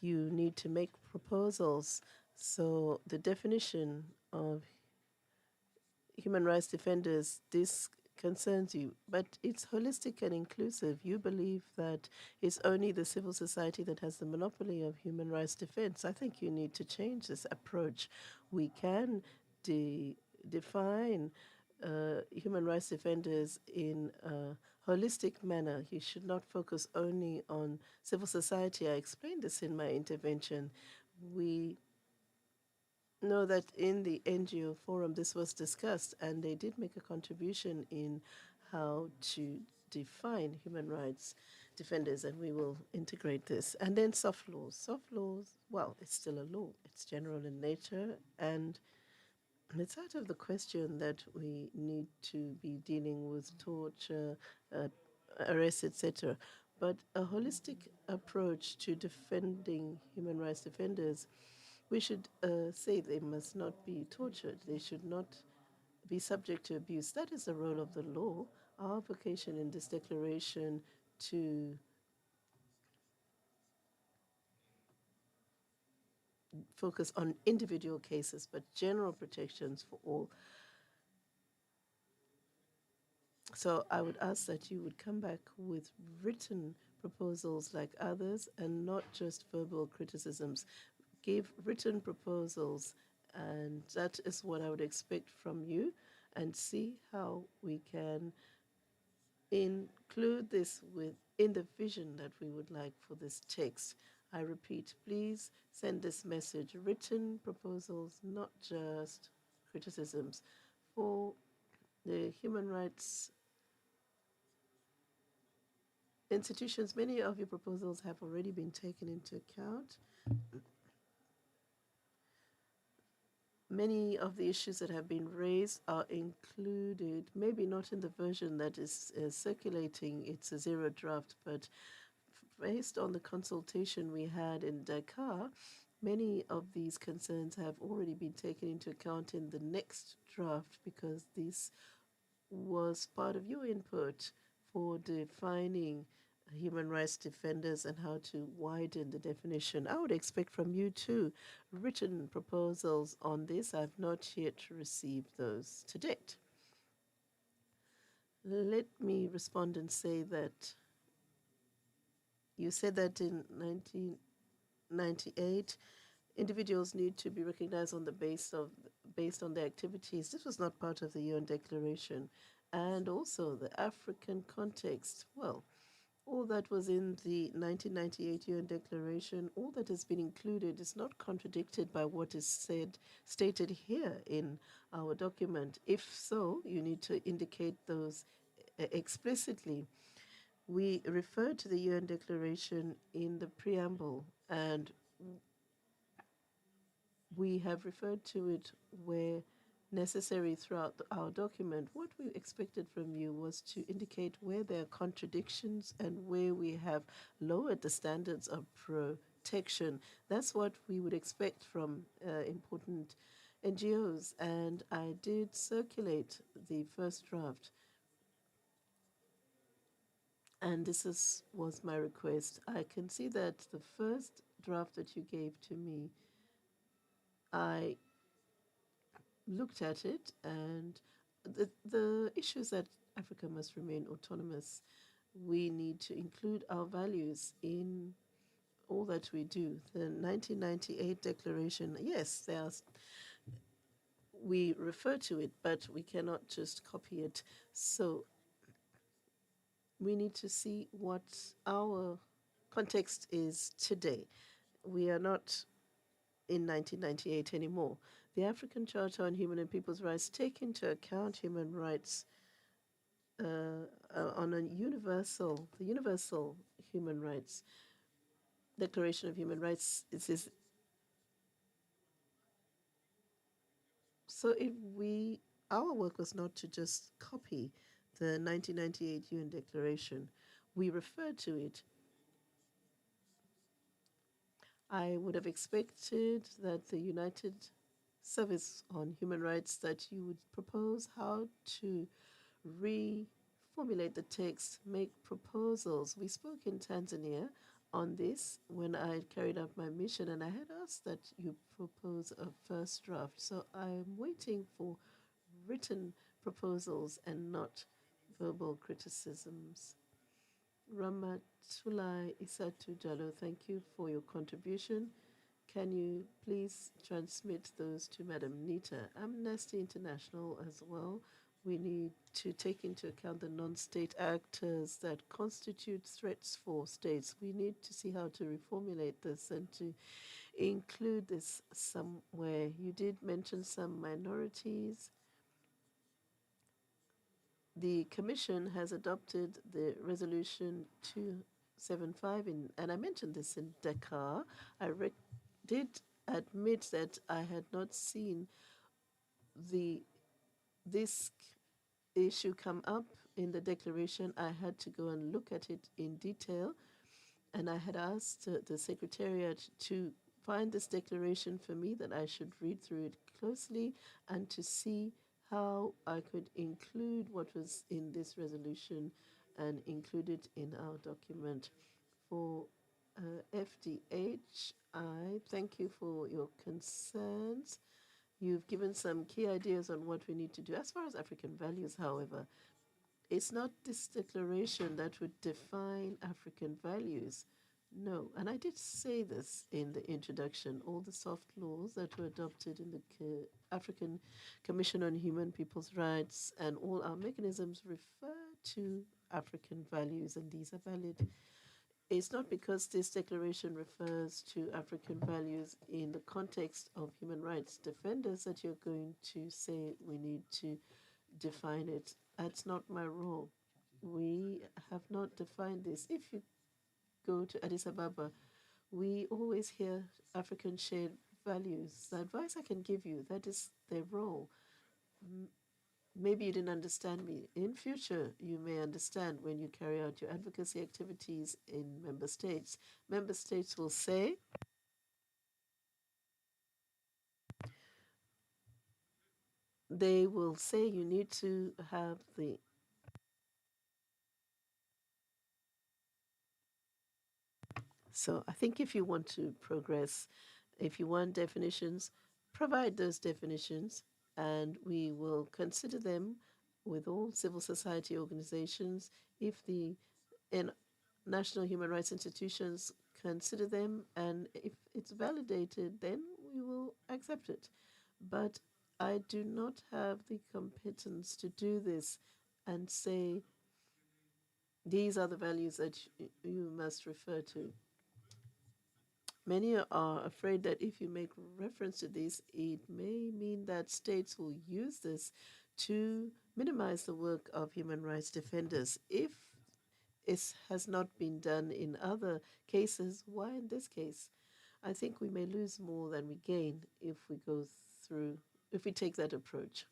You need to make proposals. So the definition of human rights defenders, this concerns you, but it's holistic and inclusive. You believe that it's only the civil society that has the monopoly of human rights defense. I think you need to change this approach. We can define human rights defenders in a holistic manner. You should not focus only on civil society. I explained this in my intervention. We know that in the NGO forum this was discussed, and they did make a contribution in how to define human rights defenders, and we will integrate this. And then soft laws. Soft laws, well, it's still a law. It's general in nature, and it's out of the question that we need to be dealing with torture, arrests, etc. But a holistic approach to defending human rights defenders, we should say they must not be tortured. They should not be subject to abuse. That is the role of the law. Our vocation in this declaration to focus on individual cases, but general protections for all. So I would ask that you would come back with written proposals like others and not just verbal criticisms. Give written proposals, and that is what I would expect from you, and see how we can include this in the vision that we would like for this text. I repeat, please send this message, written proposals, not just criticisms. For the human rights institutions, many of your proposals have already been taken into account. Many of the issues that have been raised are included, maybe not in the version that is circulating, it's a zero draft, but based on the consultation we had in Dakar, many of these concerns have already been taken into account in the next draft, because this was part of your input for defining human rights defenders and how to widen the definition. I would expect from you too written proposals on this. I've not yet received those to date. Let me respond and say that you said that in 1998 individuals need to be recognized on the based on their activities. This was not part of the UN Declaration. And also the African context, well, all that was in the 1998 UN Declaration, all that has been included is not contradicted by what is stated here in our document. If so, you need to indicate those explicitly. We refer to the UN Declaration in the preamble, and we have referred to it where necessary throughout our document. What we expected from you was to indicate where there are contradictions and where we have lowered the standards of protection. That's what we would expect from important NGOs, and I did circulate the first draft. And this was my request. I can see that the first draft that you gave to me, I looked at it, and the issues that Africa must remain autonomous. We need to include our values in all that we do. The 1998 declaration, yes, we refer to it, but we cannot just copy it. So we need to see what our context is today. We are not in 1998 anymore. The African Charter on Human and People's Rights take into account human rights on the universal human rights Declaration of Human Rights. So if our work was not to just copy the 1998 UN Declaration, we referred to it. I would have expected that the United Service on Human Rights, that you would propose how to reformulate the text, make proposals. We spoke in Tanzania on this when I carried out my mission, and I had asked that you propose a first draft. So I'm waiting for written proposals and not verbal criticisms. Ramatulai Isatu Jallo, thank you for your contribution. Can you please transmit those to Madam Nita? Amnesty International as well We need to take into account the non-state actors that constitute threats for states. We need to see how to reformulate this and to include this somewhere. You did mention some minorities. The Commission has adopted the resolution 275, and I mentioned this in Dakar. I did admit that I had not seen this issue come up in the declaration. I had to go and look at it in detail, and I had asked the Secretariat to find this declaration for me, that I should read through it closely and to see how I could include what was in this resolution and include it in our document. For FDH, I thank you for your concerns. You've given some key ideas on what we need to do. As far as African values, however, it's not this declaration that would define African values. No, and I did say this in the introduction. All the soft laws that were adopted in the African Commission on Human People's Rights and all our mechanisms refer to African values, and these are valid. It's not because this declaration refers to African values in the context of human rights defenders that you're going to say we need to define it. That's not my role. We have not defined this. If you go to Addis Ababa, we always hear African shared values. The advice I can give you, that is their role. Maybe you didn't understand me. In future, you may understand when you carry out your advocacy activities in member states. Member states will say, you need to have the So I think if you want to progress, if you want definitions, provide those definitions, and we will consider them with all civil society organizations. If the national human rights institutions consider them, and if it's validated, then we will accept it. But I do not have the competence to do this and say, these are the values that you must refer to. Many are afraid that if you make reference to this, it may mean that states will use this to minimize the work of human rights defenders. If it has not been done in other cases, why in this case? I think we may lose more than we gain if we take that approach.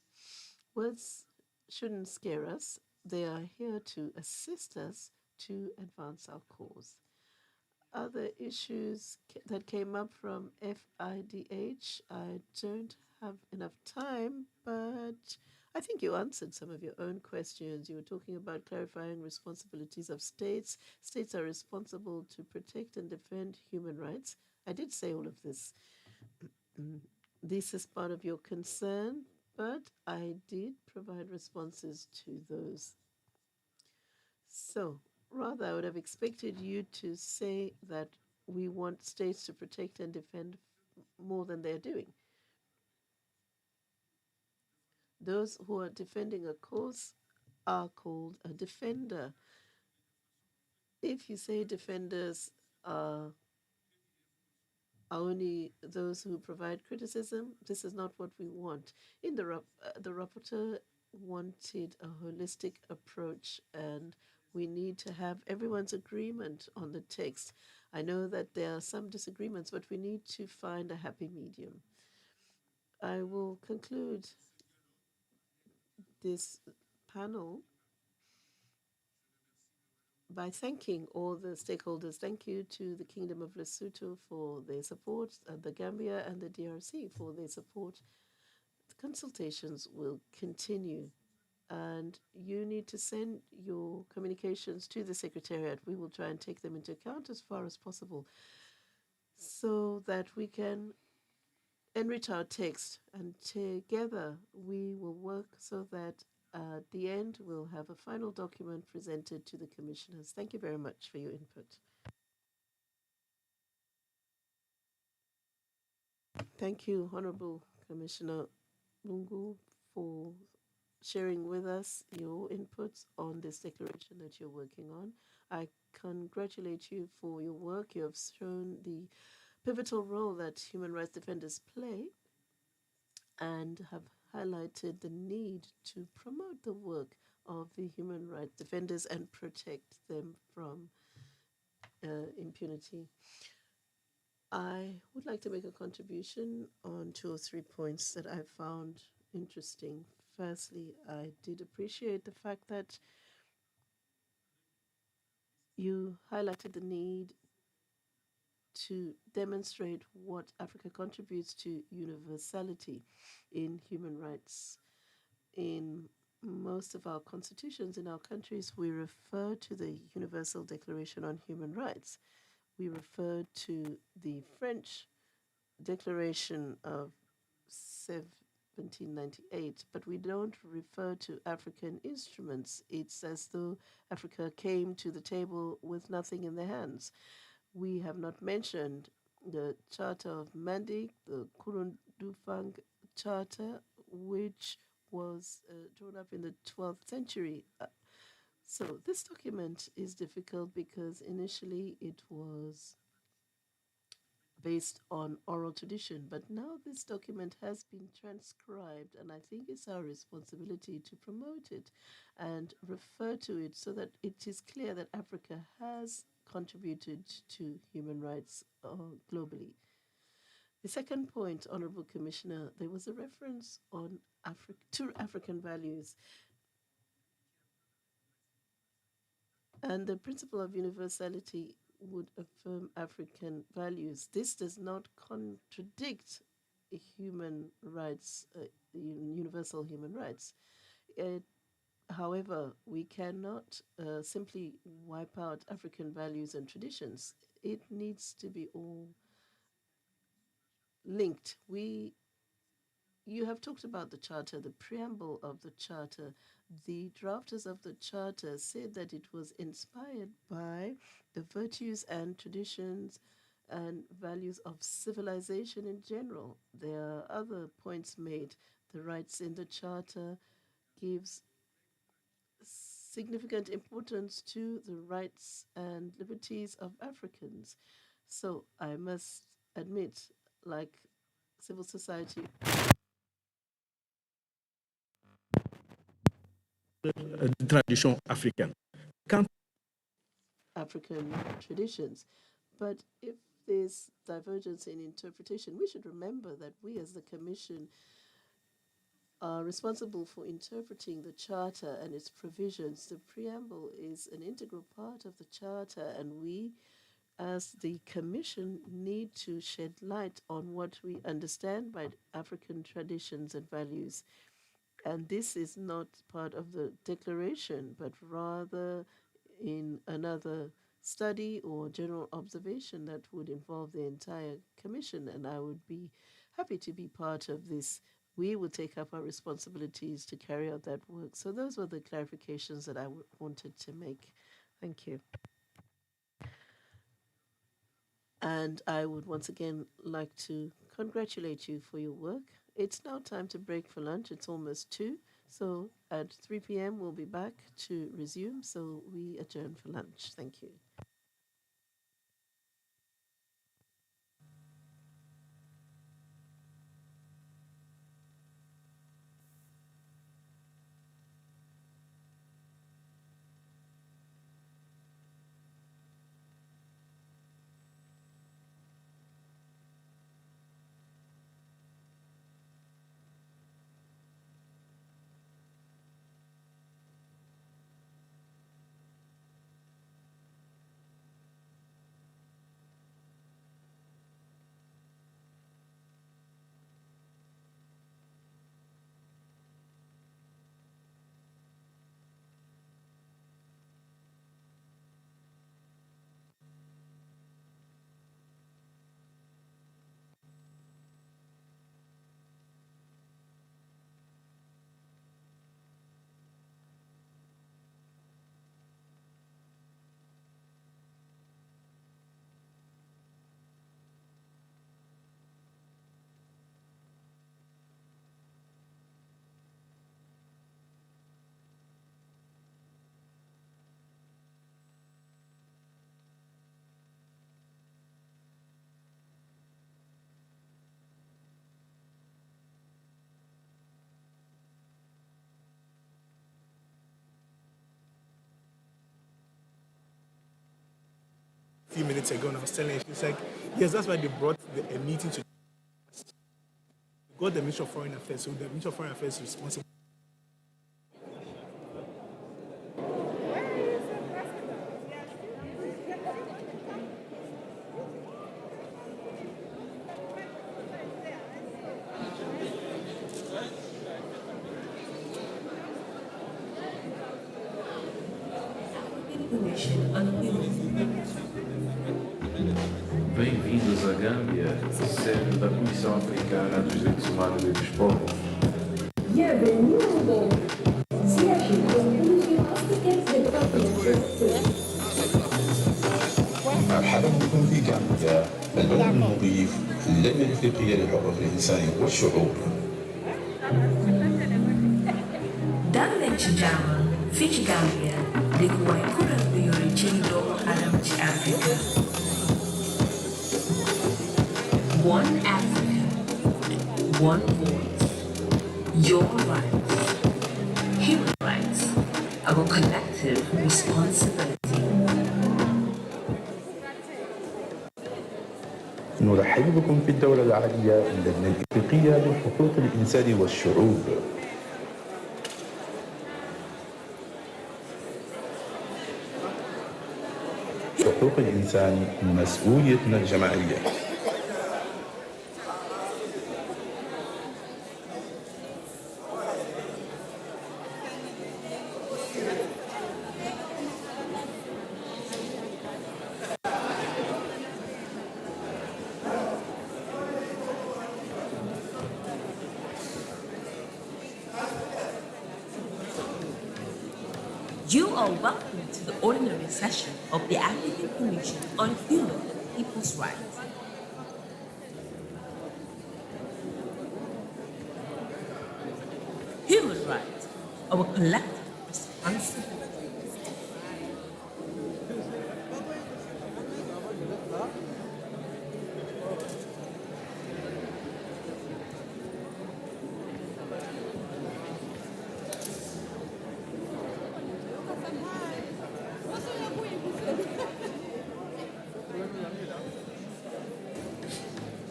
Words shouldn't scare us. They are here to assist us to advance our cause. Other issues that came up from FIDH, I don't have enough time, but I think you answered some of your own questions. You were talking about clarifying responsibilities of states. States are responsible to protect and defend human rights. I did say all of this. This is part of your concern, but I did provide responses to those. So, rather, I would have expected you to say that we want states to protect and defend more than they're doing. Those who are defending a cause are called a defender. If you say defenders are only those who provide criticism, this is not what we want. In the rapporteur wanted a holistic approach, and we need to have everyone's agreement on the text. I know that there are some disagreements, but we need to find a happy medium. I will conclude this panel by thanking all the stakeholders. Thank you to the Kingdom of Lesotho for their support, the Gambia and the DRC for their support. The consultations will continue, and you need to send your communications to the Secretariat. We will try and take them into account as far as possible so that we can enrich our text, and together we will work so that at the end we'll have a final document presented to the commissioners. Thank you very much for your input. Thank you, Honorable Commissioner Lungu, for sharing with us your inputs on this declaration that you're working on. I congratulate you for your work. You have shown the pivotal role that human rights defenders play and have highlighted the need to promote the work of the human rights defenders and protect them from impunity. I would like to make a contribution on 2 or 3 points that I found interesting. Firstly, I did appreciate the fact that you highlighted the need to demonstrate what Africa contributes to universality in human rights. In most of our constitutions in our countries, we refer to the Universal Declaration on Human Rights. We refer to the French Declaration of 1798, but we don't refer to African instruments. It's as though Africa came to the table with nothing in their hands. We have not mentioned the Charter of Mandi, the Kurundufang Charter, which was drawn up in the 12th century. So this document is difficult because initially it was based on oral tradition, but now this document has been transcribed, and I think it's our responsibility to promote it and refer to it so that it is clear that Africa has contributed to human rights globally. The second point, Honorable Commissioner, there was a reference on to African values. And the principle of universality would affirm African values. This does not contradict human rights, universal human rights. However, we cannot simply wipe out African values and traditions. It needs to be all linked. You have talked about the Charter, the preamble of the Charter. The drafters of the Charter said that it was inspired by the virtues and traditions and values of civilization in general. There are other points made. The rights in the Charter gives significant importance to the rights and liberties of Africans. So I must admit, like civil society, tradition africaine. African traditions. But if there's divergence in interpretation, we should remember that we as the Commission are responsible for interpreting the Charter and its provisions. The preamble is an integral part of the Charter, and we as the Commission need to shed light on what we understand by African traditions and values. And this is not part of the declaration, but rather in another study or general observation that would involve the entire Commission, and I would be happy to be part of this. We will take up our responsibilities to carry out that work. So those were the clarifications that I wanted to make. Thank you. And I would once again like to congratulate you for your work. It's now time to break for lunch. It's almost 2. So at 3 p.m. we'll be back to resume. So we adjourn for lunch. Thank you. few minutes ago, and I was telling her, she's like, yes, that's why they brought a meeting to got the Ministry of Foreign Affairs, so the Ministry of Foreign Affairs is responsible. Bem-vindos à Gâmbia, sede da Comissão Africana dos Direitos Humanos e dos Povos. مرحبا بكم في غامبيا، البلد المضيف للجنة الأفريقية للحقوق الإنسان والشعوب. Dalek Jamal, Fiji Gambia, the Waikura Biorichindo Alamchi Africa. One Africa, one voice. Your rights, human rights, our collective responsibility. نرحب بكم في الدورة العالية للجنة الأفريقية لحقوق الإنسان والشعوب. حقوق الإنسان مسؤوليتنا الجماعية. You are welcome to the ordinary session of the African Commission on Human and People's Rights. Human rights, our collective responsibility.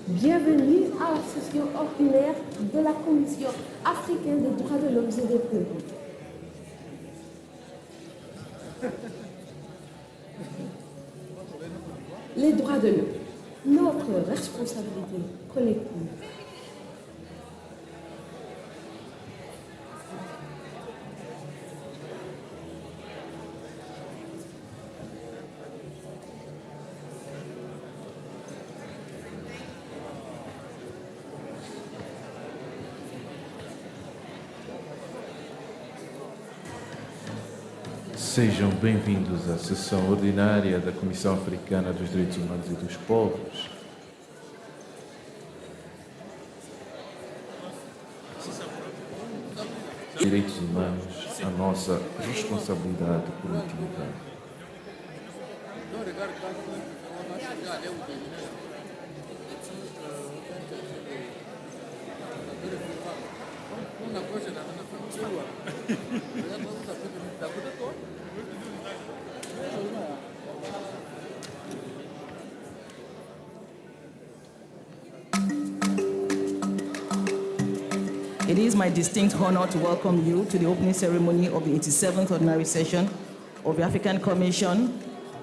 Bienvenue à la session ordinaire de la Commission africaine des droits de l'homme et des peuples. Les droits de l'homme, notre responsabilité collective. Sejam bem-vindos à sessão ordinária da Comissão Africana dos Direitos Humanos e dos Povos. Direitos humanos, a nossa responsabilidade coletiva. It is my distinct honor to welcome you to the opening ceremony of the 87th Ordinary Session of the African Commission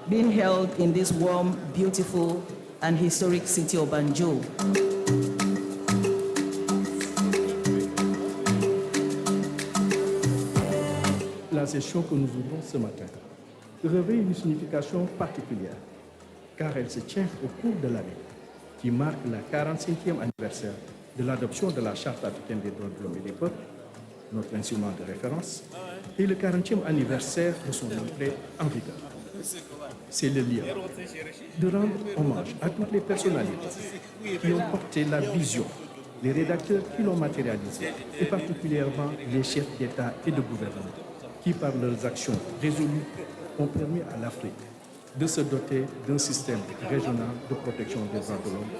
being held in this warm, beautiful, and historic city of Banjul. La session que nous ouvrons ce matin revêt une signification particulière car elle se tient au cours de l'année qui marque la 45e anniversaire de l'adoption de la Charte africaine des droits de l'homme et des peuples, notre instrument de référence, et le 40e anniversaire de son entrée en vigueur. C'est le lieu de rendre hommage à toutes les personnalités qui ont porté la vision, les rédacteurs qui l'ont matérialisé, et particulièrement les chefs d'État et de gouvernement, qui par leurs actions résolues ont permis à l'Afrique de se doter d'un système régional de protection des droits de l'homme,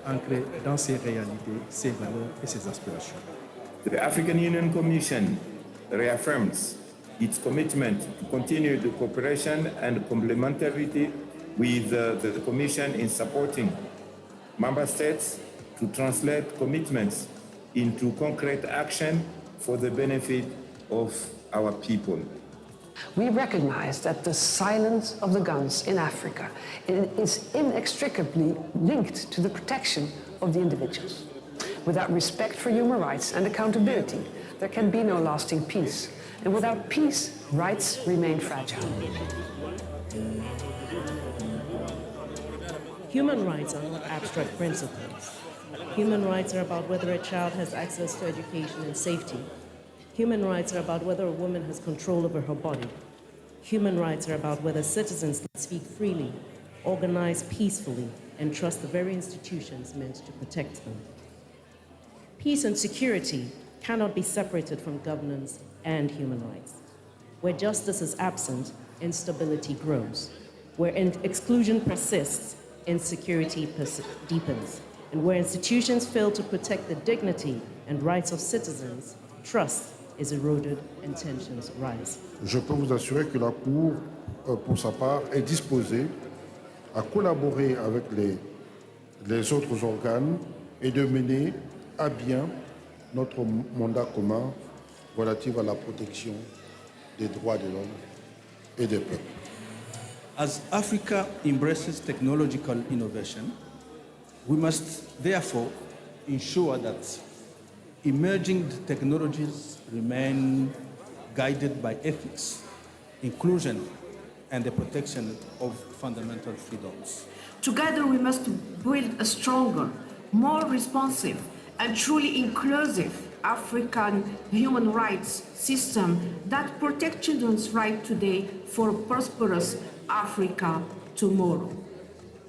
ancré dans ses réalités, ses valeurs et ses aspirations. The African Union Commission reaffirms its commitment to continue the cooperation and complementarity with the Commission in supporting member states to translate commitments into concrete action for the benefit of our people. We recognize that the silence of the guns in Africa is inextricably linked to the protection of the individuals. Without respect for human rights and accountability, there can be no lasting peace. And without peace, rights remain fragile. Human rights are not abstract principles. Human rights are about whether a child has access to education and safety. Human rights are about whether a woman has control over her body. Human rights are about whether citizens can speak freely, organize peacefully, and trust the very institutions meant to protect them. Peace and security cannot be separated from governance and human rights. Where justice is absent, instability grows. Where exclusion persists, insecurity deepens. And where institutions fail to protect the dignity and rights of citizens, trust is eroded and tensions rise. Je peux vous assurer que la Cour, pour sa part, est disposée à collaborer avec les autres organes et de mener à bien notre mandat commun relatif à la protection des droits de l'homme et des peuples. As Africa embraces technological innovation, we must therefore ensure that emerging technologies remain guided by ethics, inclusion, and the protection of fundamental freedoms. Together we must build a stronger, more responsive, and truly inclusive African human rights system that protects children's rights today for a prosperous Africa tomorrow.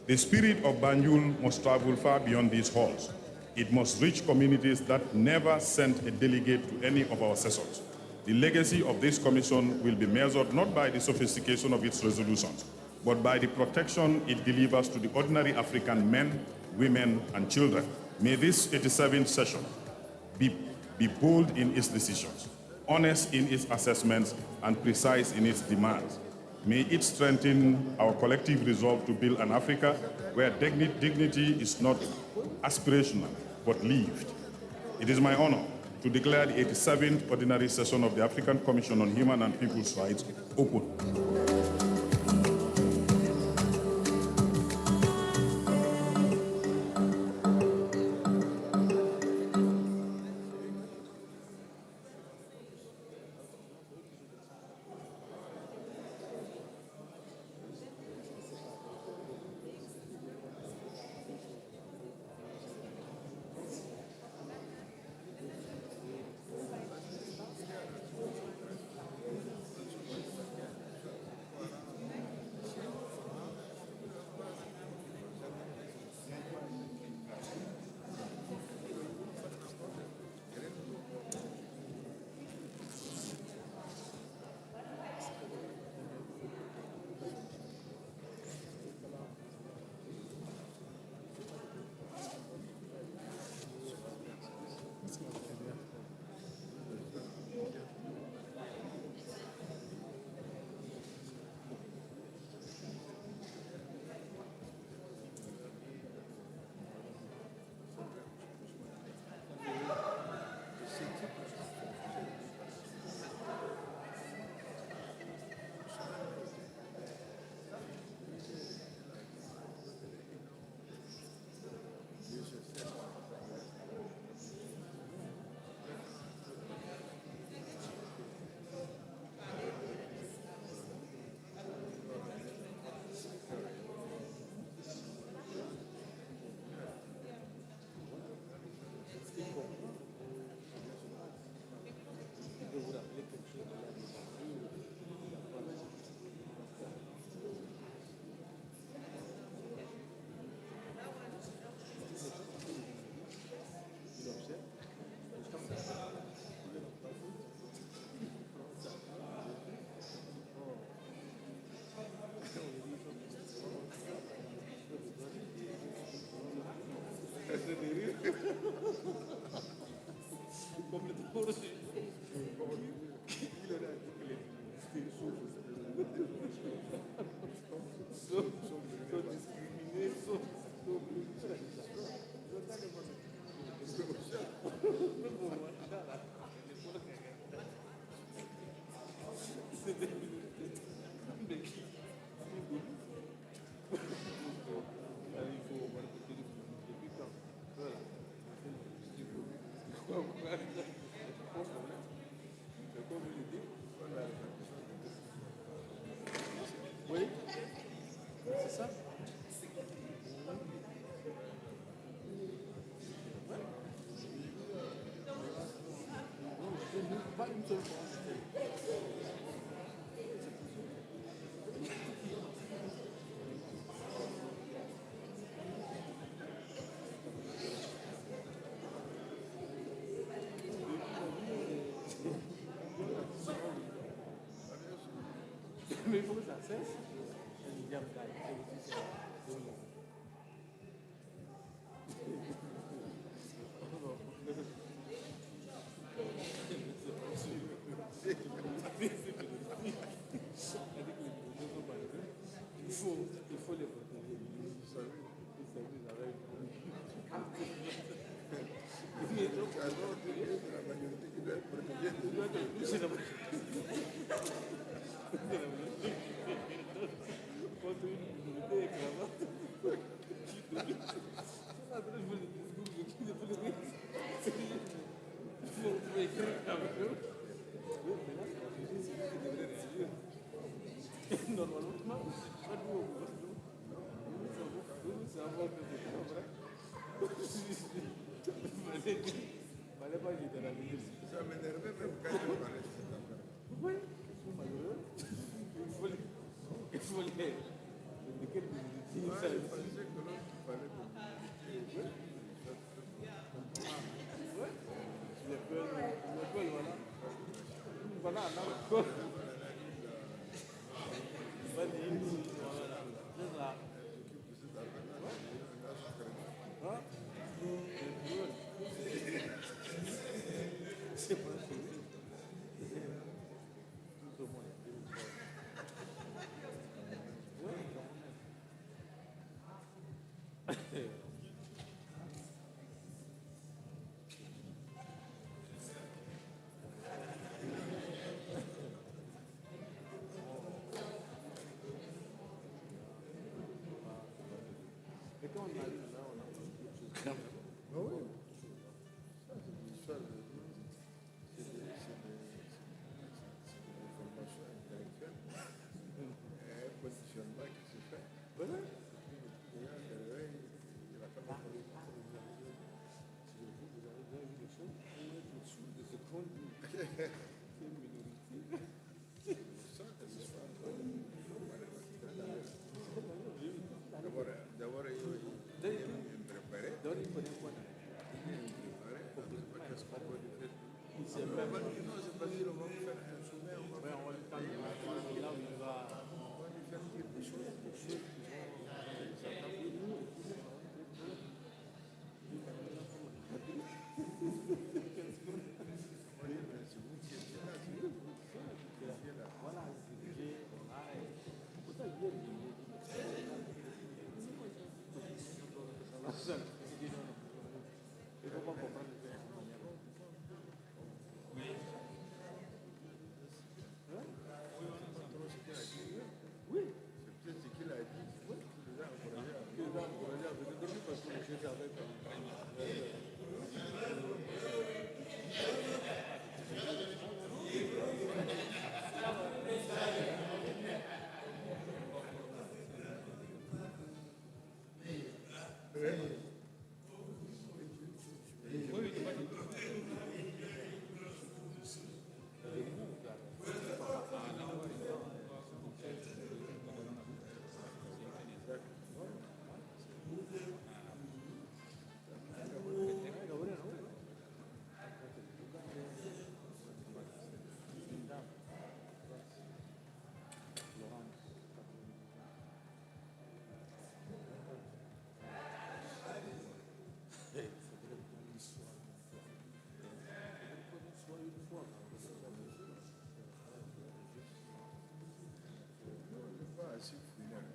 The spirit of Banjul must travel far beyond these halls. It must reach communities that never sent a delegate to any of our sessions. The legacy of this commission will be measured not by the sophistication of its resolutions, but by the protection it delivers to the ordinary African men, women, and children. May this 87th session be bold in its decisions, honest in its assessments, and precise in its demands. May it strengthen our collective resolve to build an Africa where dignity is not aspirational, but lived. It is my honor to declare the 87th Ordinary Session of the African Commission on Human and People's Rights open. Mais il faut que ça cesse. Il faut les protéger. Ça m'énervait même quand je parlais de cette affaire. Oui, ils sont malheureux. Il faut les... Je pensais que l'autre fallait que... L'école, voilà. Voilà, l'école.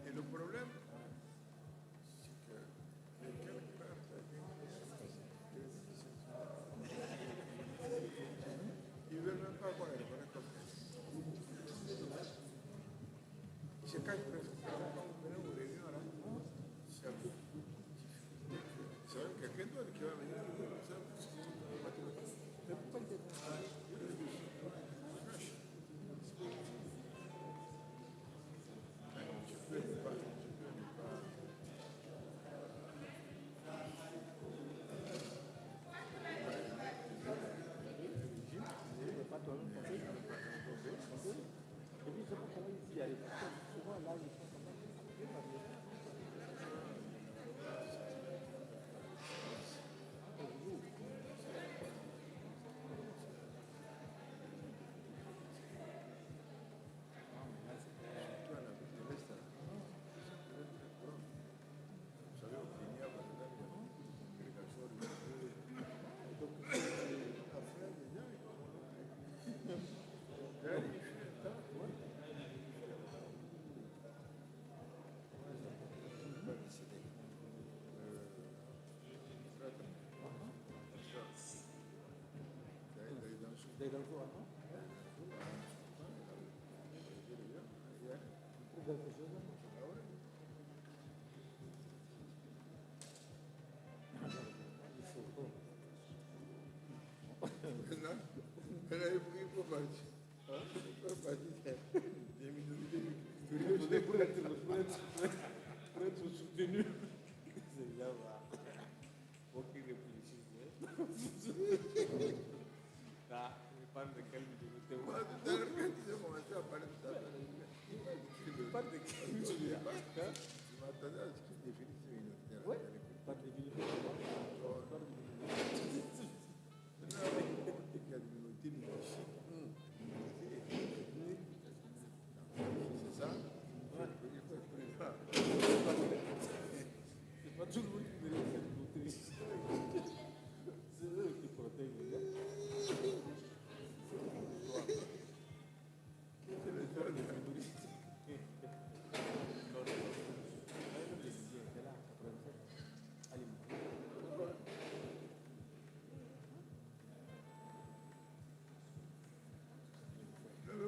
Et le problème, c'est que les quelques cartes ils ne veulent même pas qu'on les reconnaisse comme tel. C'est quand ils présentent aux réunions là, c'est vrai quelqu'un d'autre qui va venir comme ça. Mais pourquoi il était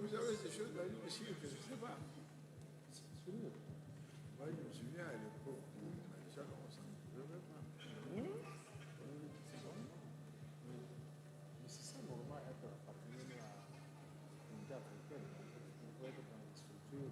Vous savez, ces choses-là, je me suis dit que je ne sais pas. Moi, je me souviens à l'époque où on a déjà commencé à ne pleure pas. Mais c'est ça, normal, être appartenant à une date africaine. On peut être dans les structures.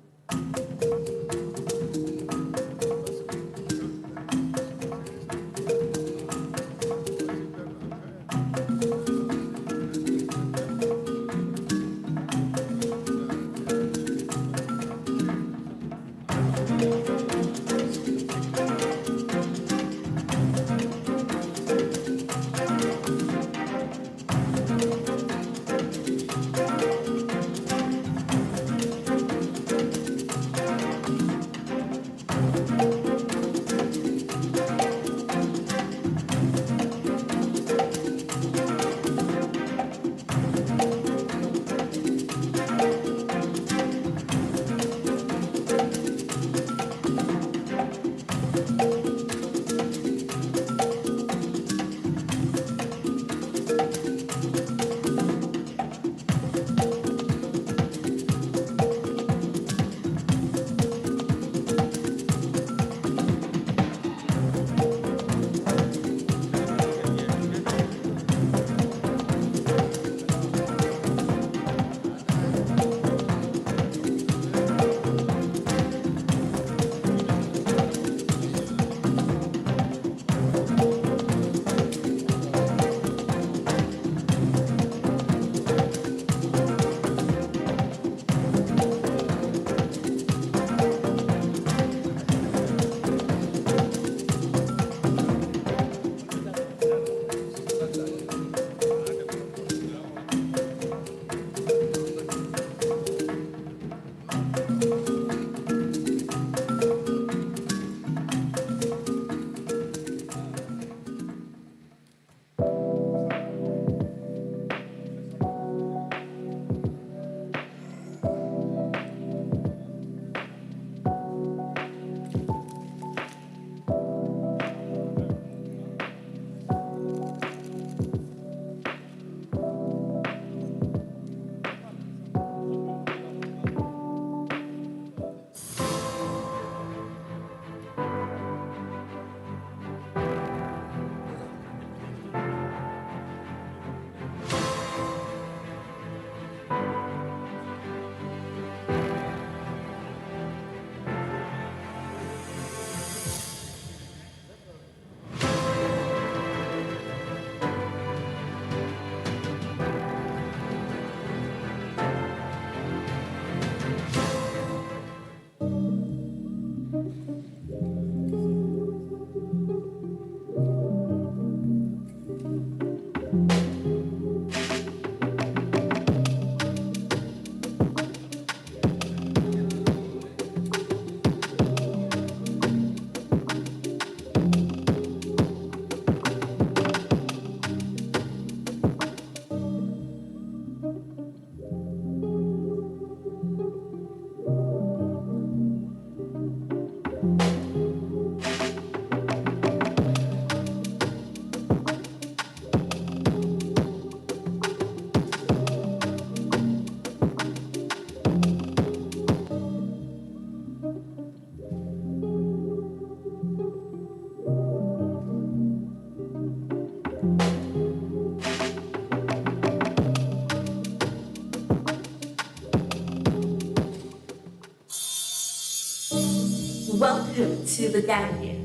Welcome to the Gambia,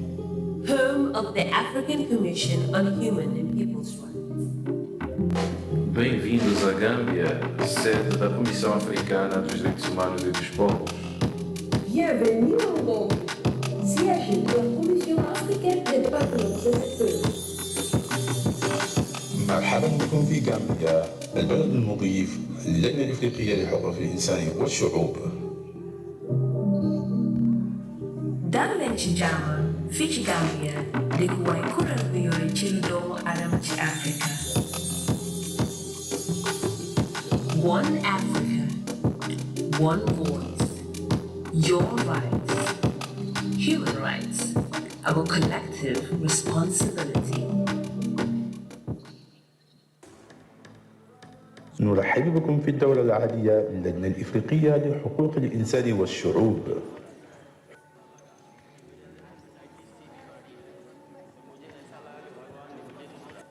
home of the African Commission on Human and People's Rights. Bem-vindos à Gâmbia, sede da Comissão Africana dos Direitos Humanos e dos Povos. Bienvenue au Gabon, siège de la Commission africaine des droits de l'homme et des peuples. مرحبا بكم في غامبيا، البلد المضيف للجنة الإفريقية لحقوق الإنسان والشعوب. Dalleen ci jàmm fii ci Gambia dëkkuwaay kuréel bi yore cëri doomu aadama ci Afrika. One Africa, one voice, your rights, human rights, our collective responsibility. نرحب بكم في الدورة العادية للجنة الإفريقية لحقوق الإنسان والشعوب.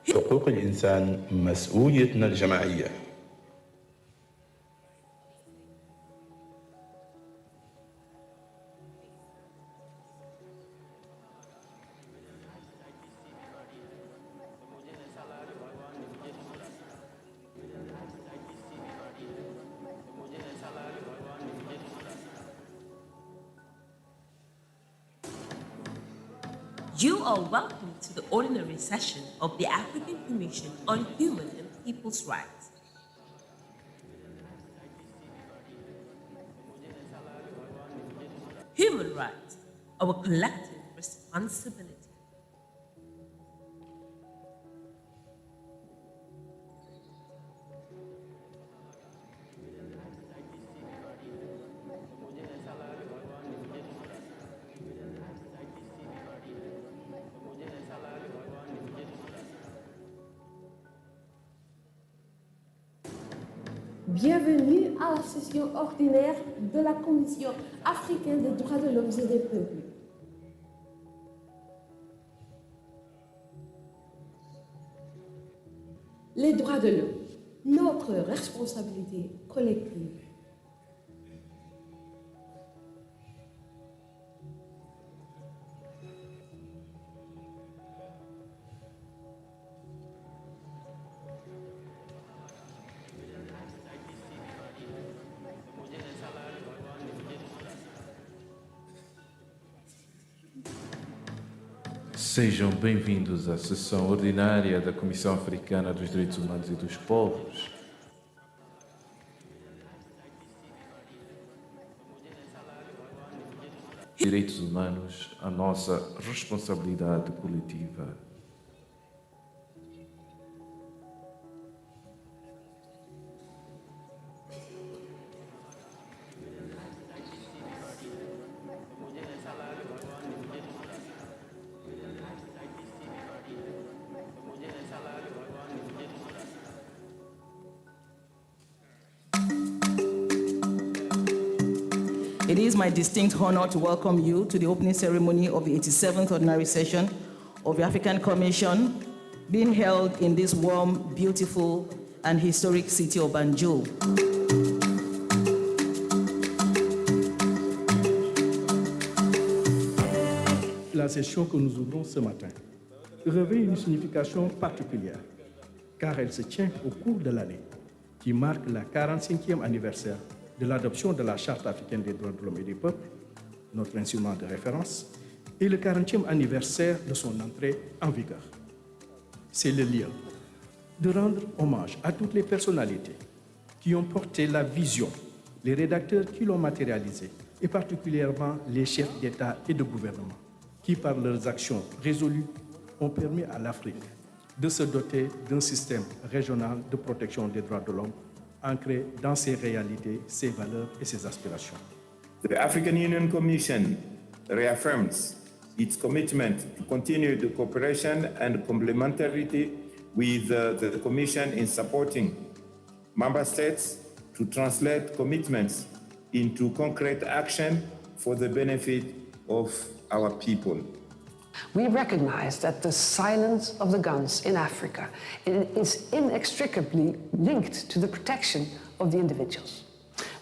حقوق الإنسان مسؤوليتنا الجماعية. You are welcome to the ordinary session of the African Commission on Human and People's Rights. Human rights, our collective responsibility. Bienvenue à la session ordinaire de la Commission africaine des droits de l'homme et des peuples. Les droits de l'homme, notre responsabilité collective. Sejam bem-vindos à sessão ordinária da Comissão Africana dos Direitos Humanos e dos Povos. Direitos humanos, a nossa responsabilidade coletiva. It is my distinct honor to welcome you to the opening ceremony of the 87th Ordinary Session of the African Commission, being held in this warm, beautiful, and historic city of Banjul. La session que nous ouvrons ce matin revêt une signification particulière, car elle se tient au cours de l'année qui marque la 45e anniversaire de l'adoption de la Charte africaine des droits de l'homme et des peuples, notre instrument de référence, et le 40e anniversaire de son entrée en vigueur. C'est le lieu de rendre hommage à toutes les personnalités qui ont porté la vision, les rédacteurs qui l'ont matérialisé, et particulièrement les chefs d'État et de gouvernement, qui par leurs actions résolues ont permis à l'Afrique de se doter d'un système régional de protection des droits de l'homme ancré dans ses réalités, ses valeurs et ses aspirations. The African Union Commission reaffirms its commitment to continue the cooperation and complementarity with the Commission in supporting member states to translate commitments into concrete action for the benefit of our people. We recognize that the silence of the guns in Africa is inextricably linked to the protection of the individuals.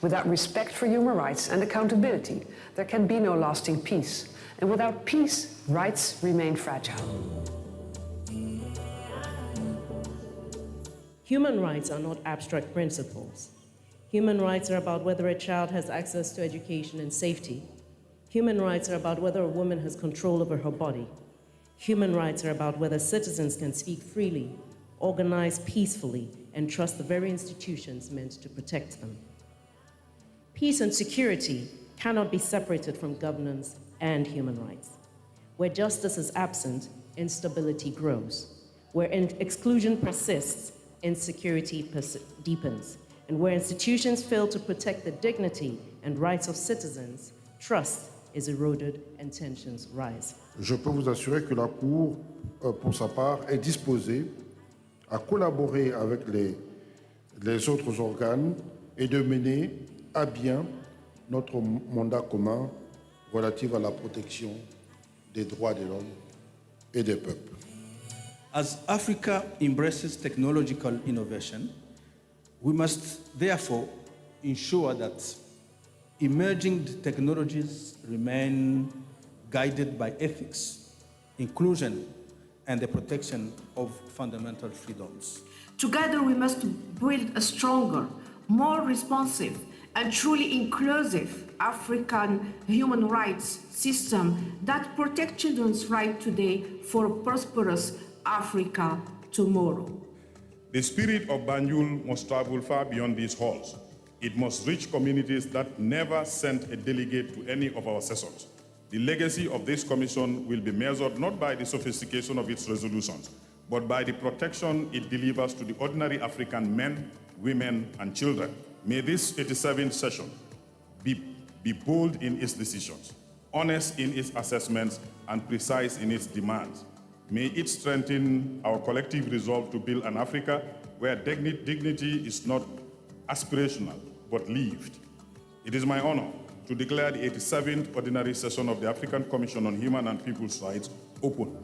Without respect for human rights and accountability, there can be no lasting peace, And without peace, rights remain fragile. Human rights are not abstract principles. Human rights are about whether a child has access to education and safety. Human rights are about whether a woman has control over her body. Human rights are about whether citizens can speak freely, organize peacefully, and trust the very institutions meant to protect them. Peace and security cannot be separated from governance and human rights. Where justice is absent, instability grows. Where exclusion persists, insecurity deepens. And where institutions fail to protect the dignity and rights of citizens, trust is eroded and tensions rise. Je peux vous assurer que la Cour, pour sa part, est disposée à collaborer avec les autres organes et de mener à bien notre mandat commun relatif à la protection des droits de l'homme et des peuples. As Africa embraces technological innovation, we must therefore ensure that emerging technologies remain guided by ethics, inclusion, and the protection of fundamental freedoms. Together, we must build a stronger, more responsive, and truly inclusive African human rights system that protects children's rights today for a prosperous Africa tomorrow. The spirit of Banjul must travel far beyond these halls. It must reach communities that never sent a delegate to any of our sessions. The legacy of this commission will be measured not by the sophistication of its resolutions, but by the protection it delivers to the ordinary African men, women, and children. May this 87th session be bold in its decisions, honest in its assessments, and precise in its demands. May it strengthen our collective resolve to build an Africa where dignity is not aspirational, but lived. It is my honor to declare the 87th Ordinary Session of the African Commission on Human and People's Rights open.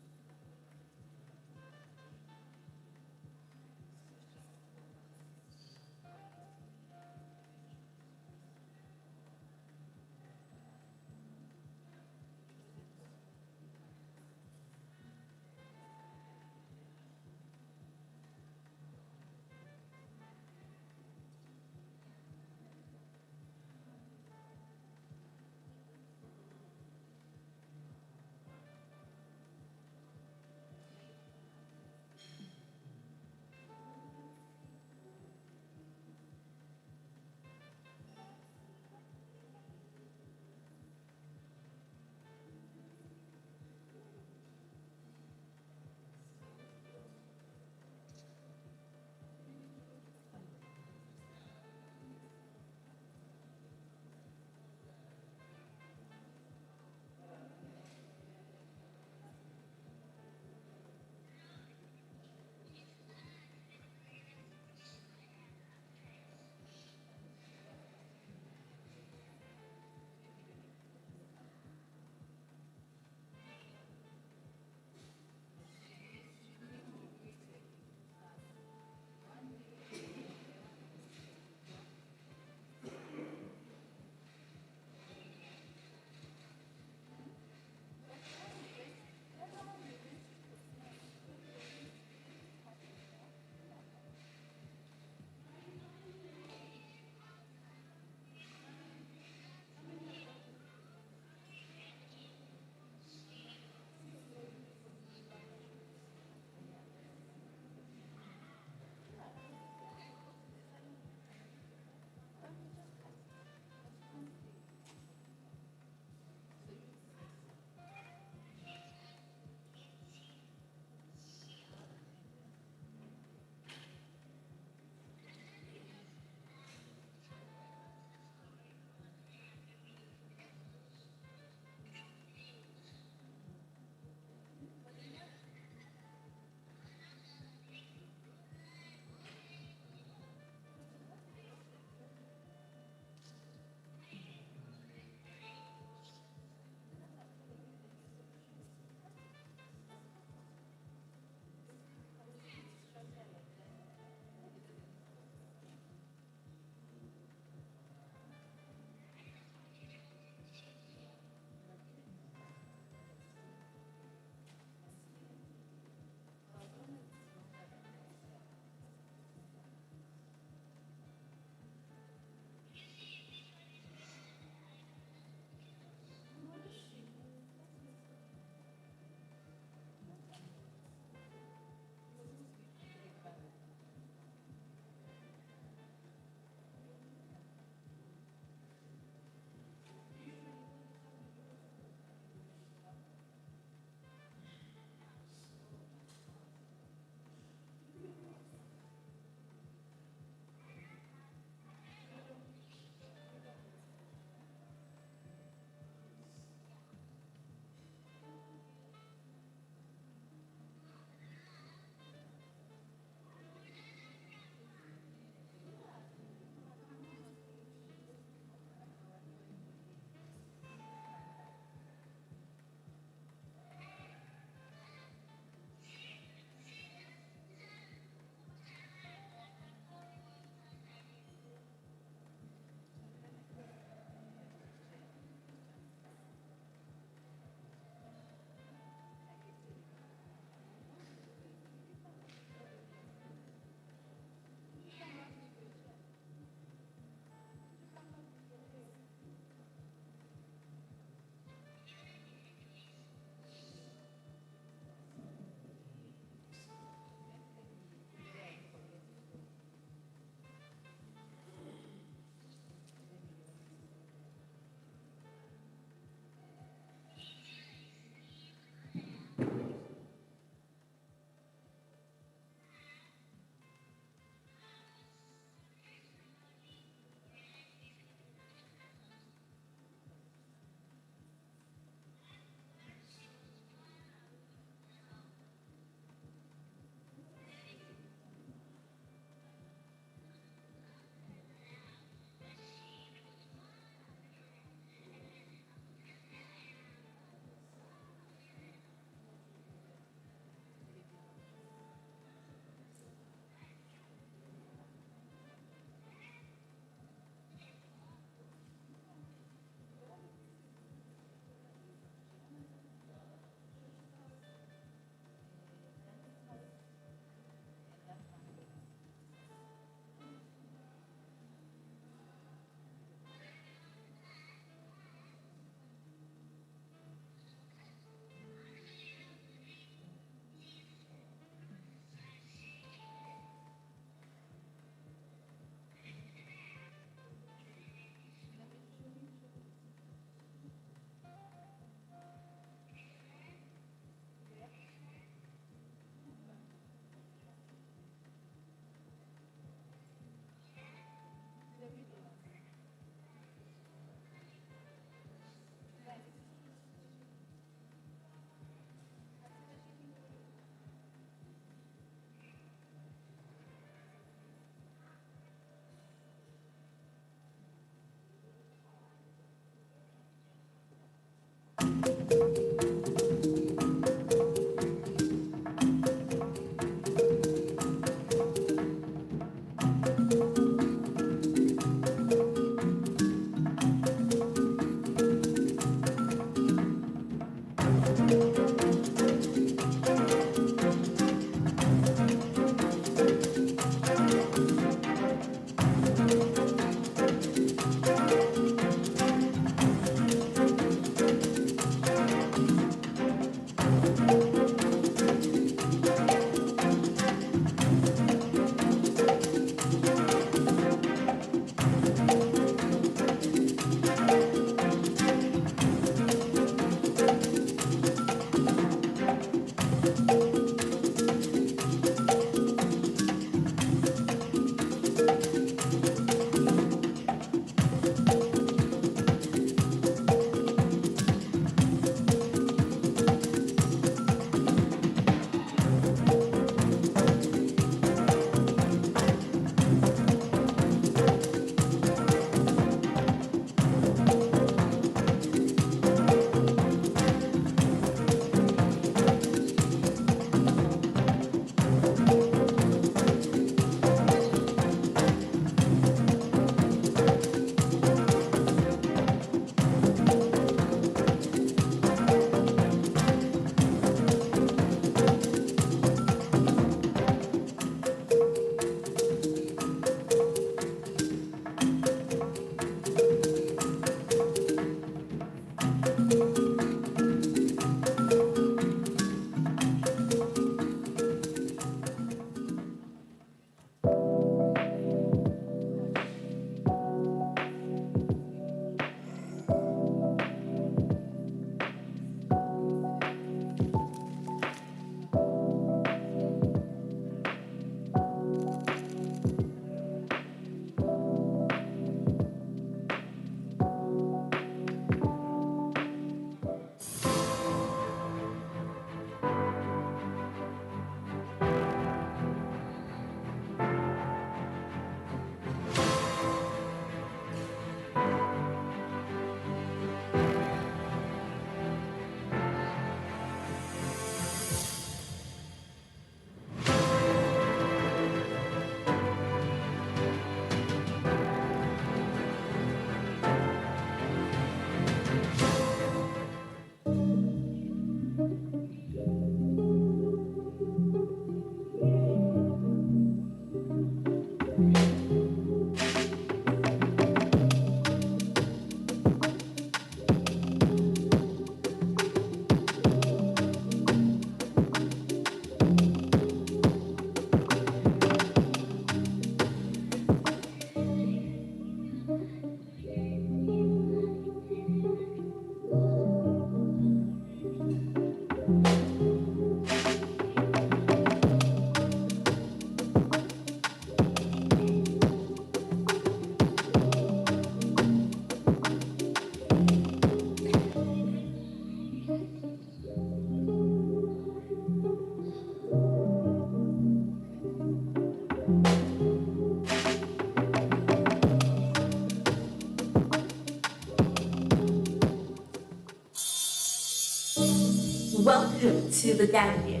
Welcome to the Gambia,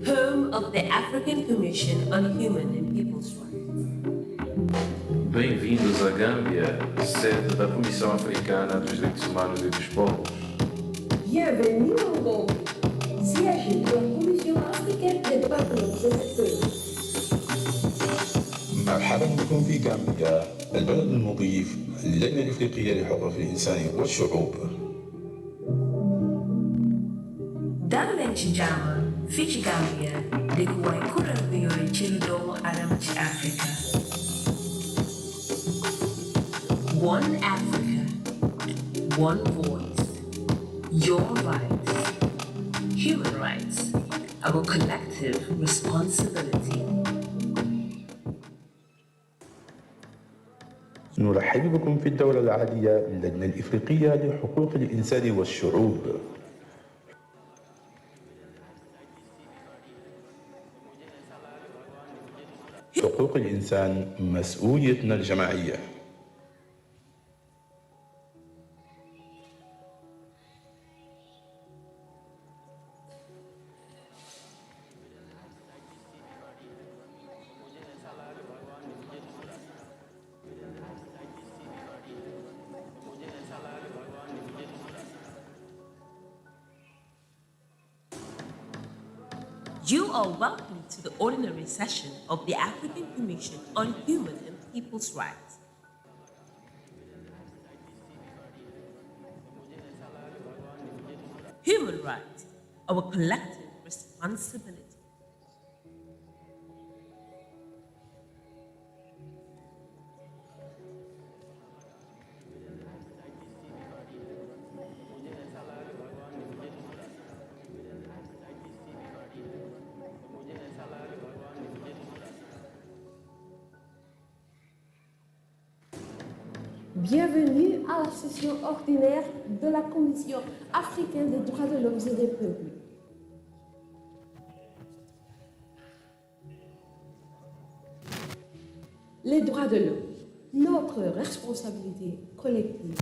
home of the African Commission on Human and People's Rights. Bem-vindos à Gâmbia, sede da Comissão Africana dos Direitos Humanos e dos Povos. Bienvenue au Gambie, siège de la Commission africaine des droits de l'homme et des peuples. مرحبا بكم في غامبيا، البلد المضيف للجنة الإفريقية لحقوق الإنسان والشعوب. Dalleen ci jàmm fii ci Gambia dëkkuwaay kuréel bi yore ci doomu aadama ci Afrika. One Africa, one voice, your rights, human rights, our collective responsibility. نرحب بكم في الدورة العادية للجنة الإفريقية لحقوق الإنسان والشعوب. حقوق الإنسان مسؤوليتنا الجماعية. You are welcome to the ordinary session of the African Commission on Human and People's Rights. Human rights, our collective responsibility. Bienvenue à la session ordinaire de la Commission africaine des droits de l'homme et des peuples. Les droits de l'homme, notre responsabilité collective.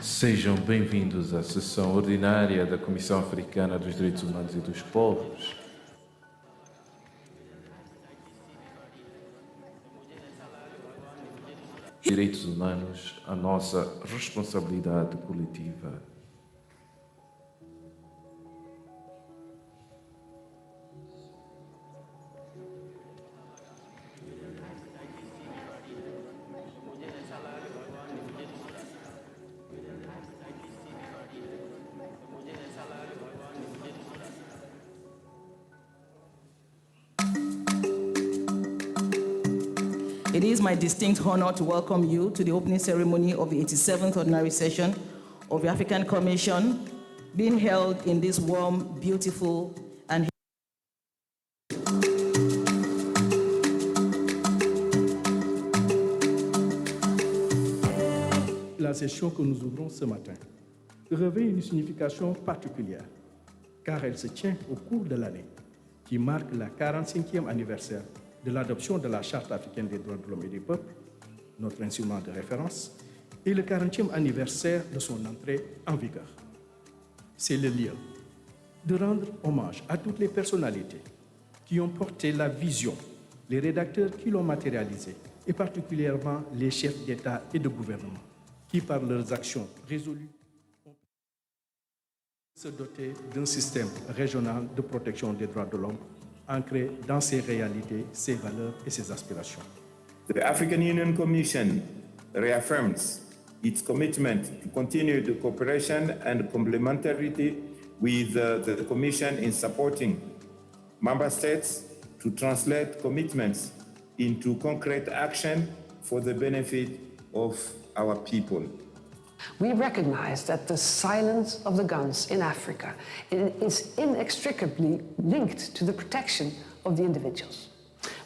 Sejam bem-vindos à sessão ordinária da Comissão Africana dos Direitos Humanos e dos Povos. Direitos humanos, a nossa responsabilidade coletiva. It is my distinct honor to welcome you to the opening ceremony of the 87th Ordinary Session of the African Commission, being held in this warm, beautiful, and La session que nous ouvrons ce matin revêt une signification particulière, car elle se tient au cours de l'année qui marque la 45e anniversaire de l'adoption de la Charte africaine des droits de l'homme et des peuples, notre instrument de référence, et le 40e anniversaire de son entrée en vigueur. C'est le lieu de rendre hommage à toutes les personnalités qui ont porté la vision, les rédacteurs qui l'ont matérialisé, et particulièrement les chefs d'État et de gouvernement, qui par leurs actions résolues ont se doter d'un système régional de protection des droits de l'homme ancré dans ses réalités, ses valeurs et ses aspirations. The African Union Commission reaffirms its commitment to continue the cooperation and complementarity with the Commission in supporting member states to translate commitments into concrete action for the benefit of our people. We recognize that the silence of the guns in Africa is inextricably linked to the protection of the individuals.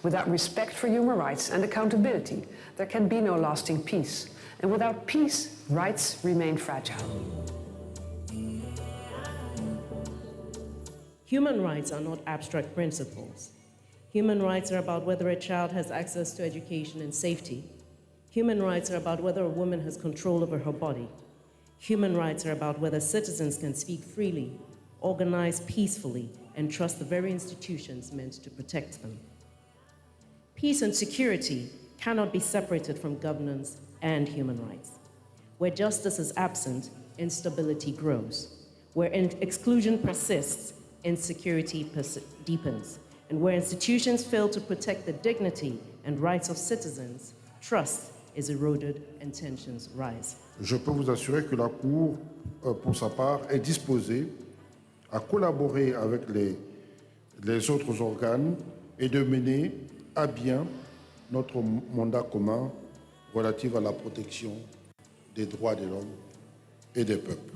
Without respect for human rights and accountability, there can be no lasting peace. And without peace, rights remain fragile. Human rights are not abstract principles. Human rights are about whether a child has access to education and safety. Human rights are about whether a woman has control over her body. Human rights are about whether citizens can speak freely, organize peacefully, and trust the very institutions meant to protect them. Peace and security cannot be separated from governance and human rights. Where justice is absent, instability grows. Where exclusion persists, insecurity deepens. And where institutions fail to protect the dignity and rights of citizens, trust is eroded and tensions rise. Je peux vous assurer que la Cour, pour sa part, est disposée à collaborer avec les autres organes et de mener à bien notre mandat commun relatif à la protection des droits de l'homme et des peuples.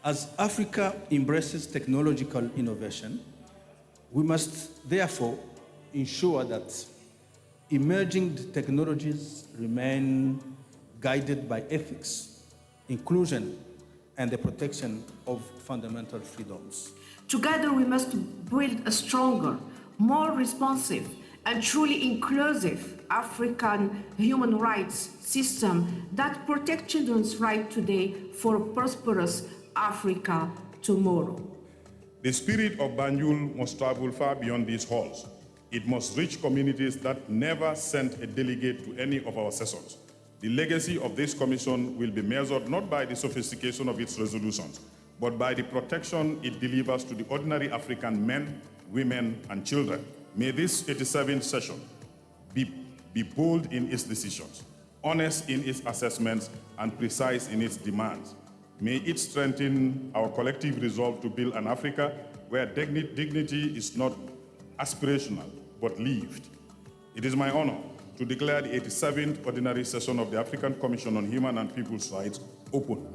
As Africa embraces technological innovation, we must therefore ensure that emerging technologies remain guided by ethics, inclusion, and the protection of fundamental freedoms. Together we must build a stronger, more responsive, and truly inclusive African human rights system that protects children's rights today for a prosperous Africa tomorrow. The spirit of Banjul must travel far beyond these halls. It must reach communities that never sent a delegate to any of our sessions. The legacy of this commission will be measured not by the sophistication of its resolutions, but by the protection it delivers to the ordinary African men, women, and children. May this 87th session be bold in its decisions, honest in its assessments, and precise in its demands. May it strengthen our collective resolve to build an Africa where dignity is not aspirational, but lived. It is my honor to declare the 87th Ordinary Session of the African Commission on Human and People's Rights open.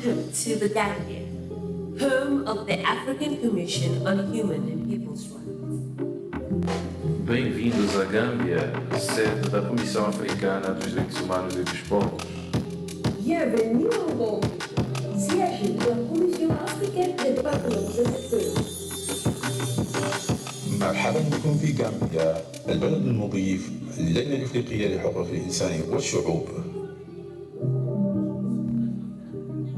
Welcome to the Gambia, home of the African Commission on Human and People's Rights. Bem-vindos à Gâmbia, sede da Comissão Africana dos Direitos Humanos e dos Povos. Bienvenue au Gambie, siège de la Commission africaine des droits de l'homme et des peuples. مرحبا بكم في غامبيا، البلد المضيف للجنة الإفريقية لحقوق الإنسان والشعوب.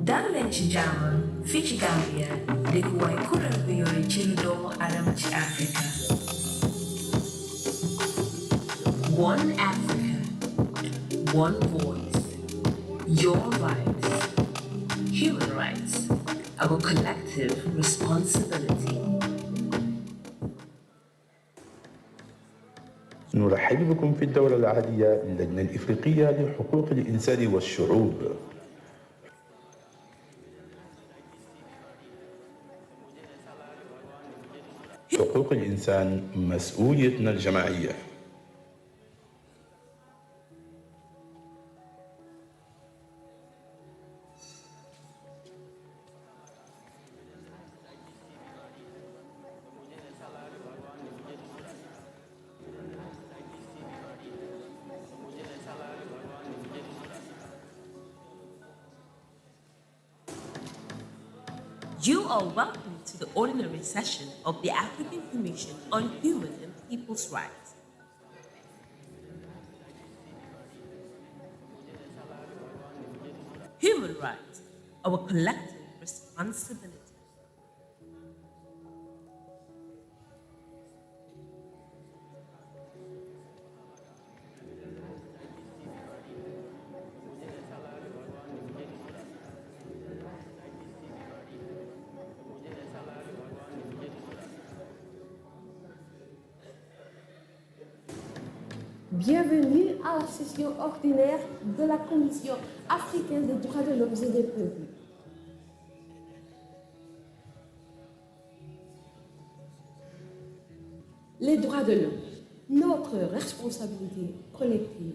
Dallenci Jama, Fichi Gambia, dekuwai kural biyori childo Adam ci Africa. One Africa, one voice, your rights, human rights, our collective responsibility. نرحب بكم في الدورة العادية للجنة الإفريقية لحقوق الإنسان والشعوب. حقوق الإنسان مسؤوليتنا الجماعية. You are welcome to the ordinary session of the African Commission on Human and People's Rights. Human rights, our collective responsibility. Bienvenue à la session ordinaire de la Commission africaine des droits de l'homme et des peuples. Les droits de l'homme, notre responsabilité collective.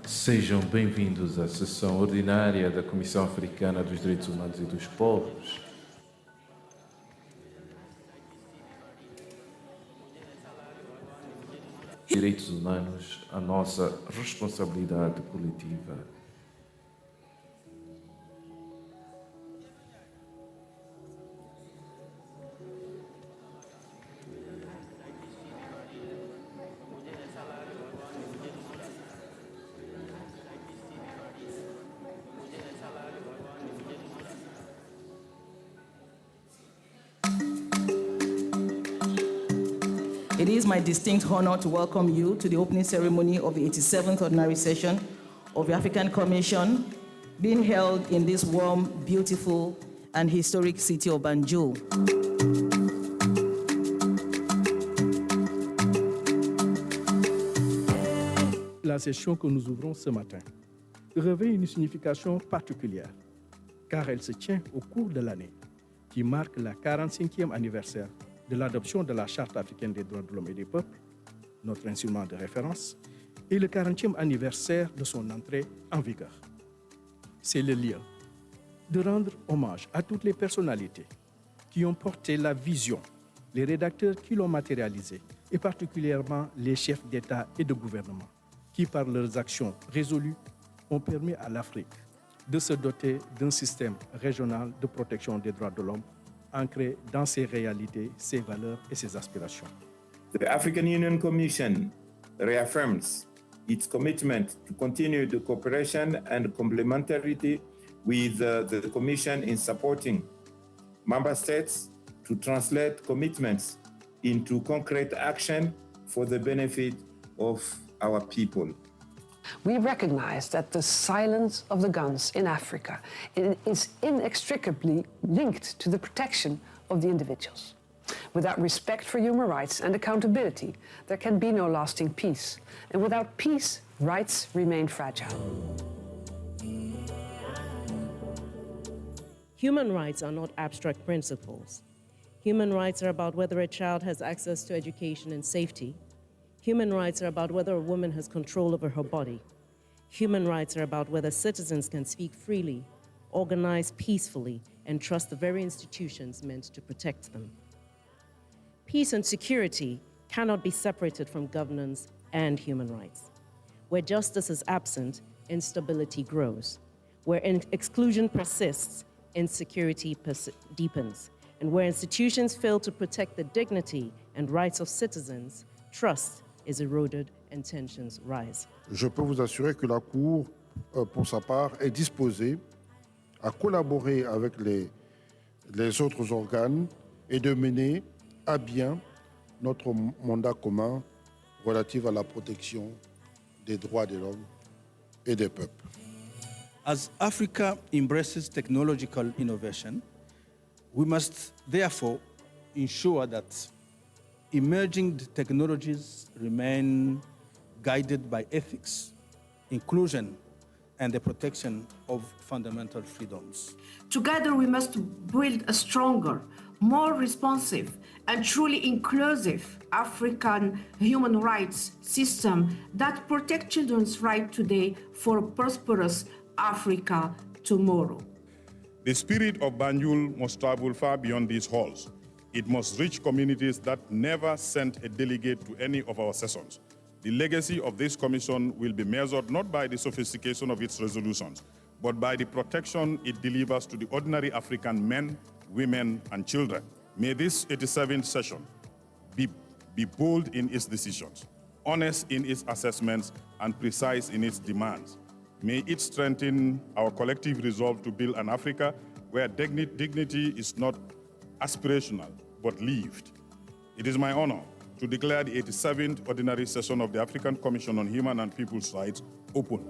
Sejam bem-vindos à sessão ordinária da Comissão Africana dos Direitos Humanos e dos Povos. Direitos humanos, a nossa responsabilidade coletiva. It is my distinct honor to welcome you to the opening ceremony of the 87th Ordinary Session of the African Commission, being held in this warm, beautiful, and historic city of Banjul. La session que nous ouvrons ce matin revêt une signification particulière, car elle se tient au cours de l'année qui marque la 45e anniversaire de l'adoption de la Charte africaine des droits de l'homme et des peuples, notre instrument de référence, et le 40e anniversaire de son entrée en vigueur. C'est le lieu de rendre hommage à toutes les personnalités qui ont porté la vision, les rédacteurs qui l'ont matérialisé, et particulièrement les chefs d'État et de gouvernement, qui par leurs actions résolues ont permis à l'Afrique de se doter d'un système régional de protection des droits de l'homme ancré dans ses réalités, ses valeurs et ses aspirations. The African Union Commission reaffirms its commitment to continue the cooperation and complementarity with the Commission in supporting member states to translate commitments into concrete action for the benefit of our people. We recognize that the silence of the guns in Africa is inextricably linked to the protection of the individuals. Without respect for human rights and accountability, there can be no lasting peace. And without peace, rights remain fragile. Human rights are not abstract principles. Human rights are about whether a child has access to education and safety. Human rights are about whether a woman has control over her body. Human rights are about whether citizens can speak freely, organize peacefully, and trust the very institutions meant to protect them. Peace and security cannot be separated from governance and human rights. Where justice is absent, instability grows. Where exclusion persists, insecurity deepens. And where institutions fail to protect the dignity and rights of citizens, trust is eroded and tensions rise. Je peux vous assurer que la Cour, pour sa part, est disposée à collaborer avec les autres organes et de mener à bien notre mandat commun relatif à la protection des droits de l'homme et des peuples. As Africa embraces technological innovation, we must therefore ensure that emerging technologies remain guided by ethics, inclusion, and the protection of fundamental freedoms. Together, we must build a stronger, more responsive, and truly inclusive African human rights system that protects children's rights today for a prosperous Africa tomorrow. The spirit of Banjul must travel far beyond these halls. It must reach communities that never sent a delegate to any of our sessions. The legacy of this commission will be measured not by the sophistication of its resolutions, but by the protection it delivers to the ordinary African men, women, and children. May this 87th session be bold in its decisions, honest in its assessments, and precise in its demands. May it strengthen our collective resolve to build an Africa where dignity is not aspirational, but lived. It is my honor to declare the 87th Ordinary Session of the African Commission on Human and People's Rights open.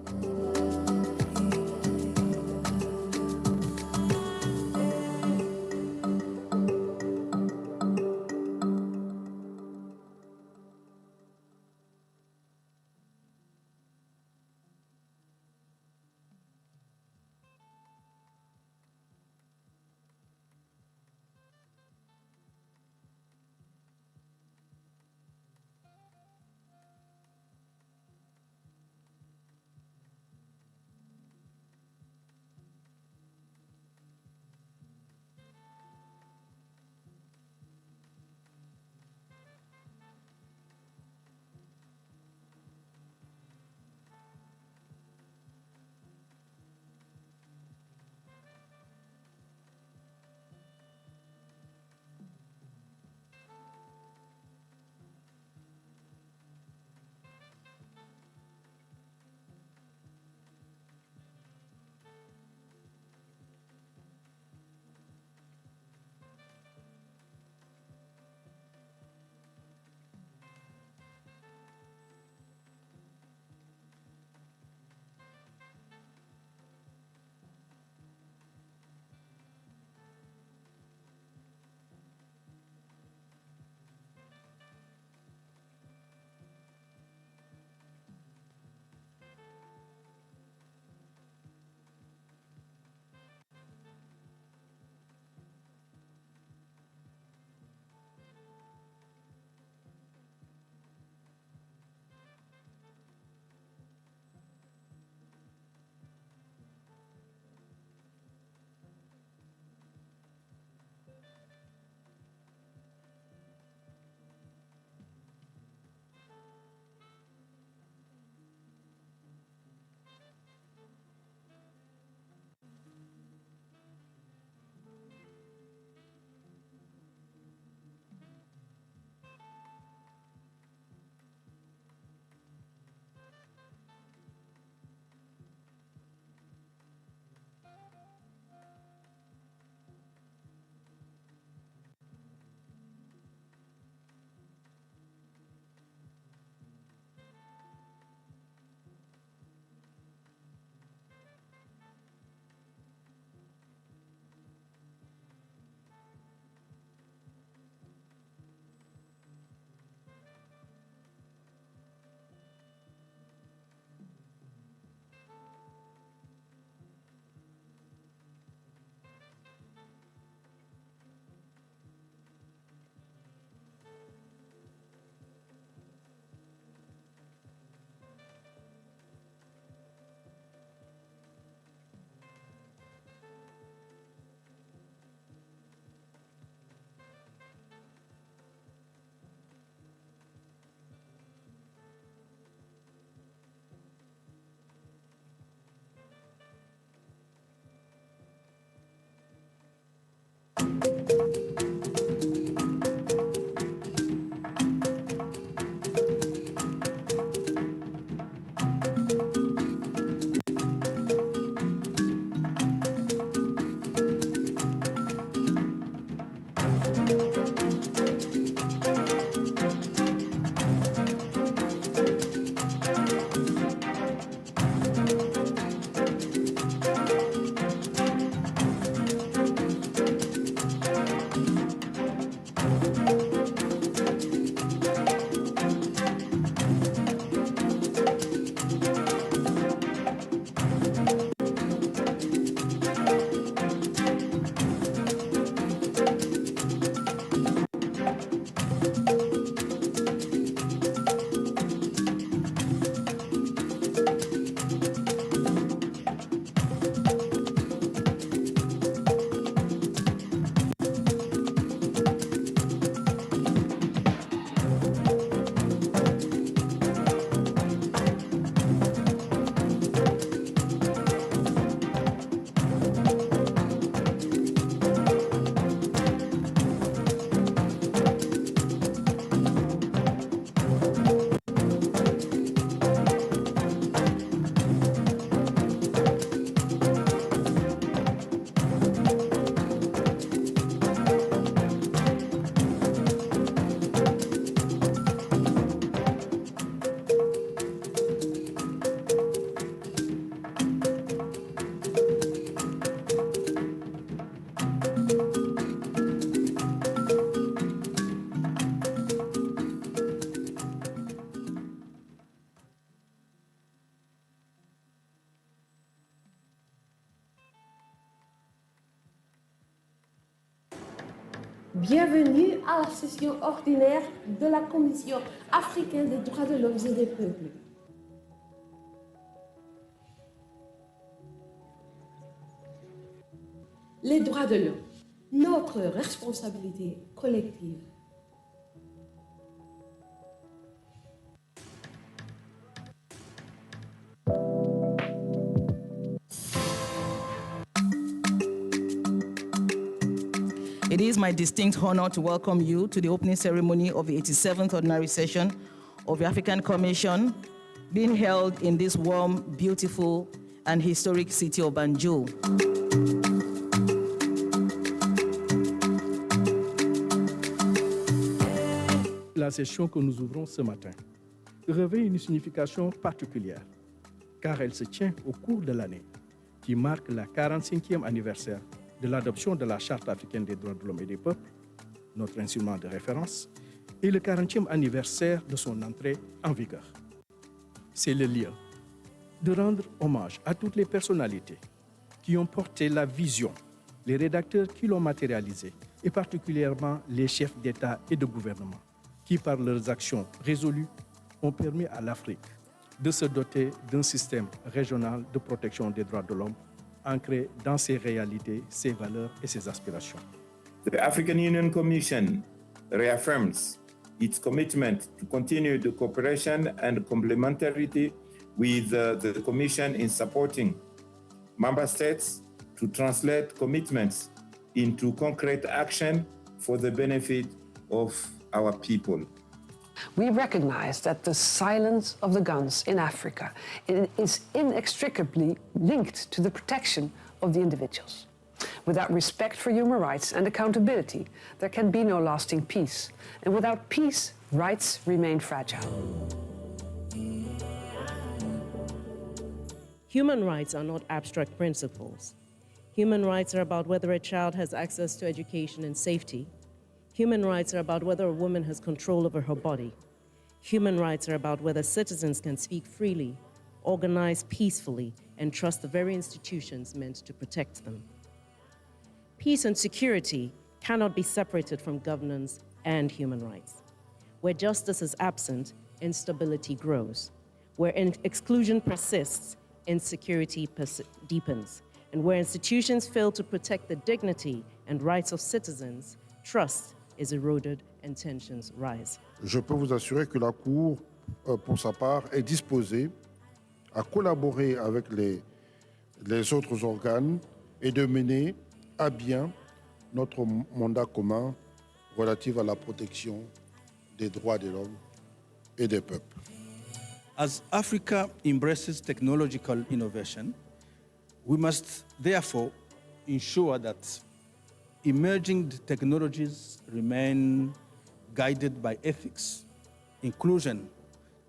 Bienvenue à la session ordinaire de la Commission africaine des droits de l'homme et des peuples. Les droits de l'homme, notre responsabilité collective. It is my distinct honor to welcome you to the opening ceremony of the 87th Ordinary Session of the African Commission, being held in this warm, beautiful, and historic city of Banjul. La session que nous ouvrons ce matin revêt une signification particulière, car elle se tient au cours de l'année qui marque la 45e anniversaire de l'adoption de la Charte africaine des droits de l'homme et des peuples, notre instrument de référence, et le 40e anniversaire de son entrée en vigueur. C'est le lieu de rendre hommage à toutes les personnalités qui ont porté la vision, les rédacteurs qui l'ont matérialisé, et particulièrement les chefs d'État et de gouvernement, qui par leurs actions résolues ont permis à l'Afrique de se doter d'un système régional de protection des droits de l'homme ancré dans ses réalités, ses valeurs et ses aspirations. The African Union Commission reaffirms its commitment to continue the cooperation and complementarity with the Commission in supporting member states to translate commitments into concrete action for the benefit of our people. We recognize that the silence of the guns in Africa is inextricably linked to the protection of the individuals. Without respect for human rights and accountability, there can be no lasting peace. And without peace, rights remain fragile. Human rights are not abstract principles. Human rights are about whether a child has access to education and safety. Human rights are about whether a woman has control over her body. Human rights are about whether citizens can speak freely, organize peacefully, and trust the very institutions meant to protect them. Peace and security cannot be separated from governance and human rights. Where justice is absent, instability grows. Where exclusion persists, insecurity deepens. And where institutions fail to protect the dignity and rights of citizens, trust is eroded and tensions rise. Je peux vous assurer que la Cour, pour sa part, est disposée à collaborer avec les autres organes et de mener à bien notre mandat commun relatif à la protection des droits de l'homme et des peuples. As Africa embraces technological innovation, we must therefore ensure that emerging technologies remain guided by ethics, inclusion,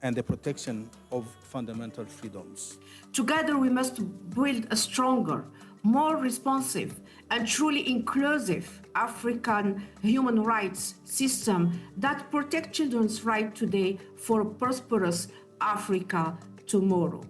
and the protection of fundamental freedoms. Together, we must build a stronger, more responsive, and truly inclusive African human rights system that protects children's rights today for a prosperous Africa tomorrow.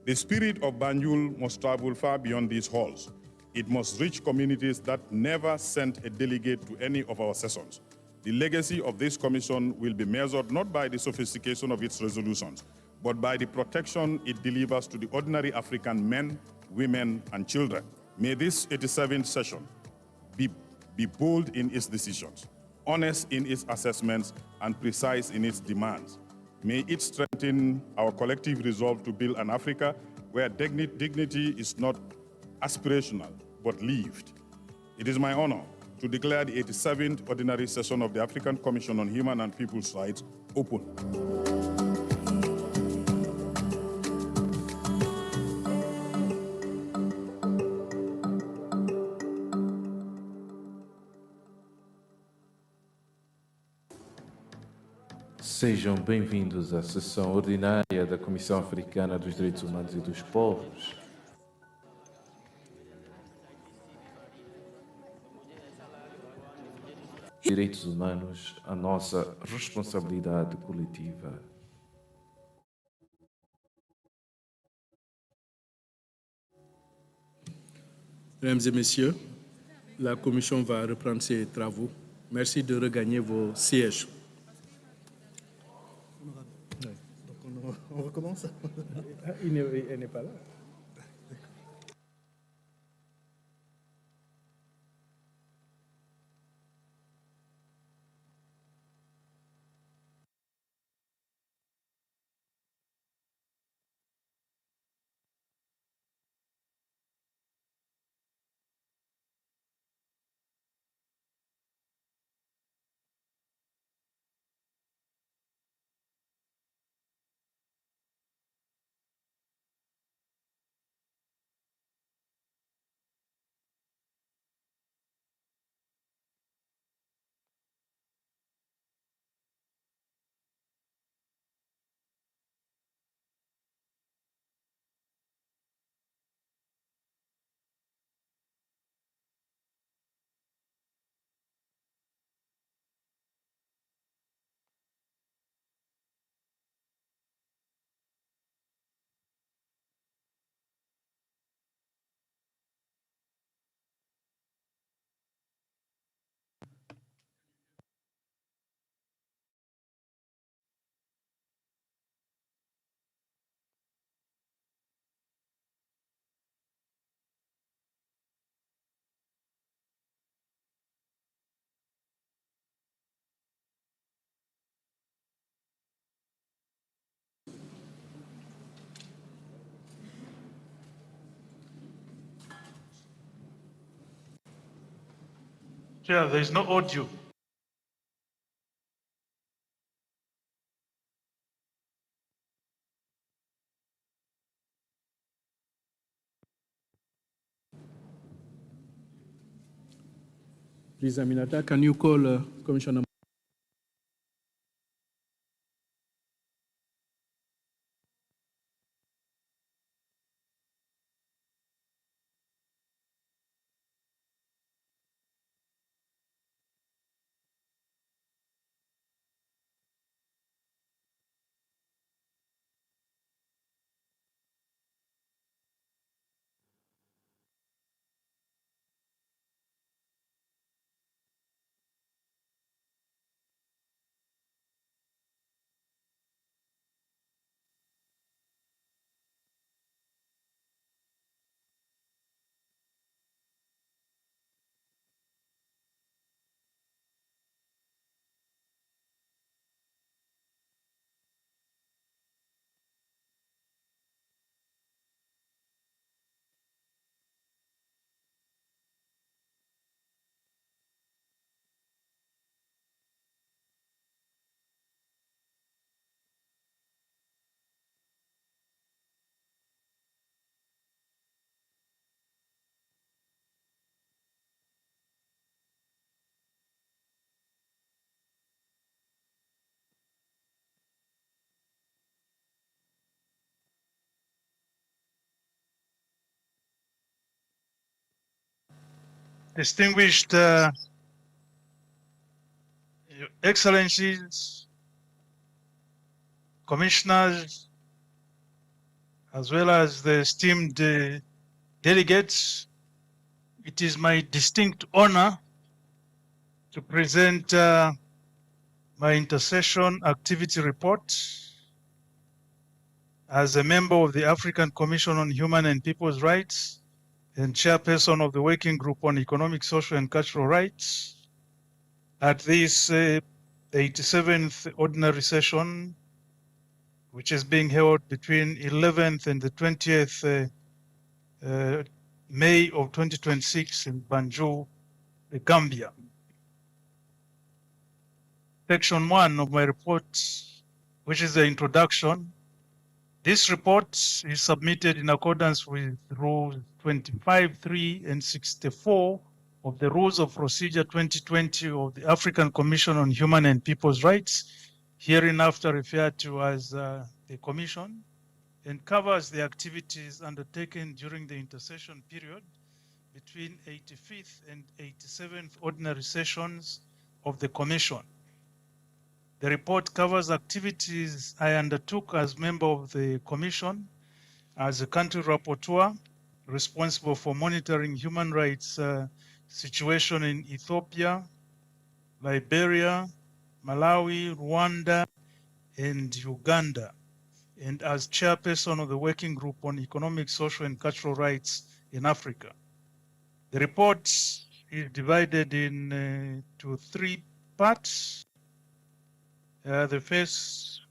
The spirit of Banjul must travel far beyond these halls. It must reach communities that never sent a delegate to any of our sessions. The legacy of this commission will be measured not by the sophistication of its resolutions, but by the protection it delivers to the ordinary African men, women, and children. May this 87th session be bold in its decisions, honest in its assessments, and precise in its demands. May it strengthen our collective resolve to build an Africa where dignity is not aspirational, but lived. It is my honor to declare the 87th Ordinary Session of the African Commission on Human and People's Rights open. Sejam bem-vindos à sessão ordinária da Comissão Africana dos Direitos Humanos e dos Povos. Direitos humanos, a nossa responsabilidade coletiva. Mesdames et messieurs, la Commission va reprendre ses travaux Merci de regagner vos sièges. Ouais. Donc on recommence. Elle n'est pas là. Chair, there is no audio. Please, Aminata, can you call Commissioner? Distinguished Your Excellencies, Commissioners, as well as the esteemed delegates, it is my distinct honor to present my intercession activity report as a member of the African Commission on Human and People's Rights and chairperson of the Working Group on Economic, Social, and Cultural Rights at this 87th ordinary session, which is being held between 11th and the 20th May of 2026 in Banjul, the Gambia. Section 1 of my report, which is the introduction. This report is submitted in accordance with Rules 25, 3, and 64 of the Rules of Procedure 2020 of the African Commission on Human and People's Rights, hereinafter referred to as the Commission, and covers the activities undertaken during the intercession period between 85th and 87th ordinary sessions of the Commission. The report covers activities I undertook as member of the Commission, as a country rapporteur responsible for monitoring human rights situation in Ethiopia, Liberia, Malawi, Rwanda, and Uganda, and as chairperson of the Working Group on Economic, Social, and Cultural Rights in Africa. The report is divided into 3 parts. The first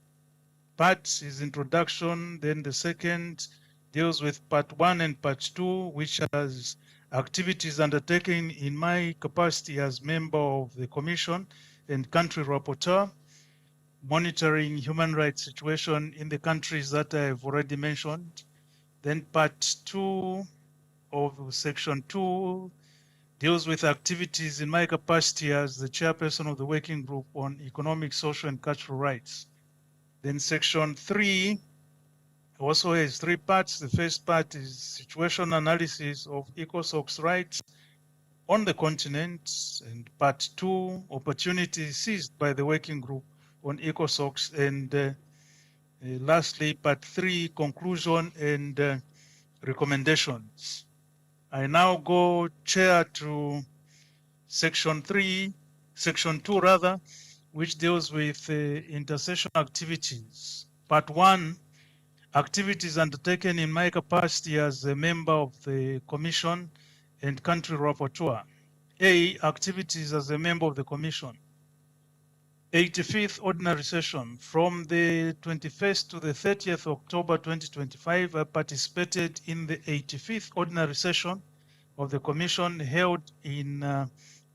part is introduction, then the second deals with part 1 and part 2, which has activities undertaken in my capacity as member of the Commission and country rapporteur, monitoring human rights situation in the countries that I have already mentioned. Then part 2 of section 2 deals with activities in my capacity as the chairperson of the Working Group on Economic, Social, and Cultural Rights. Then section 3 also has 3 parts. The first part is situation analysis of ECOSOC's rights on the continent, and part 2, opportunities seized by the Working Group on ECOSOC's, and lastly, part 3, conclusion and recommendations. I now go chair to section 2 rather, which deals with intercession activities. Part 1, activities undertaken in my capacity as a member of the Commission and country rapporteur. A, activities as a member of the Commission. 85th Ordinary Session. From the 21st to the 30th October 2025, I participated in the 85th Ordinary Session of the Commission held in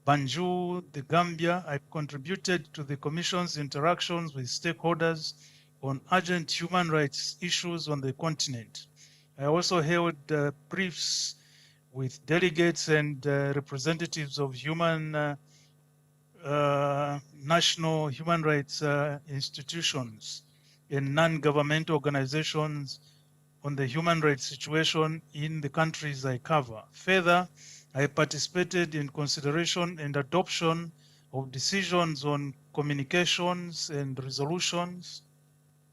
Banjul, the Gambia. I contributed to the Commission's interactions with stakeholders on urgent human rights issues on the continent. I also held briefs with delegates and representatives of national human rights institutions and non-governmental organizations on the human rights situation in the countries I cover. Further, I participated in consideration and adoption of decisions on communications and resolutions,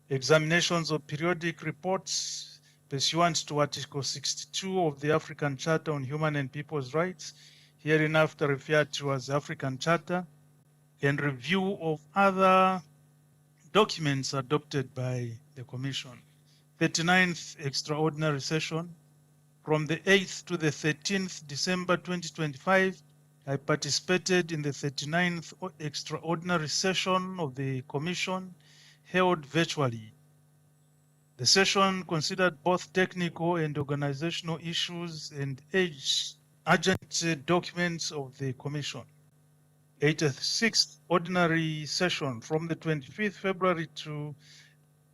examinations of periodic reports pursuant to Article 62 of the African Charter on Human and People's Rights, hereinafter referred to as the African Charter, and review of other documents adopted by the Commission. 39th Extraordinary Session. From the 8th to the 13th December 2025, I participated in the 39th Extraordinary Session of the Commission held virtually. The session considered both technical and organizational issues and urgent documents of the Commission. 86th Ordinary Session. From the 25th February to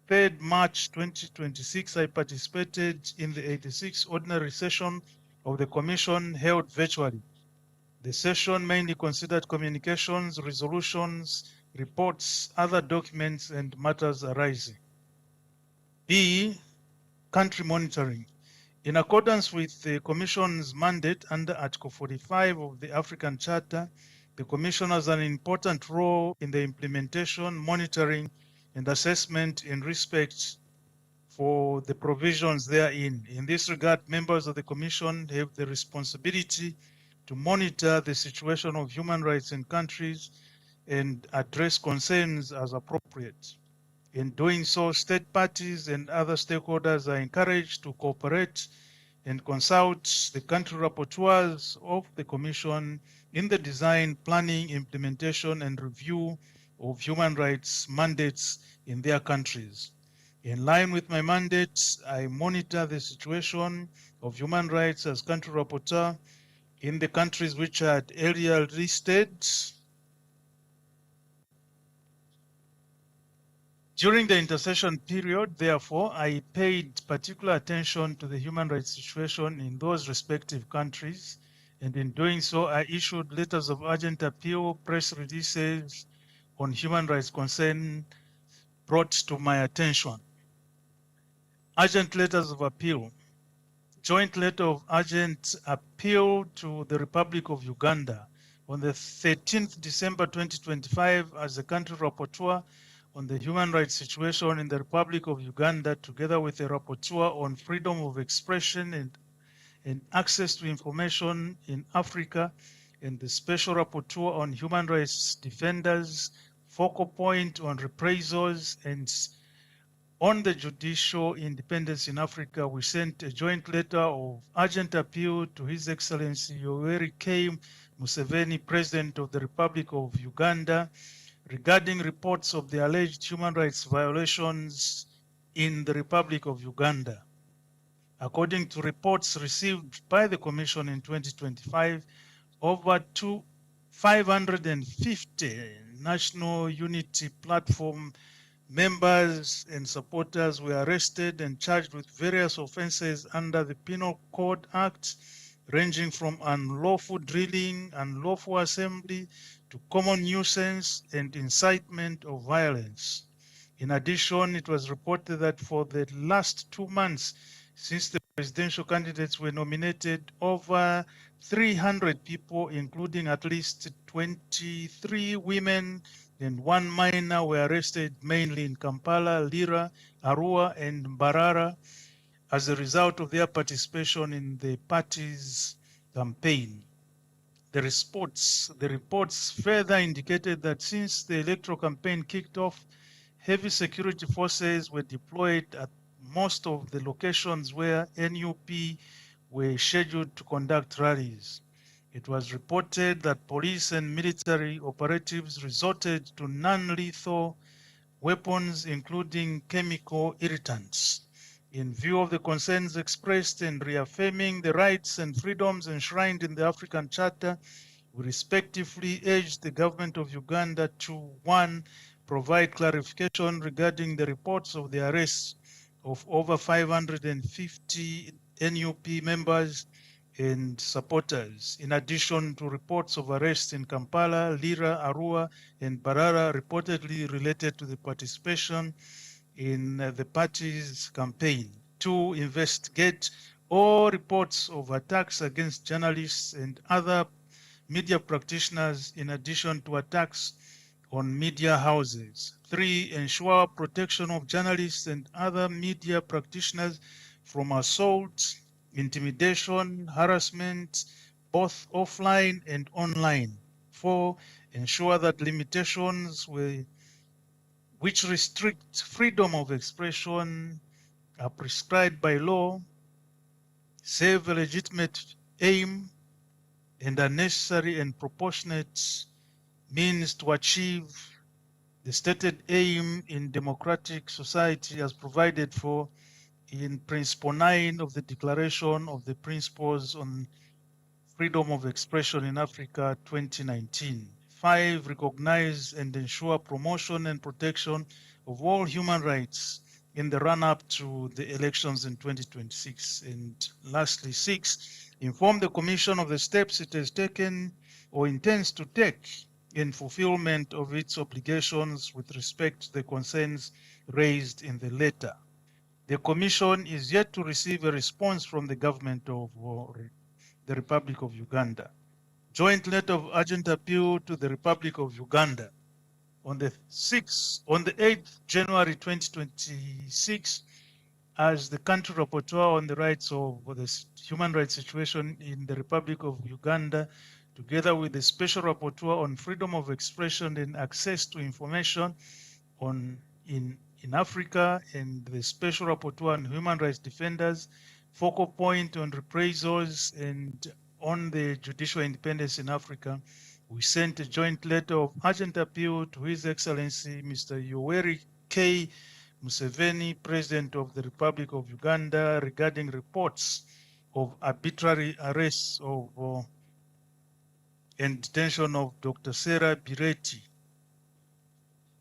3rd March 2026, I participated in the 86th Ordinary Session of the Commission held virtually. The session mainly considered communications, resolutions, reports, other documents, and matters arising. B, country monitoring. In accordance with the Commission's mandate under Article 45 of the African Charter, the Commission has an important role in the implementation, monitoring, and assessment in respect for the provisions therein. In this regard, members of the Commission have the responsibility to monitor the situation of human rights in countries and address concerns as appropriate. In doing so, state parties and other stakeholders are encouraged to cooperate and consult the country rapporteurs of the Commission in the design, planning, implementation, and review of human rights mandates in their countries. In line with my mandate, I monitor the situation of human rights as country rapporteur in the countries which are earlier listed. During the intercession period, therefore, I paid particular attention to the human rights situation in those respective countries, and in doing so, I issued letters of urgent appeal, press releases on human rights concern brought to my attention. Urgent letters of appeal. Joint letter of urgent appeal to the Republic of Uganda on the 13th December 2025 as the country rapporteur on the human rights situation in the Republic of Uganda, together with a rapporteur on freedom of expression and access to information in Africa and the Special Rapporteur on Human Rights Defenders, focal point on reprisals, and on the judicial independence in Africa. We sent a joint letter of urgent appeal to His Excellency Yoweri K. Museveni, President of the Republic of Uganda, regarding reports of the alleged human rights violations in the Republic of Uganda. According to reports received by the Commission in 2025, over 550 National Unity Platform members and supporters were arrested and charged with various offenses under the Penal Code Act, ranging from unlawful drilling, unlawful assembly, to common nuisance and incitement of violence. In addition, it was reported that for the last 2 months since the presidential candidates were nominated, over 300 people, including at least 23 women and 1 minor, were arrested mainly in Kampala, Lira, Arua, and Mbarara as a result of their participation in the party's campaign. The reports further indicated that since the electoral campaign kicked off, heavy security forces were deployed at most of the locations where NUP were scheduled to conduct rallies. It was reported that police and military operatives resorted to non-lethal weapons, including chemical irritants. In view of the concerns expressed and reaffirming the rights and freedoms enshrined in the African Charter, we respectively urge the government of Uganda to, 1, provide clarification regarding the reports of the arrests of over 550 NUP members and supporters, in addition to reports of arrests in Kampala, Lira, Arua, and Mbarara reportedly related to the participation in the party's campaign. 2, investigate all reports of attacks against journalists and other media practitioners, in addition to attacks on media houses. 3, ensure protection of journalists and other media practitioners from assault, intimidation, harassment, both offline and online. 4, ensure that limitations which restrict freedom of expression are prescribed by law, serve a legitimate aim, and are necessary and proportionate means to achieve the stated aim in democratic society as provided for in Principle 9 of the Declaration of the Principles on Freedom of Expression in Africa 2019. 5, recognize and ensure promotion and protection of all human rights in the run-up to the elections in 2026. And lastly, 6, inform the Commission of the steps it has taken or intends to take in fulfillment of its obligations with respect to the concerns raised in the letter. The Commission is yet to receive a response from the government of the Republic of Uganda. Joint letter of urgent appeal to the Republic of Uganda. On the 8th January 2026, as the country rapporteur on the rights of the human rights situation in the Republic of Uganda, together with the Special Rapporteur on freedom of expression and access to information in Africa and the Special Rapporteur on human rights defenders, focal point on reprisals and on the judicial independence in Africa, we sent a joint letter of urgent appeal to His Excellency Mr. Yoweri K. Museveni, President of the Republic of Uganda, regarding reports of arbitrary arrests of and detention of Dr. Sarah Bireti.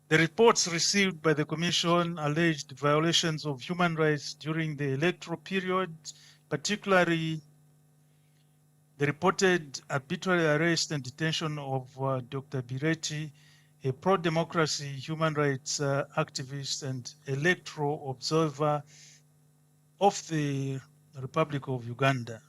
The reports received by the Commission alleged violations of human rights during the electoral period, particularly the reported arbitrary arrest and detention of Dr. Bireti, a pro-democracy human rights activist and electoral observer of the Republic of Uganda.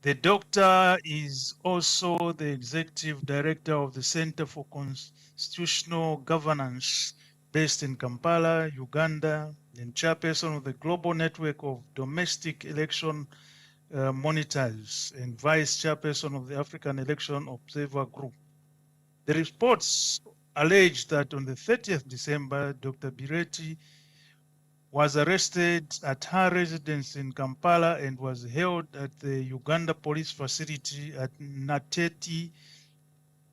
The doctor is also the executive director of the Center for Constitutional Governance based in Kampala, Uganda, and chairperson of the Global Network of Domestic Election monitors and vice chairperson of the African Election Observer Group. The reports allege that on the 30th December, Dr. Bireti was arrested at her residence in Kampala and was held at the Uganda police facility at Nateti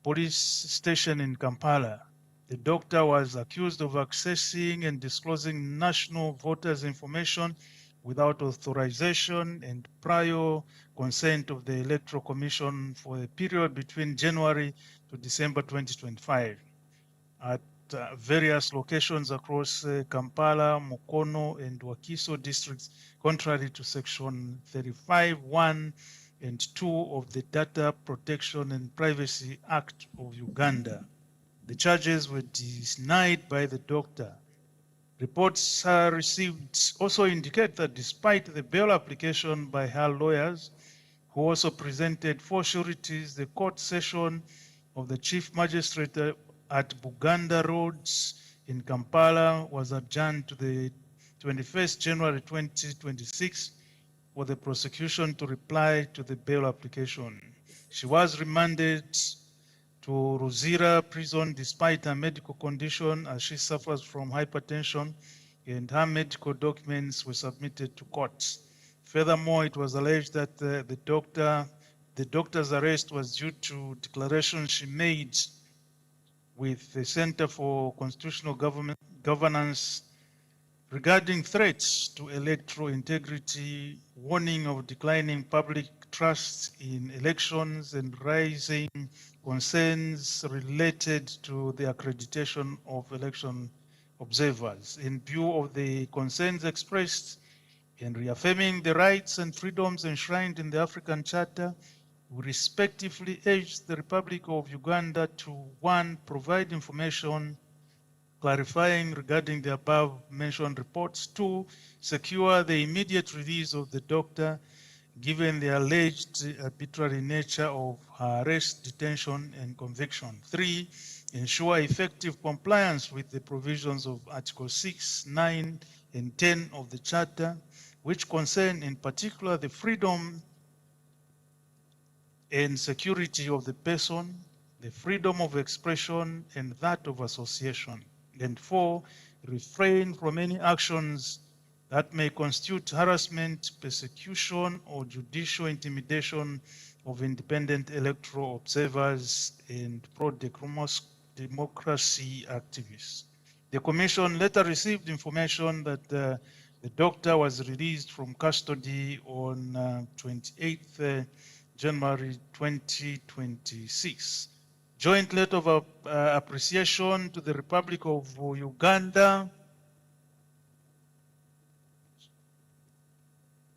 police station in Kampala. The doctor was accused of accessing and disclosing national voters' information without authorization and prior consent of the Electoral Commission for the period between January to December 2025 at various locations across Kampala, Mukono, and Wakiso districts, contrary to Section 35(1) and 2 of the Data Protection and Privacy Act of Uganda. The charges were denied by the doctor. Reports received also indicate that despite the bail application by her lawyers, who also presented 4 sureties, the court session of the Chief Magistrate at Buganda Roads in Kampala was adjourned to the 21st January 2026 for the prosecution to reply to the bail application. She was remanded to Ruzira prison despite her medical condition as she suffers from hypertension, and her medical documents were submitted to court. Furthermore, it was alleged that the doctor's arrest was due to declarations she made with the Center for Constitutional Governance regarding threats to electoral integrity, warning of declining public trust in elections, and rising concerns related to the accreditation of election observers. In view of the concerns expressed and reaffirming the rights and freedoms enshrined in the African Charter, we respectively urge the Republic of Uganda to 1, provide information clarifying regarding the above-mentioned reports, 2, secure the immediate release of the doctor given the alleged arbitrary nature of her arrest, detention, and conviction, 3, ensure effective compliance with the provisions of Article 6, 9, and 10 of the Charter, which concern in particular the freedom and security of the person, the freedom of expression, and that of association. And 4, refrain from any actions that may constitute harassment, persecution, or judicial intimidation of independent electoral observers and pro-democracy activists. The Commission later received information that the doctor was released from custody on 28th January 2026. Joint letter of appreciation to the Republic of Uganda.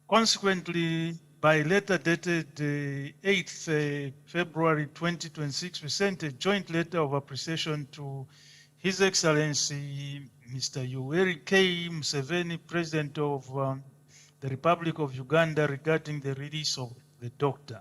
Consequently, by letter dated 8th February 2026, we sent a joint letter of appreciation to His Excellency Mr. Yoweri K. Museveni, President of the Republic of Uganda, regarding the release of the doctor.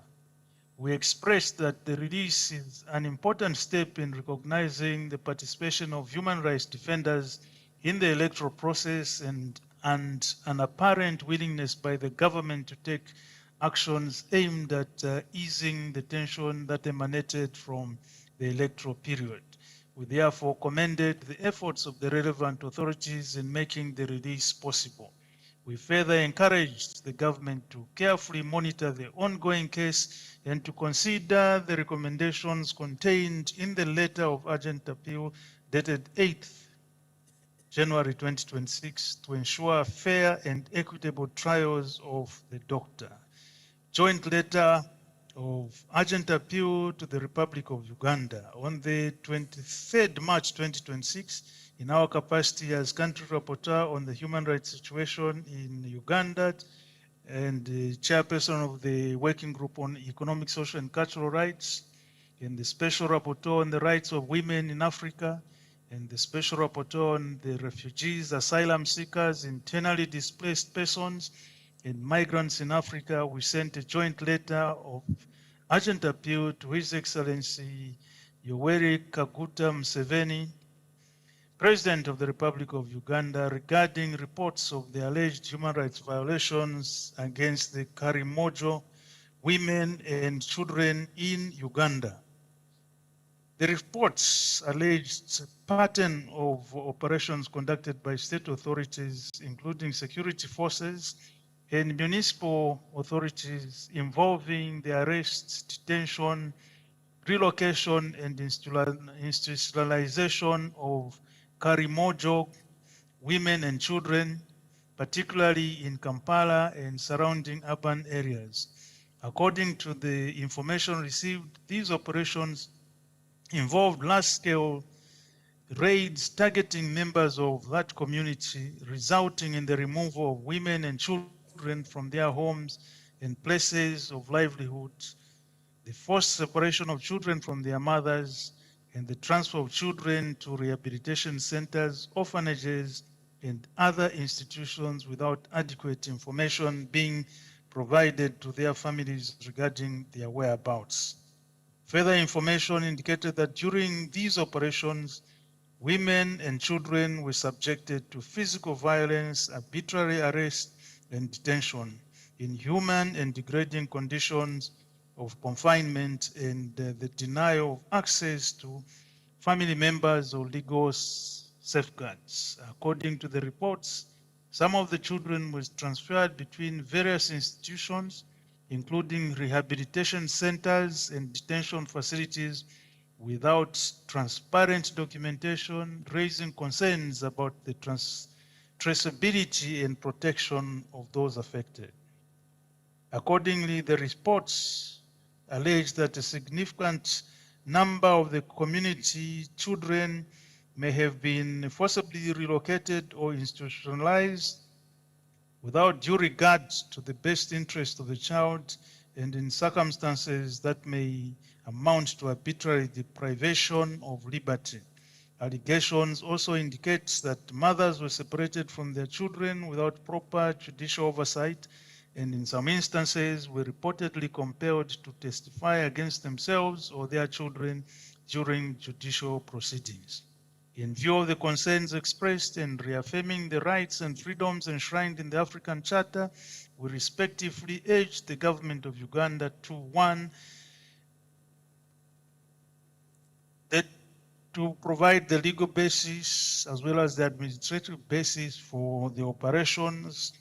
We expressed that the release is an important step in recognizing the participation of human rights defenders in the electoral process and an apparent willingness by the government to take actions aimed at easing the tension that emanated from the electoral period. We therefore commended the efforts of the relevant authorities in making the release possible. We further encouraged the government to carefully monitor the ongoing case and to consider the recommendations contained in the letter of urgent appeal dated 8th January 2026 to ensure fair and equitable trials of the doctor. Joint letter of urgent appeal to the Republic of Uganda. On the 23rd March 2026, in our capacity as country rapporteur on the human rights situation in Uganda and the chairperson of the Working Group on Economic, Social, and Cultural Rights, and the special rapporteur on the rights of women in Africa, and the special rapporteur on the refugees, asylum seekers, internally displaced persons, and migrants in Africa, we sent a joint letter of urgent appeal to His Excellency Yoweri Kaguta Museveni, President of the Republic of Uganda regarding reports of the alleged human rights violations against the Karimojo women and children in Uganda. The reports alleged a pattern of operations conducted by state authorities, including security forces and municipal authorities, involving the arrest, detention, relocation, and institutionalization of Karimojo women and children, particularly in Kampala and surrounding urban areas. According to the information received, these operations involved large-scale raids targeting members of that community, resulting in the removal of women and children from their homes and places of livelihood, the forced separation of children from their mothers, and the transfer of children to rehabilitation centers, orphanages, and other institutions without adequate information being provided to their families regarding their whereabouts. Further information indicated that during these operations, women and children were subjected to physical violence, arbitrary arrest, and detention, inhuman and degrading conditions of confinement, and the denial of access to family members or legal safeguards. According to the reports, some of the children were transferred between various institutions, including rehabilitation centers and detention facilities, without transparent documentation, raising concerns about the traceability and protection of those affected. Accordingly, the reports allege that a significant number of the community children may have been forcibly relocated or institutionalized without due regard to the best interest of the child and in circumstances that may amount to arbitrary deprivation of liberty. Allegations also indicate that mothers were separated from their children without proper judicial oversight, and in some instances were reportedly compelled to testify against themselves or their children during judicial proceedings. In view of the concerns expressed and reaffirming the rights and freedoms enshrined in the African Charter, we respectively urge the government of Uganda to, one, to provide the legal basis as well as the administrative basis for the operations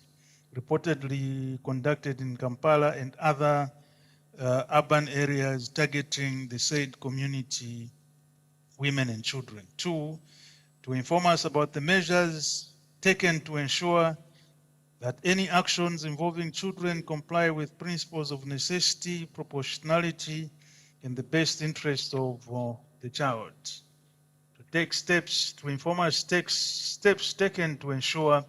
reportedly conducted in Kampala and other urban areas targeting the said community, women and children. Two, to inform us about the measures taken to ensure that any actions involving children comply with principles of necessity, proportionality, and the best interest of the child. To take steps, to inform us steps taken to ensure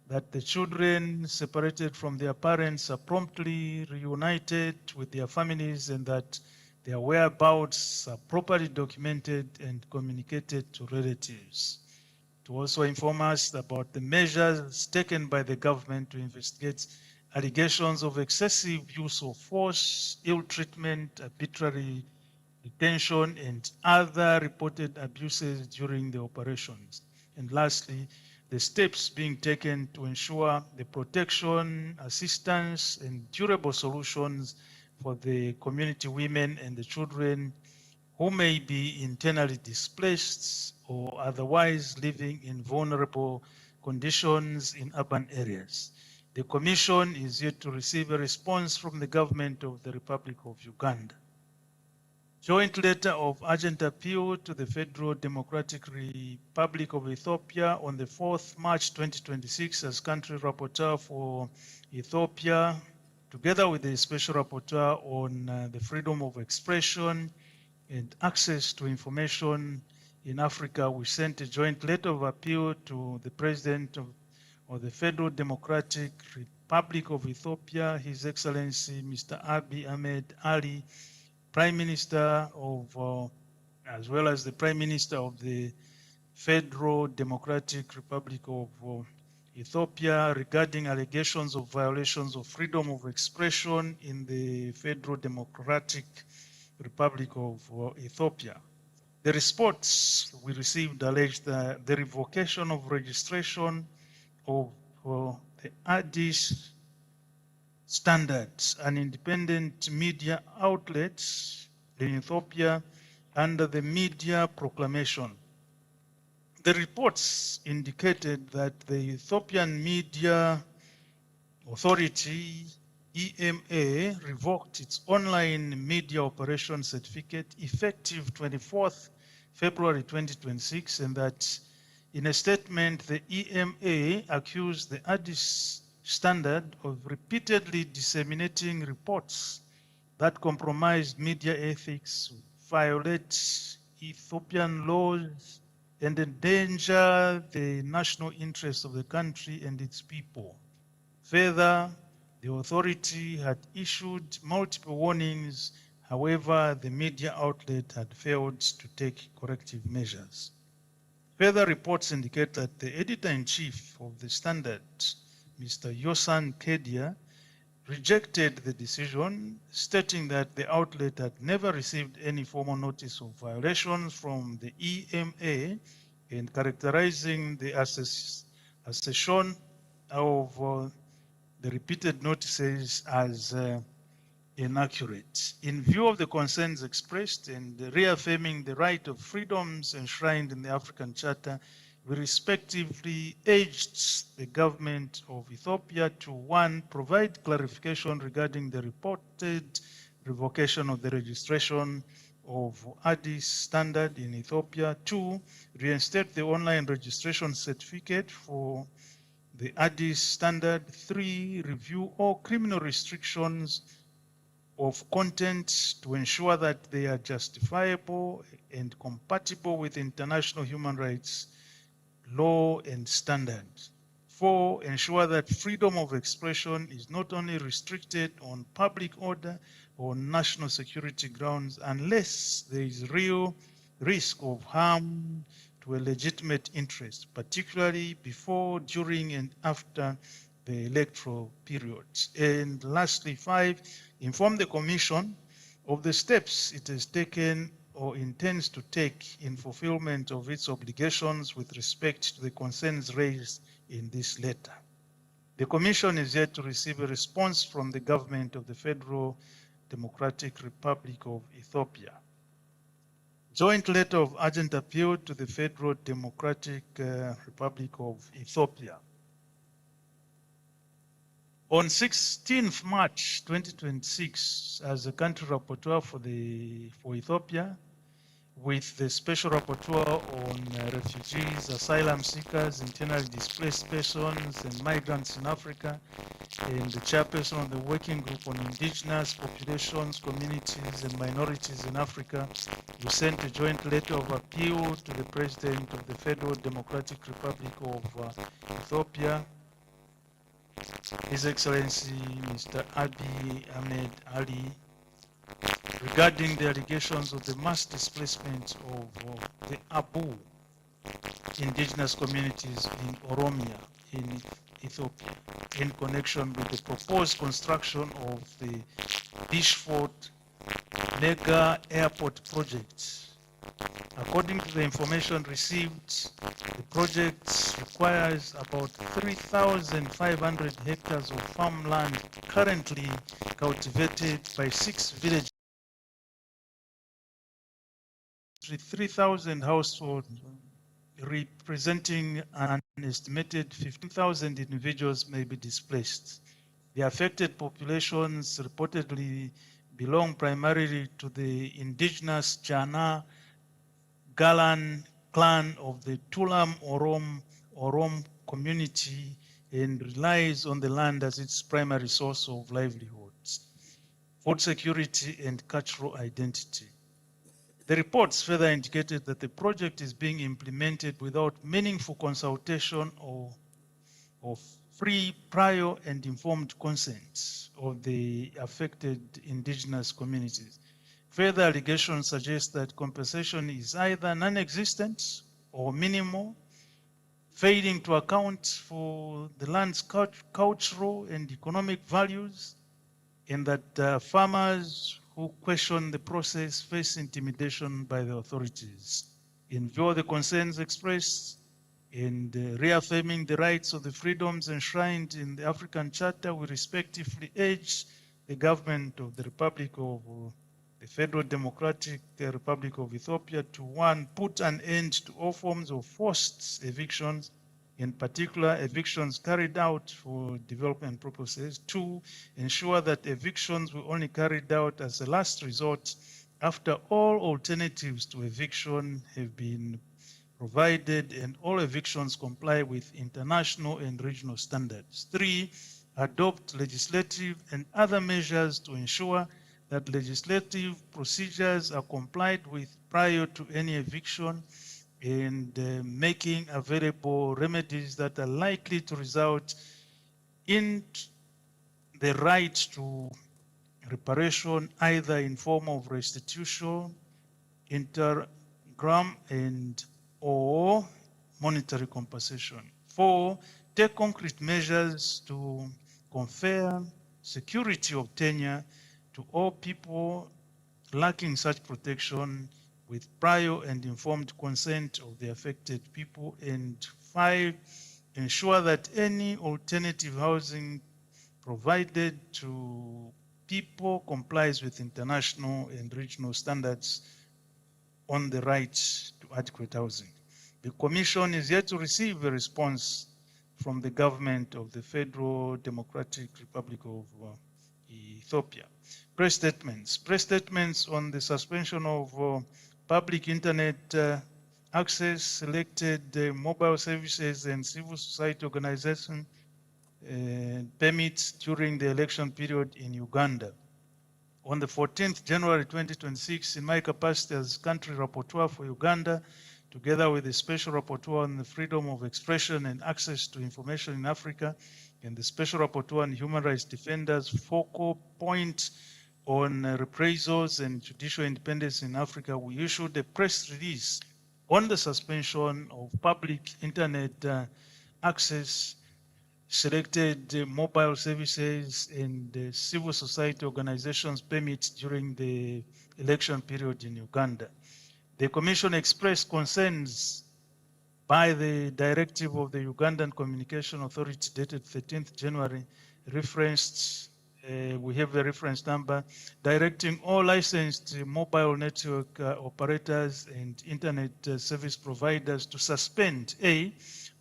that the children separated from their parents are promptly reunited with their families and that their whereabouts are properly documented and communicated to relatives. To also inform us about the measures taken by the government to investigate allegations of excessive use of force, ill treatment, arbitrary detention, and other reported abuses during the operations. And lastly, the steps being taken to ensure the protection, assistance, and durable solutions for the community women and the children who may be internally displaced or otherwise living in vulnerable conditions in urban areas. The Commission is yet to receive a response from the government of the Republic of Uganda. Joint letter of urgent appeal to the Federal Democratic Republic of Ethiopia on the 4th March 2026 as country rapporteur for Ethiopia, together with the special rapporteur on the freedom of expression and access to information in Africa. We sent a joint letter of appeal to the President of the Federal Democratic Republic of Ethiopia, His Excellency Mr. Abiy Ahmed Ali, Prime Minister of, as well as the Prime Minister of the Federal Democratic Republic of Ethiopia regarding allegations of violations of freedom of expression in the Federal Democratic Republic of Ethiopia. The reports we received alleged the revocation of registration of the Addis Standards, an independent media outlet in Ethiopia, under the media proclamation. The reports indicated that the Ethiopian Media Authority, EMA, revoked its online media operation certificate effective 24th February 2026, and that in a statement, the EMA accused the Addis Standard of repeatedly disseminating reports that compromise media ethics, violate Ethiopian laws, and endanger the national interests of the country and its people. Further, the authority had issued multiple warnings. However, the media outlet had failed to take corrective measures. Further reports indicate that the editor-in-chief of the Standard, Mr. Yosan Kedia, rejected the decision, stating that the outlet had never received any formal notice of violations from the EMA, and characterizing the assertion of the repeated notices as inaccurate. In view of the concerns expressed and reaffirming the right of freedoms enshrined in the African Charter, we respectively urged the government of Ethiopia to, 1, provide clarification regarding the reported revocation of the registration of Addis Standard in Ethiopia, 2, reinstate the online registration certificate for the Addis Standard, 3, review all criminal restrictions of content to ensure that they are justifiable and compatible with international human rights law and standards. 4, ensure that freedom of expression is not only restricted on public order or national security grounds unless there is real risk of harm to a legitimate interest, particularly before, during, and after the electoral periods. And lastly, 5, inform the Commission of the steps it has taken or intends to take in fulfillment of its obligations with respect to the concerns raised in this letter. The Commission is yet to receive a response from the government of the Federal Democratic Republic of Ethiopia. Joint letter of urgent appeal to the Federal Democratic Republic of Ethiopia. On 16th March 2026, as a country rapporteur for Ethiopia, with the Special Rapporteur on refugees, asylum seekers, internally displaced persons, and migrants in Africa, and the chairperson of the Working Group on Indigenous Populations, Communities, and Minorities in Africa, we sent a joint letter of appeal to the President of the Federal Democratic Republic of Ethiopia, His Excellency Mr. Abiy Ahmed Ali, regarding the allegations of the mass displacement of the Abu indigenous communities in Oromia in Ethiopia in connection with the proposed construction of the Bishfort Mega Airport project. According to the information received, the project requires about 3,500 hectares of farmland currently cultivated by 6 villages. 3,000 households, representing an estimated 15,000 individuals may be displaced. The affected populations reportedly belong primarily to the indigenous Jana Galan clan of the Tulam Orom community and relies on the land as its primary source of livelihoods, food security, and cultural identity. The reports further indicated that the project is being implemented without meaningful consultation or free, prior, and informed consent of the affected indigenous communities. Further allegations suggest that compensation is either non-existent or minimal, failing to account for the land's cultural and economic values, and that farmers who question the process face intimidation by the authorities. In view of the concerns expressed and reaffirming the rights of the freedoms enshrined in the African Charter, we respectively urge the government of the Republic of the Federal Democratic Republic of Ethiopia to, one, put an end to all forms of forced evictions, in particular evictions carried out for development purposes. Two, ensure that evictions were only carried out as a last resort after all alternatives to eviction have been provided and all evictions comply with international and regional standards. Three, adopt legislative and other measures to ensure that legislative procedures are complied with prior to any eviction, and making available remedies that are likely to result in the right to reparation, either in form of restitution, intergram, and or monetary compensation. Four, take concrete measures to confer security of tenure to all people lacking such protection with prior and informed consent of the affected people. And five, ensure that any alternative housing provided to people complies with international and regional standards on the right to adequate housing. The Commission is yet to receive a response from the government of the Federal Democratic Republic of Ethiopia. Press statements. Press statements on the suspension of public internet access, selected mobile services and civil society organization permits during the election period in Uganda. On the 14th January 2026, in my capacity as country rapporteur for Uganda, together with the special rapporteur on the freedom of expression and access to information in Africa, and the special rapporteur on human rights defenders, focal point on reprisals and judicial independence in Africa, we issued a press release on the suspension of public internet access, selected mobile services and civil society organizations permits during the election period in Uganda. The Commission expressed concerns by the directive of the Ugandan Communication Authority dated 13th January, referenced, we have a reference number, directing all licensed mobile network operators and internet service providers to suspend A,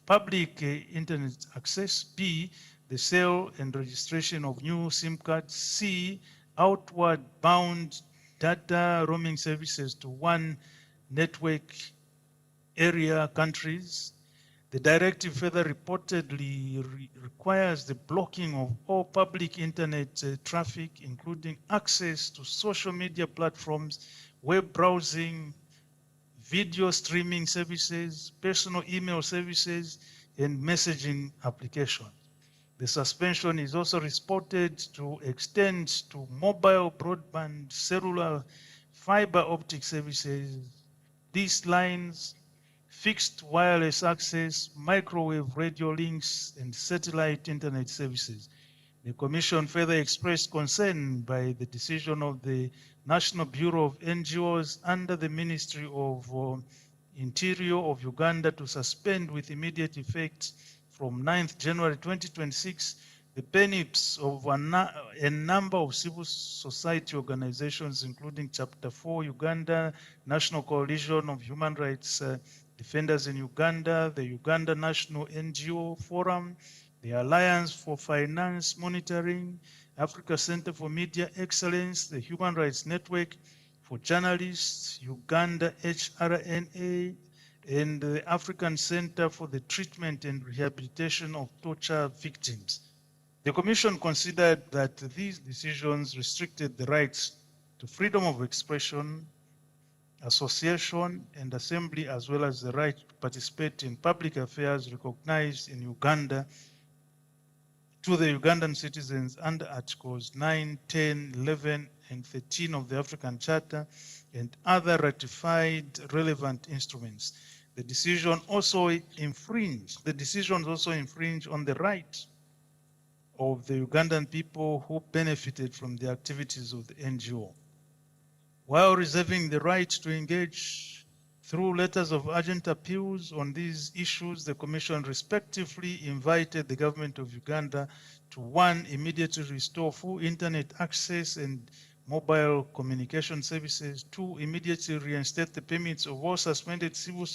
public internet access, B, the sale and registration of new SIM cards, C, outward bound data roaming services to one network area countries. The directive further reportedly requires the blocking of all public internet traffic, including access to social media platforms, web browsing, video streaming services, personal email services, and messaging applications. The suspension is also reported to extend to mobile broadband, cellular, fiber optic services, these lines, fixed wireless access, microwave radio links, and satellite internet services. The Commission further expressed concern by the decision of the National Bureau of NGOs under the Ministry of Interior of Uganda to suspend with immediate effect from 9th January 2026 the permits of a number of civil society organizations, including Chapter 4 Uganda, National Coalition of Human Rights Defenders in Uganda, the Uganda National NGO Forum, the Alliance for Finance Monitoring, Africa Center for Media Excellence, the Human Rights Network for Journalists, Uganda HRNA, and the African Center for the Treatment and Rehabilitation of Torture Victims. The Commission considered that these decisions restricted the rights to freedom of expression, association, and assembly, as well as the right to participate in public affairs recognized in Uganda to the Ugandan citizens under Articles 9, 10, 11, and 13 of the African Charter and other ratified relevant instruments. The decisions also infringe on the right of the Ugandan people who benefited from the activities of the NGO. while reserving the right to engage through letters of urgent appeals on these issues. The Commission respectively invited the government of Uganda to 1, immediately restore full internet access and mobile communication services; 2, immediately reinstate the permits of all suspended civil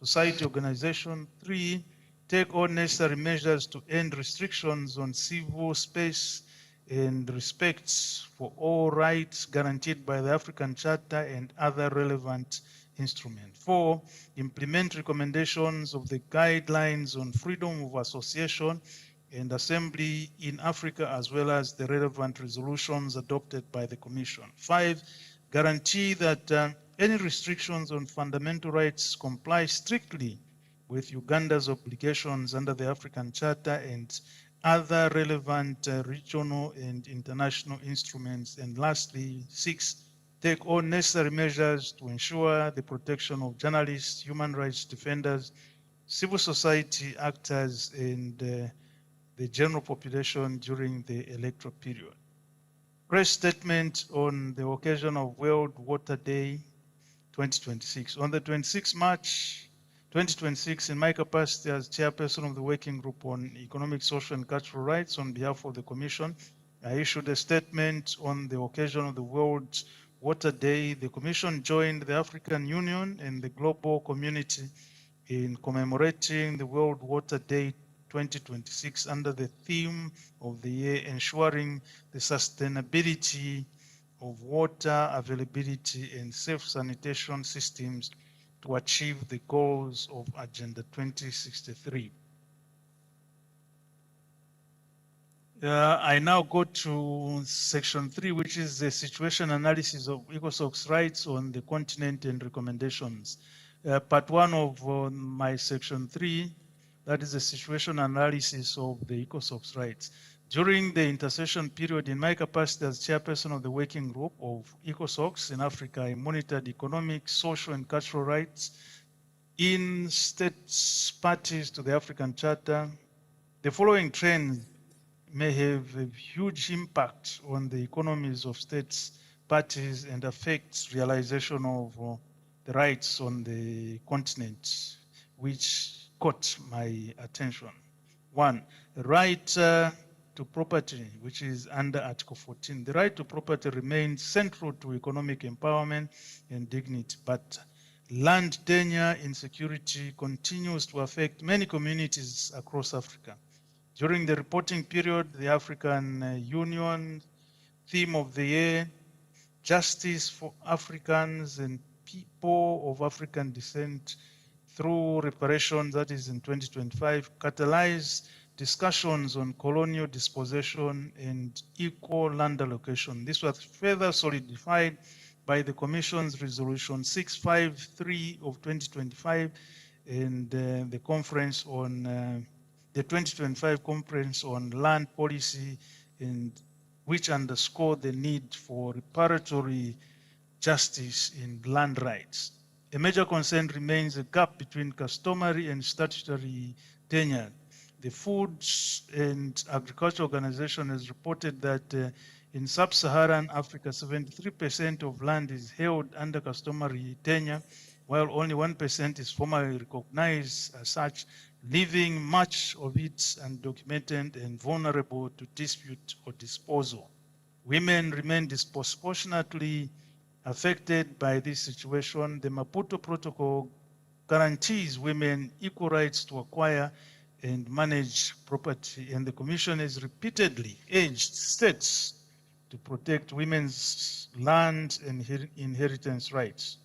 society organizations; 3, take all necessary measures to end restrictions on civil space and respect for all rights guaranteed by the African Charter and other relevant instruments; 4, implement recommendations of the guidelines on freedom of association and assembly in Africa, as well as the relevant resolutions adopted by the Commission; 5, guarantee that any restrictions on fundamental rights comply strictly with Uganda's obligations under the African Charter and other relevant regional and international instruments; and lastly, 6, take all necessary measures to ensure the protection of journalists, human rights defenders, civil society actors, and the general population during the electoral period. Press statement on the occasion of World Water Day 2026. On the 26th March 2026, in my capacity as chairperson of the Working Group on Economic, Social and Cultural Rights on behalf of the Commission, I issued a statement on the occasion of the World Water Day. The Commission joined the African Union and the global community in commemorating the World Water Day 2026 under the theme of the year, ensuring the sustainability of water availability and safe sanitation systems to achieve the goals of Agenda 2063. I now go to section 3, which is the situation analysis of ECOSOC's rights on the continent and recommendations. Part 1 of my section 3, that is the situation analysis of the ECOSOC's rights. During the intersession period, in my capacity as chairperson of the working group of ECOSOCs in Africa, I monitored economic, social, and cultural rights in states parties to the African Charter. The following trends may have a huge impact on the economies of states parties and affect realization of the rights on the continent, which caught my attention. 1, the right to property, which is under Article 14. The right to property remains central to economic empowerment and dignity, but land tenure insecurity continues to affect many communities across Africa. During the reporting period, the African Union theme of the year, justice for Africans and people of African descent through reparations, that is in 2025, catalyzed discussions on colonial dispossession and equal land allocation. This was further solidified by the Commission's Resolution 653 of 2025 and the conference on the 2025 Conference on Land Policy, and which underscored the need for reparatory justice in land rights. A major concern remains a gap between customary and statutory tenure. The Food and Agriculture Organization has reported that in sub-Saharan Africa, 73% of land is held under customary tenure, while only 1% is formally recognized as such, leaving much of it undocumented and vulnerable to dispute or disposal. Women remain disproportionately affected by this situation. The Maputo Protocol guarantees women equal rights to acquire and manage property, and the Commission has repeatedly urged states to protect women's land and inheritance rights.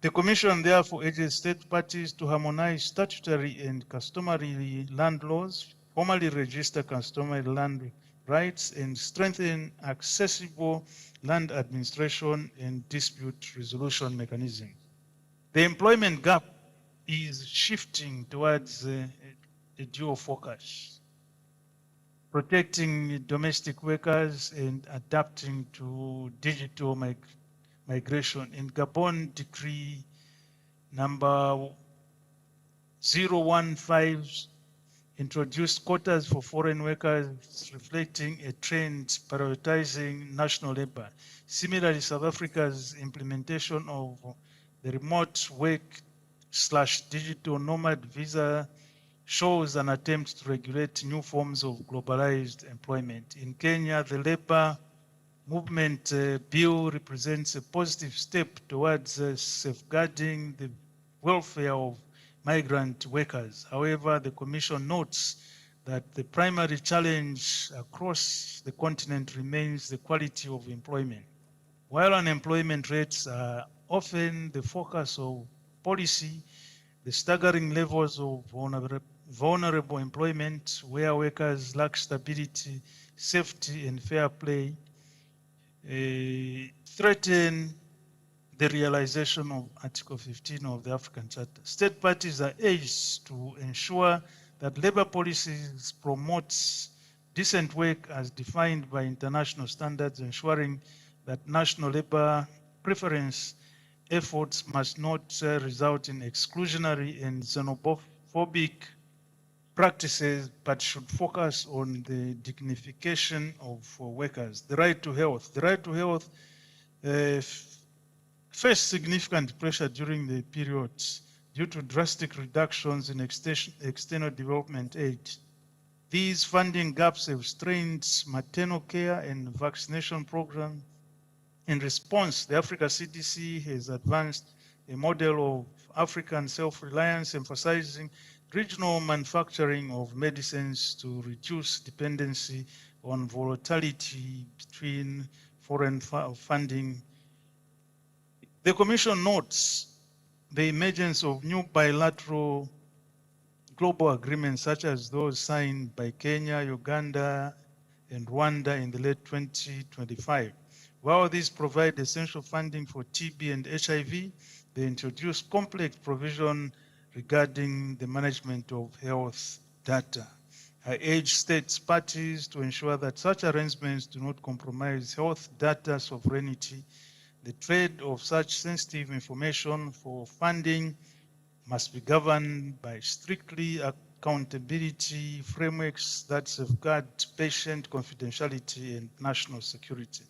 The Commission therefore urges state parties to harmonize statutory and customary land laws, formally register customary land rights, and strengthen accessible land administration and dispute resolution mechanisms. The employment gap is shifting towards a dual focus, protecting domestic workers and adapting to digital migration. In Gabon Decree number 015 introduced quotas for foreign workers, reflecting a trend prioritizing national labor. Similarly, South Africa's implementation of the remote work/digital nomad visa shows an attempt to regulate new forms of globalized employment. In Kenya, the labor movement bill represents a positive step towards safeguarding the welfare of migrant workers. However, the Commission notes that the primary challenge across the continent remains the quality of employment. While unemployment rates are often the focus of policy, the staggering levels of vulnerable employment, where workers lack stability, safety, and fair play, threaten the realization of Article 15 of the African Charter. State parties are urged to ensure that labor policies promote decent work as defined by international standards, ensuring that national labor preference efforts must not result in exclusionary and xenophobic practices, but should focus on the dignification of workers. The right to health. The right to health faced significant pressure during the period due to drastic reductions in external development aid. These funding gaps have strained maternal care and vaccination programs. In response, the Africa CDC has advanced a model of African self-reliance, emphasizing regional manufacturing of medicines to reduce dependency on volatility between foreign funding. The Commission notes the emergence of new bilateral global agreements such as those signed by Kenya, Uganda, and Rwanda in the late 2025. While these provide essential funding for TB and HIV, they introduce complex provision regarding the management of health data. I urge states parties to ensure that such arrangements do not compromise health data sovereignty. The trade of such sensitive information for funding must be governed by strictly accountability frameworks that safeguard patient confidentiality and national security.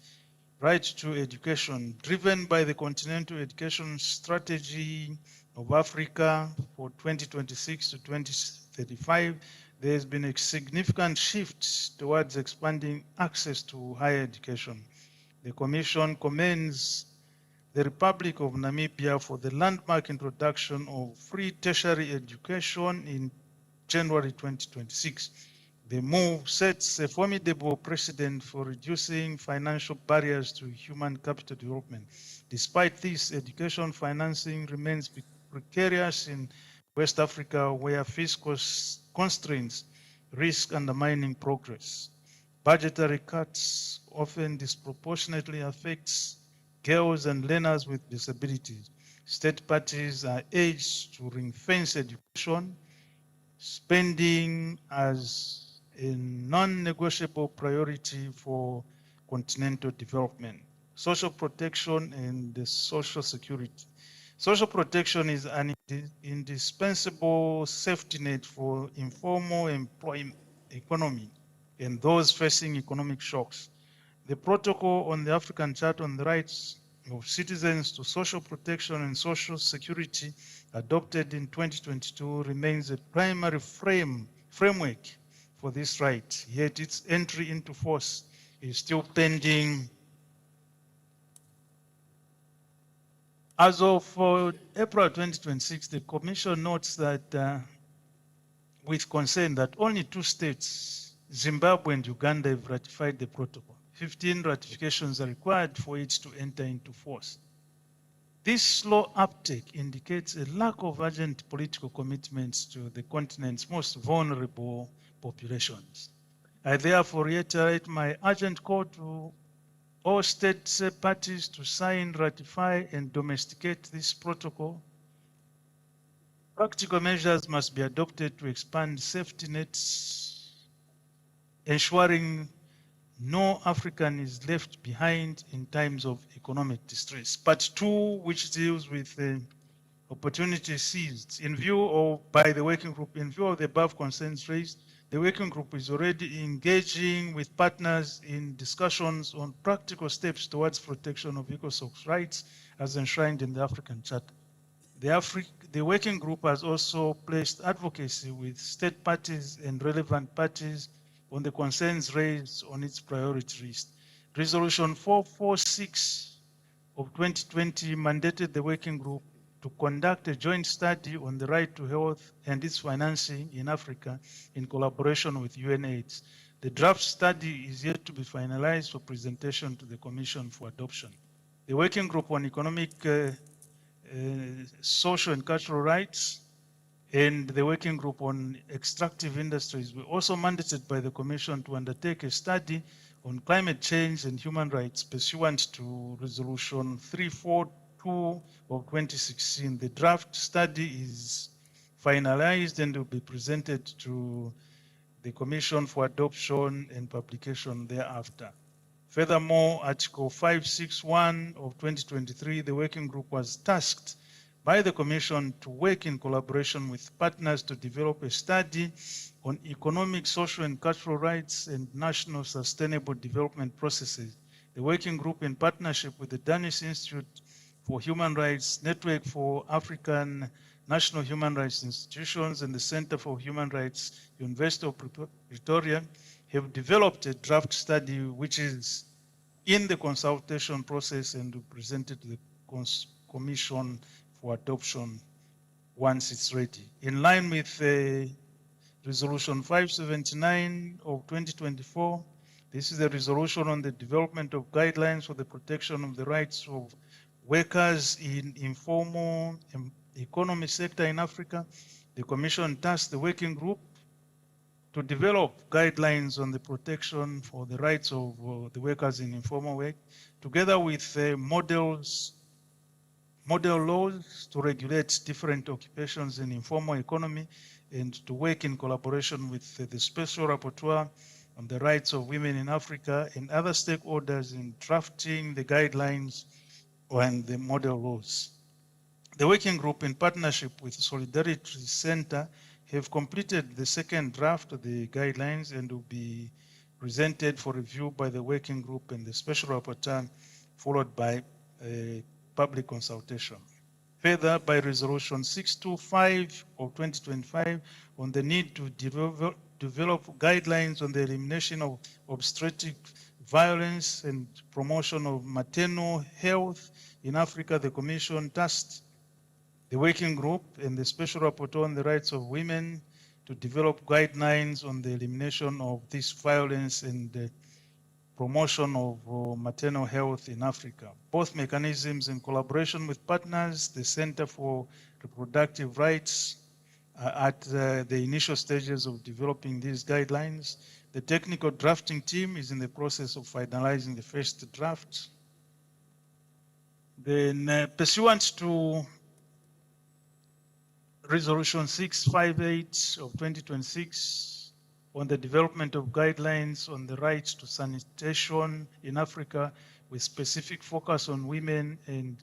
Right to education, driven by the Continental Education Strategy of Africa for 2026 to 2035, there has been a significant shift towards expanding access to higher education. The Commission commends the Republic of Namibia for the landmark introduction of free tertiary education in January 2026. The move sets a formidable precedent for reducing financial barriers to human capital development. Despite this, education financing remains precarious in West Africa, where fiscal constraints risk undermining progress. Budgetary cuts often disproportionately affect girls and learners with disabilities. State parties are urged to ring-fence education spending as a non-negotiable priority for continental development. Social protection and the social security. Social protection is an indispensable safety net for informal employment economy and those facing economic shocks. The Protocol on the African Charter on the Rights of Citizens to Social Protection and Social Security, adopted in 2022, remains a primary framework for this right, yet its entry into force is still pending. As of April 2026, the Commission notes that with concern that only 2 states, Zimbabwe and Uganda, have ratified the protocol. 15 ratifications are required for it to enter into force. This slow uptake indicates a lack of urgent political commitments to the continent's most vulnerable populations. I therefore reiterate my urgent call to all state parties to sign, ratify, and domesticate this protocol. Practical measures must be adopted to expand safety nets, ensuring no African is left behind in times of economic distress. Part 2, which deals with opportunity seized. In view of, by the working group, in view of the above concerns raised, the working group is already engaging with partners in discussions on practical steps towards protection of ECOSOC's rights as enshrined in the African Charter. The working group has also placed advocacy with state parties and relevant parties on the concerns raised on its priority list. Resolution 446 of 2020 mandated the working group to conduct a joint study on the right to health and its financing in Africa in collaboration with UNAIDS. The draft study is yet to be finalized for presentation to the Commission for adoption. The Working Group on Economic, Social and Cultural Rights and the Working Group on Extractive Industries were also mandated by the Commission to undertake a study on climate change and human rights pursuant to Resolution 342 of 2016. The draft study is finalized and will be presented to the Commission for adoption and publication thereafter. Furthermore, Article 561 of 2023, the Working Group was tasked by the Commission to work in collaboration with partners to develop a study on economic, social, and cultural rights and national sustainable development processes. The Working Group, in partnership with the Danish Institute for Human Rights, Network for African National Human Rights Institutions, and the Center for Human Rights, University of Pretoria, have developed a draft study which is in the consultation process and will be presented to the Commission for adoption once it's ready. In line with Resolution 579 of 2024, this is a resolution on the development of guidelines for the protection of the rights of workers in informal economy sector in Africa. The Commission tasked the Working Group to develop guidelines on the protection for the rights of the workers in informal work, together with model laws to regulate different occupations in informal economy, and to work in collaboration with the Special Rapporteur on the rights of women in Africa and other stakeholders in drafting the guidelines and the model laws. The Working Group, in partnership with Solidarity Center, have completed the second draft of the guidelines and will be presented for review by the Working Group and the Special Rapporteur, followed by a public consultation. Further, by Resolution 625 of 2025 on the need to develop guidelines on the elimination of obstetric violence and promotion of maternal health in Africa, the Commission tasked the Working Group and the Special Rapporteur on the Rights of Women to develop guidelines on the elimination of this violence and the promotion of maternal health in Africa. Both mechanisms, in collaboration with partners, the Center for Reproductive Rights, at the initial stages of developing these guidelines. The technical drafting team is in the process of finalizing the first draft. Then, pursuant to Resolution 658 of 2026 on the development of guidelines on the right to sanitation in Africa with specific focus on women and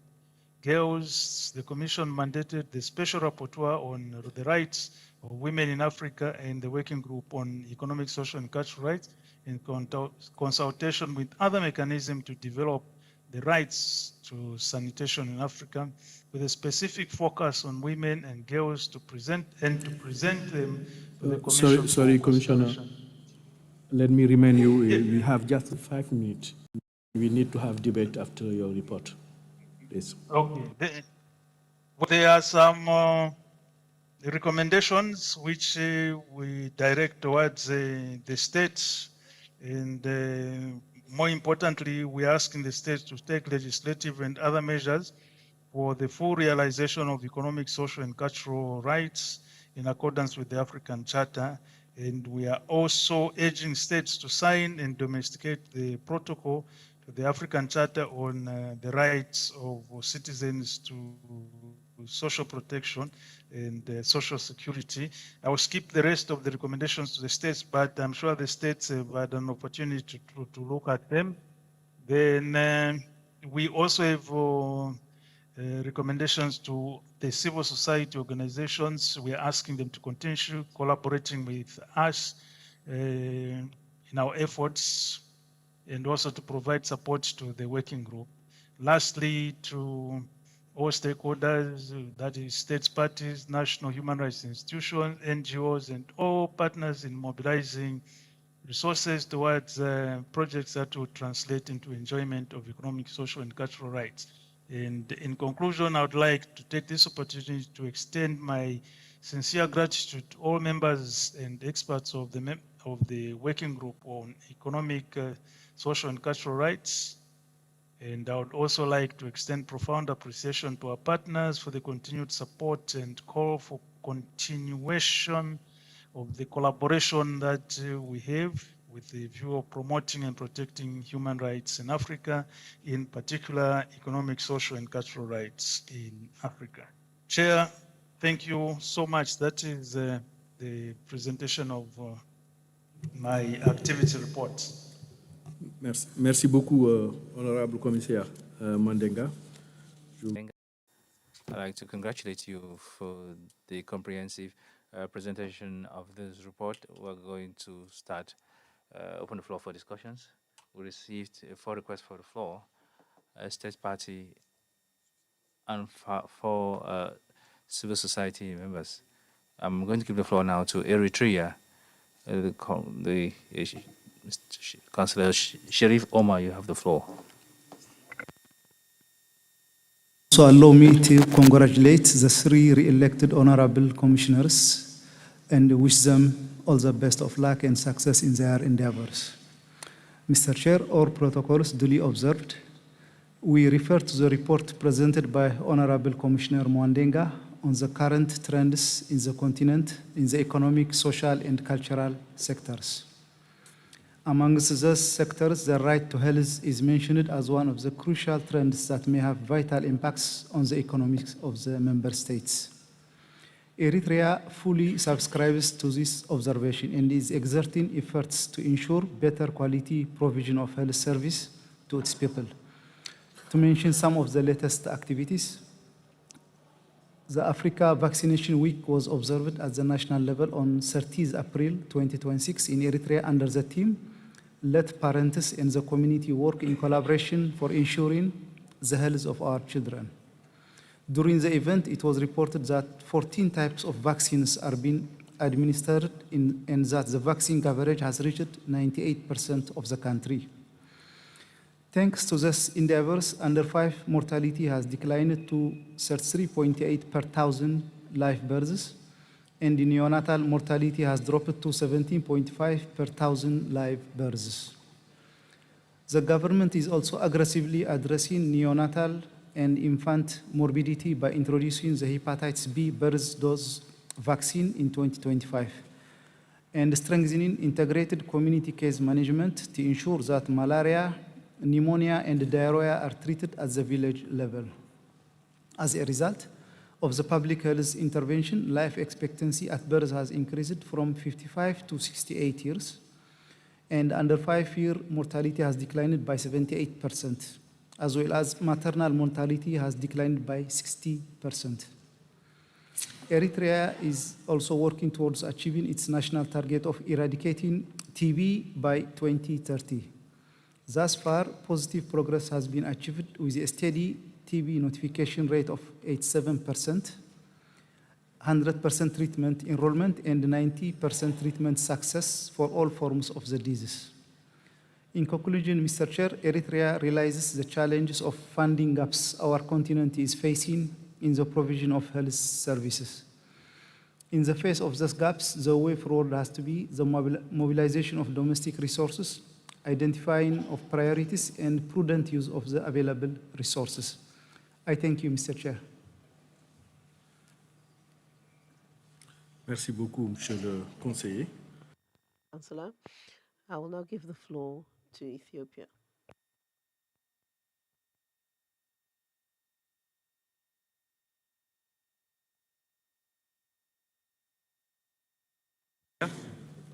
girls, the Commission mandated the Special Rapporteur on the rights of women in Africa and the Working Group on Economic, Social and Cultural Rights in consultation with other mechanisms to develop the rights to sanitation in Africa with a specific focus on women and girls to present them to the Commission. Sorry, Commissioner. Let me remind you, we have just 5 minutes. We need to have debate after your report. Please. Okay. There are some recommendations which we direct towards the states, and more importantly, we are asking the states to take legislative and other measures for the full realization of economic, social, and cultural rights in accordance with the African Charter. And we are also urging states to sign and domesticate the protocol to the African Charter on the rights of citizens to social protection and social security. I will skip the rest of the recommendations to the states, but I'm sure the states have had an opportunity to look at them. Then we also have recommendations to the civil society organizations. We are asking them to continue collaborating with us in our efforts, and also to provide support to the working group. Lastly, to all stakeholders, that is states parties, national human rights institutions, NGOs, and all partners in mobilizing resources towards projects that will translate into enjoyment of economic, social, and cultural rights. And in conclusion, I would like to take this opportunity to extend my sincere gratitude to all members and experts of the working group on economic, social, and cultural rights. And I would also like to extend profound appreciation to our partners for the continued support and call for continuation of the collaboration that we have with the view of promoting and protecting human rights in Africa, in particular economic, social, and cultural rights in Africa. Chair, thank you so much. That is the presentation of my activity report. Merci beaucoup, Honorable Commissaire Mandenga. I'd like to congratulate you for the comprehensive presentation of this report. We're going to start, open the floor for discussions. We received 4 requests for the floor, State Party and 4 civil society members. I'm going to give the floor now to Eritrea. Councillor Sharif Omar, you have the floor. So allow me to congratulate the 3 re-elected honorable commissioners and wish them all the best of luck and success in their endeavors. Mr. Chair, all protocols duly observed. We refer to the report presented by Honorable Commissioner Mwandenga on the current trends in the continent in the economic, social, and cultural sectors. Amongst those sectors, the right to health is mentioned as one of the crucial trends that may have vital impacts on the economics of the member states. Eritrea fully subscribes to this observation and is exerting efforts to ensure better quality provision of health service to its people. To mention some of the latest activities, the Africa Vaccination Week was observed at the national level on 30th April 2026 in Eritrea under the theme "Let Parents and the Community Work in Collaboration for Ensuring the Health of Our Children." During the event, it was reported that 14 types of vaccines are being administered and that the vaccine coverage has reached 98% of the country. Thanks to these endeavors, under 5 mortality has declined to 33.8 per 1,000 live births, and the neonatal mortality has dropped to 17.5 per 1,000 live births. The government is also aggressively addressing neonatal and infant morbidity by introducing the hepatitis B birth dose vaccine in 2025 and strengthening integrated community case management to ensure that malaria, pneumonia, and diarrhea are treated at the village level. As a result of the public health intervention, life expectancy at birth has increased from 55 to 68 years, and under 5-year mortality has declined by 78%, as well as maternal mortality has declined by 60%. Eritrea is also working towards achieving its national target of eradicating TB by 2030. Thus far, positive progress has been achieved with a steady TB notification rate of 87%, 100% treatment enrollment, and 90% treatment success for all forms of the disease. In conclusion, Mr. Chair, Eritrea realizes the challenges of funding gaps our continent is facing in the provision of health services. In the face of these gaps, the way forward has to be the mobilization of domestic resources, identifying of priorities, and prudent use of the available resources. I thank you, Mr. Chair. Merci beaucoup, Monsieur le Conseiller. Councillor, I will now give the floor to Ethiopia.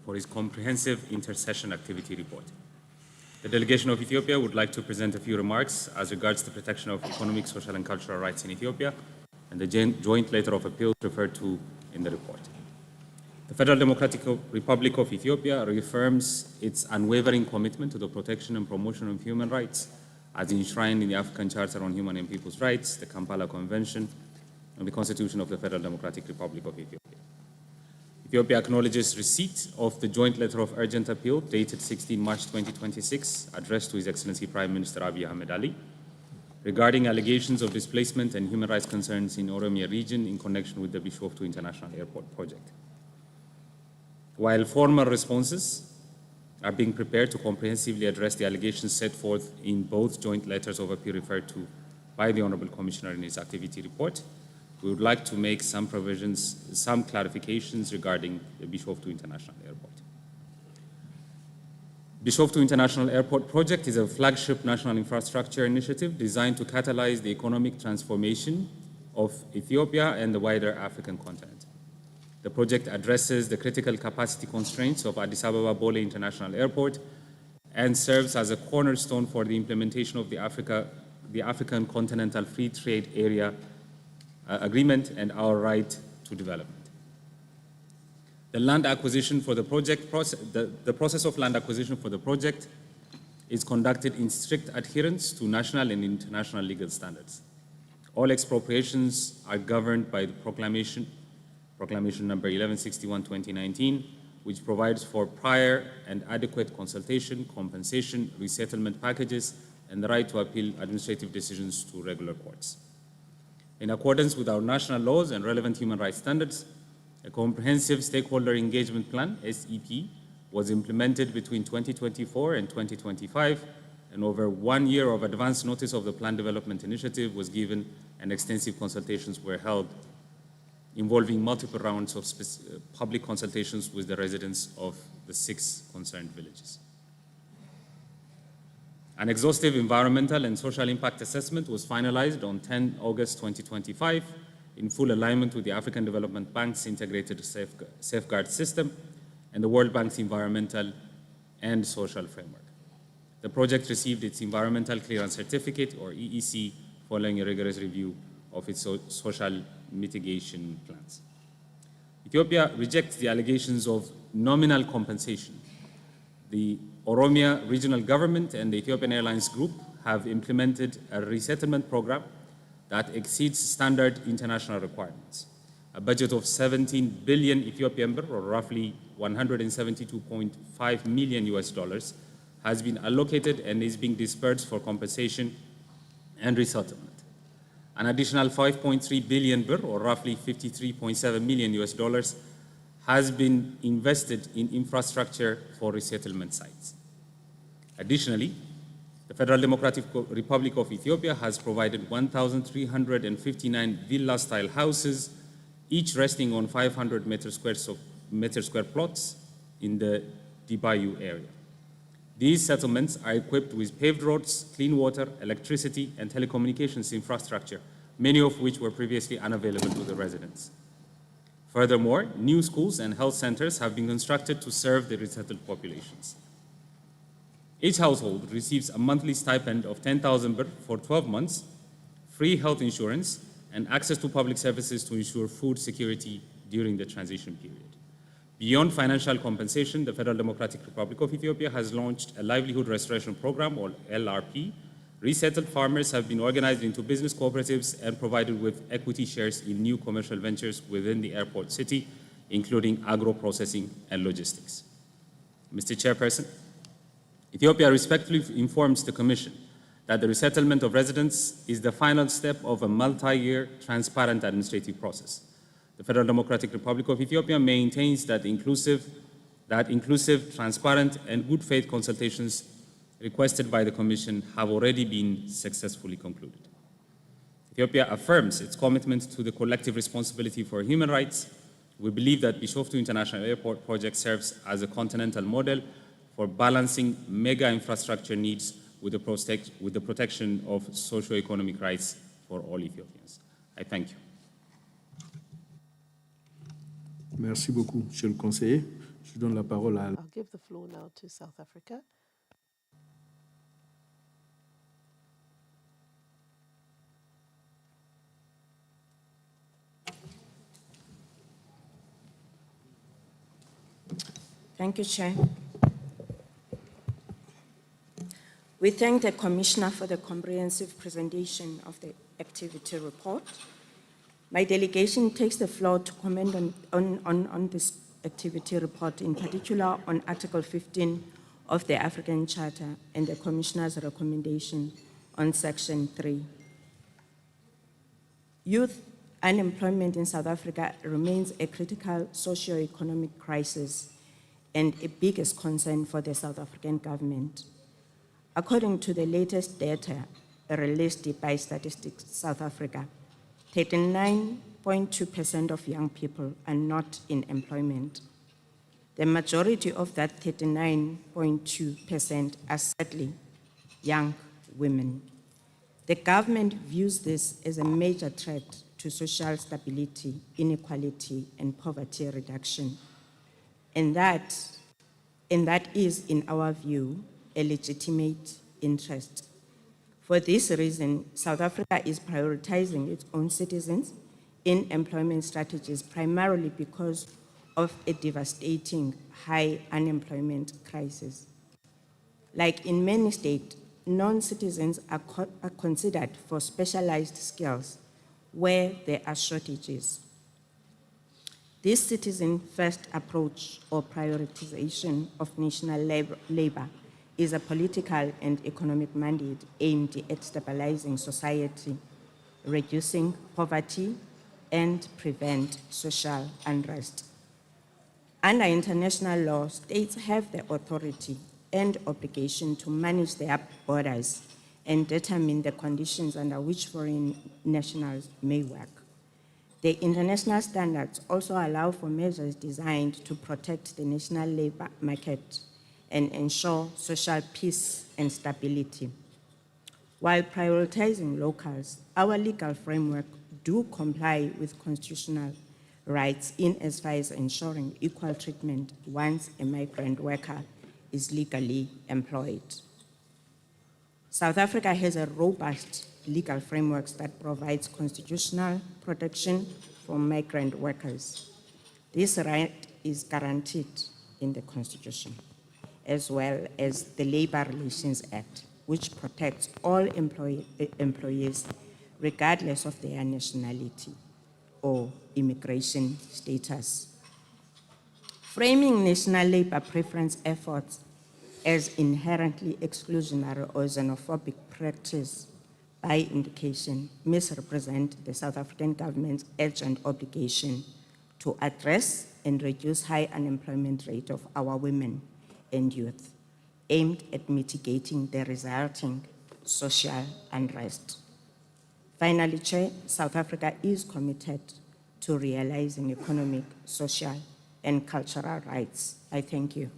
For his comprehensive intercession activity report. The delegation of Ethiopia would like to present a few remarks as regards the protection of economic, social, and cultural rights in Ethiopia and the joint letter of appeal referred to in the report. The Federal Democratic Republic of Ethiopia reaffirms its unwavering commitment to the protection and promotion of human rights as enshrined in the African Charter on Human and People's Rights, the Kampala Convention, and the Constitution of the Federal Democratic Republic of Ethiopia. Ethiopia acknowledges receipt of the joint letter of urgent appeal dated 16 March 2026, addressed to His Excellency Prime Minister Abiy Ahmed Ali, regarding allegations of displacement and human rights concerns in Oromia region in connection with the Bishoftu International Airport project. While formal responses are being prepared to comprehensively address the allegations set forth in both joint letters of appeal referred to by the Honorable Commissioner in his activity report, we would like to make some clarifications regarding the Bishoftu International Airport. Bishoftu International Airport project is a flagship national infrastructure initiative designed to catalyze the economic transformation of Ethiopia and the wider African continent. The project addresses the critical capacity constraints of Addis Ababa Bole International Airport and serves as a cornerstone for the implementation of the African Continental Free Trade Area Agreement and our right to development. The land acquisition for the project, the process of land acquisition for the project is conducted in strict adherence to national and international legal standards. All expropriations are governed by the Proclamation number 1161/2019, which provides for prior and adequate consultation, compensation, resettlement packages, and the right to appeal administrative decisions to regular courts. In accordance with our national laws and relevant human rights standards, a comprehensive stakeholder engagement plan, SEP, was implemented between 2024 and 2025, and over 1 year of advance notice of the plan development initiative was given and extensive consultations were held, involving multiple rounds of public consultations with the residents of the 6 concerned villages. An exhaustive environmental and social impact assessment was finalized on 10 August 2025 in full alignment with the African Development Bank's integrated safeguard system and the World Bank's environmental and social framework. The project received its environmental clearance certificate, or EEC, following a rigorous review of its social mitigation plans. Ethiopia rejects the allegations of nominal compensation. The Oromia Regional Government and the Ethiopian Airlines Group have implemented a resettlement program that exceeds standard international requirements. A budget of 17 billion Ethiopian birr, or roughly $172.5 million, has been allocated and is being dispersed for compensation and resettlement. An additional 5.3 billion birr, or roughly $53.7 million, has been invested in infrastructure for resettlement sites. Additionally, the Federal Democratic Republic of Ethiopia has provided 1,359 villa-style houses, each resting on 500 meter square plots in the Dibayu area. These settlements are equipped with paved roads, clean water, electricity, and telecommunications infrastructure, many of which were previously unavailable to the residents. Furthermore, new schools and health centers have been constructed to serve the resettled populations. Each household receives a monthly stipend of 10,000 birr for 12 months, free health insurance, and access to public services to ensure food security during the transition period. Beyond financial compensation, the Federal Democratic Republic of Ethiopia has launched a livelihood restoration program, or LRP. Resettled farmers have been organized into business cooperatives and provided with equity shares in new commercial ventures within the airport city, including agro-processing and logistics. Mr. Chairperson, Ethiopia respectfully informs the Commission that the resettlement of residents is the final step of a multi-year, transparent administrative process. The Federal Democratic Republic of Ethiopia maintains that inclusive, transparent, and good faith consultations requested by the Commission have already been successfully concluded. Ethiopia affirms its commitment to the collective responsibility for human rights. We believe that Bishoftu International Airport project serves as a continental model for balancing mega infrastructure needs with the protection of socio-economic rights for all Ethiopians. I thank you. Merci beaucoup, Monsieur le Conseiller. Je donne la parole à... I'll give the floor now to South Africa. Thank you, Chair. We thank the Commissioner for the comprehensive presentation of the activity report. My delegation takes the floor to comment on this activity report, in particular on Article 15 of the African Charter and the Commissioner's recommendation on Section 3. Youth unemployment in South Africa remains a critical socio-economic crisis and a biggest concern for the South African government. According to the latest data released by Statistics South Africa, 39.2% of young people are not in employment. The majority of that 39.2% are sadly young women. The government views this as a major threat to social stability, inequality, and poverty reduction. And that is, in our view, a legitimate interest. For this reason, South Africa is prioritizing its own citizens in employment strategies, primarily because of a devastating high unemployment crisis. Like in many states, non-citizens are considered for specialized skills where there are shortages. This citizen-first approach or prioritization of national labor is a political and economic mandate aimed at stabilizing society, reducing poverty, and prevent social unrest. Under international law, states have the authority and obligation to manage their borders and determine the conditions under which foreign nationals may work. The international standards also allow for measures designed to protect the national labor market and ensure social peace and stability. While prioritizing locals, our legal framework do comply with constitutional rights in as far as ensuring equal treatment once a migrant worker is legally employed. South Africa has a robust legal framework that provides constitutional protection for migrant workers. This right is guaranteed in the Constitution, as well as the Labor Relations Act, which protects all employees regardless of their nationality or immigration status. Framing national labor preference efforts as inherently exclusionary or xenophobic practice by indication misrepresent the South African government's urgent obligation to address and reduce high unemployment rate of our women and youth, aimed at mitigating the resulting social unrest. Finally, Chair, South Africa is committed to realizing economic, social, and cultural rights. I thank you.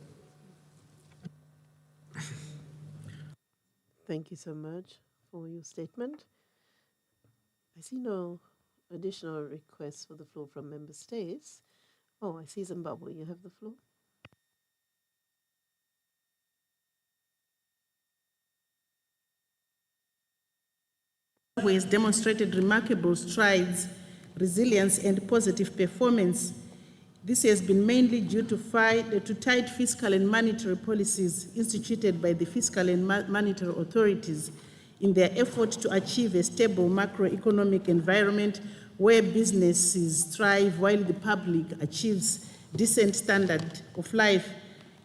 Thank you so much for your statement. I see no additional requests for the floor from member states. Oh, I see Zimbabwe. You have the floor. Zimbabwe has demonstrated remarkable strides, resilience, and positive performance. This has been mainly due to tight fiscal and monetary policies instituted by the fiscal and monetary authorities in their effort to achieve a stable macroeconomic environment where businesses thrive while the public achieves decent standard of life.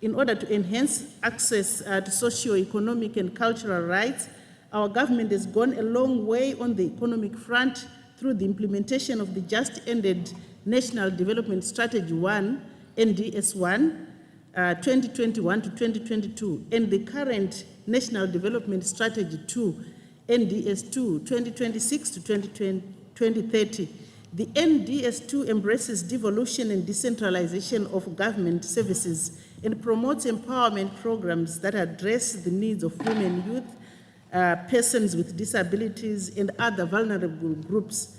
In order to enhance access to socio-economic and cultural rights, our government has gone a long way on the economic front through the implementation of the just-ended National Development Strategy 1, NDS1, 2021 to 2022, and the current National Development Strategy 2, NDS2, 2026 to 2030. The NDS2 embraces devolution and decentralization of government services and promotes empowerment programs that address the needs of women, youth, persons with disabilities, and other vulnerable groups.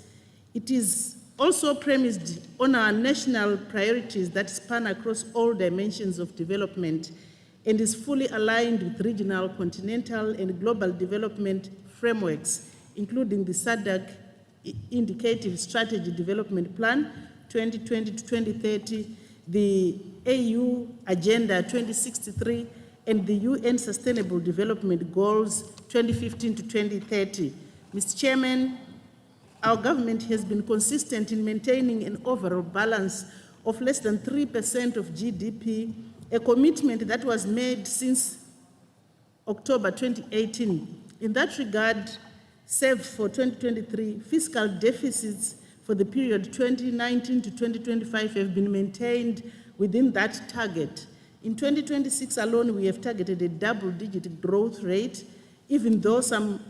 It is also premised on our national priorities that span across all dimensions of development and is fully aligned with regional, continental, and global development frameworks, including the SADC Indicative Strategy Development Plan 2020 to 2030, the AU Agenda 2063 and the UN Sustainable Development Goals 2015 to 2030. Mr. Chairman, our government has been consistent in maintaining an overall balance of less than 3% of GDP, a commitment that was made since October 2018. In that regard, save for 2023, fiscal deficits for the period 2019 to 2025 have been maintained within that target. In 2026 alone, we have targeted a double-digit growth rate, even though some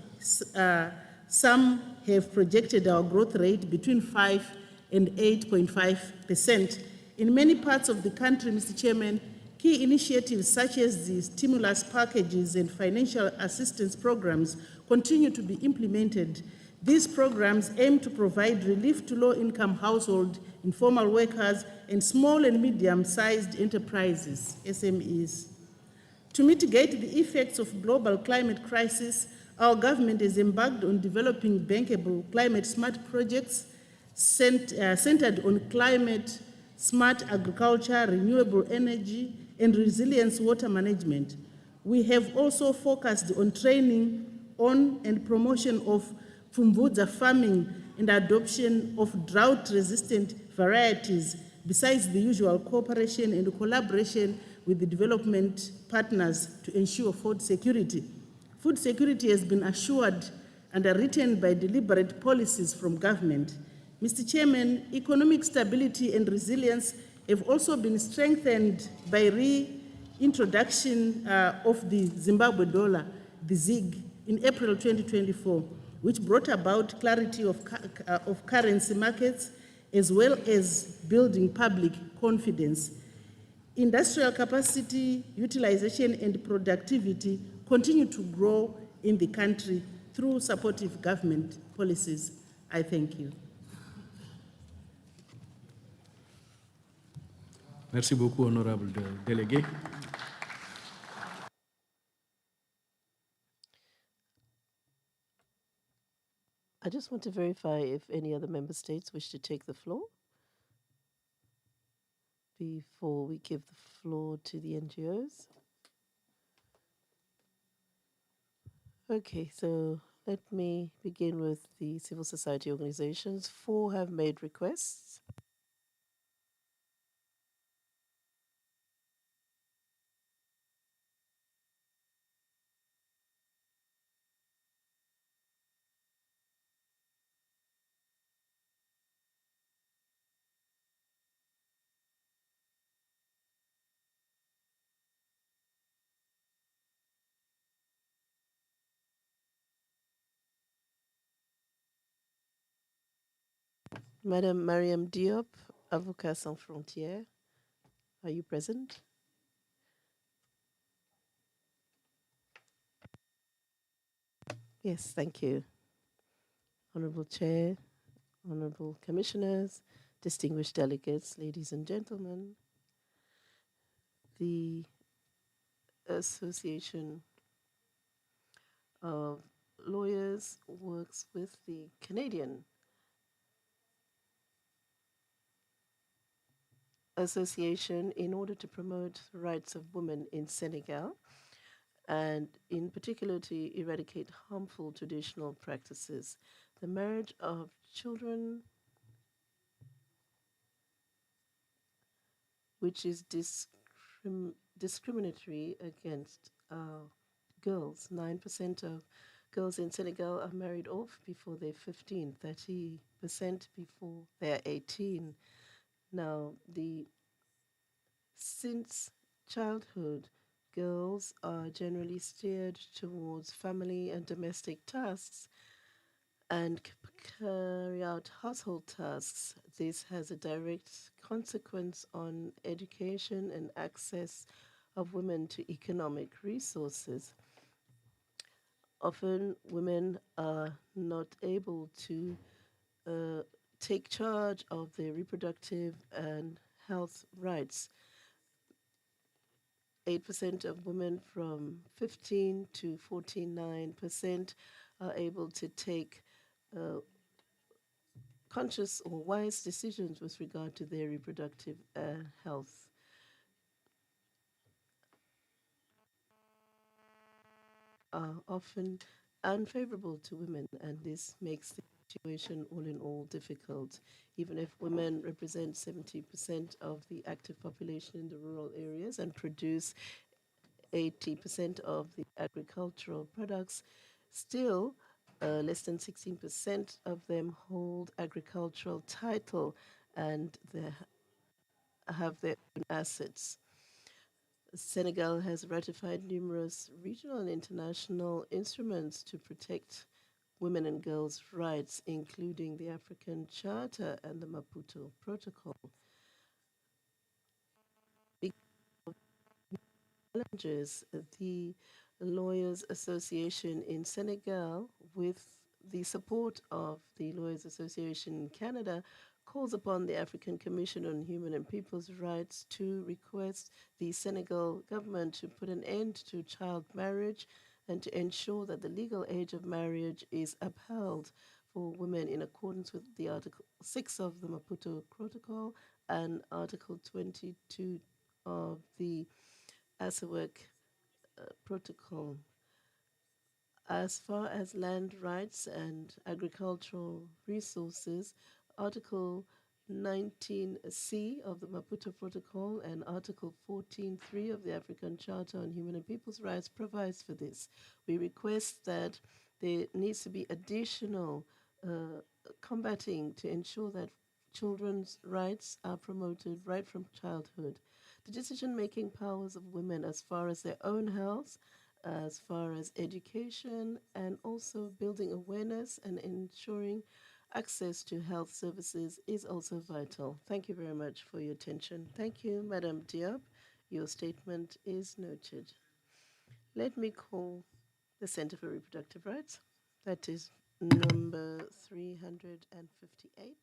have projected our growth rate between 5 and 8.5%. In many parts of the country, Mr. Chairman, key initiatives such as the stimulus packages and financial assistance programs continue to be implemented. These programs aim to provide relief to low-income households, informal workers, and small and medium-sized enterprises, SMEs. To mitigate the effects of global climate crisis, our government has embarked on developing bankable climate-smart projects centered on climate-smart agriculture, renewable energy, and resilient water management. We have also focused on training on and promotion of Pfumvudza farming and adoption of drought-resistant varieties, besides the usual cooperation and collaboration with the development partners to ensure food security. Food security has been assured underwritten by deliberate policies from government. Mr. Chairman, economic stability and resilience have also been strengthened by reintroduction of the Zimbabwe dollar, the ZiG, in April 2024, which brought about clarity of currency markets as well as building public confidence. Industrial capacity, utilization, and productivity continue to grow in the country through supportive government policies. I thank you. Merci beaucoup, honorable délégué. I just want to verify if any other member states wish to take the floor before we give the floor to the NGOs. Okay, so let me begin with the civil society organizations. 4 have made requests. Madame Mariam Diop, Avocats Sans Frontières, are you present? Yes, thank you. Honorable Chair, Honorable Commissioners, distinguished delegates, ladies and gentlemen, the Association of Lawyers works with the Canadian Association in order to promote the rights of women in Senegal, and in particular to eradicate harmful traditional practices. The marriage of children, which is discriminatory against girls. 9% of girls in Senegal are married off before they're 15, 30% before they're 18. Now, since childhood, girls are generally steered towards family and domestic tasks and carry out household tasks. This has a direct consequence on education and access of women to economic resources. Often, women are not able to take charge of their reproductive and health rights. 8% of women from 15 to 49% are able to take conscious or wise decisions with regard to their reproductive health. are often unfavorable to women, and this makes the situation all in all difficult. Even if women represent 70% of the active population in the rural areas and produce 80% of the agricultural products, still less than 16% of them hold agricultural title and they have their own assets. Senegal has ratified numerous regional and international instruments to protect women and girls' rights, including the African Charter and the Maputo Protocol. Challenges, the Lawyers Association in Senegal, with the support of the Lawyers Association in Canada, calls upon the African Commission on Human and People's Rights to request the Senegal government to put an end to child marriage and to ensure that the legal age of marriage is upheld for women in accordance with the Article 6 of the Maputo Protocol and Article 22 of the ASAWEC Protocol. As far as land rights and agricultural resources, Article 19C of the Maputo Protocol and Article 14.3 of the African Charter on Human and People's Rights provides for this. We request that there needs to be additional combating to ensure that children's rights are promoted right from childhood. The decision-making powers of women as far as their own health, as far as education, and also building awareness and ensuring access to health services is also vital. Thank you very much for your attention. Thank you, Madam Diop. Your statement is noted. Let me call the Center for Reproductive Rights. That is number 358.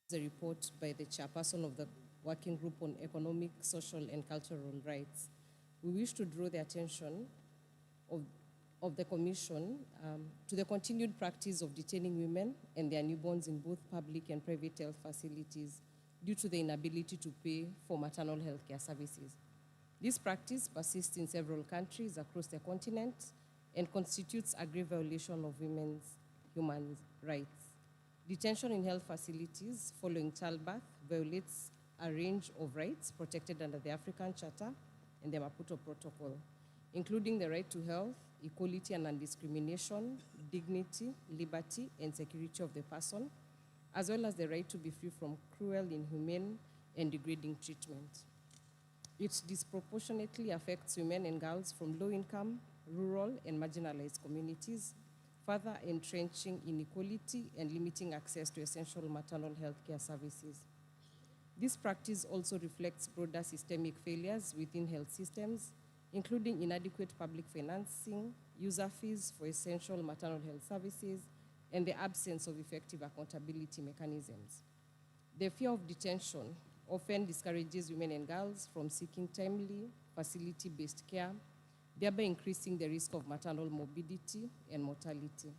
The report by the chairperson of the Working Group on Economic, Social and Cultural Rights. We wish to draw the attention of the Commission to the continued practice of detaining women and their newborns in both public and private health facilities due to the inability to pay for maternal health care services. This practice persists in several countries across the continent and constitutes a grave violation of women's human rights. Detention in health facilities following childbirth violates a range of rights protected under the African Charter and the Maputo Protocol, including the right to health, equality and non-discrimination, dignity, liberty, and security of the person, as well as the right to be free from cruel, inhumane, and degrading treatment. It disproportionately affects women and girls from low-income, rural, and marginalized communities, further entrenching inequality and limiting access to essential maternal health care services. This practice also reflects broader systemic failures within health systems, including inadequate public financing, user fees for essential maternal health services, and the absence of effective accountability mechanisms. The fear of detention often discourages women and girls from seeking timely, facility-based care, thereby increasing the risk of maternal morbidity and mortality.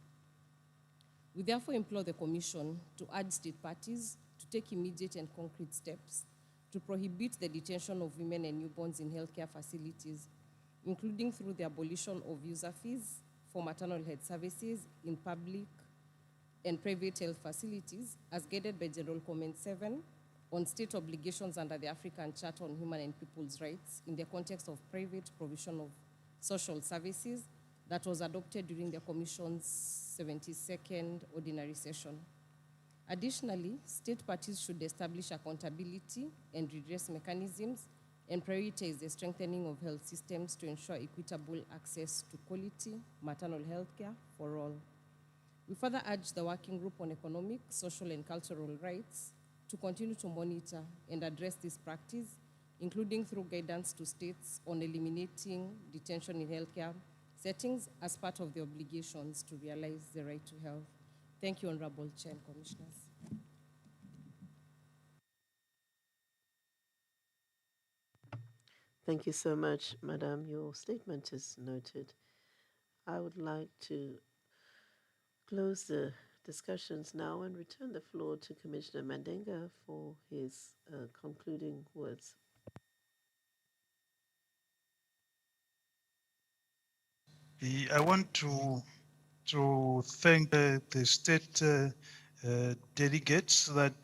We therefore implore the Commission to urge state parties to take immediate and concrete steps to prohibit the detention of women and newborns in healthcare facilities, including through the abolition of user fees for maternal health services in public and private health facilities, as guided by General Comment 7 on state obligations under the African Charter on Human and People's Rights in the context of private provision of social services that was adopted during the Commission's 72nd Ordinary Session. Additionally, state parties should establish accountability and redress mechanisms and prioritize the strengthening of health systems to ensure equitable access to quality maternal health care for all. We further urge the Working Group on Economic, Social and Cultural Rights to continue to monitor and address this practice, including through guidance to states on eliminating detention in healthcare settings as part of the obligations to realize the right to health. Thank you, Honorable Chair and Commissioners. Thank you so much, Madam. Your statement is noted. I would like to close the discussions now and return the floor to Commissioner Mandenga for his concluding words. I want to thank the state delegates that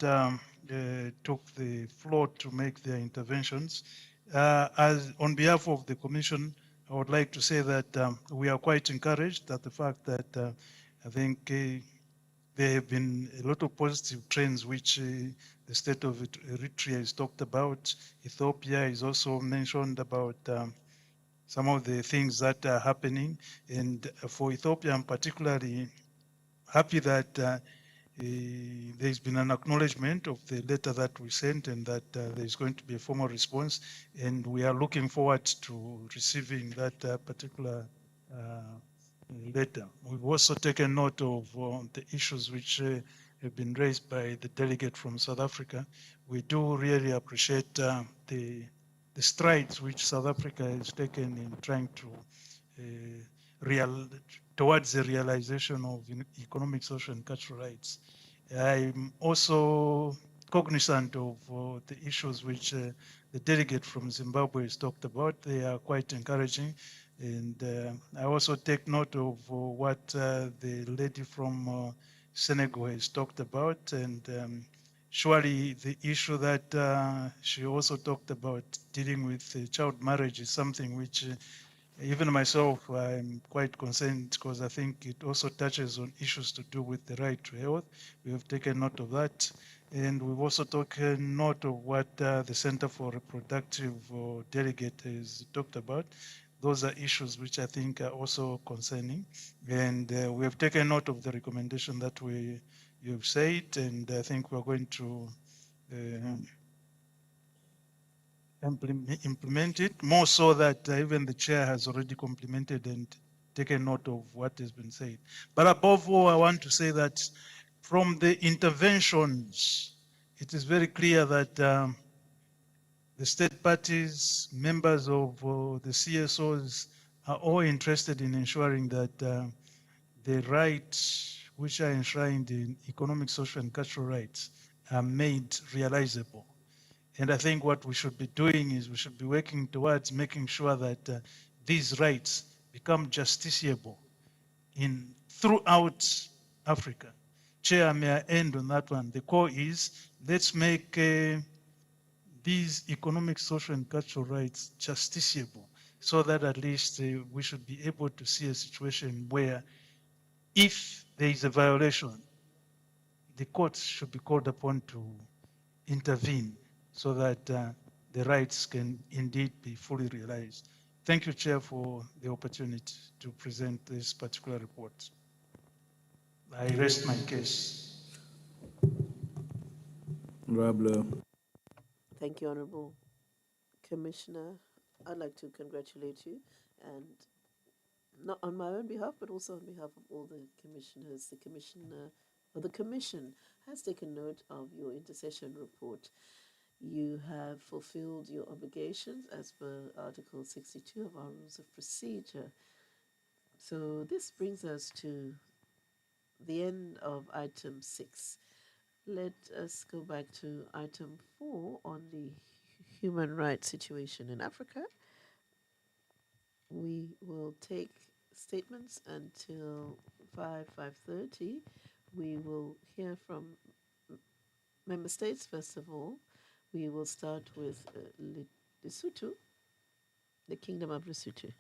took the floor to make their interventions. As on behalf of the Commission, I would like to say that we are quite encouraged at the fact that I think there have been a lot of positive trends which the state of Eritrea has talked about. Ethiopia is also mentioned about some of the things that are happening. And for Ethiopia, I'm particularly happy that there's been an acknowledgement of the letter that we sent and that there's going to be a formal response. And we are looking forward to receiving that particular letter. We've also taken note of the issues which have been raised by the delegate from South Africa. We do really appreciate the strides which South Africa has taken in trying to towards the realization of economic, social, and cultural rights. I'm also cognizant of the issues which the delegate from Zimbabwe has talked about. They are quite encouraging. And I also take note of what the lady from Senegal has talked about. And surely the issue that she also talked about dealing with child marriage is something which even myself, I'm quite concerned because I think it also touches on issues to do with the right to health. We have taken note of that. And we've also taken note of what the Center for Reproductive Delegate has talked about. Those are issues which I think are also concerning. And we have taken note of the recommendation that you've said, and I think we're going to implement it, more so that even the chair has already complimented and taken note of what has been said. But above all, I want to say that from the interventions, it is very clear that the state parties, members of the CSOs are all interested in ensuring that the rights which are enshrined in economic, social, and cultural rights are made realizable. And I think what we should be doing is we should be working towards making sure that these rights become justiciable throughout Africa. Chair, may I end on that one? The core is, let's make these economic, social, and cultural rights justiciable so that at least we should be able to see a situation where if there is a violation, the courts should be called upon to intervene so that the rights can indeed be fully realized. Thank you, Chair, for the opportunity to present this particular report. I rest my case. Thank you, Honorable Commissioner. I'd like to congratulate you, and not on my own behalf, but also on behalf of all the commissioners. The commissioner, or the commission, has taken note of your intercession report. You have fulfilled your obligations as per Article 62 of our Rules of Procedure. So this brings us to the end of item 6. Let us go back to item 4 on the human rights situation in Africa. We will take statements until 5:30. We will hear from member states first of all. We will start with Lesotho, the Kingdom of Lesotho.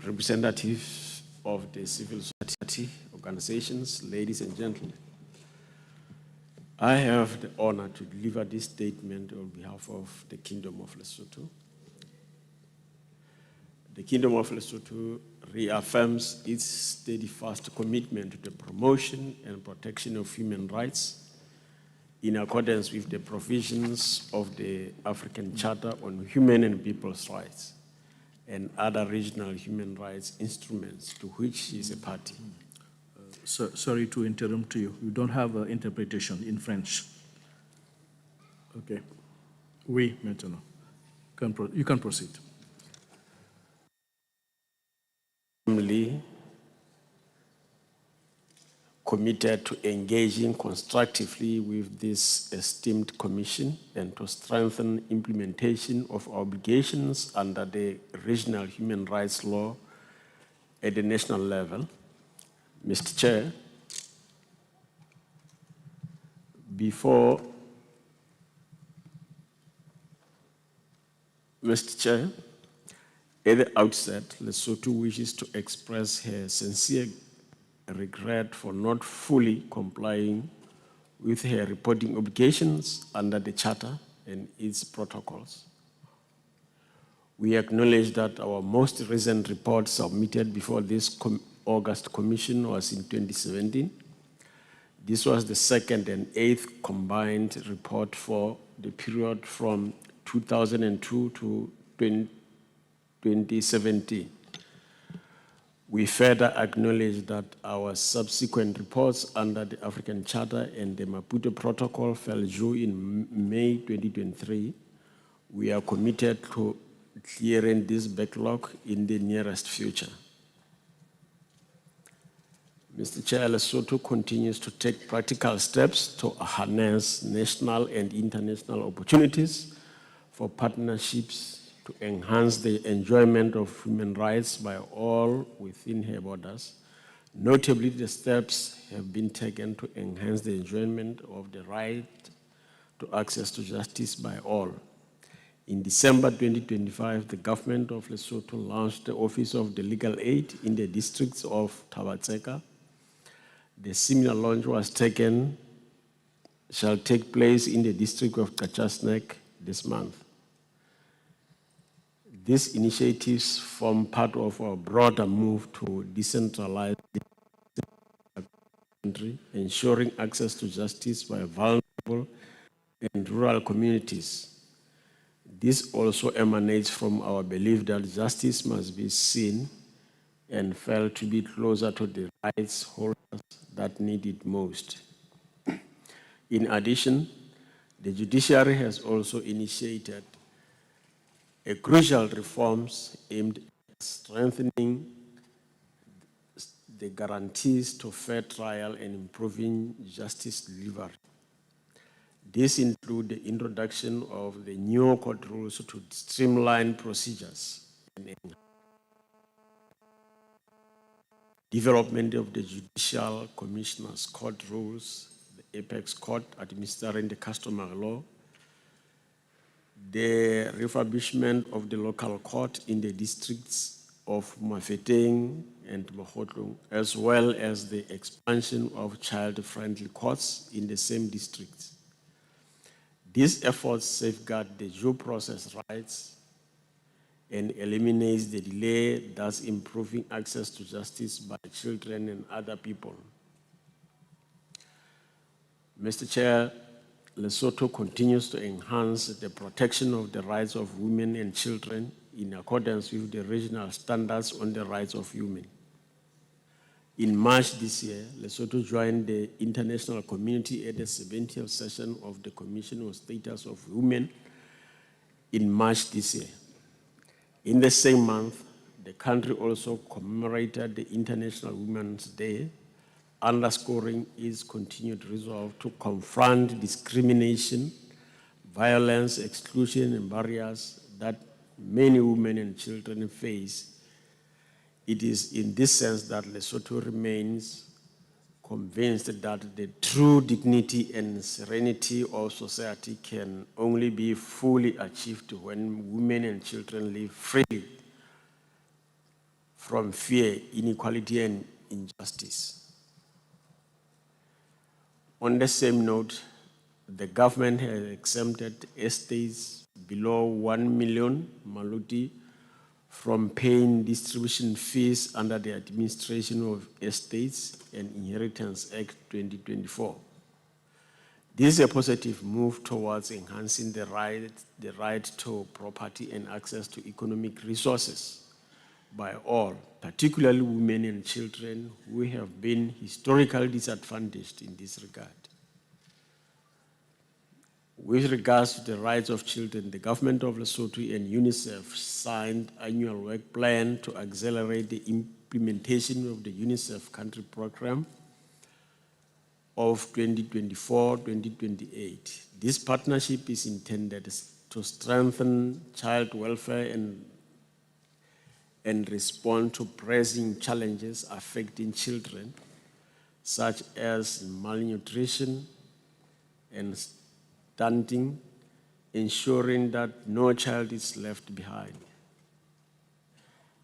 Representatives of the civil society organizations, ladies and gentlemen. I have the honor to deliver this statement on behalf of the Kingdom of Lesotho. The Kingdom of Lesotho reaffirms its steadfast commitment to the promotion and protection of human rights in accordance with the provisions of the African Charter on Human and People's Rights and other regional human rights instruments to which she is a party. Sorry to interrupt you. You don't have interpretation in French. Okay. Oui, maintenant. You can proceed. Committed to engaging constructively with this esteemed commission and to strengthen implementation of obligations under the regional human rights law at the national level. Mr. Chair, at the outset, Lesotho wishes to express her sincere regret for not fully complying with her reporting obligations under the Charter and its protocols. We acknowledge that our most recent report submitted before this August Commission was in 2017. This was the second and eighth combined report for the period from 2002 to 2017. We further acknowledge that our subsequent reports under the African Charter and the Maputo Protocol fell due in May 2023. We are committed to clearing this backlog in the nearest future. Mr. Chair, Lesotho continues to take practical steps to harness national and international opportunities for partnerships to enhance the enjoyment of human rights by all within her borders. Notably, the steps have been taken to enhance the enjoyment of the right to access to justice by all. In December 2025, the government of Lesotho launched the Office of the Legal Aid in the districts of Thaba Tseka. The similar launch shall take place in the district of Kachasnek this month. These initiatives form part of our broader move to decentralize the country, ensuring access to justice by vulnerable and rural communities. This also emanates from our belief that justice must be seen and felt to be closer to the rights holders that need it most. In addition, the judiciary has also initiated a crucial reforms aimed at strengthening the guarantees to fair trial and improving justice delivery. This includes the introduction of the new court rules to streamline procedures and development of the Judicial Commissioner's Court rules, the Apex Court administering the customary law, the refurbishment of the local court in the districts of Mafeteng and Mohotlong, as well as the expansion of child-friendly courts in the same districts. These efforts safeguard the due process rights and eliminates the delay, thus improving access to justice by children and other people. Mr. Chair, Lesotho continues to enhance the protection of the rights of women and children in accordance with the regional standards on the rights of women. In March this year, Lesotho joined the international community at the 70th session of the Commission on Status of Women in March this year. In the same month, the country also commemorated the International Women's Day, underscoring its continued resolve to confront discrimination, violence, exclusion, and barriers that many women and children face. It is in this sense that Lesotho remains convinced that the true dignity and serenity of society can only be fully achieved when women and children live freely from fear, inequality, and injustice. On the same note, the government has exempted estates below 1 million maluti from paying distribution fees under the Administration of Estates and Inheritance Act 2024. This is a positive move towards enhancing the right to property and access to economic resources by all, particularly women and children who have been historically disadvantaged in this regard. With regards to the rights of children, the government of Lesotho and UNICEF signed an annual work plan to accelerate the implementation of the UNICEF country program of 2024-2028. This partnership is intended to strengthen child welfare and respond to pressing challenges affecting children, such as malnutrition and stunting, ensuring that no child is left behind.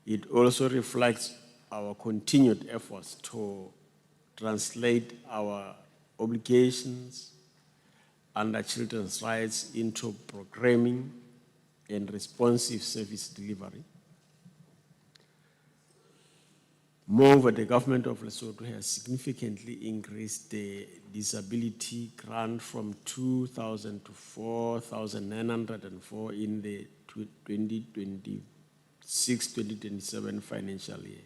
It also reflects our continued efforts to translate our obligations under children's rights into programming and responsive service delivery. Moreover, the government of Lesotho has significantly increased the disability grant from 2,000 to 4,904 in the 2026-2027 financial year.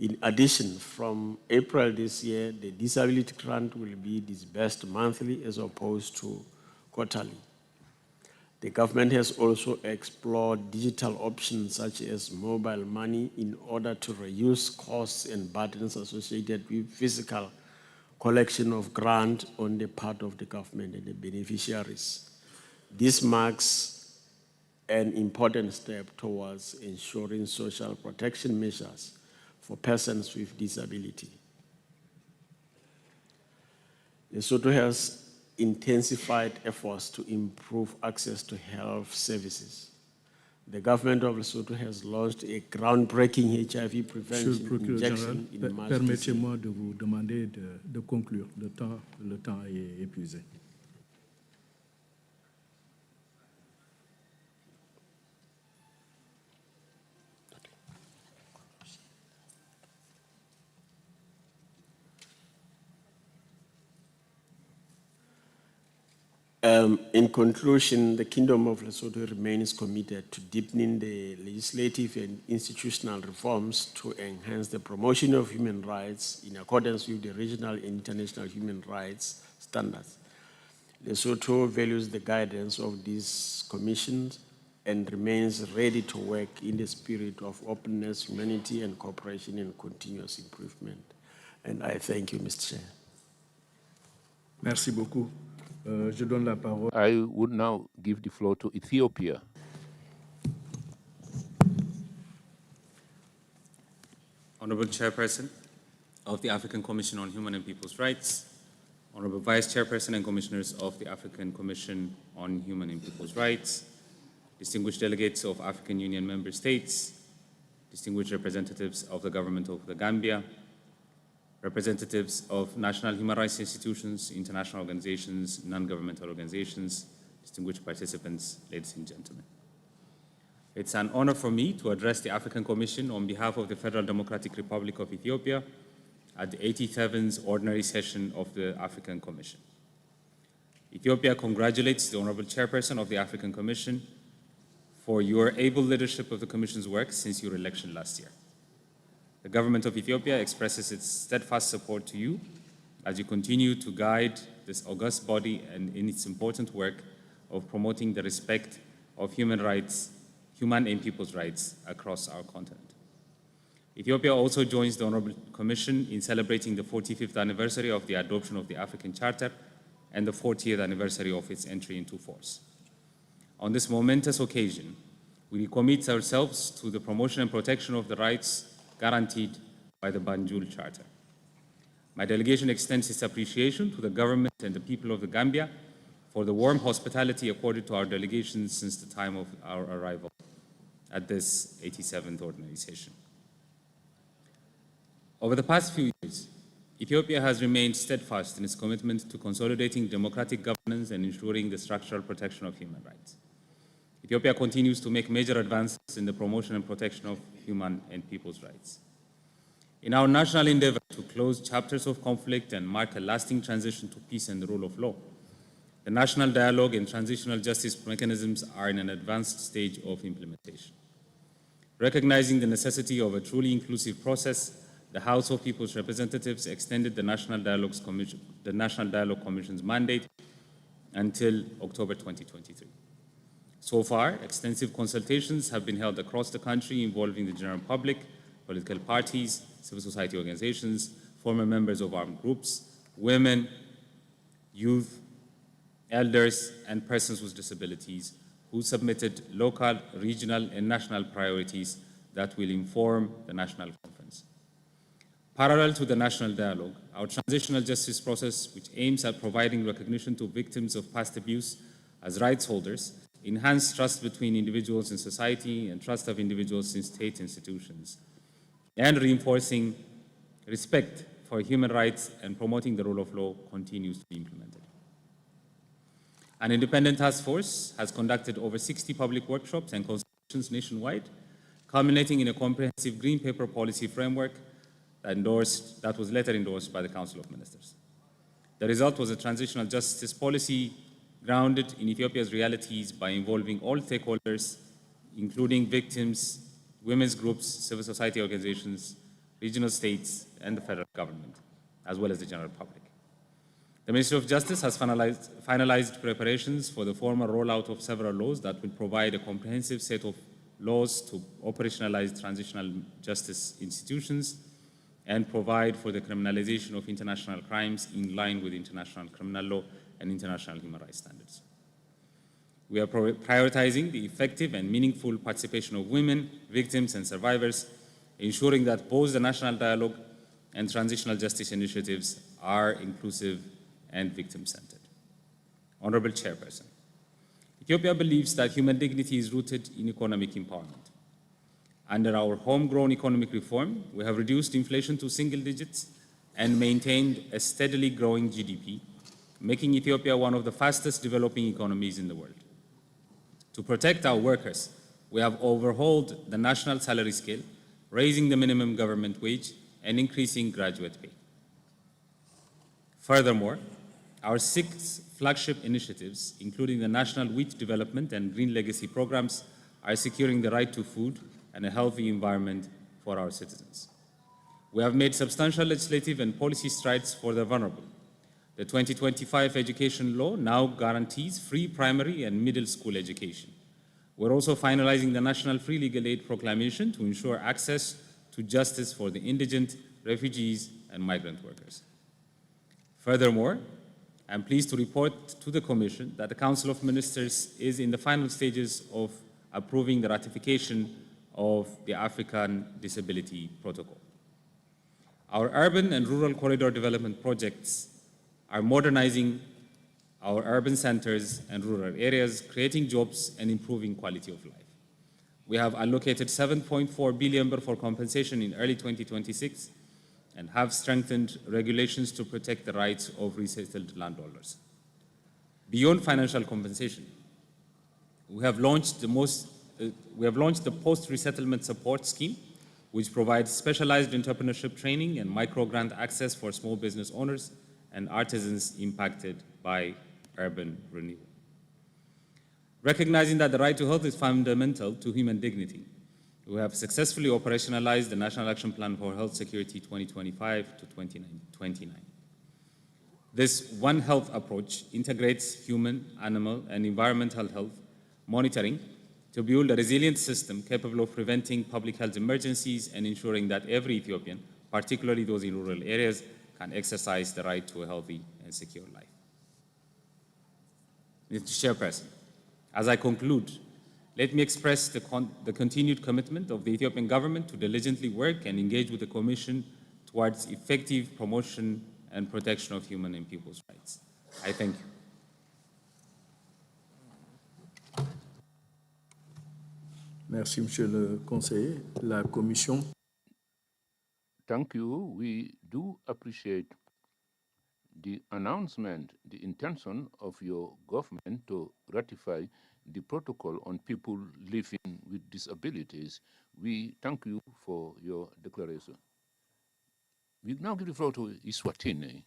In addition, from April this year, the disability grant will be disbursed monthly as opposed to quarterly. The government has also explored digital options such as mobile money in order to reduce costs and burdens associated with physical collection of grant on the part of the government and the beneficiaries. This marks an important step towards ensuring social protection measures for persons with disability. Lesotho has intensified efforts to improve access to health services. The government of Lesotho has launched a groundbreaking HIV prevention injection in March. Permettez-moi de vous demander de conclure. Le temps est épuisé. In conclusion, the Kingdom of Lesotho remains committed to deepening the legislative and institutional reforms to enhance the promotion of human rights in accordance with the regional and international human rights standards. Lesotho values the guidance of these commissions and remains ready to work in the spirit of openness, humanity, and cooperation and continuous improvement. And I thank you, Mr. Chair. Merci beaucoup. Je donne la parole. I would now give the floor to Ethiopia. Honorable Chairperson of the African Commission on Human and People's Rights, Honorable Vice Chairperson and Commissioners of the African Commission on Human and People's Rights, distinguished delegates of African Union member states, distinguished representatives of the government of the Gambia, representatives of national human rights institutions, international organizations, non-governmental organizations, distinguished participants, ladies and gentlemen. It's an honor for me to address the African Commission on behalf of the Federal Democratic Republic of Ethiopia at the 87th Ordinary Session of the African Commission. Ethiopia congratulates the Honorable Chairperson of the African Commission for your able leadership of the Commission's work since your election last year. The government of Ethiopia expresses its steadfast support to you as you continue to guide this august body and in its important work of promoting the respect of human rights, human and people's rights across our continent. Ethiopia also joins the Honorable Commission in celebrating the 45th anniversary of the adoption of the African Charter and the 40th anniversary of its entry into force. On this momentous occasion, we commit ourselves to the promotion and protection of the rights guaranteed by the Banjul Charter. My delegation extends its appreciation to the government and the people of the Gambia for the warm hospitality accorded to our delegation since the time of our arrival at this 87th Ordinary Session. Over the past few years, Ethiopia has remained steadfast in its commitment to consolidating democratic governance and ensuring the structural protection of human rights. Ethiopia continues to make major advances in the promotion and protection of human and people's rights. In our national endeavor to close chapters of conflict and mark a lasting transition to peace and the rule of law, the national dialogue and transitional justice mechanisms are in an advanced stage of implementation. Recognizing the necessity of a truly inclusive process, the House of People's Representatives extended the National Dialogue Commission's mandate until October 2023. So far, extensive consultations have been held across the country involving the general public, political parties, civil society organizations, former members of armed groups, women, youth, elders, and persons with disabilities who submitted local, regional, and national priorities that will inform the national conference. Parallel to the national dialogue, our transitional justice process, which aims at providing recognition to victims of past abuse as rights holders, enhance trust between individuals in society and trust of individuals in state institutions, and reinforcing respect for human rights and promoting the rule of law continues to be implemented. An independent task force has conducted over 60 public workshops and consultations nationwide, culminating in a comprehensive Green Paper policy framework that was later endorsed by the Council of Ministers. The result was a transitional justice policy grounded in Ethiopia's realities by involving all stakeholders, including victims, women's groups, civil society organizations, regional states, and the federal government, as well as the general public. The Ministry of Justice has finalized preparations for the formal rollout of several laws that will provide a comprehensive set of laws to operationalize transitional justice institutions and provide for the criminalization of international crimes in line with international criminal law and international human rights standards. We are prioritizing the effective and meaningful participation of women, victims, and survivors, ensuring that both the national dialogue and transitional justice initiatives are inclusive and victim-centered. Honorable Chairperson, Ethiopia believes that human dignity is rooted in economic empowerment. Under our homegrown economic reform, we have reduced inflation to single digits and maintained a steadily growing GDP, making Ethiopia one of the fastest developing economies in the world. To protect our workers, we have overhauled the national salary scale, raising the minimum government wage and increasing graduate pay. Furthermore, our 6 flagship initiatives, including the National Wheat Development and Green Legacy programs, are securing the right to food and a healthy environment for our citizens. We have made substantial legislative and policy strides for the vulnerable. The 2025 education law now guarantees free primary and middle school education. We're also finalizing the National Free Legal Aid Proclamation to ensure access to justice for the indigent, refugees, and migrant workers. Furthermore, I'm pleased to report to the Commission that the Council of Ministers is in the final stages of approving the ratification of the African Disability Protocol. Our urban and rural corridor development projects are modernizing our urban centers and rural areas, creating jobs and improving quality of life. We have allocated 7.4 billion for compensation in early 2026 and have strengthened regulations to protect the rights of resettled landowners. Beyond financial compensation, we have launched the Post-Resettlement Support Scheme, which provides specialized entrepreneurship training and micro-grant access for small business owners and artisans impacted by urban renewal. Recognizing that the right to health is fundamental to human dignity, we have successfully operationalized the National Action Plan for Health Security 2025 to 2029. This One Health approach integrates human, animal, and environmental health monitoring to build a resilient system capable of preventing public health emergencies and ensuring that every Ethiopian, particularly those in rural areas, can exercise the right to a healthy and secure life. Mr. Chairperson, as I conclude, let me express the continued commitment of the Ethiopian government to diligently work and engage with the Commission towards effective promotion and protection of human and people's rights. I thank you. Merci, Monsieur le Conseiller. La Commission. Thank you. We do appreciate the announcement, the intention of your government to ratify the protocol on people living with disabilities. We thank you for your declaration. We now give the floor to Eswatini.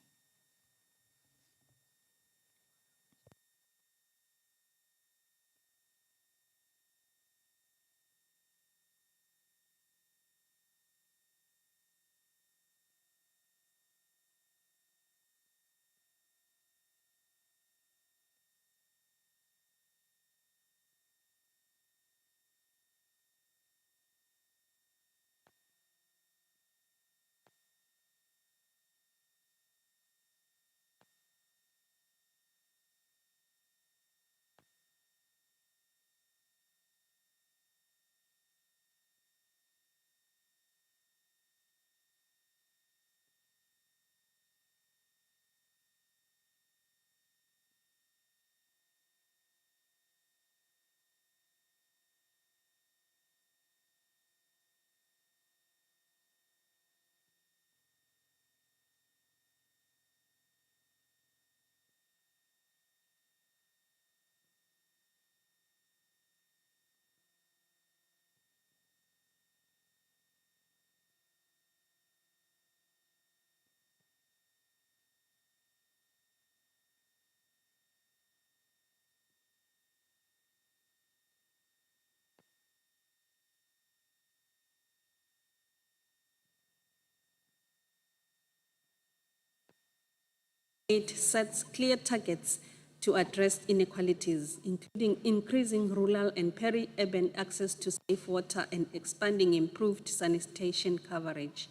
It sets clear targets to address inequalities, including increasing rural and peri-urban access to safe water and expanding improved sanitation coverage.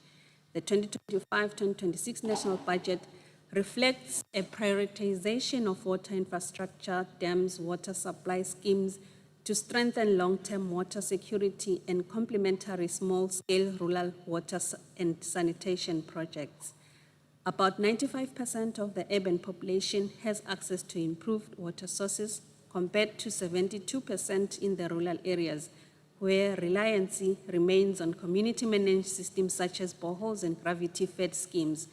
The 2025-2026 national budget reflects a prioritization of water infrastructure, dams, water supply schemes to strengthen long-term water security and complementary small-scale rural water and sanitation projects. About 95% of the urban population has access to improved water sources compared to 72% in the rural areas, where reliance remains on community-managed systems such as boreholes and gravity-fed schemes.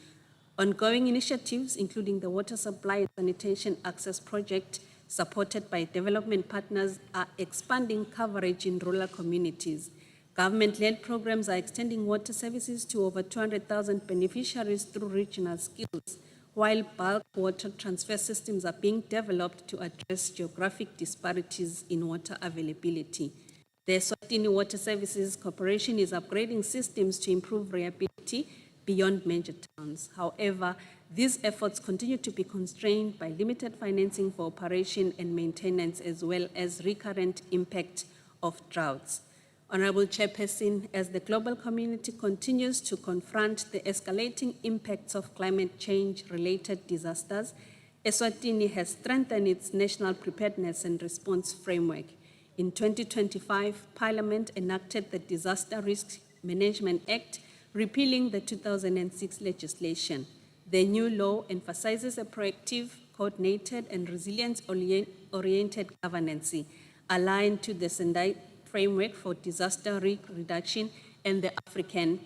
Ongoing initiatives, including the Water Supply and Sanitation Access Project, supported by development partners, are expanding coverage in rural communities. Government-led programs are extending water services to over 200,000 beneficiaries through regional skills, while bulk water transfer systems are being developed to address geographic disparities in water availability. The Eswatini Water Services Corporation is upgrading systems to improve reliability beyond major towns. However, these efforts continue to be constrained by limited financing for operation and maintenance, as well as recurrent impact of droughts. Honorable Chairperson, as the global community continues to confront the escalating impacts of climate change-related disasters, Eswatini has strengthened its national preparedness and response framework. In 2025, Parliament enacted the Disaster Risk Management Act, repealing the 2006 legislation. The new law emphasizes a proactive, coordinated, and resilience-oriented governance, aligned to the Sendai Framework for Disaster Risk Reduction and the African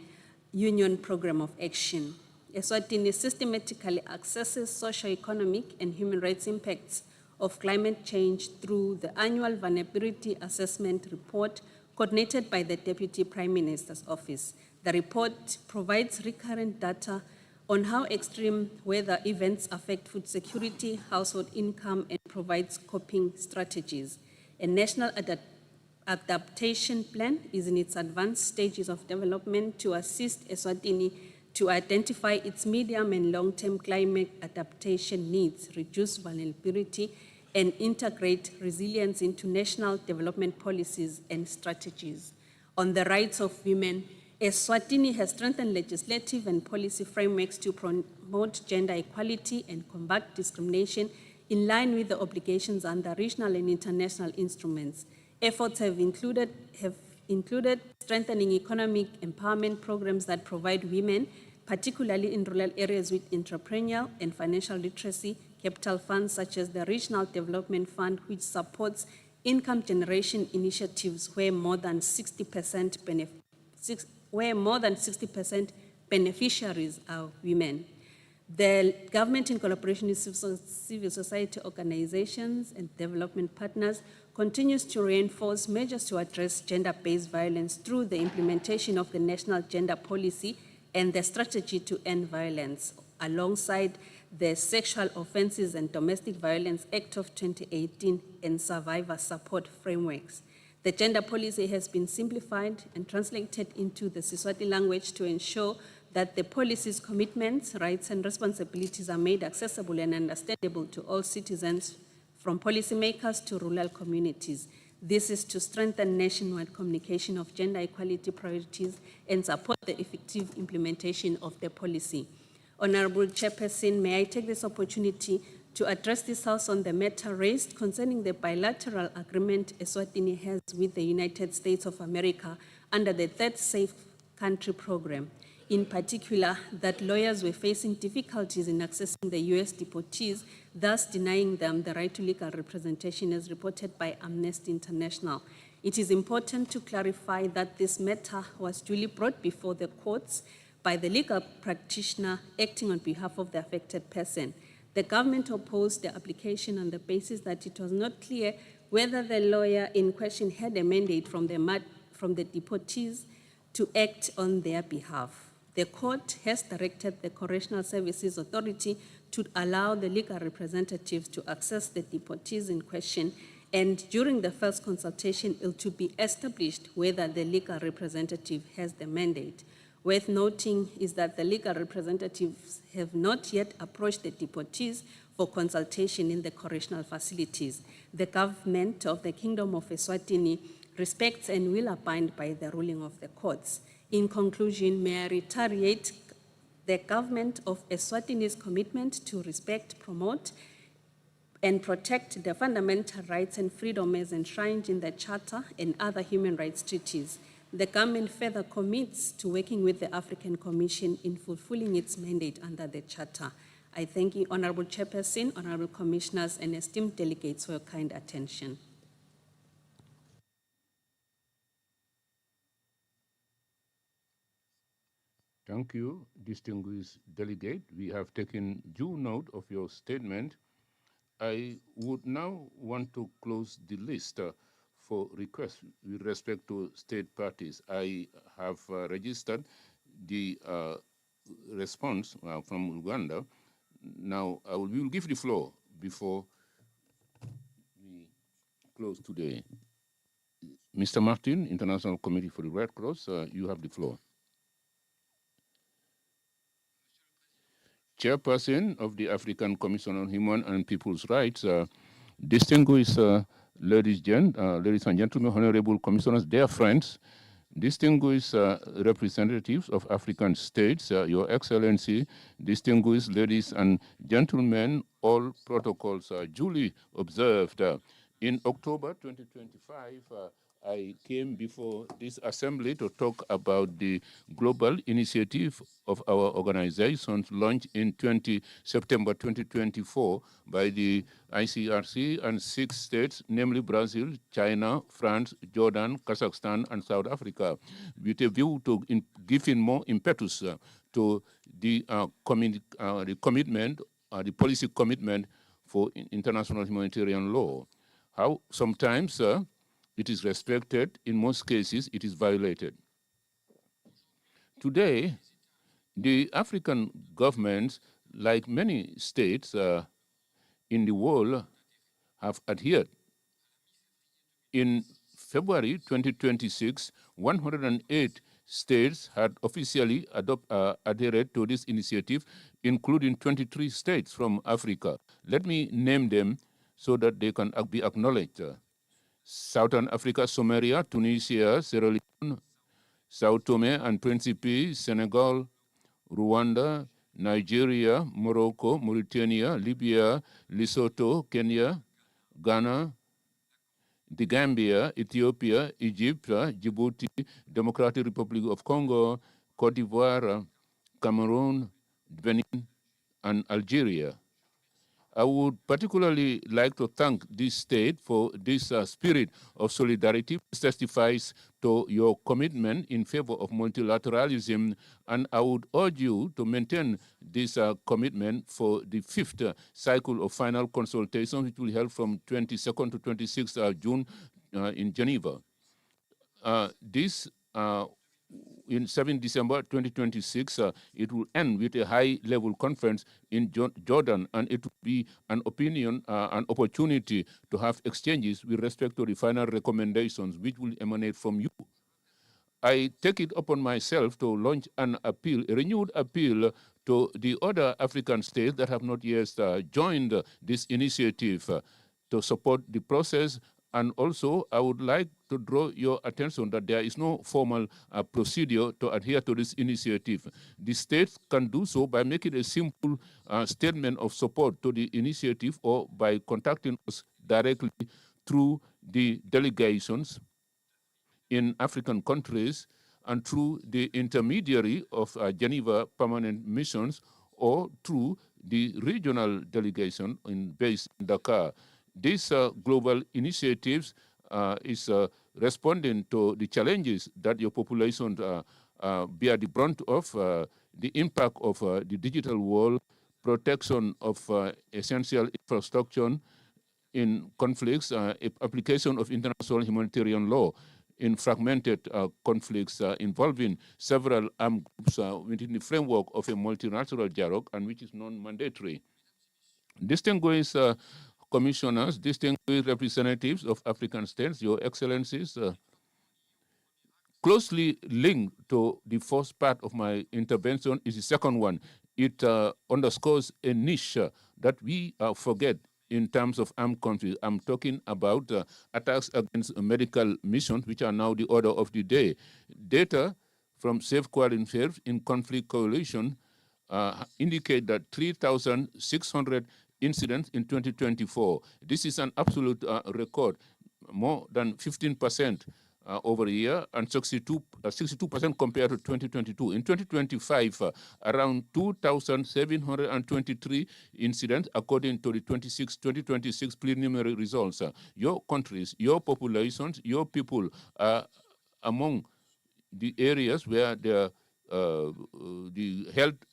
Union Programme of Action. Eswatini systematically assesses socio-economic and human rights impacts of climate change through the annual Vulnerability Assessment Report coordinated by the Deputy Prime Minister's Office. The report provides recurrent data on how extreme weather events affect food security, household income, and provides coping strategies. A national adaptation plan is in its advanced stages of development to assist Eswatini to identify its medium and long-term climate adaptation needs, reduce vulnerability, and integrate resilience into national development policies and strategies. On the rights of women, Eswatini has strengthened legislative and policy frameworks to promote gender equality and combat discrimination in line with the obligations under regional and international instruments. Efforts have included strengthening economic empowerment programs that provide women, particularly in rural areas, with entrepreneurial and financial literacy, capital funds such as the Regional Development Fund, which supports income generation initiatives where more than 60% beneficiaries are women. The government, in collaboration with civil society organizations and development partners, continues to reinforce measures to address gender-based violence through the implementation of the National Gender Policy and the Strategy to End Violence, alongside the Sexual Offences and Domestic Violence Act of 2018 and survivor support frameworks. The gender policy has been simplified and translated into the Siswati language to ensure that the policy's commitments, rights, and responsibilities are made accessible and understandable to all citizens, from policymakers to rural communities. This is to strengthen nationwide communication of gender equality priorities and support the effective implementation of the policy. Honorable Chairperson, may I take this opportunity to address this House on the matter raised concerning the bilateral agreement Eswatini has with the United States of America under the Third Safe Country Program. In particular, that lawyers were facing difficulties in accessing the U.S. deportees, thus denying them the right to legal representation as reported by Amnesty International. It is important to clarify that this matter was duly brought before the courts by the legal practitioner acting on behalf of the affected person. The government opposed the application on the basis that it was not clear whether the lawyer in question had a mandate from the deportees to act on their behalf. The court has directed the Correctional Services Authority to allow the legal representatives to access the deportees in question, and during the first consultation, it will be established whether the legal representative has the mandate. Worth noting is that the legal representatives have not yet approached the deportees for consultation in the correctional facilities. The government of the Kingdom of Eswatini respects and will abide by the ruling of the courts. In conclusion, may I reiterate the government of Eswatini's commitment to respect, promote, and protect the fundamental rights and freedom as enshrined in the Charter and other human rights treaties. The government further commits to working with the African Commission in fulfilling its mandate under the Charter. I thank you, Honorable Chairperson, Honorable Commissioners, and esteemed delegates for your kind attention. Thank you, distinguished delegate. We have taken due note of your statement. I would now want to close the list for requests with respect to state parties. I have registered the response from Uganda. Now, we will give the floor before we close today. Mr. Martin, International Committee for the Red Cross, you have the floor. Chairperson of the African Commission on Human and People's Rights, distinguished ladies and gentlemen, honorable commissioners, dear friends, distinguished representatives of African states, Your Excellency, distinguished ladies and gentlemen, all protocols are duly observed. In October 2025, I came before this assembly to talk about the global initiative of our organizations launched in September 2024 by the ICRC and 6 states, namely Brazil, China, France, Jordan, Kazakhstan, and South Africa, with a view to giving more impetus to the commitment, the policy commitment for international humanitarian law. How sometimes it is respected, in most cases it is violated. Today, the African governments, like many states in the world, have adhered. In February 2026, 108 states had officially adhered to this initiative, including 23 states from Africa. Let me name them so that they can be acknowledged. Southern Africa, Somalia, Tunisia, Sierra Leone, Sao Tome and Principe, Senegal, Rwanda, Nigeria, Morocco, Mauritania, Libya, Lesotho, Kenya, Ghana, the Gambia, Ethiopia, Egypt, Djibouti, Democratic Republic of Congo, Cote d'Ivoire, Cameroon, Benin, and Algeria. I would particularly like to thank this state for this spirit of solidarity, which testifies to your commitment in favor of multilateralism, and I would urge you to maintain this commitment for the 5th cycle of final consultation, which will be held from 22nd to 26th June in Geneva. In 7 December 2026, it will end with a high-level conference in Jordan, and it will be an opportunity to have exchanges with respect to the final recommendations which will emanate from you. I take it upon myself to launch an appeal, a renewed appeal to the other African states that have not yet joined this initiative to support the process. And also, I would like to draw your attention that there is no formal procedure to adhere to this initiative. The states can do so by making a simple statement of support to the initiative or by contacting us directly through the delegations in African countries and through the intermediary of Geneva permanent missions or through the regional delegation based in Dakar. These global initiatives is responding to the challenges that your population bear the brunt of, the impact of the digital world, protection of essential infrastructure in conflicts, application of international humanitarian law in fragmented conflicts involving several armed groups within the framework of a multilateral dialogue and which is non-mandatory. Distinguished commissioners, distinguished representatives of African states, your excellencies, closely linked to the first part of my intervention is the second one. It underscores a niche that we forget in terms of armed conflict. I'm talking about attacks against medical missions, which are now the order of the day. Data from Safeguarding Faith in Conflict Coalition indicate that 3,600 incidents in 2024. This is an absolute record, more than 15% over a year, and 62% compared to 2022. In 2025, around 2,723 incidents, according to the 2026 preliminary results. Your countries, your populations, your people are among the areas where the health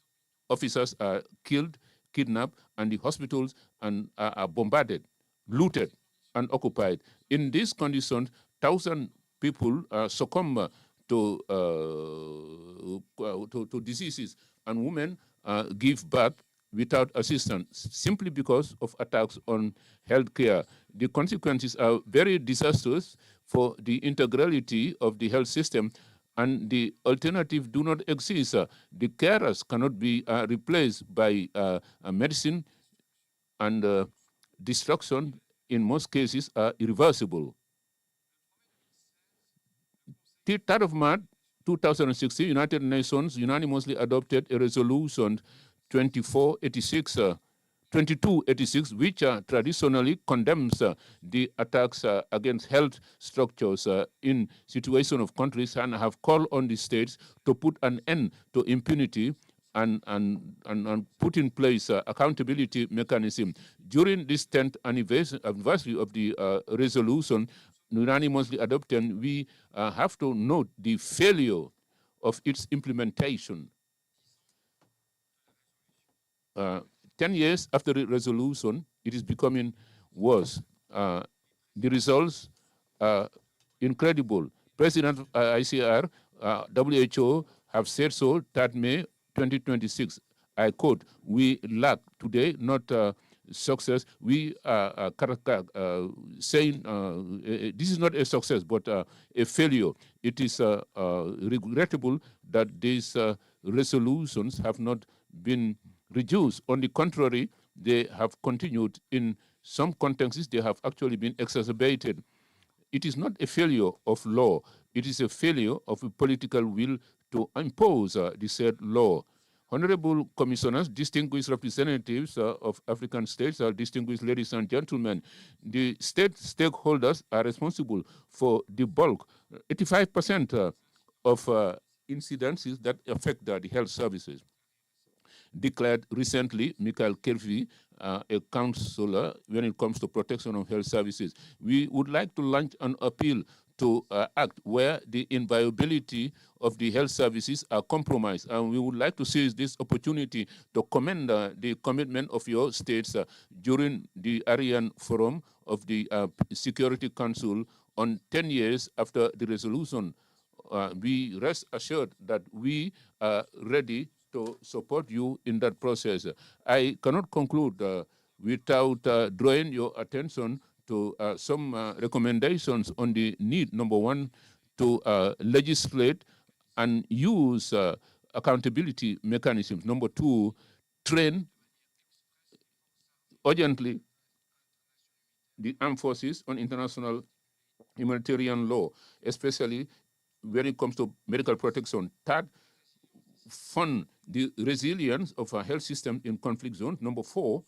officers are killed, kidnapped, and the hospitals are bombarded, looted, and occupied. In these conditions, 1,000 people succumb to diseases, and women give birth without assistance simply because of attacks on healthcare. The consequences are very disastrous for the integrity of the health system, and the alternative do not exist. The carers cannot be replaced by medicine, and destruction in most cases are irreversible. The 3rd of March 2016, United Nations unanimously adopted a resolution 2286, which traditionally condemns the attacks against health structures in situation of countries, and have called on the states to put an end to impunity and put in place accountability mechanism. During this 10th anniversary of the resolution unanimously adopted, we have to note the failure of its implementation. 10 years after the resolution, it is becoming worse. The results are incredible. President of ICR, WHO have said so, 3rd May 2026. I quote, "We lack today not success. We are saying this is not a success, but a failure. It is regrettable that these resolutions have not been reduced. On the contrary, they have continued. In some contexts, they have actually been exacerbated. It is not a failure of law. It is a failure of a political will to impose the said law. Honorable commissioners, distinguished representatives of African states, distinguished ladies and gentlemen, the state stakeholders are responsible for the bulk, 85% of incidences that affect the health services. Declared recently, Michael Kelvy, a counselor when it comes to protection of health services. We would like to launch an appeal to act where the inviolability of the health services are compromised. And we would like to seize this opportunity to commend the commitment of your states during the ARIAN Forum of the Security Council on 10 years after the resolution. We rest assured that we are ready to support you in that process. I cannot conclude without drawing your attention to some recommendations on the need, number one, to legislate and use accountability mechanisms. Number two, train urgently the armed forces on international humanitarian law, especially when it comes to medical protection. Third, fund the resilience of our health system in conflict zones. Number four,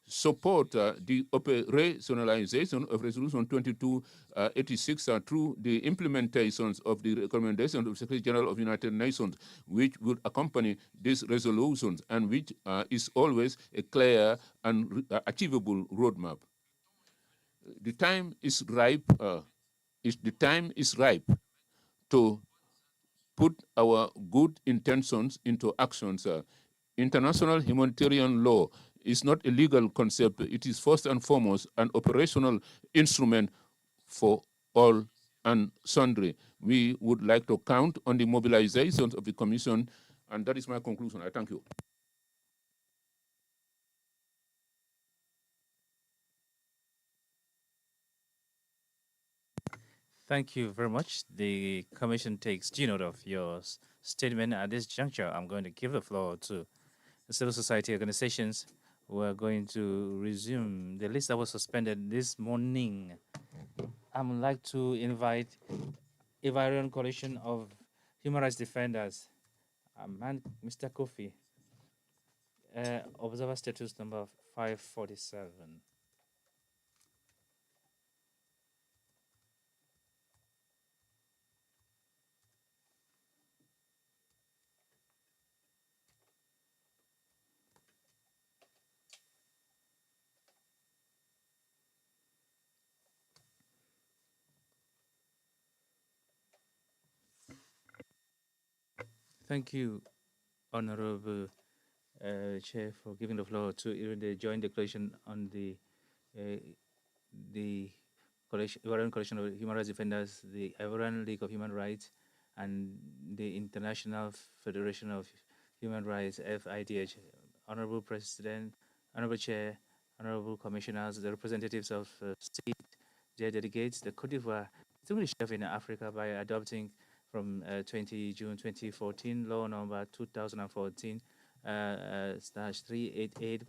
support the operationalization of Resolution 2286 through the implementations of the recommendations of the Secretary General of the United Nations, which would accompany these resolutions and which is always a clear and achievable roadmap. The time is ripe. The time is ripe to put our good intentions into actions. International humanitarian law is not a legal concept. It is first and foremost an operational instrument for all and sundry. We would like to count on the mobilizations of the Commission, and that is my conclusion. I thank you. Thank you very much. The Commission takes due note of your statement. At this juncture, I'm going to give the floor to the civil society organizations. We're going to resume the list that was suspended this morning. I would like to invite Ivorian Coalition of Human Rights Defenders, Mr. Kofi, Observer Status number 547. Thank you, Honorable Chair, for giving the floor to the joint declaration on the Ivorian Coalition of Human Rights Defenders, the Ivorian League of Human Rights, and the International Federation of Human Rights, FIDH. Honorable President, Honorable Chair, Honorable Commissioners, the representatives of state, their delegates, the Côte d'Ivoire, distinguished chef in Africa by adopting from 20 June 2014, law number 2014/388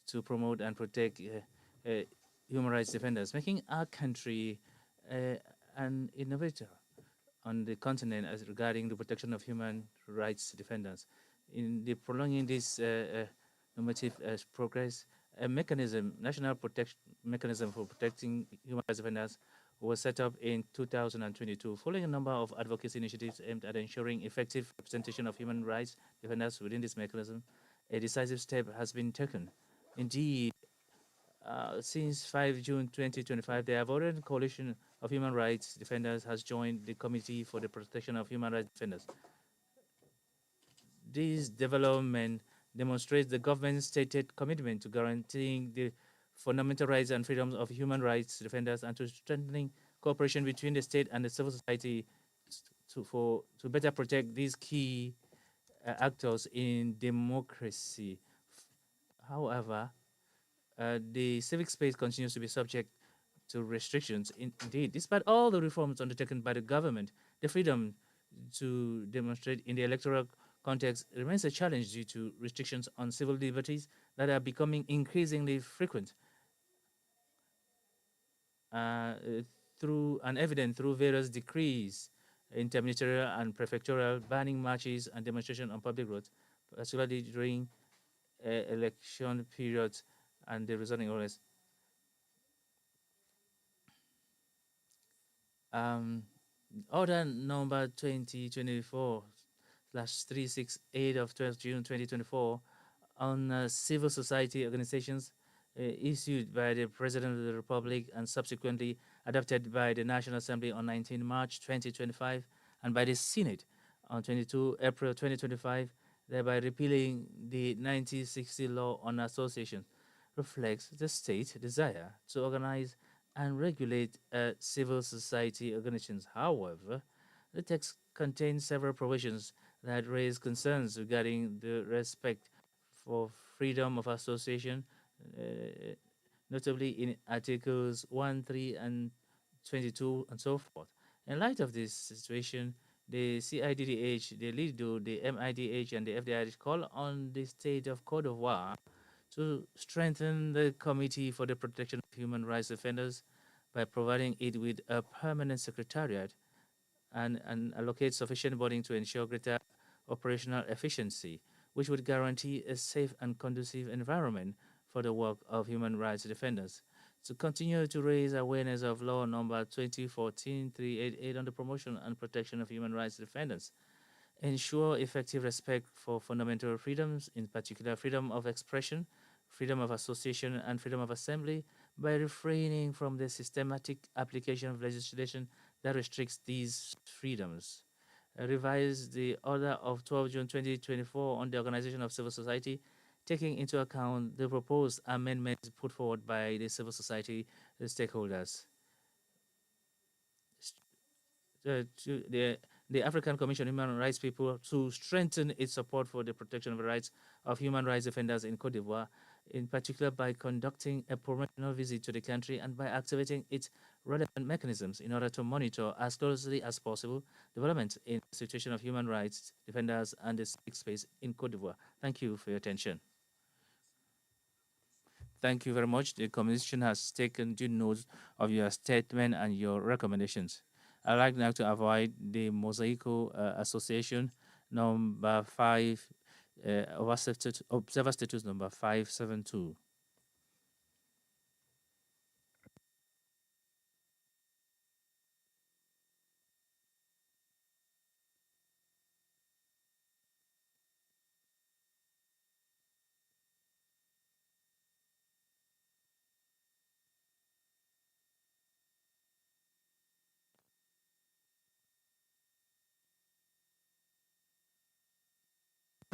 to promote and protect human rights defenders, making our country an innovator on the continent as regarding the protection of human rights defenders. In the prolonging this normative progress, a mechanism, national protection mechanism for protecting human rights defenders was set up in 2022, following a number of advocacy initiatives aimed at ensuring effective representation of human rights defenders within this mechanism. A decisive step has been taken. Indeed, since 5 June 2025, the Ivorian Coalition of Human Rights Defenders has joined the Committee for the Protection of Human Rights Defenders. This development demonstrates the government's stated commitment to guaranteeing the fundamental rights and freedoms of human rights defenders and to strengthening cooperation between the state and the civil society to better protect these key actors in democracy. However, the civic space continues to be subject to restrictions. Indeed, despite all the reforms undertaken by the government, the freedom to demonstrate in the electoral context remains a challenge due to restrictions on civil liberties that are becoming increasingly frequent through various decrees, interministerial and prefectural, banning marches and demonstration on public roads, particularly during election periods and the resulting arrests. Order number 2024/368 of 12 June 2024 on civil society organizations issued by the President of the Republic and subsequently adopted by the National Assembly on 19 March 2025 and by the Senate on 22 April 2025, thereby repealing the 1960 law on association, reflects the state's desire to organize and regulate civil society organizations. However, the text contains several provisions that raise concerns regarding the respect for freedom of association, notably in Articles 1, 3, and 22, and so forth. In light of this situation, the CIDDH, the LIDO, the MIDH, and the FDIH call on the state of Cote d'Ivoire to strengthen the Committee for the Protection of Human Rights Defenders by providing it with a permanent secretariat and allocate sufficient funding to ensure greater operational efficiency, which would guarantee a safe and conducive environment for the work of human rights defenders. To continue to raise awareness of law number 2014-388 on the promotion and protection of human rights defenders, ensure effective respect for fundamental freedoms, in particular freedom of expression, freedom of association, and freedom of assembly, by refraining from the systematic application of legislation that restricts these freedoms. Revise the order of 12 June 2024 on the organization of civil society, taking into account the proposed amendments put forward by the civil society stakeholders. The African Commission on Human Rights People to strengthen its support for the protection of the rights of human rights defenders in Cote d'Ivoire, in particular by conducting a promotional visit to the country and by activating its relevant mechanisms in order to monitor as closely as possible developments in the situation of human rights defenders and the civic space in Cote d'Ivoire. Thank you for your attention. Thank you very much. The Commission has taken due note of your statement and your recommendations. I'd like now to avoid the Mosaico Association number 5, observer status number 572.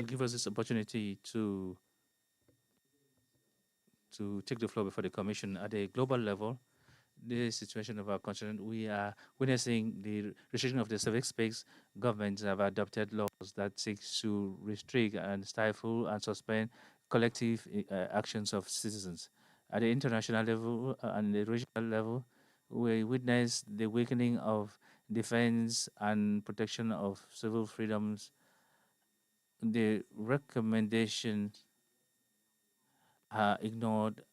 Give us this opportunity to take the floor before the Commission. At a global level, the situation of our continent, we are witnessing the restriction of the civic space. Governments have adopted laws that seek to restrict and stifle and suspend collective actions of citizens. At the international level and the regional level, we witness the weakening of defense and protection of civil freedoms. The recommendations are ignored,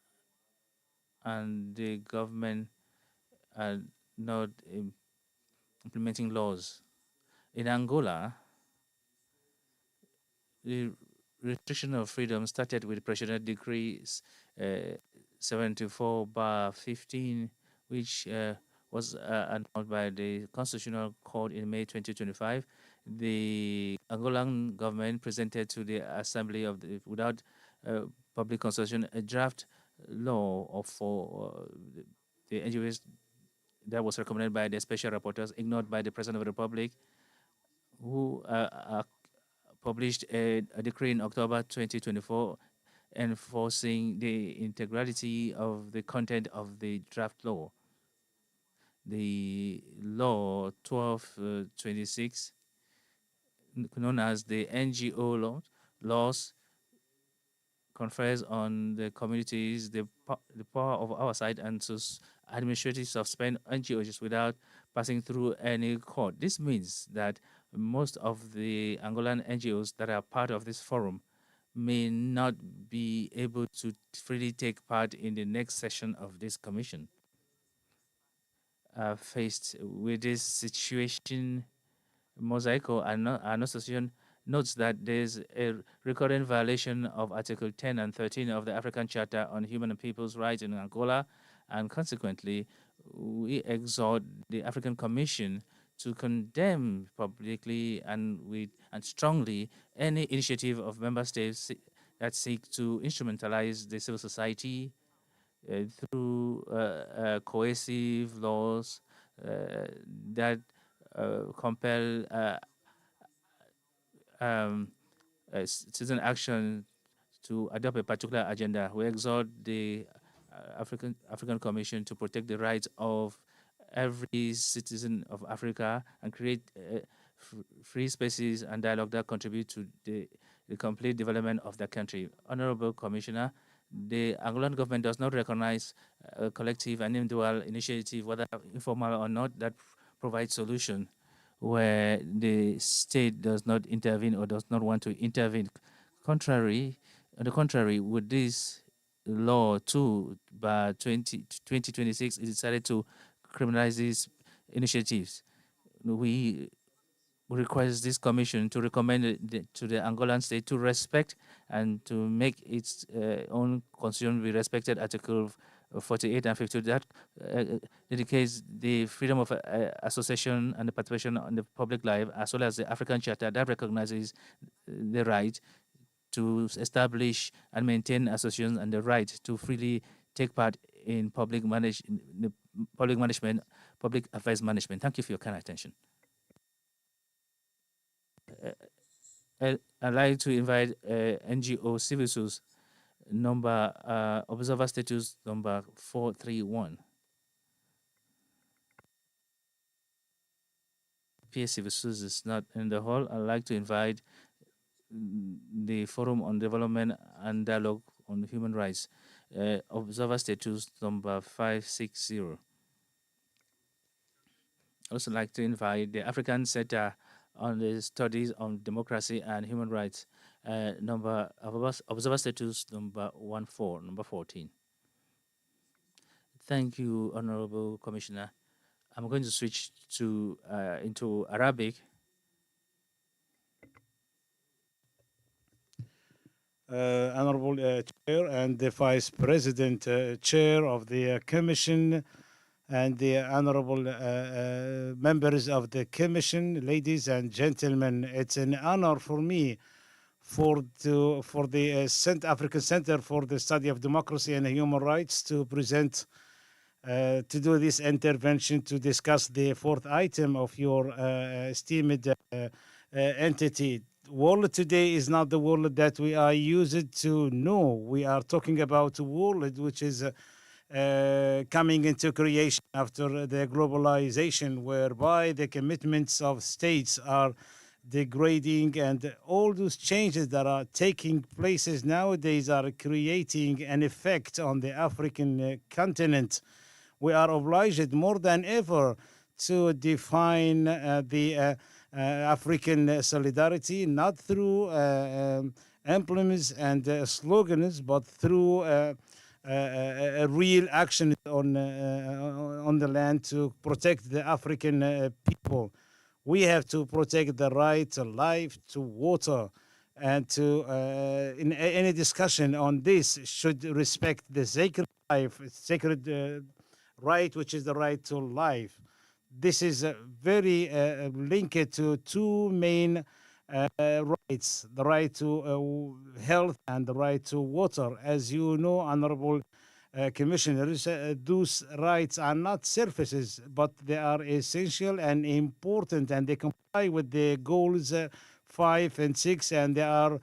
and the government are not implementing laws. In Angola, the restriction of freedom started with President Decree 74/15, which was announced by the Constitutional Court in May 2025. The Angolan government presented to the Assembly of without public consultation a draft law for the NGOs that was recommended by the special rapporteurs, ignored by the President of the Republic, who published a decree in October 2024 enforcing the integrity of the content of the draft law. The law 1226, known as the NGO laws, confers on the communities the power of oversight and to administratively suspend NGOs without passing through any court. This means that most of the Angolan NGOs that are part of this forum may not be able to freely take part in the next session of this commission. Faced with this situation, Mosaico and Association notes that there's a recurrent violation of Article 10 and 13 of the African Charter on Human and People's Rights in Angola, and consequently, we exhort the African Commission to condemn publicly and strongly any initiative of member states that seek to instrumentalize the civil society through cohesive laws that compel citizen action to adopt a particular agenda. We exhort the African Commission to protect the rights of every citizen of Africa and create free spaces and dialogue that contribute to the complete development of the country. Honorable Commissioner, the Angolan government does not recognize collective and individual initiative, whether informal or not, that provide solution where the state does not intervene or does not want to intervene. On the contrary, with this law too, by 2026, it decided to criminalize these initiatives. We request this commission to recommend to the Angolan state to respect and to make its own constitution be respected. Article 48 and 50 that dedicates the freedom of association and the participation on the public life, as well as the African Charter that recognizes the right to establish and maintain associations and the right to freely take part in public management, public affairs management. Thank you for your kind attention. I'd like to invite NGO Civil Society number observer status number 431. PS Civil Society is not in the hall. I'd like to invite the Forum on Development and Dialogue on Human Rights, observer status number 560. I'd also like to invite the African Center on the Studies on Democracy and Human Rights, observer status number 14. Thank you, Honorable Commissioner. I'm going to switch to into Arabic. Honorable Chair and the Vice President Chair of the Commission and the honorable members of the Commission, ladies and gentlemen, it's an honor for me for the African Center for the Study of Democracy and Human Rights to present, to do this intervention to discuss the fourth item of your esteemed entity. World today is not the world that we are used to know. We are talking about a world which is coming into creation after the globalization, whereby the commitments of states are degrading, and all those changes that are taking places nowadays are creating an effect on the African continent. We are obliged more than ever to define the African solidarity, not through emblems and slogans, but through a real action on the land to protect the African people. We have to protect the right to life, to water, and to in any discussion on this should respect the sacred life, sacred right, which is the right to life. This is very linked to two main rights, the right to health and the right to water. As you know, Honorable Commissioners, those rights are not services, but they are essential and important, and they comply with the goals 5 and 6, and they are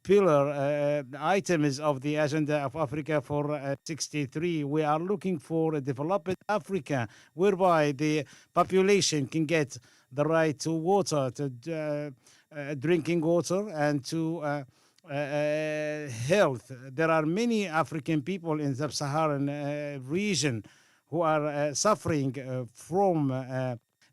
pillar items of the agenda of Africa for 63. We are looking for a developed Africa whereby the population can get the right to water, to drinking water, and to health. There are many African people in the Sub-Saharan region who are suffering from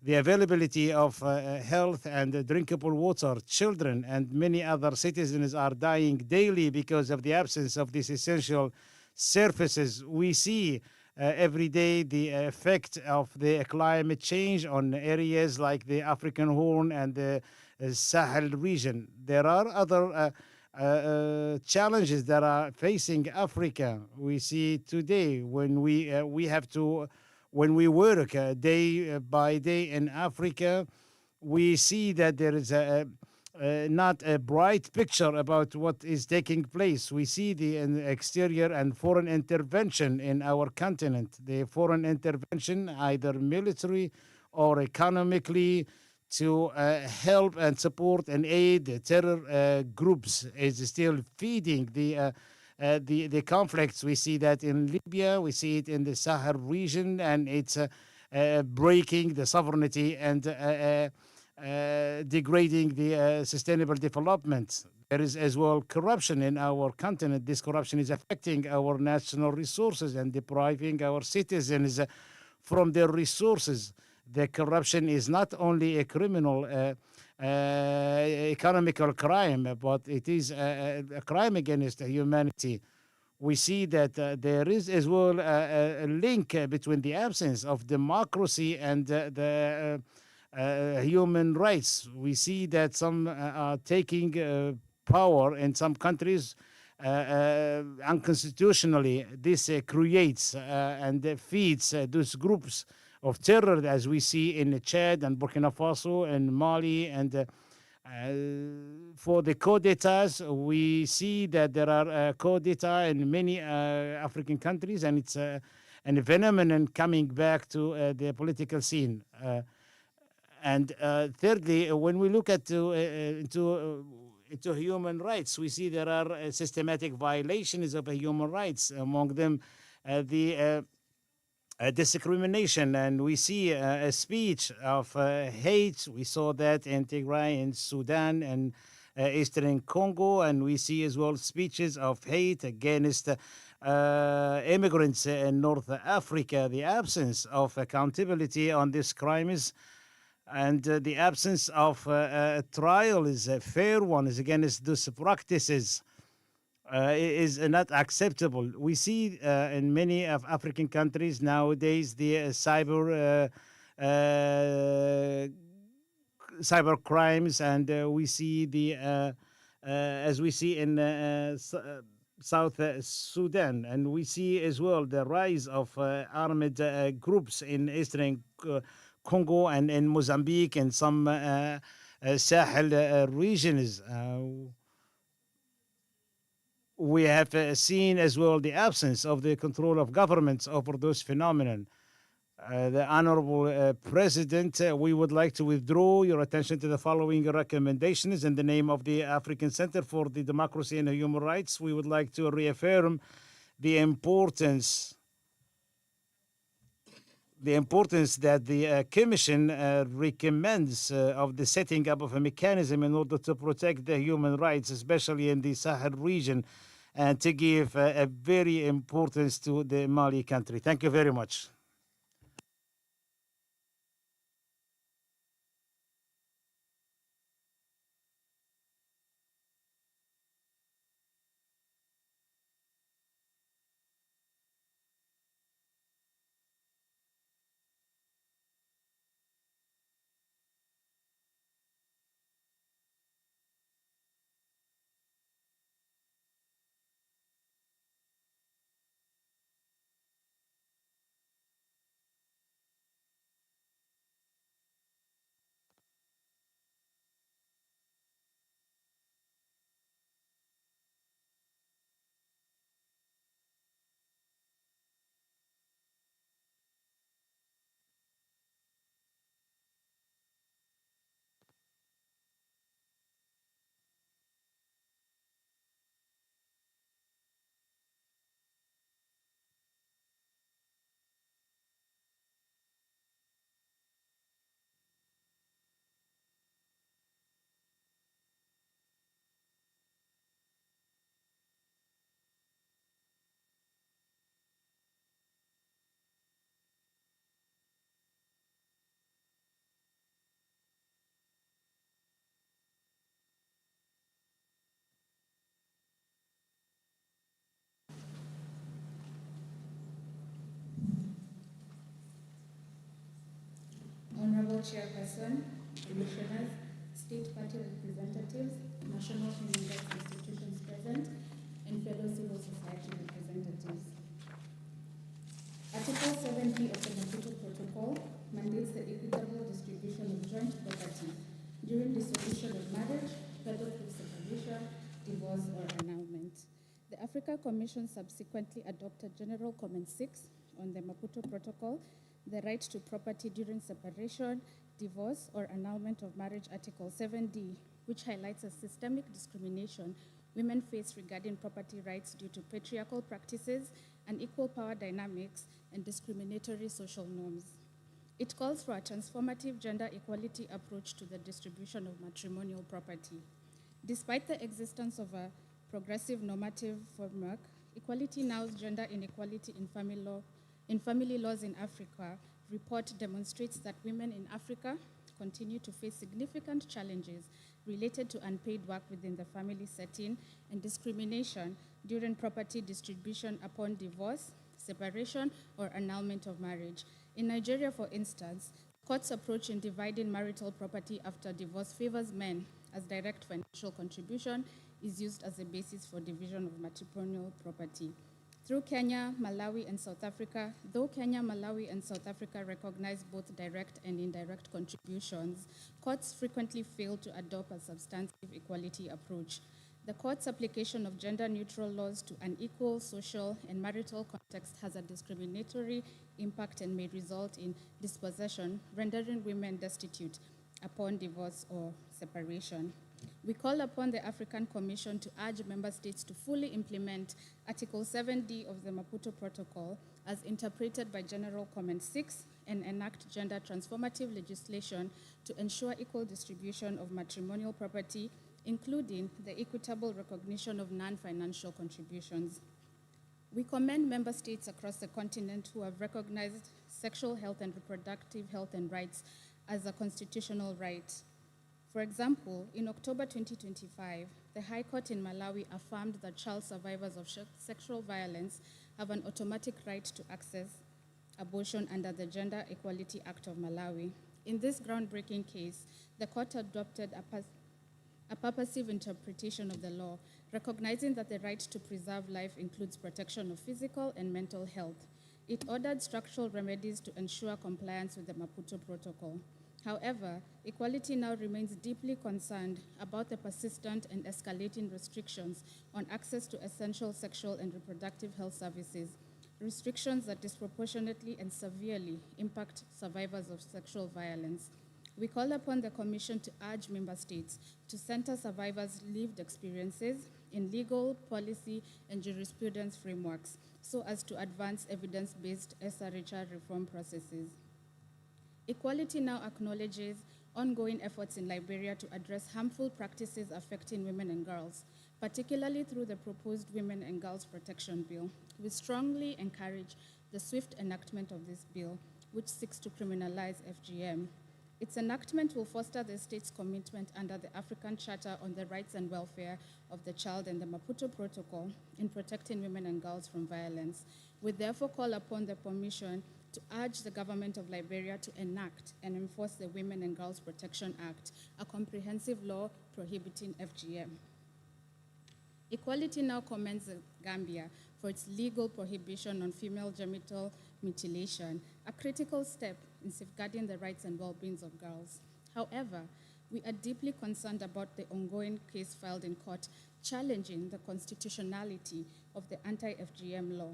the availability of health and drinkable water. Children and many other citizens are dying daily because of the absence of these essential services. We see every day the effect of the climate change on areas like the African Horn and the Sahel region. There are other challenges that are facing Africa. We see today when we have to, when we work day by day in Africa, we see that there is not a bright picture about what is taking place. We see the exterior and foreign intervention in our continent. The foreign intervention, either military or economically, to help and support and aid the terror groups, is still feeding the conflicts. We see that in Libya, we see it in the Sahel region, and it's breaking the sovereignty and degrading the sustainable development. There is as well corruption in our continent. This corruption is affecting our national resources and depriving our citizens from their resources. The corruption is not only a criminal economical crime, but it is a crime against humanity. We see that there is as well a link between the absence of democracy and the human rights. We see that some are taking power in some countries unconstitutionally. This creates and feeds those groups of terror, as we see in Chad and Burkina Faso and Mali. And for the coup d'etats, we see that there are coup d'etats in many African countries, and it's a phenomenon coming back to the political scene. And thirdly, when we look at into human rights, we see there are systematic violations of human rights, among them the discrimination, and we see a speech of hate. We saw that in Tigray, in Sudan, and Eastern Congo, and we see as well speeches of hate against immigrants in North Africa. The absence of accountability on these crimes and the absence of a trial is a fair one is against those practices is not acceptable. We see in many of African countries nowadays the cyber crimes, and we see the as we see in South Sudan, and we see as well the rise of armed groups in Eastern Congo and in Mozambique and some Sahel regions. We have seen as well the absence of the control of governments over those phenomena. The Honorable President, we would like to withdraw your attention to the following recommendations in the name of the African Center for the Democracy and Human Rights. We would like to reaffirm the importance that the Commission recommends of the setting up of a mechanism in order to protect the human rights, especially in the Sahel region, and to give a very importance to the Mali country. Thank you very much. Honorable Chairperson, Commissioners, State Party representatives, national human rights institutions present, and fellow civil society representatives. Article 7B of the Maputo Protocol mandates the equitable distribution of joint property during dissolution of marriage, Commission subsequently adopted General Comment 6 on the Maputo Protocol, the right to property during separation, divorce, or annulment of marriage, Article 7D, which highlights a systemic discrimination women face regarding property rights due to patriarchal practices, unequal power dynamics, and discriminatory social norms. It calls for a transformative gender equality approach to the distribution of matrimonial property. Despite the existence of a progressive normative framework, Equality Now's Gender Inequality in Family Laws in Africa report demonstrates that women in Africa continue to face significant challenges related to unpaid work within the family setting and discrimination during property distribution upon divorce, separation, or annulment of marriage. In Nigeria, for instance, courts' approach in dividing marital property after divorce favors men, as direct financial contribution is used as a basis for division of matrimonial property. Through Kenya, Malawi, and South Africa, though Kenya, Malawi, and South Africa recognize both direct and indirect contributions, courts frequently fail to adopt a substantive equality approach. The court's application of gender-neutral laws to unequal social and marital context has a discriminatory impact and may result in dispossession, rendering women destitute upon divorce or separation. We call upon the African Commission to urge member states to fully implement Article 7D of the Maputo Protocol as interpreted by General Comment 6 and enact gender transformative legislation to ensure equal distribution of matrimonial property, including the equitable recognition of non-financial contributions. We commend member states across the continent who have recognized sexual health and reproductive health and rights as a constitutional right. For example, in October 2025, the High Court in Malawi affirmed that child survivors of sexual violence have an automatic right to access abortion under the Gender Equality Act of Malawi. In this groundbreaking case, the court adopted a purposive interpretation of the law, recognizing that the right to preserve life includes protection of physical and mental health. It ordered structural remedies to ensure compliance with the Maputo Protocol. However, Equality Now remains deeply concerned about the persistent and escalating restrictions on access to essential sexual and reproductive health services, restrictions that disproportionately and severely impact survivors of sexual violence. We call upon the Commission to urge member states to center survivors' lived experiences in legal, policy, and jurisprudence frameworks so as to advance evidence-based SRHR reform processes. Equality Now acknowledges ongoing efforts in Liberia to address harmful practices affecting women and girls, particularly through the proposed Women and Girls Protection Bill. We strongly encourage the swift enactment of this bill, which seeks to criminalize FGM. Its enactment will foster the state's commitment under the African Charter on the Rights and Welfare of the Child and the Maputo Protocol in protecting women and girls from violence. We therefore call upon the Commission to urge the government of Liberia to enact and enforce the Women and Girls Protection Act, a comprehensive law prohibiting FGM. Equality Now commends Gambia for its legal prohibition on female genital mutilation, a critical step in safeguarding the rights and well-being of girls. However, we are deeply concerned about the ongoing case filed in court challenging the constitutionality of the anti-FGM law.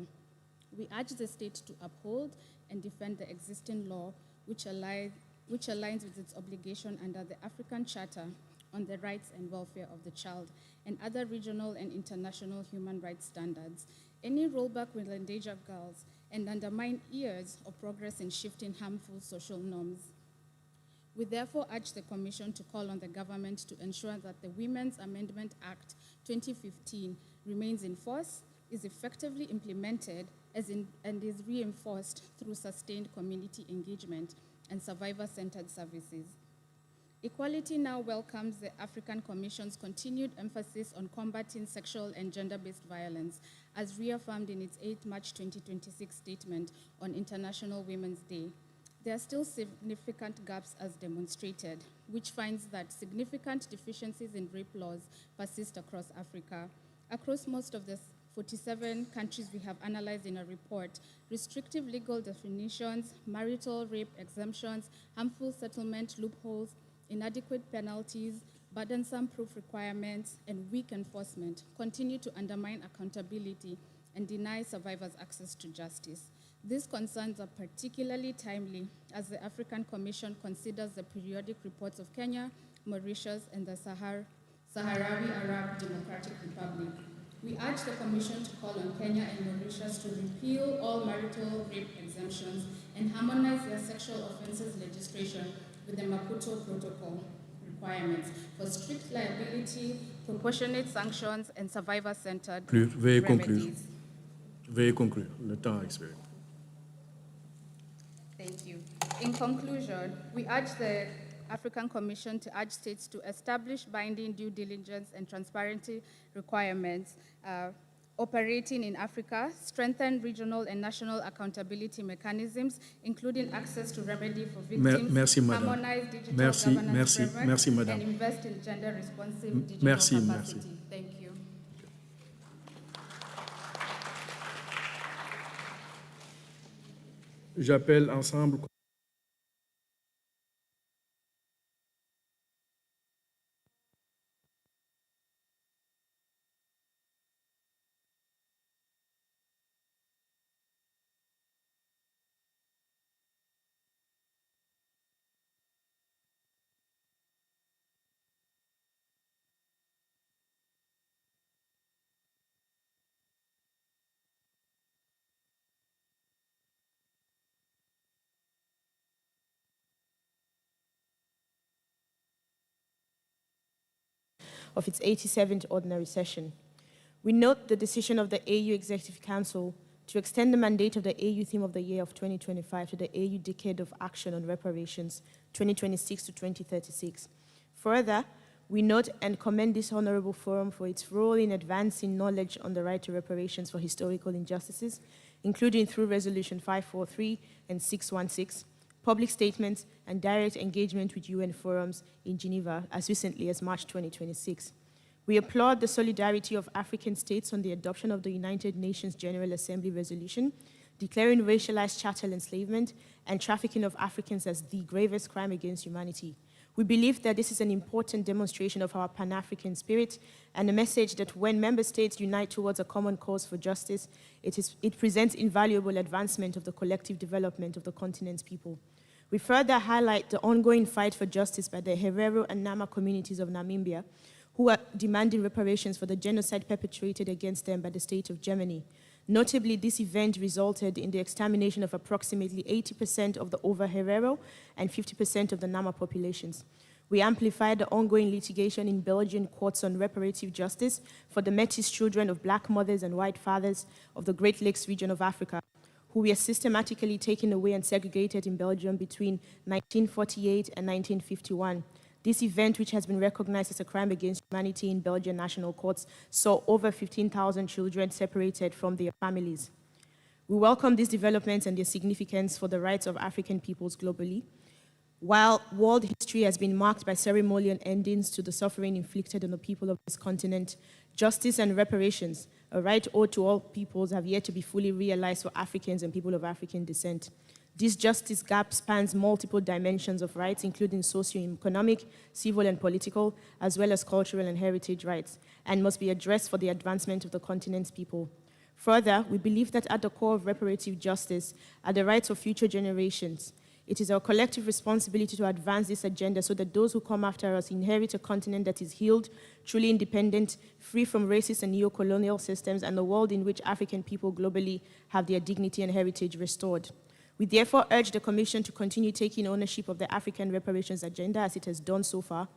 We urge the state to uphold and defend the existing law, which aligns with its obligation under the African Charter on the Rights and Welfare of the Child and other regional and international human rights standards. Any rollback will endanger girls and undermine years of progress in shifting harmful social norms. We therefore urge the Commission to call on the government to ensure that the Women's Amendment Act 2015 remains in force, is effectively implemented, and is reinforced through sustained community engagement and survivor-centered services. Equality Now welcomes the African Commission's continued emphasis on combating sexual and gender-based violence, as reaffirmed in its 8 March 2026 statement on International Women's Day. There are still significant gaps as demonstrated, which finds that significant deficiencies in rape laws persist across Africa. Across most of the 47 countries we have analyzed in a report, restrictive legal definitions, marital rape exemptions, harmful settlement loopholes, inadequate penalties, burdensome proof requirements, and weak enforcement continue to undermine accountability and deny survivors access to justice. These concerns are particularly timely as the African Commission considers the periodic reports of Kenya, Mauritius, and the Sahrawi Arab Democratic Republic. We urge the Commission to call on Kenya and Mauritius to repeal all marital rape exemptions and harmonize their sexual offences legislation with the Maputo Protocol requirements for strict liability, proportionate sanctions, and survivor-centered remedies. Veuillez conclure. Le temps a expiré. Thank you. In conclusion, we urge the African Commission to urge states to establish binding due diligence and transparency requirements operating in Africa, strengthen regional and national accountability mechanisms, including access to remedy for victims, Merci, madame. harmonize digital governance framework, merci, madame. and invest in gender-responsive digital Merci, capacity. merci. Thank you. J'appelle ensemble. Of its 87th ordinary session. We note the decision of the AU Executive Council to extend the mandate of the AU Theme of the Year of 2025 to the AU Decade of Action on Reparations 2026 to 2036. Further, we note and commend this honorable forum for its role in advancing knowledge on the right to reparations for historical injustices, including through Resolution 543 and 616, public statements, and direct engagement with UN forums in Geneva as recently as March 2026. We applaud the solidarity of African states on the adoption of the United Nations General Assembly resolution, declaring racialized chattel enslavement and trafficking of Africans as the gravest crime against humanity. We believe that this is an important demonstration of our Pan-African spirit and a message that when member states unite towards a common cause for justice, it presents invaluable advancement of the collective development of the continent's people. We further highlight the ongoing fight for justice by the Herero and Nama communities of Namibia, who are demanding reparations for the genocide perpetrated against them by the state of Germany. Notably, this event resulted in the extermination of approximately 80% of the Over Herero and 50% of the Nama populations. We amplified the ongoing litigation in Belgian courts on reparative justice for the Métis children of black mothers and white fathers of the Great Lakes region of Africa, who were systematically taken away and segregated in Belgium between 1948 and 1951. This event, which has been recognized as a crime against humanity in Belgian national courts, saw over 15,000 children separated from their families. We welcome these developments and their significance for the rights of African peoples globally. While world history has been marked by ceremonial endings to the suffering inflicted on the people of this continent, justice and reparations, a right owed to all peoples, have yet to be fully realized for Africans and people of African descent. This justice gap spans multiple dimensions of rights, including socio-economic, civil and political, as well as cultural and heritage rights, and must be addressed for the advancement of the continent's people. Further, we believe that at the core of reparative justice are the rights of future generations. It is our collective responsibility to advance this agenda so that those who come after us inherit a continent that is healed, truly independent, free from racist and neo-colonial systems, and a world in which African people globally have their dignity and heritage restored. We therefore urge the Commission to continue taking ownership of the African reparations agenda as it has done so far.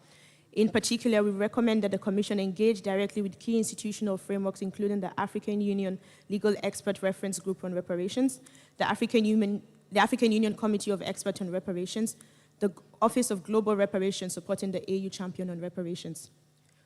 In particular, we recommend that the Commission engage directly with key institutional frameworks, including the African Union Legal Expert Reference Group on Reparations, the African Union Committee of Experts on Reparations, the Office of Global Reparations supporting the AU Champion on Reparations.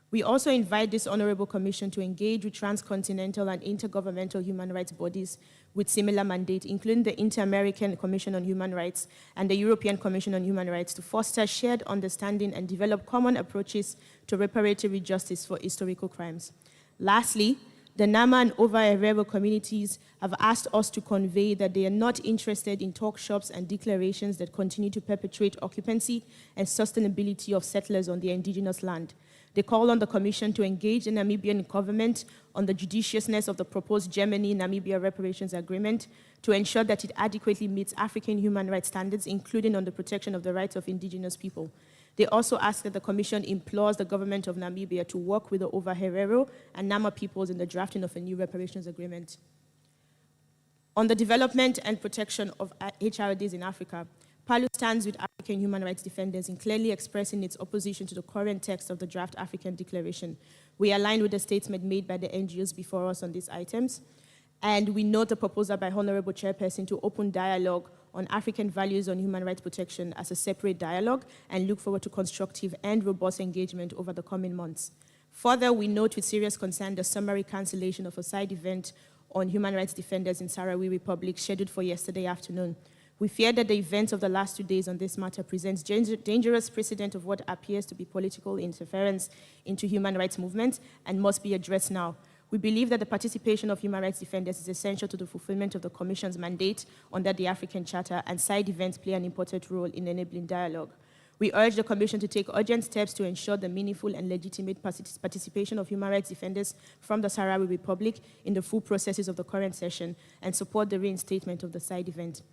We also invite this Honorable Commission to engage with transcontinental and intergovernmental human rights bodies with similar mandate, including the Inter-American Commission on Human Rights and the European Commission on Human Rights, to foster shared understanding and develop common approaches to reparatory justice for historical crimes. Lastly, The Nama and Ova Herero communities have asked us to convey that they are not interested in talk shops and declarations that continue to perpetuate occupancy and sustainability of settlers on their indigenous land. They call on the Commission to engage the Namibian government on the judiciousness of the proposed Germany-Namibia reparations agreement to ensure that it adequately meets African human rights standards, including on the protection of the rights of indigenous people. They also ask that the Commission implores the government of Namibia to work with the Ova Herero and Nama peoples in the drafting of a new reparations agreement. On the development and protection of HRDs in Africa, PALU stands with African human rights defenders in clearly expressing its opposition to the current text of the draft African Declaration. We align with the statement made by the NGOs before us on these items, and we note the proposal by Honorable Chairperson to open dialogue on African values on human rights protection as a separate dialogue and look forward to constructive and robust engagement over the coming months. Further, we note with serious concern the summary cancellation of a side event on human rights defenders in Sahrawi Republic scheduled for yesterday afternoon. We fear that the events of the last 2 days on this matter presents dangerous precedent of what appears to be political interference into human rights movements and must be addressed now. We believe that the participation of human rights defenders is essential to the fulfillment of the Commission's mandate under the African Charter, and side events play an important role in enabling dialogue. We urge the Commission to take urgent steps to ensure the meaningful and legitimate participation of human rights defenders from the Sahrawi Republic in the full processes of the current session and support the reinstatement of the side event.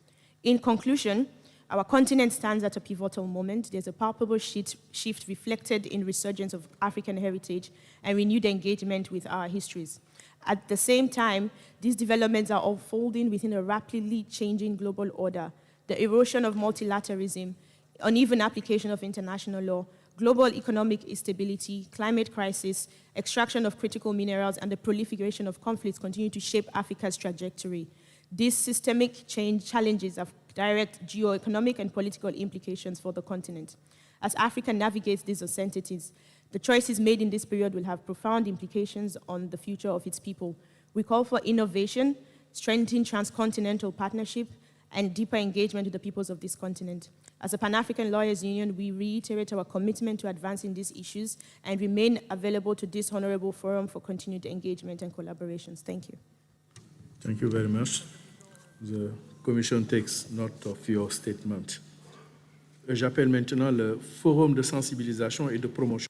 In conclusion, our continent stands at a pivotal moment. There's a palpable shift reflected in resurgence of African heritage and renewed engagement with our histories. At the same time, these developments are unfolding within a rapidly changing global order. The erosion of multilateralism, uneven application of international law, global economic instability, climate crisis, extraction of critical minerals, and the proliferation of conflicts continue to shape Africa's trajectory. These systemic challenges have direct geo-economic and political implications for the continent. As Africa navigates these uncertainties, the choices made in this period will have profound implications on the future of its people. We call for innovation, strengthening transcontinental partnership, and deeper engagement with the peoples of this continent. As a Pan-African Lawyers Union, we reiterate our commitment to advancing these issues and remain available to this honorable forum for continued engagement and collaborations. Thank you. Thank you very much. The Commission takes note of your statement. J'appelle maintenant le Forum de sensibilisation et de promotion.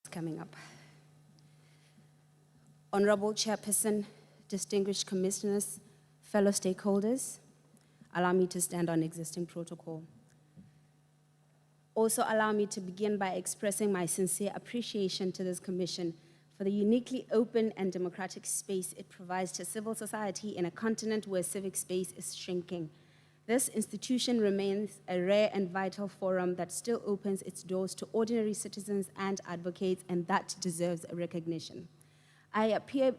Coming up. Honorable Chairperson, distinguished commissioners, fellow stakeholders, allow me to stand on existing protocol. Also allow me to begin by expressing my sincere appreciation to this commission for the uniquely open and democratic space it provides to civil society in a continent where civic space is shrinking. This institution remains a rare and vital forum that still opens its doors to ordinary citizens and advocates, and that deserves a recognition. I appear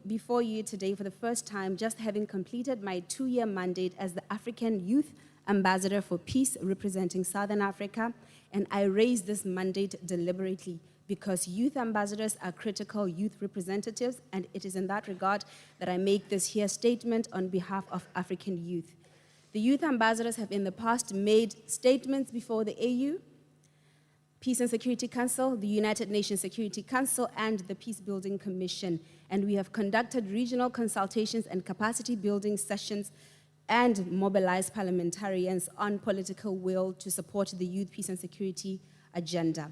before you today for the first time, just having completed my 2-year mandate as the African Youth Ambassador for Peace representing Southern Africa, and I raise this mandate deliberately because youth ambassadors are critical youth representatives, and it is in that regard that I make this here statement on behalf of African youth. The youth ambassadors have in the past made statements before the AU, Peace and Security Council, the United Nations Security Council, and the Peace Building Commission. And we have conducted regional consultations and capacity building sessions and mobilized parliamentarians on political will to support the youth peace and security agenda.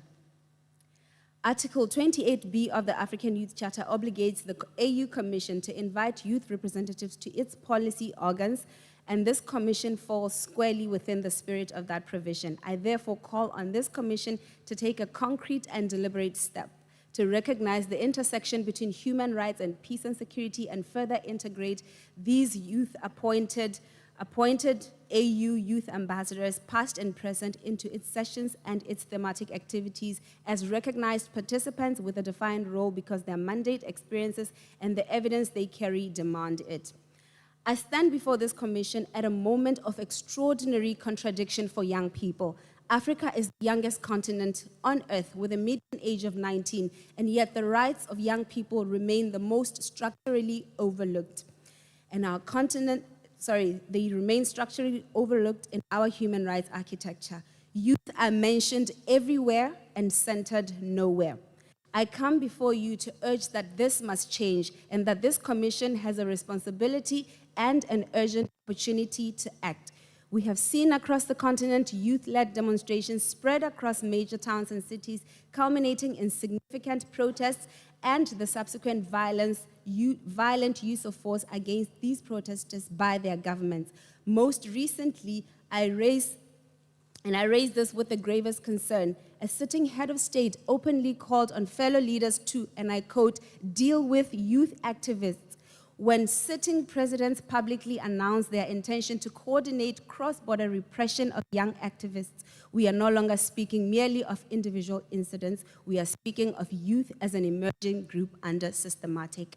Article 28B of the African Youth Charter obligates the AU Commission to invite youth representatives to its policy organs, and this commission falls squarely within the spirit of that provision. I therefore call on this commission to take a concrete and deliberate step to recognize the intersection between human rights and peace and security and further integrate these youth-appointed AU youth ambassadors, past and present, into its sessions and its thematic activities as recognized participants with a defined role because their mandate, experiences, and the evidence they carry demand it. I stand before this commission at a moment of extraordinary contradiction for young people. Africa is the youngest continent on earth with a median age of 19, and yet the rights of young people remain the most structurally overlooked. And our continent, they remain structurally overlooked in our human rights architecture. Youth are mentioned everywhere and centered nowhere. I come before you to urge that this must change and that this commission has a responsibility and an urgent opportunity to act. We have seen across the continent youth-led demonstrations spread across major towns and cities, culminating in significant protests and the subsequent violent use of force against these protesters by their governments. Most recently, I raised this with the gravest concern. A sitting head of state openly called on fellow leaders to, and I quote, deal with youth activists. When sitting presidents publicly announced their intention to coordinate cross-border repression of young activists, we are no longer speaking merely of individual incidents. We are speaking of youth as an emerging group under systematic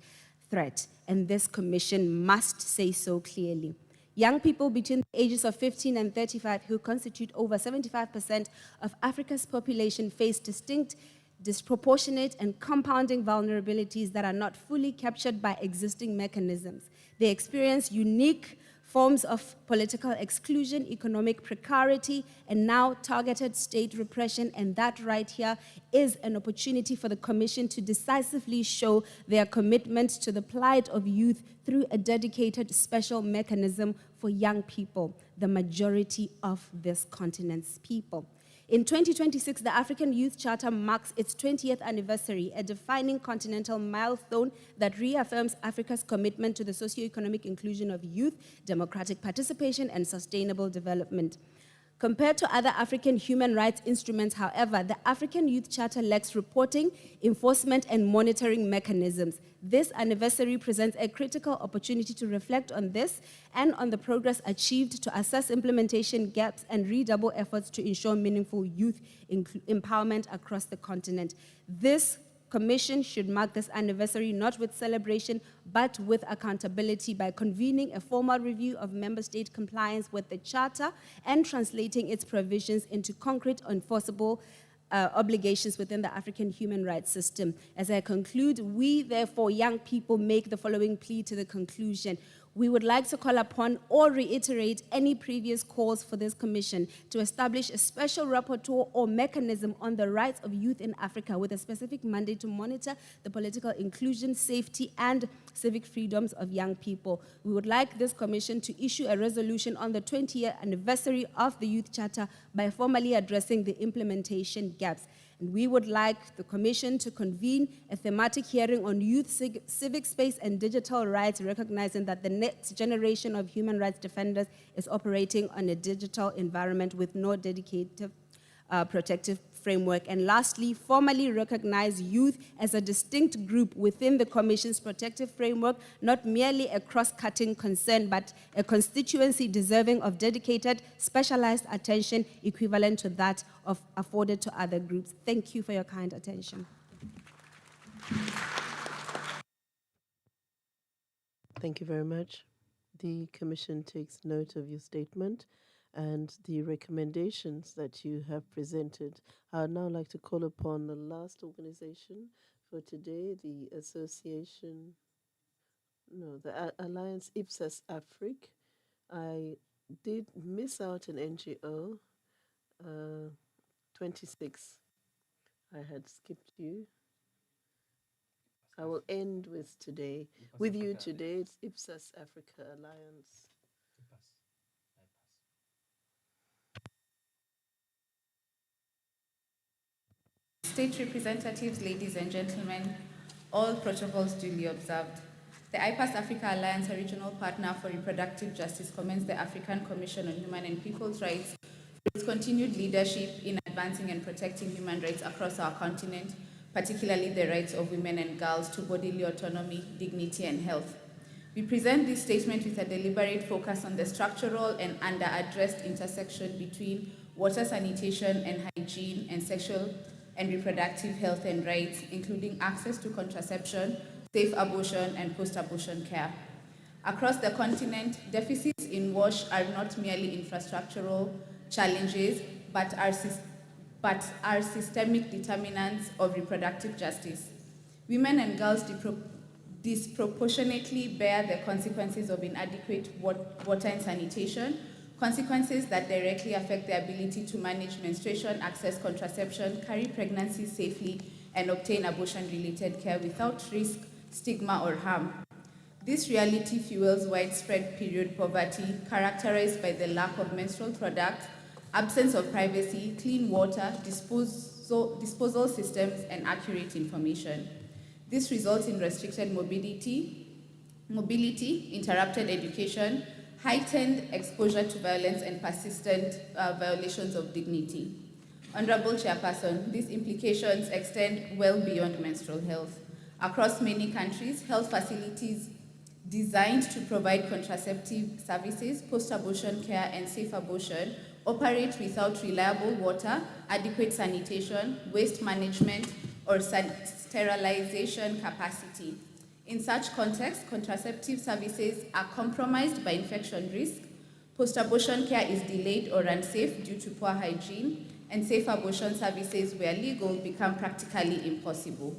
threat. And this commission must say so clearly. Young people between the ages of 15 and 35, who constitute over 75% of Africa's population, face distinct, disproportionate, and compounding vulnerabilities that are not fully captured by existing mechanisms. They experience unique forms of political exclusion, economic precarity, and now targeted state repression, and that right here is an opportunity for the Commission to decisively show their commitment to the plight of youth through a dedicated special mechanism for young people, the majority of this continent's people. In 2026, the African Youth Charter marks its 20th anniversary, a defining continental milestone that reaffirms Africa's commitment to the socio-economic inclusion of youth, democratic participation, and sustainable development. Compared to other African human rights instruments, however, the African Youth Charter lacks reporting, enforcement, and monitoring mechanisms. This anniversary presents a critical opportunity to reflect on this and on the progress achieved, to assess implementation gaps, and redouble efforts to ensure meaningful youth empowerment across the continent. This Commission should mark this anniversary not with celebration, but with accountability by convening a formal review of member state compliance with the Charter and translating its provisions into concrete enforceable obligations within the African human rights system. As I conclude, we, therefore, young people, make the following plea to the conclusion. We would like to call upon or reiterate any previous calls for this commission to establish a special rapporteur or mechanism on the rights of youth in Africa with a specific mandate to monitor the political inclusion, safety, and civic freedoms of young people. We would like this commission to issue a resolution on the 20th anniversary of the Youth Charter by formally addressing the implementation gaps. And we would like the Commission to convene a thematic hearing on youth civic space and digital rights, recognizing that the next generation of human rights defenders is operating on a digital environment with no dedicated protective framework. And lastly, formally recognize youth as a distinct group within the Commission's protective framework, not merely a cross-cutting concern, but a constituency deserving of dedicated, specialized attention equivalent to that afforded to other groups. Thank you for your kind attention. Thank you very much. The Commission takes note of your statement and the recommendations that you have presented. I would now like to call upon the last organization for today, the Alliance Ipsos Afrique. I did miss out an NGO, 26. I had skipped you. I will end with today. With you today, it's Ipsos Africa Alliance. State representatives, ladies and gentlemen, all protocols duly observed. The IPAS Africa Alliance, a regional partner for reproductive justice, commends the African Commission on Human and People's Rights for its continued leadership in advancing and protecting human rights across our continent, particularly the rights of women and girls to bodily autonomy, dignity, and health. We present this statement with a deliberate focus on the structural and under-addressed intersection between water sanitation and hygiene and sexual and reproductive health and rights, including access to contraception, safe abortion, and post-abortion care. Across the continent, deficits in WASH are not merely infrastructural challenges, but are systemic determinants of reproductive justice. Women and girls disproportionately bear the consequences of inadequate water and sanitation, consequences that directly affect their ability to manage menstruation, access contraception, carry pregnancy safely, and obtain abortion-related care without risk, stigma, or harm. This reality fuels widespread period poverty, characterized by the lack of menstrual products, absence of privacy, clean water, disposal systems, and accurate information. This results in restricted mobility, interrupted education, heightened exposure to violence, and persistent violations of dignity. Honorable Chairperson, these implications extend well beyond menstrual health. Across many countries, health facilities designed to provide contraceptive services, post-abortion care, and safe abortion operate without reliable water, adequate sanitation, waste management, or sterilization capacity. In such context, contraceptive services are compromised by infection risk, post-abortion care is delayed or unsafe due to poor hygiene, and safe abortion services where legal become practically impossible.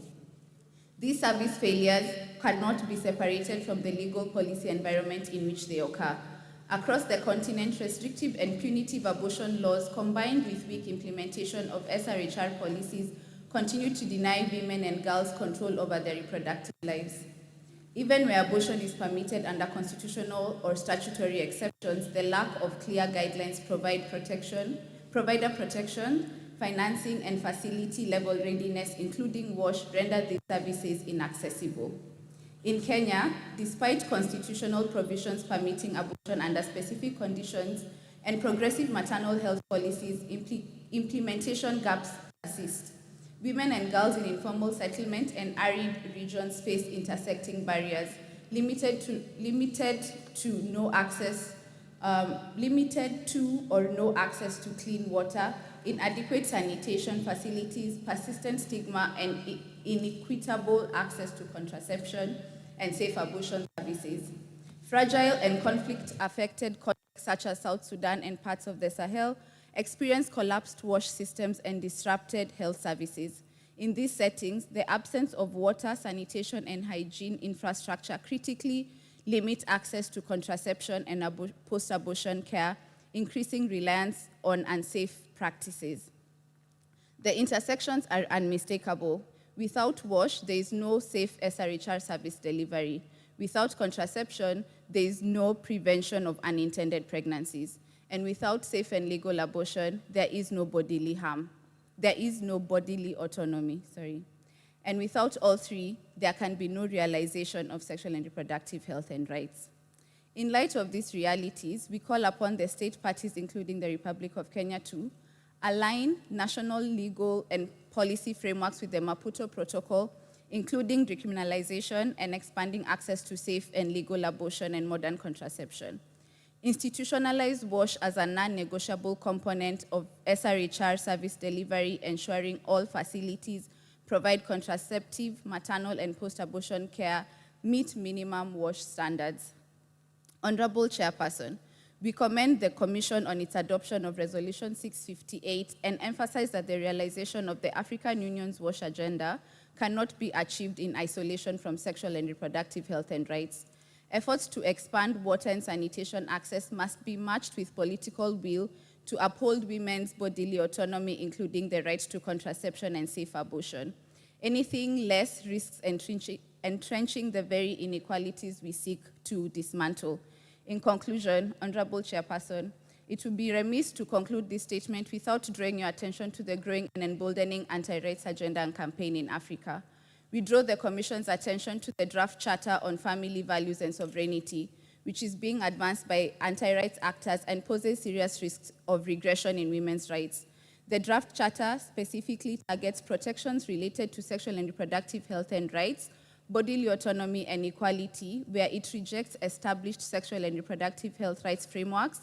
These service failures cannot be separated from the legal policy environment in which they occur. Across the continent, restrictive and punitive abortion laws combined with weak implementation of SRHR policies continue to deny women and girls control over their reproductive lives. Even where abortion is permitted under constitutional or statutory exceptions, the lack of clear guidelines provider protection, financing, and facility-level readiness, including WASH, render these services inaccessible. In Kenya, despite constitutional provisions permitting abortion under specific conditions and progressive maternal health policies, implementation gaps persist. Women and girls in informal settlement and arid regions face intersecting barriers, limited to or no access to clean water, inadequate sanitation facilities, persistent stigma, and inequitable access to contraception and safe abortion services. Fragile and conflict-affected contexts such as South Sudan and parts of the Sahel experience collapsed WASH systems and disrupted health services. In these settings, the absence of water, sanitation, and hygiene infrastructure critically limit access to contraception and post-abortion care, increasing reliance on unsafe practices. The intersections are unmistakable. Without WASH, there is no safe SRHR service delivery. Without contraception, there is no prevention of unintended pregnancies. And without safe and legal abortion, there is no bodily harm. There is no bodily autonomy, And without all three, there can be no realization of sexual and reproductive health and rights. In light of these realities, we call upon the state parties, including the Republic of Kenya, to align national legal and policy frameworks with the Maputo Protocol, including decriminalization and expanding access to safe and legal abortion and modern contraception. Institutionalize WASH as a non-negotiable component of SRHR service delivery, ensuring all facilities provide contraceptive, maternal, and post-abortion care, meet minimum WASH standards. Honorable Chairperson, we commend the Commission on its adoption of Resolution 658 and emphasize that the realization of the African Union's WASH agenda cannot be achieved in isolation from sexual and reproductive health and rights. Efforts to expand water and sanitation access must be matched with political will to uphold women's bodily autonomy, including the right to contraception and safe abortion. Anything less risks entrenching the very inequalities we seek to dismantle. In conclusion, Honorable Chairperson, it would be remiss to conclude this statement without drawing your attention to the growing and emboldening anti-rights agenda and campaign in Africa. We draw the Commission's attention to the draft Charter on Family Values and Sovereignty, which is being advanced by anti-rights actors and poses serious risks of regression in women's rights. The draft charter specifically targets protections related to sexual and reproductive health and rights, bodily autonomy and equality, where it rejects established sexual and reproductive health rights frameworks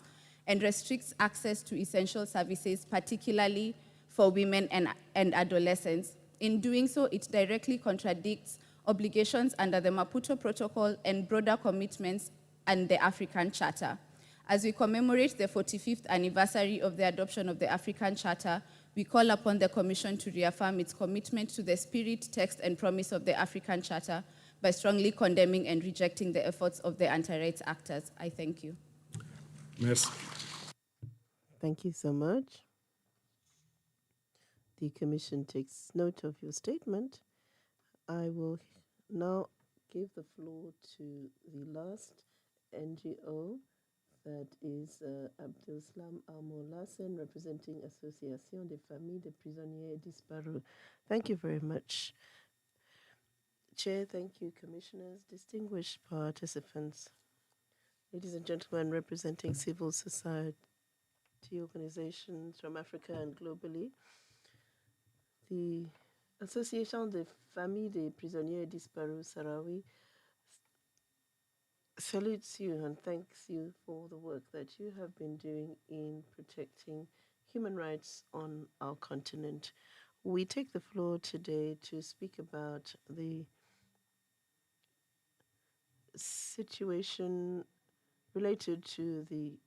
and restricts access to essential services, particularly for women and adolescents. In doing so, it directly contradicts obligations under the Maputo Protocol and broader commitments and the African Charter. As we commemorate the 45th anniversary of the adoption of the African Charter, we call upon the Commission to reaffirm its commitment to the spirit, text, and promise of the African Charter by strongly condemning and rejecting the efforts of the anti-rights actors. I thank you. Merci. Thank you so much. The Commission takes note of your statement. I will now give the floor to the last NGO, that is Abdulsalam Almolassen, representing Association des Familles des Prisonniers Disparus. Thank you very much. Chair, thank you, Commissioners, distinguished participants, ladies and gentlemen representing civil society organizations from Africa and globally. The Association des Familles des Prisonniers Disparus Sahrawi salutes you and thanks you for the work that you have been doing in protecting human rights on our continent. We take the floor today to speak about the situation related to the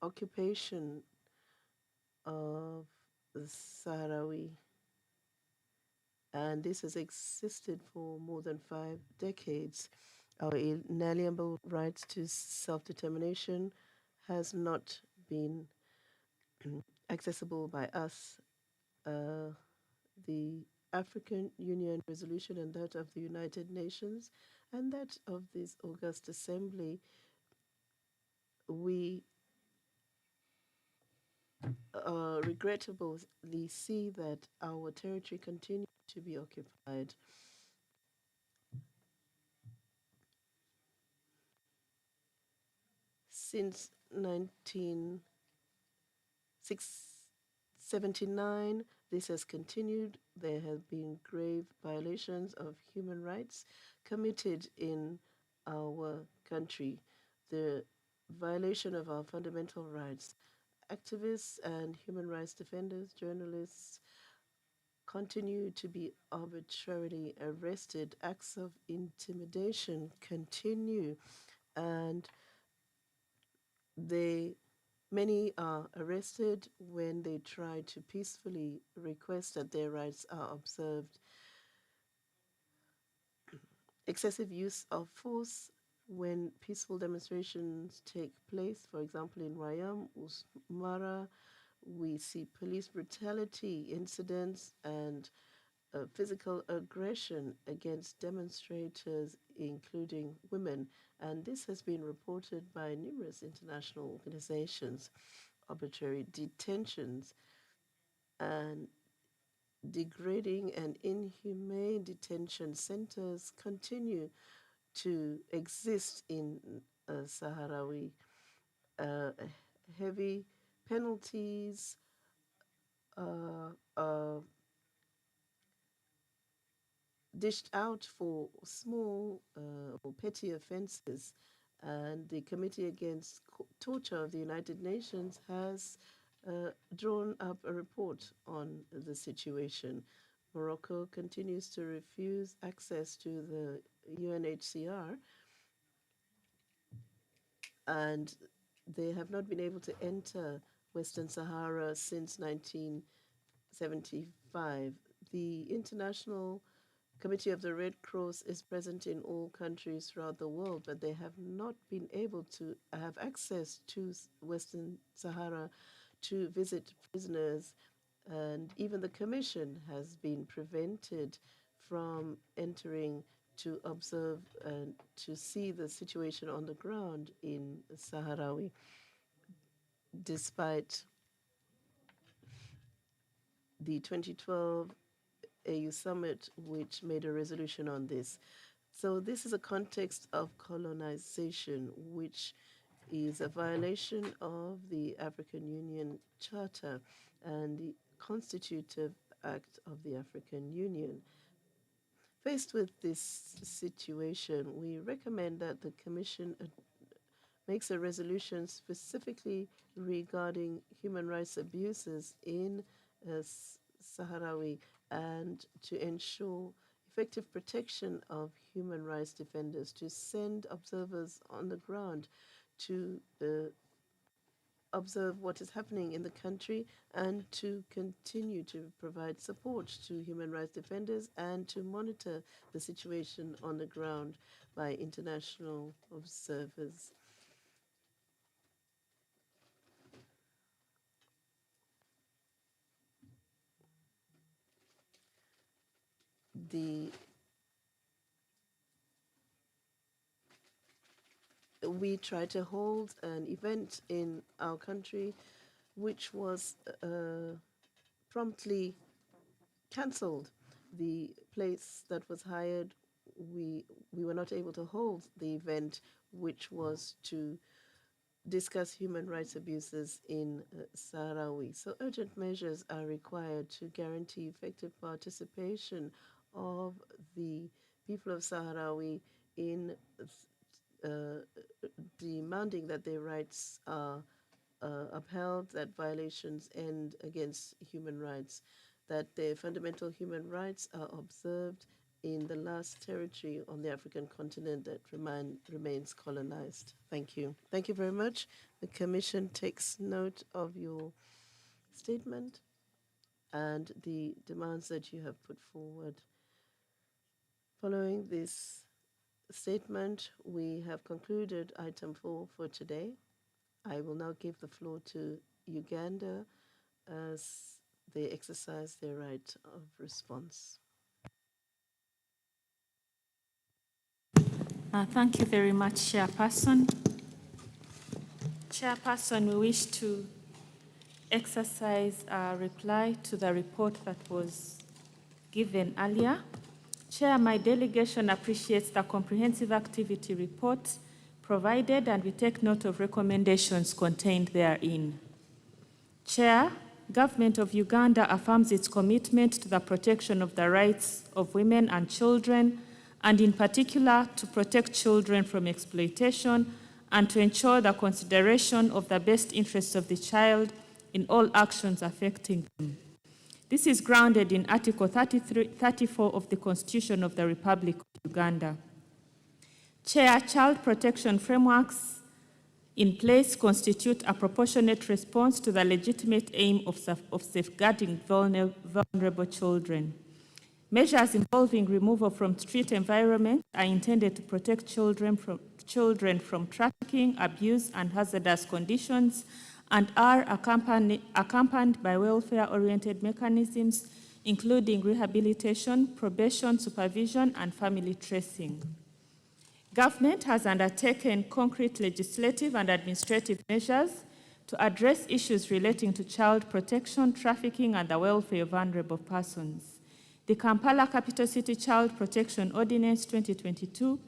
occupation of the Sahrawi, and this has existed for more than 5 decades. Our inalienable right to self-determination has not been accessible by us. The African Union resolution and that of the United Nations and that of this August Assembly, we regrettably see that our territory continues to be occupied. Since 1979, this has continued. There have been grave violations of human rights committed in our country. The violation of our fundamental rights. Activists and human rights defenders, journalists continue to be arbitrarily arrested. Acts of intimidation continue, and many are arrested when they try to peacefully request that their rights are observed. Excessive use of force when peaceful demonstrations take place, for example, in Wayam, Usmara, we see police brutality incidents and physical aggression against demonstrators, including women. And this has been reported by numerous international organizations. Arbitrary detentions and degrading and inhumane detention centers continue to exist in Sahrawi. Heavy penalties dished out for small or petty offenses, and the Committee Against Torture of the United Nations has drawn up a report on the situation. Morocco continues to refuse access to the UNHCR, and they have not been able to enter Western Sahara since 1975. The International Committee of the Red Cross is present in all countries throughout the world, but they have not been able to have access to Western Sahara to visit prisoners, and even the Commission has been prevented from entering to observe and to see the situation on the ground in Sahrawi, despite the 2012 AU Summit, which made a resolution on this. So this is a context of colonization, which is a violation of the African Union Charter. and the Constitutive Act of the African Union. Faced with this situation, we recommend that the Commission makes a resolution specifically regarding human rights abuses in Sahrawi and to ensure effective protection of human rights defenders, to send observers on the ground to observe what is happening in the country and to continue to provide support to human rights defenders and to monitor the situation on the ground by international observers. We tried to hold an event in our country which was promptly cancelled. The place that was hired, we were not able to hold the event, which was to discuss human rights abuses in Sahrawi. So urgent measures are required to guarantee effective participation of the people of Sahrawi in demanding that their rights are upheld, that violations end against human rights, that their fundamental human rights are observed in the last territory on the African continent that remains colonized. Thank you. Thank you very much. The Commission takes note of your statement and the demands that you have put forward. Following this statement, we have concluded item 4 for today. I will now give the floor to Uganda as they exercise their right of response. Thank you very much, Chairperson. Chairperson, we wish to exercise a reply to the report that was given earlier. Chair, my delegation appreciates the comprehensive activity report provided, and we take note of recommendations contained therein. Chair, Government of Uganda affirms its commitment to the protection of the rights of women and children, and in particular to protect children from exploitation and to ensure the consideration of the best interests of the child in all actions affecting them. This is grounded in Article 34 of the Constitution of the Republic of Uganda. Chair, child protection frameworks in place constitute a proportionate response to the legitimate aim of safeguarding vulnerable children. Measures involving removal from street environments are intended to protect children from trafficking, abuse, and hazardous conditions, and are accompanied by welfare-oriented mechanisms, including rehabilitation, probation, supervision, and family tracing. Government has undertaken concrete legislative and administrative measures to address issues relating to child protection, trafficking, and the welfare of vulnerable persons. The Kampala Capital City Child Protection Ordinance 2022,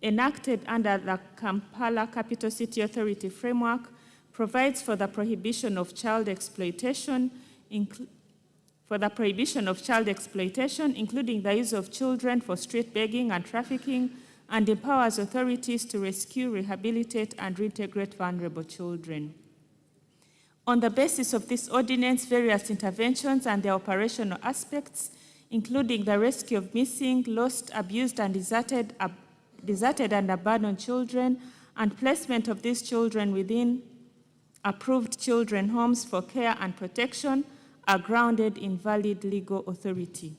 enacted under the Kampala Capital City Authority framework, provides for the prohibition of child exploitation, including the use of children for street begging and trafficking, and empowers authorities to rescue, rehabilitate, and reintegrate vulnerable children. On the basis of this ordinance, various interventions and their operational aspects, including the rescue of missing, lost, abused, and deserted and abandoned children, and placement of these children within approved children homes for care and protection, are grounded in valid legal authority.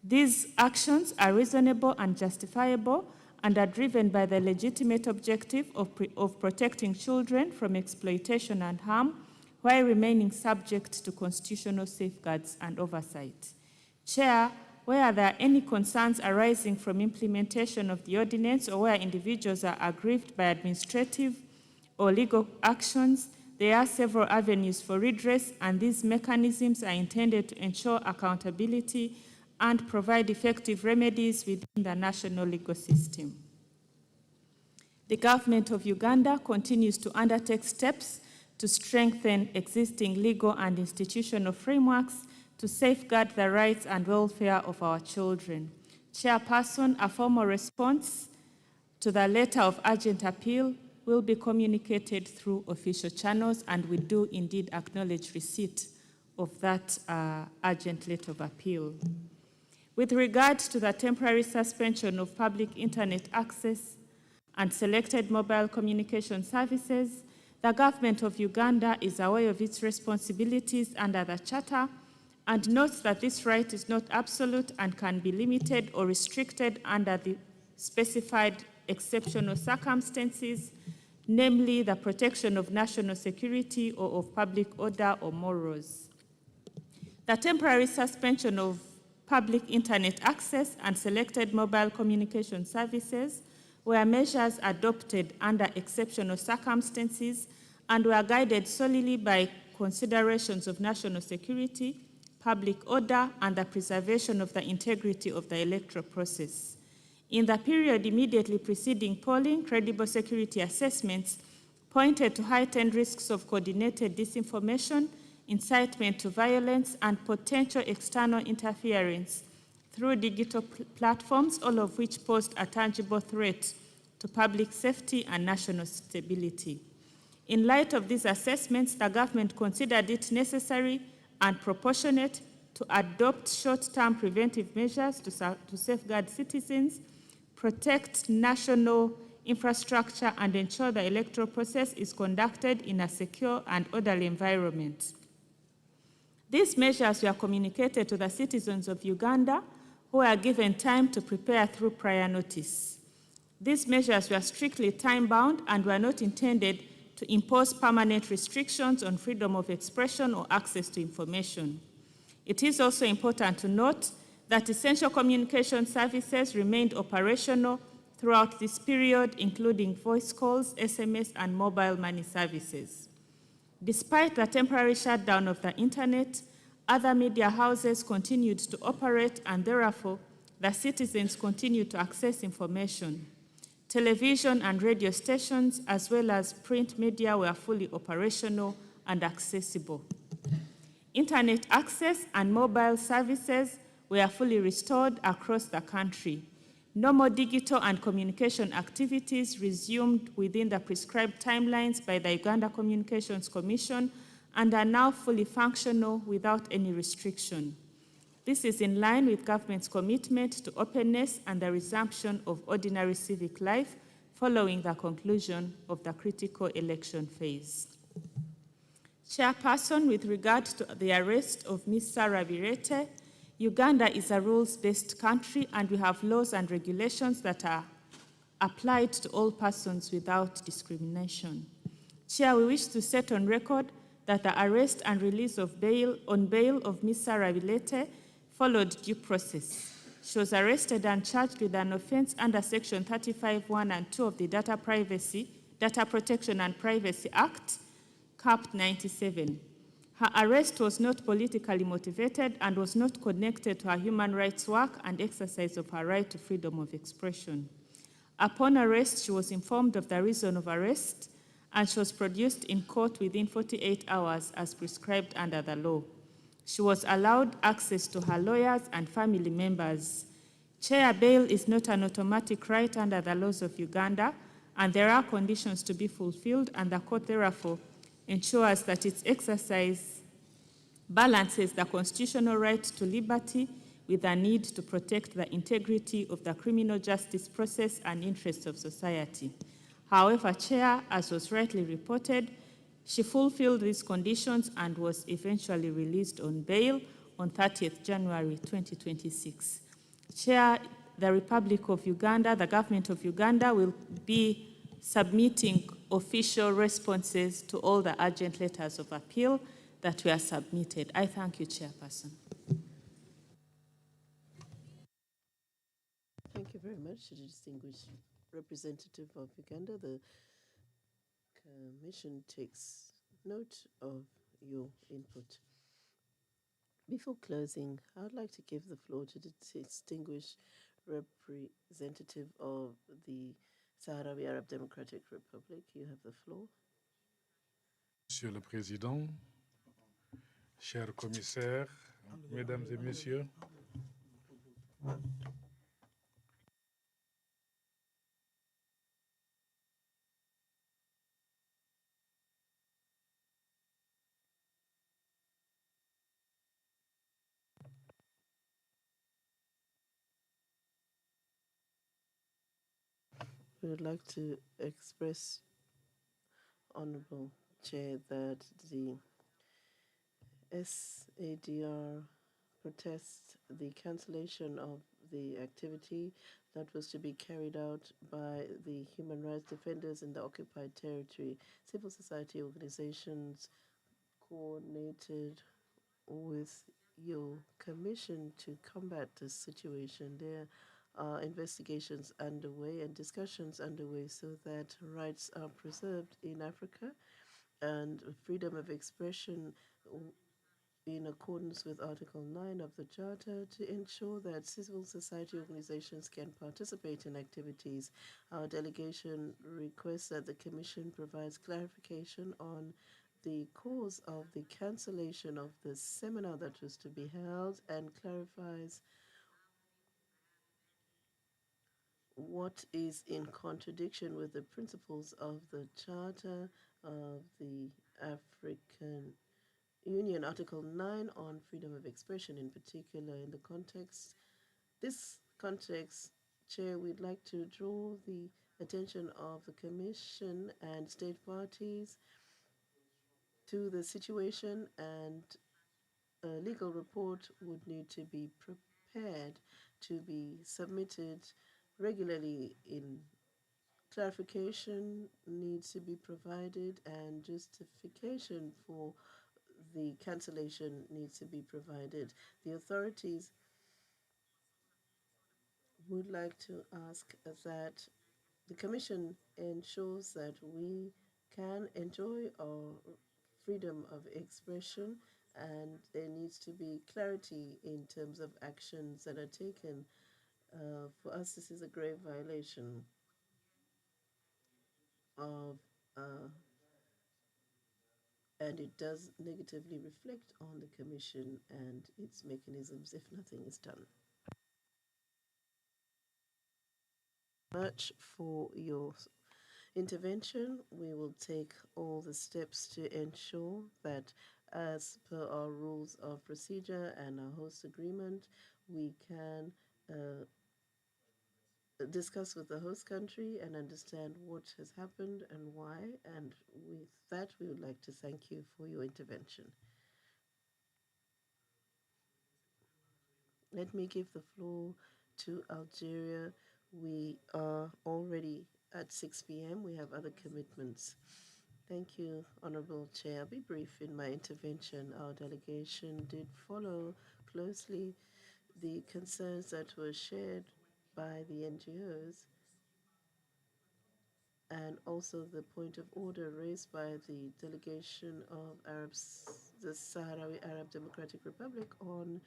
These actions are reasonable and justifiable and are driven by the legitimate objective of protecting children from exploitation and harm while remaining subject to constitutional safeguards and oversight. Chair, where there are any concerns arising from implementation of the ordinance or where individuals are aggrieved by administrative or legal actions, there are several avenues for redress, and these mechanisms are intended to ensure accountability and provide effective remedies within the national legal system. The Government of Uganda continues to undertake steps to strengthen existing legal and institutional frameworks to safeguard the rights and welfare of our children. Chairperson, a formal response to the letter of urgent appeal will be communicated through official channels, and we do indeed acknowledge receipt of that urgent letter of appeal. With regard to the temporary suspension of public internet access and selected mobile communication services, the government of Uganda is aware of its responsibilities under the Charter and notes that this right is not absolute and can be limited or restricted under the specified exceptional circumstances, namely the protection of national security or of public order or morals. The temporary suspension of public internet access and selected mobile communication services were measures adopted under exceptional circumstances and were guided solely by considerations of national security, public order, and the preservation of the integrity of the electoral process. In the period immediately preceding polling, credible security assessments pointed to heightened risks of coordinated disinformation, incitement to violence, and potential external interference through digital platforms, all of which posed a tangible threat to public safety and national stability. In light of these assessments, the government considered it necessary and proportionate to adopt short-term preventive measures to safeguard citizens, protect national infrastructure, and ensure the electoral process is conducted in a secure and orderly environment. These measures were communicated to the citizens of Uganda, who were given time to prepare through prior notice. These measures were strictly time-bound and were not intended to impose permanent restrictions on freedom of expression or access to information. It is also important to note that essential communication services remained operational throughout this period, including voice calls, SMS, and mobile money services. Despite the temporary shutdown of the internet, other media houses continued to operate, and therefore, the citizens continued to access information. Television and radio stations, as well as print media, were fully operational and accessible. Internet access and mobile services were fully restored across the country. Normal digital and communication activities resumed within the prescribed timelines by the Uganda Communications Commission and are now fully functional without any restriction. This is in line with government's commitment to openness and the resumption of ordinary civic life following the conclusion of the critical election phase. Chairperson, with regard to the arrest of Ms. Sarah Birete, Uganda is a rules-based country, and we have laws and regulations that are applied to all persons without discrimination. Chair, we wish to set on record that the arrest and release on bail of Ms. Sarah Birete followed due process. She was arrested and charged with an offense under Section 35(1) and 2 of the Data Protection and Privacy Act, CAP 97. Her arrest was not politically motivated and was not connected to her human rights work and exercise of her right to freedom of expression. Upon arrest, she was informed of the reason of arrest, and she was produced in court within 48 hours as prescribed under the law. She was allowed access to her lawyers and family members. Chair, bail is not an automatic right under the laws of Uganda, and there are conditions to be fulfilled, and the court therefore ensures that its exercise balances the constitutional right to liberty with the need to protect the integrity of the criminal justice process and interests of society. However, Chair, as was rightly reported, she fulfilled these conditions and was eventually released on bail on 30th January 2026. Chair, the Republic of Uganda, the government of Uganda will be submitting official responses to all the urgent letters of appeal that were submitted. I thank you, Chairperson. Thank you very much to the distinguished representative of Uganda. The Commission takes note of your input. Before closing, I would like to give the floor to the distinguished representative of the Sahrawi Arab Democratic Republic. You have the floor. Monsieur le Président, chers commissaires, Mesdames et Messieurs, We would like to express, Honorable Chair, that the SADR protests the cancellation of the activity that was to be carried out by the human rights defenders in the occupied territory. Civil society organizations coordinated with your commission to combat this situation. There are investigations underway and discussions underway so that rights are preserved in Africa and freedom of expression in accordance with Article 9 of the Charter to ensure that civil society organizations can participate in activities. Our delegation requests that the Commission provides clarification on the cause of the cancellation of the seminar that was to be held and clarifies what is in contradiction with the principles of the Charter of the African Union, Article 9 on freedom of expression in particular. In this context, Chair, we'd like to draw the attention of the Commission and state parties to the situation, and a legal report would need to be prepared to be submitted regularly. In clarification needs to be provided, and justification for the cancellation needs to be provided. The authorities would like to ask that the Commission ensures that we can enjoy our freedom of expression, and there needs to be clarity in terms of actions that are taken. For us, this is a grave violation of and it does negatively reflect on the Commission and its mechanisms if nothing is done. Much for your intervention. We will take all the steps to ensure that, as per our rules of procedure and our host agreement, we can discuss with the host country and understand what has happened and why. And with that, we would like to thank you for your intervention. Let me give the floor to Algeria. We are already at 6 p.m. We have other commitments. Thank you, Honorable Chair. I'll be brief in my intervention. Our delegation did follow closely the concerns that were shared by the NGOs and also the point of order raised by the delegation of the Sahrawi Arab Democratic Republic on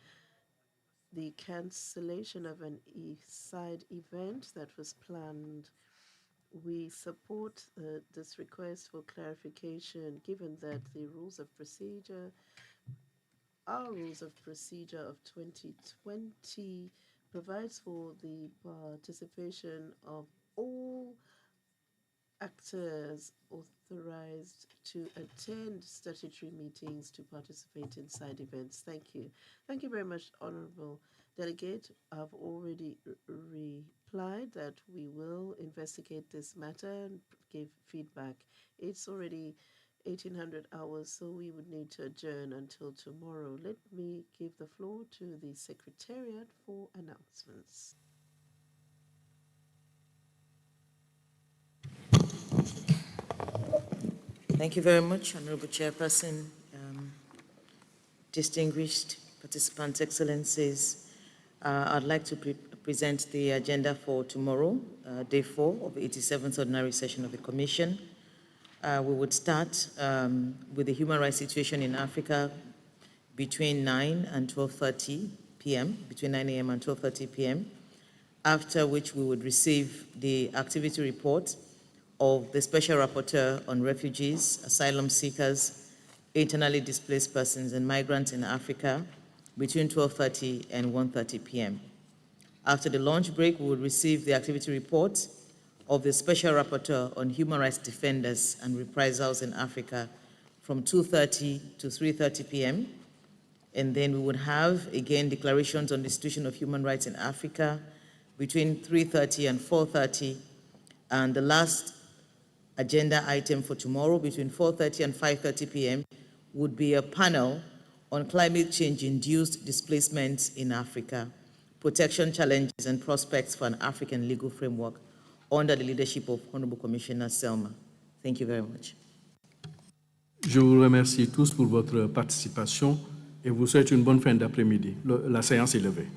the cancellation of an East-side event that was planned. We support this request for clarification, given that the rules of procedure, our rules of procedure of 2020 provides for the participation of all actors authorized to attend statutory meetings to participate in side events. Thank you. Thank you very much, Honorable Delegate. I've already replied that we will investigate this matter and give feedback. It's already 1800 hours, so we would need to adjourn until tomorrow. Let me give the floor to the Secretariat for announcements. Thank you very much, Honorable Chairperson, distinguished participants, excellencies. I'd like to present the agenda for tomorrow, day 4 of the 87th Ordinary Session of the Commission. We would start with the human rights situation in Africa between 9 and 12:30 p.m., between 9 a.m. and 12:30 p.m., after which we would receive the activity report of the Special Rapporteur on Refugees, Asylum Seekers, Internally Displaced Persons and Migrants in Africa between 12:30 and 1:30 p.m. After the lunch break, we will receive the activity report of the Special Rapporteur on Human Rights Defenders and Reprisals in Africa from 2:30 to 3:30 p.m. And then we would have, again, declarations on the situation of human rights in Africa between 3:30 and 4:30. And the last agenda item for tomorrow between 4:30 and 5:30 p.m. would be a panel on climate change-induced displacements in Africa, protection challenges and prospects for an African legal framework under the leadership of Honorable Commissioner Selma. Thank you very much. Je vous remercie tous pour votre participation et vous souhaite une bonne fin d'après-midi. La séance est levée.